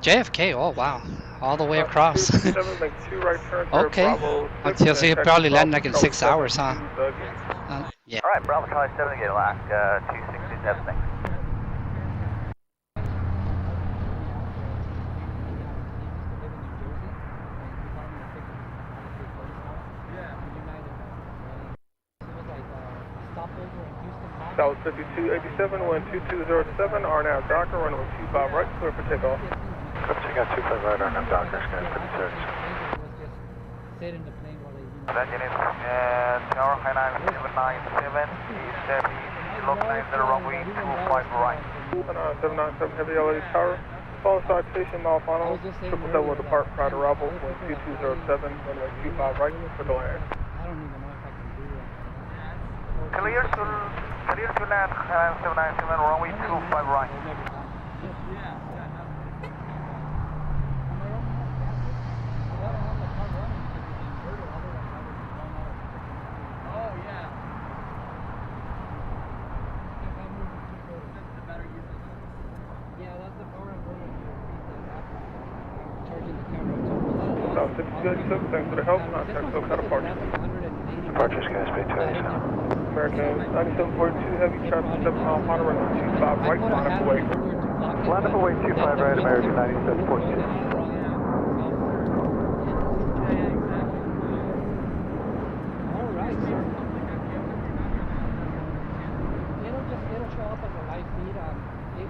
JFK. Oh wow. All the way across. Okay. So he'll probably land like in 6 hours, huh? Yeah. Alright, Bravo Charlie 7, get Alaska 267, thanks. That was 5287, wind 2207, RNAV Docker, runway 25 right, clear for takeoff. Good, so you got 25 right, RNAV Docker, scan 5287. Sit in the plane while they, That unit, tower high 9797, East Heavy, kilo 90 runway 25 right. 797 Heavy LA Tower, phone citation, mile final, 777 will depart prior to arrival, wind 2207, runway 25 right, for the land. I don't even know if I can do that. Clear to land, 797, runway 25 right. 626, thanks for the help. Contact SoCal departure. Departure Skyspace 287. American 9742 Heavy, traffic 7 mile final, runway 25 right, line up away. Line up away 25 right, American 9742. It'll show up as a live feed.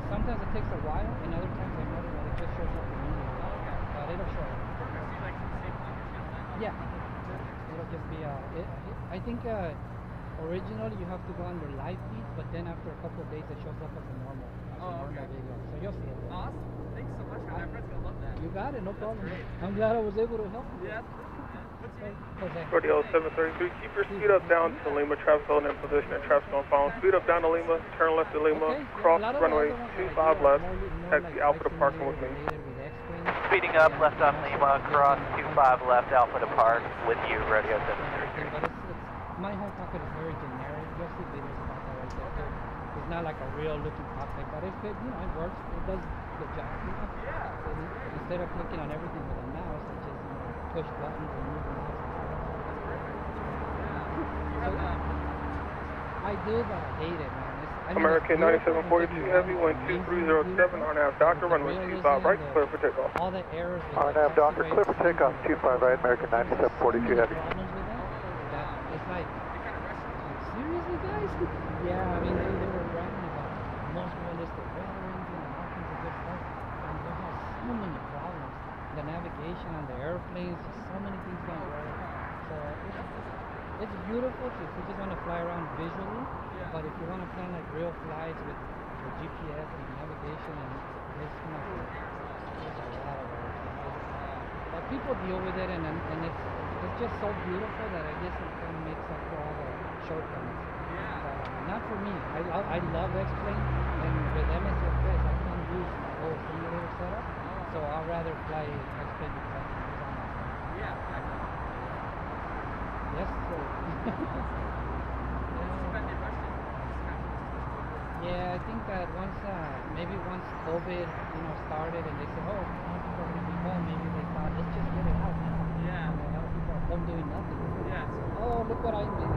Sometimes it takes a while, and other times I notice that it just shows up immediately. But it'll show up. Yeah. It'll just be I think originally you have to go under live feeds, but then after a couple of days it shows up as a normal video. So you'll see it. Awesome. Thanks so much. My friend's gonna love that. You got it, no problem. I'm glad I was able to help you. Yeah. Radio 733, keep your speed up down to Lima, traffic holding in position and traffic on phone. Speed up down to Lima, turn left to Lima, cross runway 25 left, taxi Alpha to parking with me. Speeding up, left on Lima, cross 25 left, Alpha to park with you, Radio 733. But my home pocket is very generic. You'll see videos about that right there too. It's not like a real looking pocket, but it works. It does the job. Yeah. Instead of clicking on everything with a mouse, I just push buttons and move the mouse. I do, but I hate it, man. American 9742 Heavy, wind 2307, RNAV Doctor, runway 25 right, clear for takeoff. All the errors. RNAV Doctor, clear for takeoff 25 right, American 9742 Heavy. It's like, seriously, guys? Yeah, I mean, they were writing about most realistic veterans and all kinds of good stuff, and they have so many problems. The navigation on the airplanes, just so many things going wrong. So it's beautiful if you just want to fly around visually, but if you want to plan like real flights with GPS and navigation, and it's not good. There's a lot of work. But people deal with it, and it's just so beautiful that I guess it kind of makes up for all the shortcomings. Not for me. I love X-Plane, and with MSFS I can't use my whole simulator setup, so I'd rather fly X-Plane because I can use all my stuff. Yes, sir. Yeah, I think that maybe once COVID, started and they said, oh, more people are going to be home, maybe they thought, let's just get it out now. Yeah. And a lot of people are home doing nothing. Yeah. Oh, look what I missed.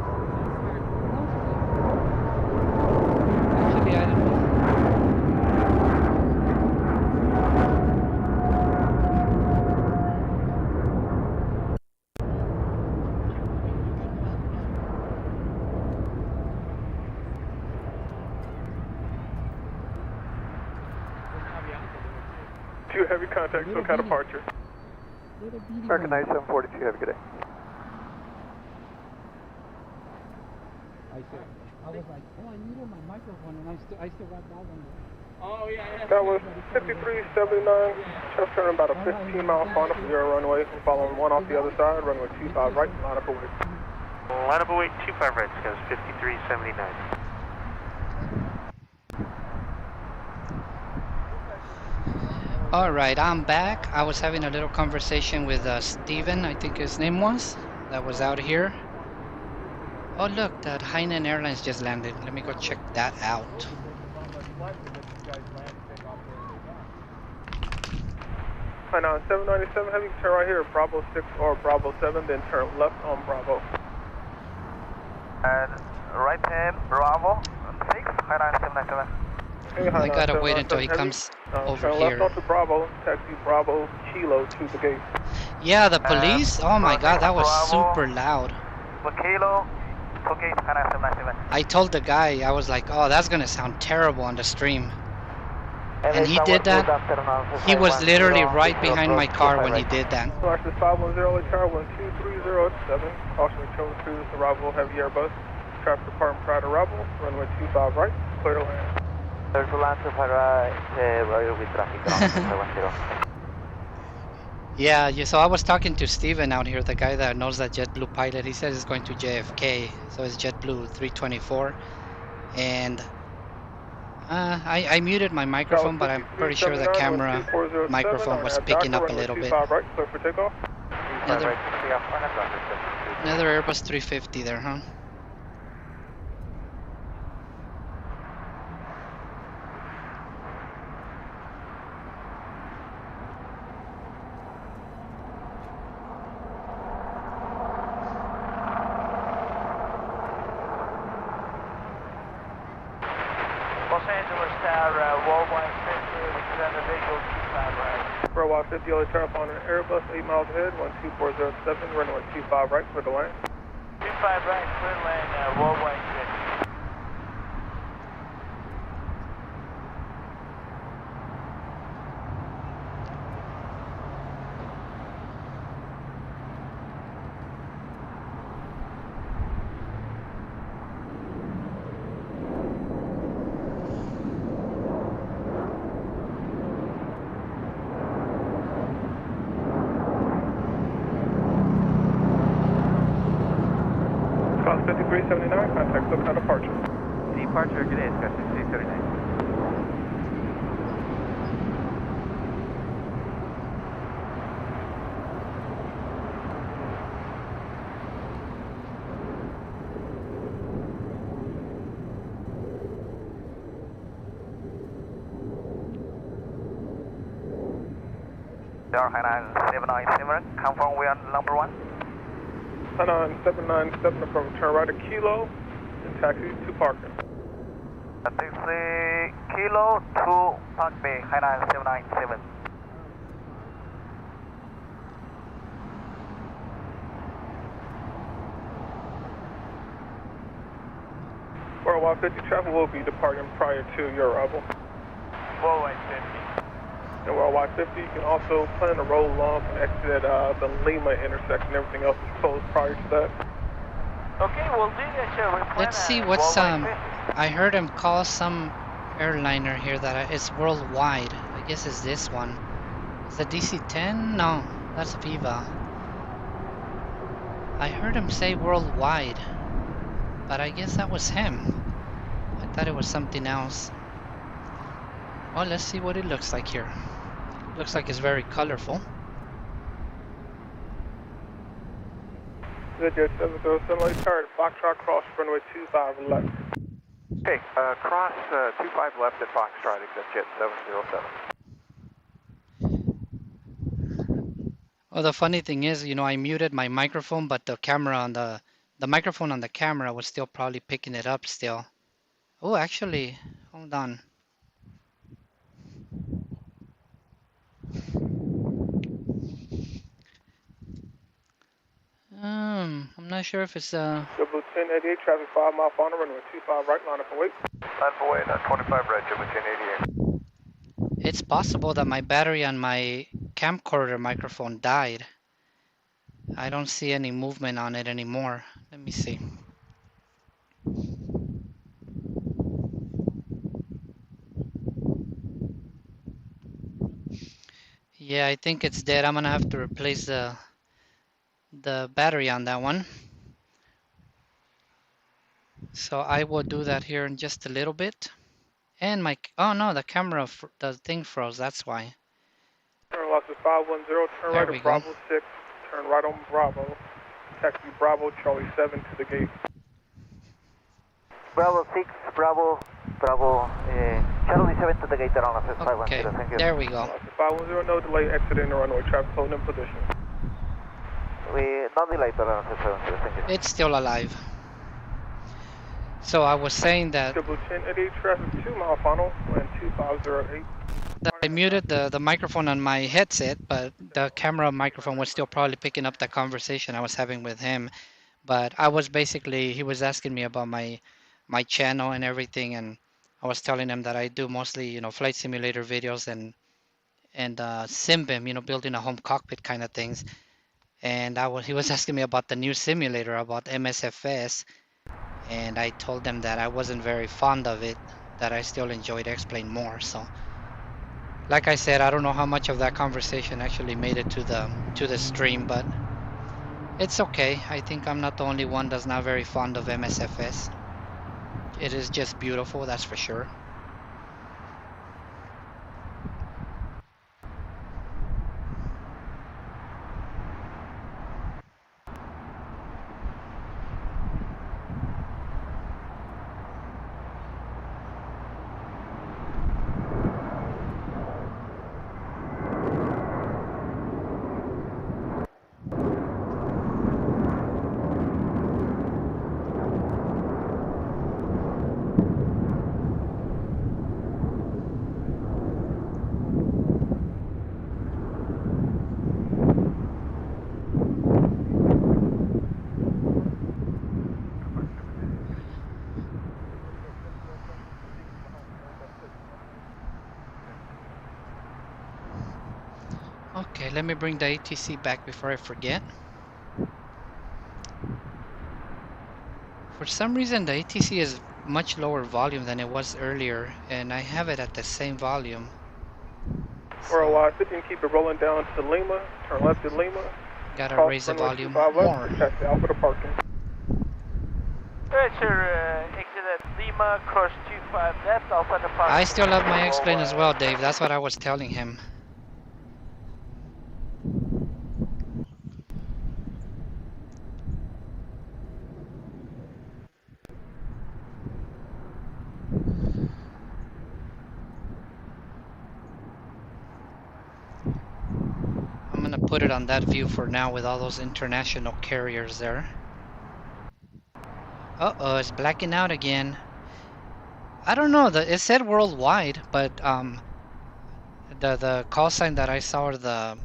Actually, I didn't miss it. Two Heavy, contact SoCal departure. American 9742 Heavy, good day. I was like, oh, I needed my microphone, and I still got that one. Oh, yeah. That was 5379, just turning about a 15-mile final from your runway. I'm following one off the other side, runway 25 right, line up away. Line up away 25 right, goes 5379. All right, I'm back. I was having a little conversation with Steven, I think his name was, that was out here. Oh look, that Hainan Airlines just landed. Let me go check that out. Hainan 797 Heavy, turn right here, Bravo 6 or Bravo 7, then turn left on Bravo. And right hand, Bravo 6, Hainan 797. I gotta wait until he comes over turn here. left onto Bravo, taxi Bravo Kilo to the gate. Yeah, the police? Oh my god, that was super loud. Kilo to gate, Hainan 797. I told the guy, I was like, oh, that's gonna sound terrible on the stream. And he did that. He was literally right behind my car when he did that. Larson 510, tower 12307. Caution control cruise arrival heavy Airbus. Traffic department prior to arrival. Runway 25 right. Clear to land. There's a land para with traffic. Yeah, so I was talking to Steven out here, the guy that knows that JetBlue pilot. He says it's going to JFK, so it's JetBlue 324. And I muted my microphone, but I'm pretty sure the camera microphone was picking up a little bit. Another Airbus 350 there, huh? Tower, worldwide 50, extend the visual 25 right. Worldwide 50, LA Tower upon an Airbus 8 miles ahead, 12407, runway 25 right for the land. 25 right, clear land, worldwide 50. Cost 5379, contact SoCal departure. Departure, good day, Scott 6339. Tower High 9797, confirm we are number 1. 797 from turn right at Kilo and taxi to parking. Taxi Kilo to Park Bay, High 9797. Worldwide 50 traffic will be departing prior to your arrival. Worldwide 50. And Worldwide 50, you can also plan to roll along and exit at the Lima intersection. Everything else is closed prior to that. Okay, we'll do that. Let's see what's I heard him call some airliner here that is worldwide. I guess it's this one. Is it DC-10? No, that's Viva. I heard him say worldwide, but I guess that was him. I thought it was something else. Well, let's see what it looks like here. Looks like it's very colorful. Good, 707 LA Tower, Foxtrot cross runway 25 left. Okay, cross 25 left at Foxtrot, exit jet 707. Well, the funny thing is, you know, I muted my microphone, but the camera on the microphone on the camera was still probably picking it up still. Oh, actually, hold on. I'm not sure if it's Blue 1088, traffic 5 mile final, runway 25 right, line up and wait. Line for wait, 25 right, Blue 1088. It's possible that my battery on my camcorder microphone died. I don't see any movement on it anymore. Let me see. Yeah, I think it's dead. I'm gonna have to replace the battery on that one. So I will do that here in just a little bit. And my, oh no, the camera, the thing froze, that's why. Turn left is 510, turn right at Bravo 6, turn right on Bravo. Taxi Bravo, Charlie 7 to the gate. Bravo 6, Bravo, Charlie 7 to the gate around office 510, thank you. There we go. 510, no delay, exiting the runway, traffic holding in position. No delay around office 510, thank you. It's still alive. So I was saying that Blue 1088, traffic 2 mile final, land 2508. I muted the microphone on my headset, but the camera microphone was still probably picking up the conversation I was having with him. But I was basically, he was asking me about my channel and everything, and I was telling him that I do mostly, you know, flight simulator videos and SimBim, you know, building a home cockpit kind of things. And he was asking me about the new simulator, about MSFS, and I told him that I wasn't very fond of it, that I still enjoyed X-Plane more. So, like I said, I don't know how much of that conversation actually made it to the stream, but it's okay. I think I'm not the only one that's not very fond of MSFS. It is just beautiful, that's for sure. Okay, let me bring the ATC back before I forget. For some reason, the ATC is much lower volume than it was earlier, and I have it at the same volume. Worldwide 15, keep it rolling down to Lima, turn left to Lima. Gotta Cross raise the runway volume 25 more. left, taxi Alpha to parking. Roger, exit at Lima, course 25 left, Alpha to parking. I still have my X-Plane as well, Dave. That's what I was telling him. I'm gonna put it on that view for now with all those international carriers there. Uh-oh, it's blacking out again. I don't know, it said worldwide, but the call sign that I saw, or the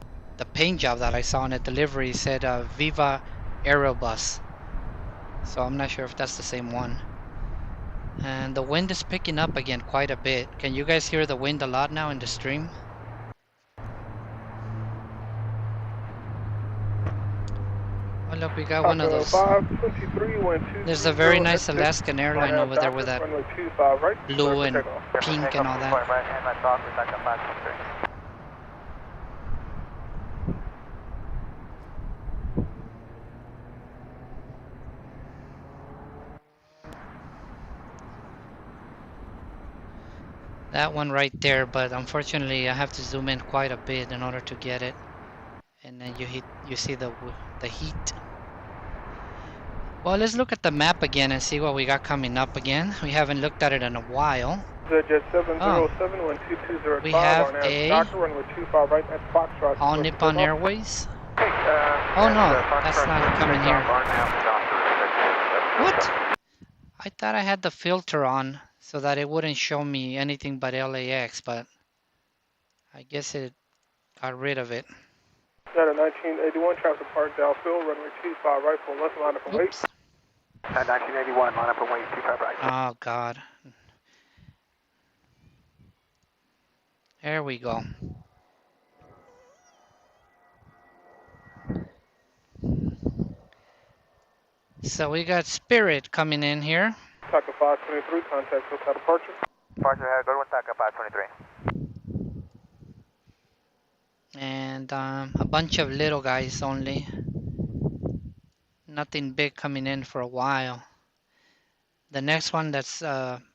paint job that I saw on the delivery said Viva Aerobus. So I'm not sure if that's the same one. And the wind is picking up again quite a bit. Can you guys hear the wind a lot now in the stream? Oh look, we got one of those. There's a very nice Alaskan airline over there with that blue and pink and all that. That one right there, but unfortunately I have to zoom in quite a bit in order to get it. And then you see the heat. Well, let's look at the map again and see what we got coming up again. We haven't looked at it in a while. Oh, we have a All Nippon Airways. Oh no, that's not coming here. What? I thought I had the filter on so that it wouldn't show me anything but LAX, but I guess it got rid of it. Got a 1981, traffic park downfield, runway 25 right, full left, line up and wait. 1981, line up and wait, 25 right. Oh God. There we go. So we got Spirit coming in here. Taka 523, contact hotel departure. Departure, had a good one, Taka 523. And a bunch of little guys only. Nothing big coming in for a while. The next one that's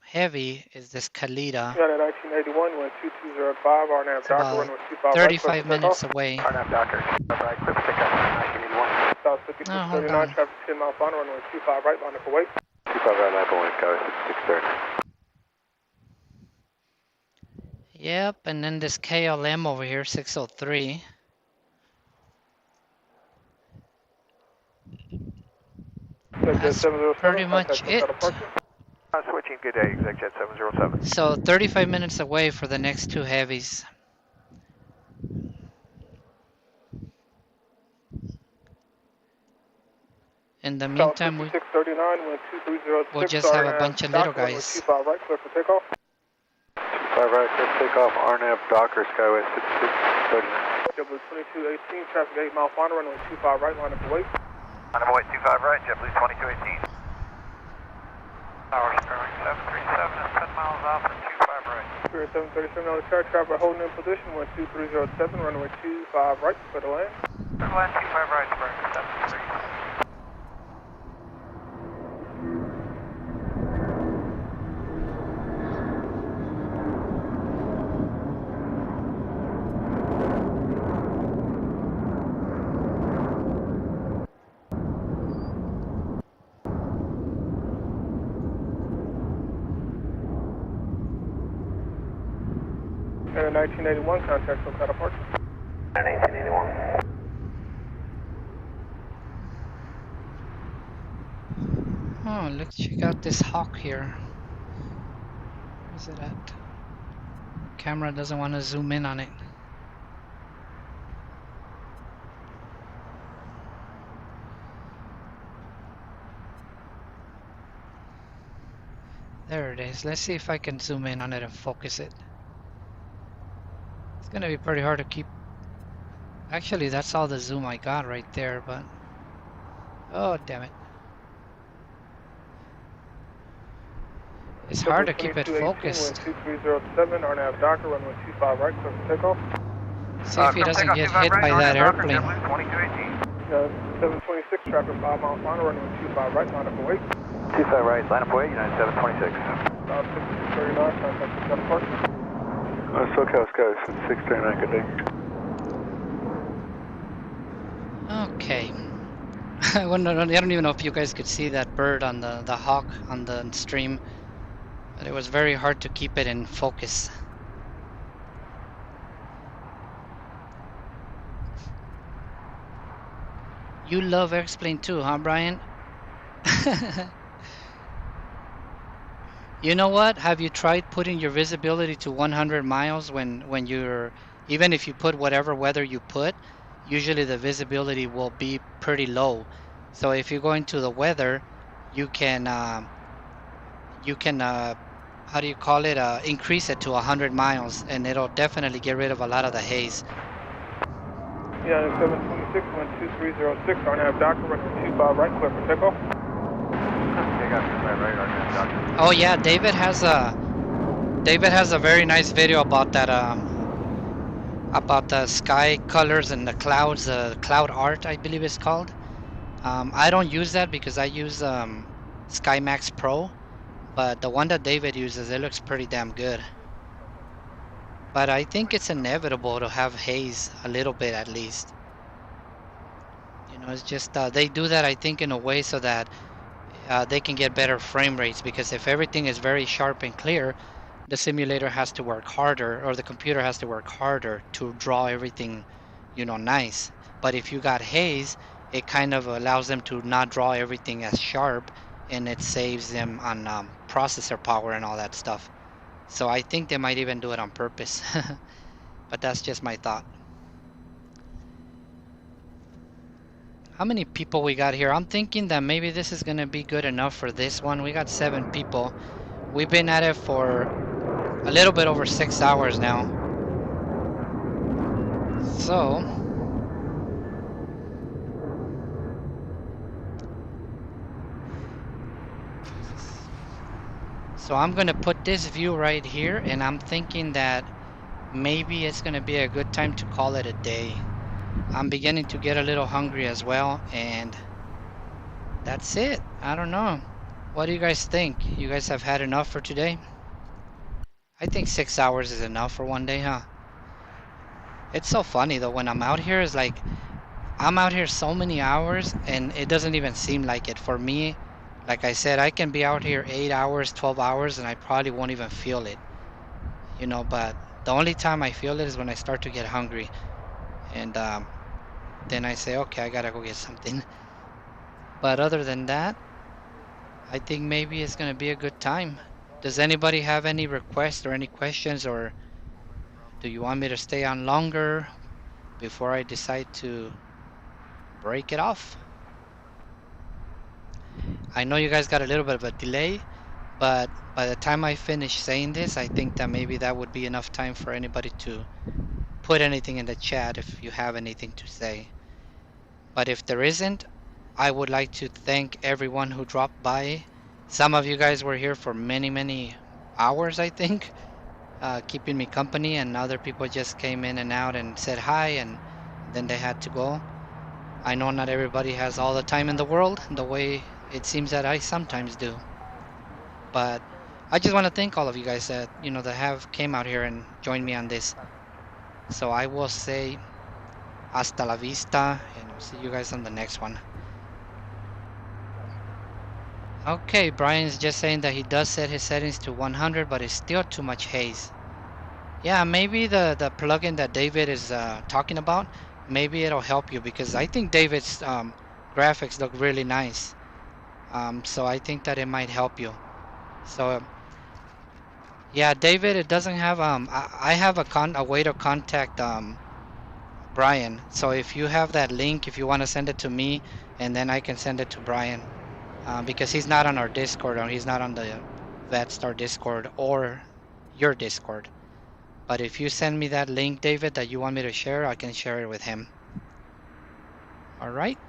heavy is this Kalita. Got a 1981, 12205, RNAV It's Docker, about runway 25 35 minutes away. RNAV Docker, right, quick pickup, 1981. South 5639, traffic 10 miles on, runway 25 right, line up and wait. 25 right, line up and wait, go 630. Yep, and then this KLM over here, 603. That's pretty much it. Switching, good day, ExecJet 707. So 35 minutes away for the next two heavies. In the meantime, we'll just have a bunch of little guys. 25 right, clear for takeoff. 25 right, clear for takeoff, RNAV Docker, Skyway 6639. JetBlue 2218, traffic 8 mile final, runway 25 right, line up and wait. Line up and wait, 25 right, JetBlue 2218. Tower Sterling 737 is 10 miles off and 25 right. Spirit 737 on the chart, traffic holding in position, 12307, runway 25 right, clear to land. Clear to land, 25 right, Spirit 73. And a 1981, contact hotel departure. 1981. Oh, let's check out this hawk here. Where's it at? Camera doesn't want to zoom in on it. There it is. Let's see if I can zoom in on it and focus it. It's gonna be pretty hard to keep Actually, that's all the zoom I got right there, but oh damn it. It's hard to keep it 2218, focused. wind 2307, RNAV Docker, runway 25 right, clear for takeoff. See if he doesn't get hit by that airplane. 726, traffic 5 miles final, runway 25 right, line up for wait. 25 right, line up for wait, United 726. About 639, contact the South Park. SoCal Skies, 639, good day. Okay. I don't even know if you guys could see that bird on the hawk on the stream, but it was very hard to keep it in focus. You love airplane too, huh, Brian? You know what? Have you tried putting your visibility to 100 miles when you're, even if you put whatever weather you put, usually the visibility will be pretty low. So if you go into the weather, you can how do you call it? Increase it to 100 miles, and it'll definitely get rid of a lot of the haze. Yeah, 726, wind 2306, RNAV Docker, runway 25 right, clear for takeoff. Oh yeah, David has a very nice video about that about the sky colors and the clouds, cloud art, I believe it's called. I don't use that because I use SkyMax Pro, but the one that David uses, it looks pretty damn good. But I think it's inevitable to have haze a little bit at least. You know, it's just they do that, I think, in a way so that they can get better frame rates, because if everything is very sharp and clear, the simulator has to work harder, or the computer has to work harder to draw everything, you know, nice. But if you got haze, it kind of allows them to not draw everything as sharp, and it saves them on processor power and all that stuff. So I think they might even do it on purpose. But that's just my thought. How many people we got here? I'm thinking that maybe this is gonna be good enough for this one. We got 7 people. We've been at it for a little bit over 6 hours now. So I'm gonna put this view right here, and I'm thinking that maybe it's gonna be a good time to call it a day. I'm beginning to get a little hungry as well, and that's it. I don't know. What do you guys think? You guys have had enough for today? I think 6 hours is enough for one day, huh? It's so funny though, when I'm out here, it's like I'm out here so many hours and it doesn't even seem like it. For me, like I said, I can be out here 8 hours, 12 hours, and I probably won't even feel it. You know, but the only time I feel it is when I start to get hungry. And then I say, okay, I gotta go get something. But other than that, I think maybe it's gonna be a good time. Does anybody have any requests or any questions, or do you want me to stay on longer before I decide to break it off? I know you guys got a little bit of a delay, but by the time I finish saying this, I think that maybe that would be enough time for anybody to put anything in the chat if you have anything to say. But if there isn't, I would like to thank everyone who dropped by. Some of you guys were here for many hours, I think, keeping me company, and other people just came in and out and said hi, and then they had to go. I know not everybody has all the time in the world, the way it seems that I sometimes do. But I just want to thank all of you guys that, you know, that have came out here and joined me on this. So I will say hasta la vista, and I'll see you guys on the next one. Okay, Brian's just saying that he does set his settings to 100, but it's still too much haze. Yeah, maybe the plugin that David is talking about, maybe it'll help you, because I think David's graphics look really nice. So I think that it might help you. So yeah, David, it doesn't have I have a way to contact Brian. So if you have that link, if you want to send it to me, and then I can send it to Brian, because he's not on our Discord, or he's not on the VetStar Discord or your Discord. But if you send me that link, David, that you want me to share, I can share it with him. All right.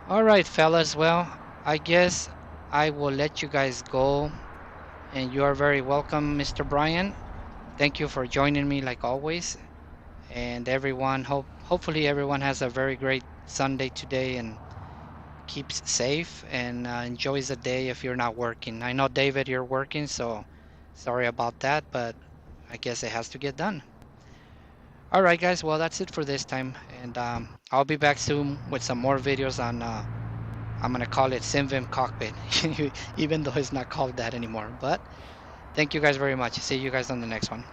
All right, fellas. Well, I guess I will let you guys go. And you are very welcome, Mr. Brian. Thank you for joining me like always. And everyone, hopefully everyone has a very great Sunday today and keeps safe and enjoys the day if you're not working. I know, David, you're working, so sorry about that, but I guess it has to get done. All right, guys. Well, that's it for this time, and I'll be back soon with some more videos on. I'm gonna call it SimVim Cockpit, even though it's not called that anymore. But thank you guys very much. See you guys on the next one.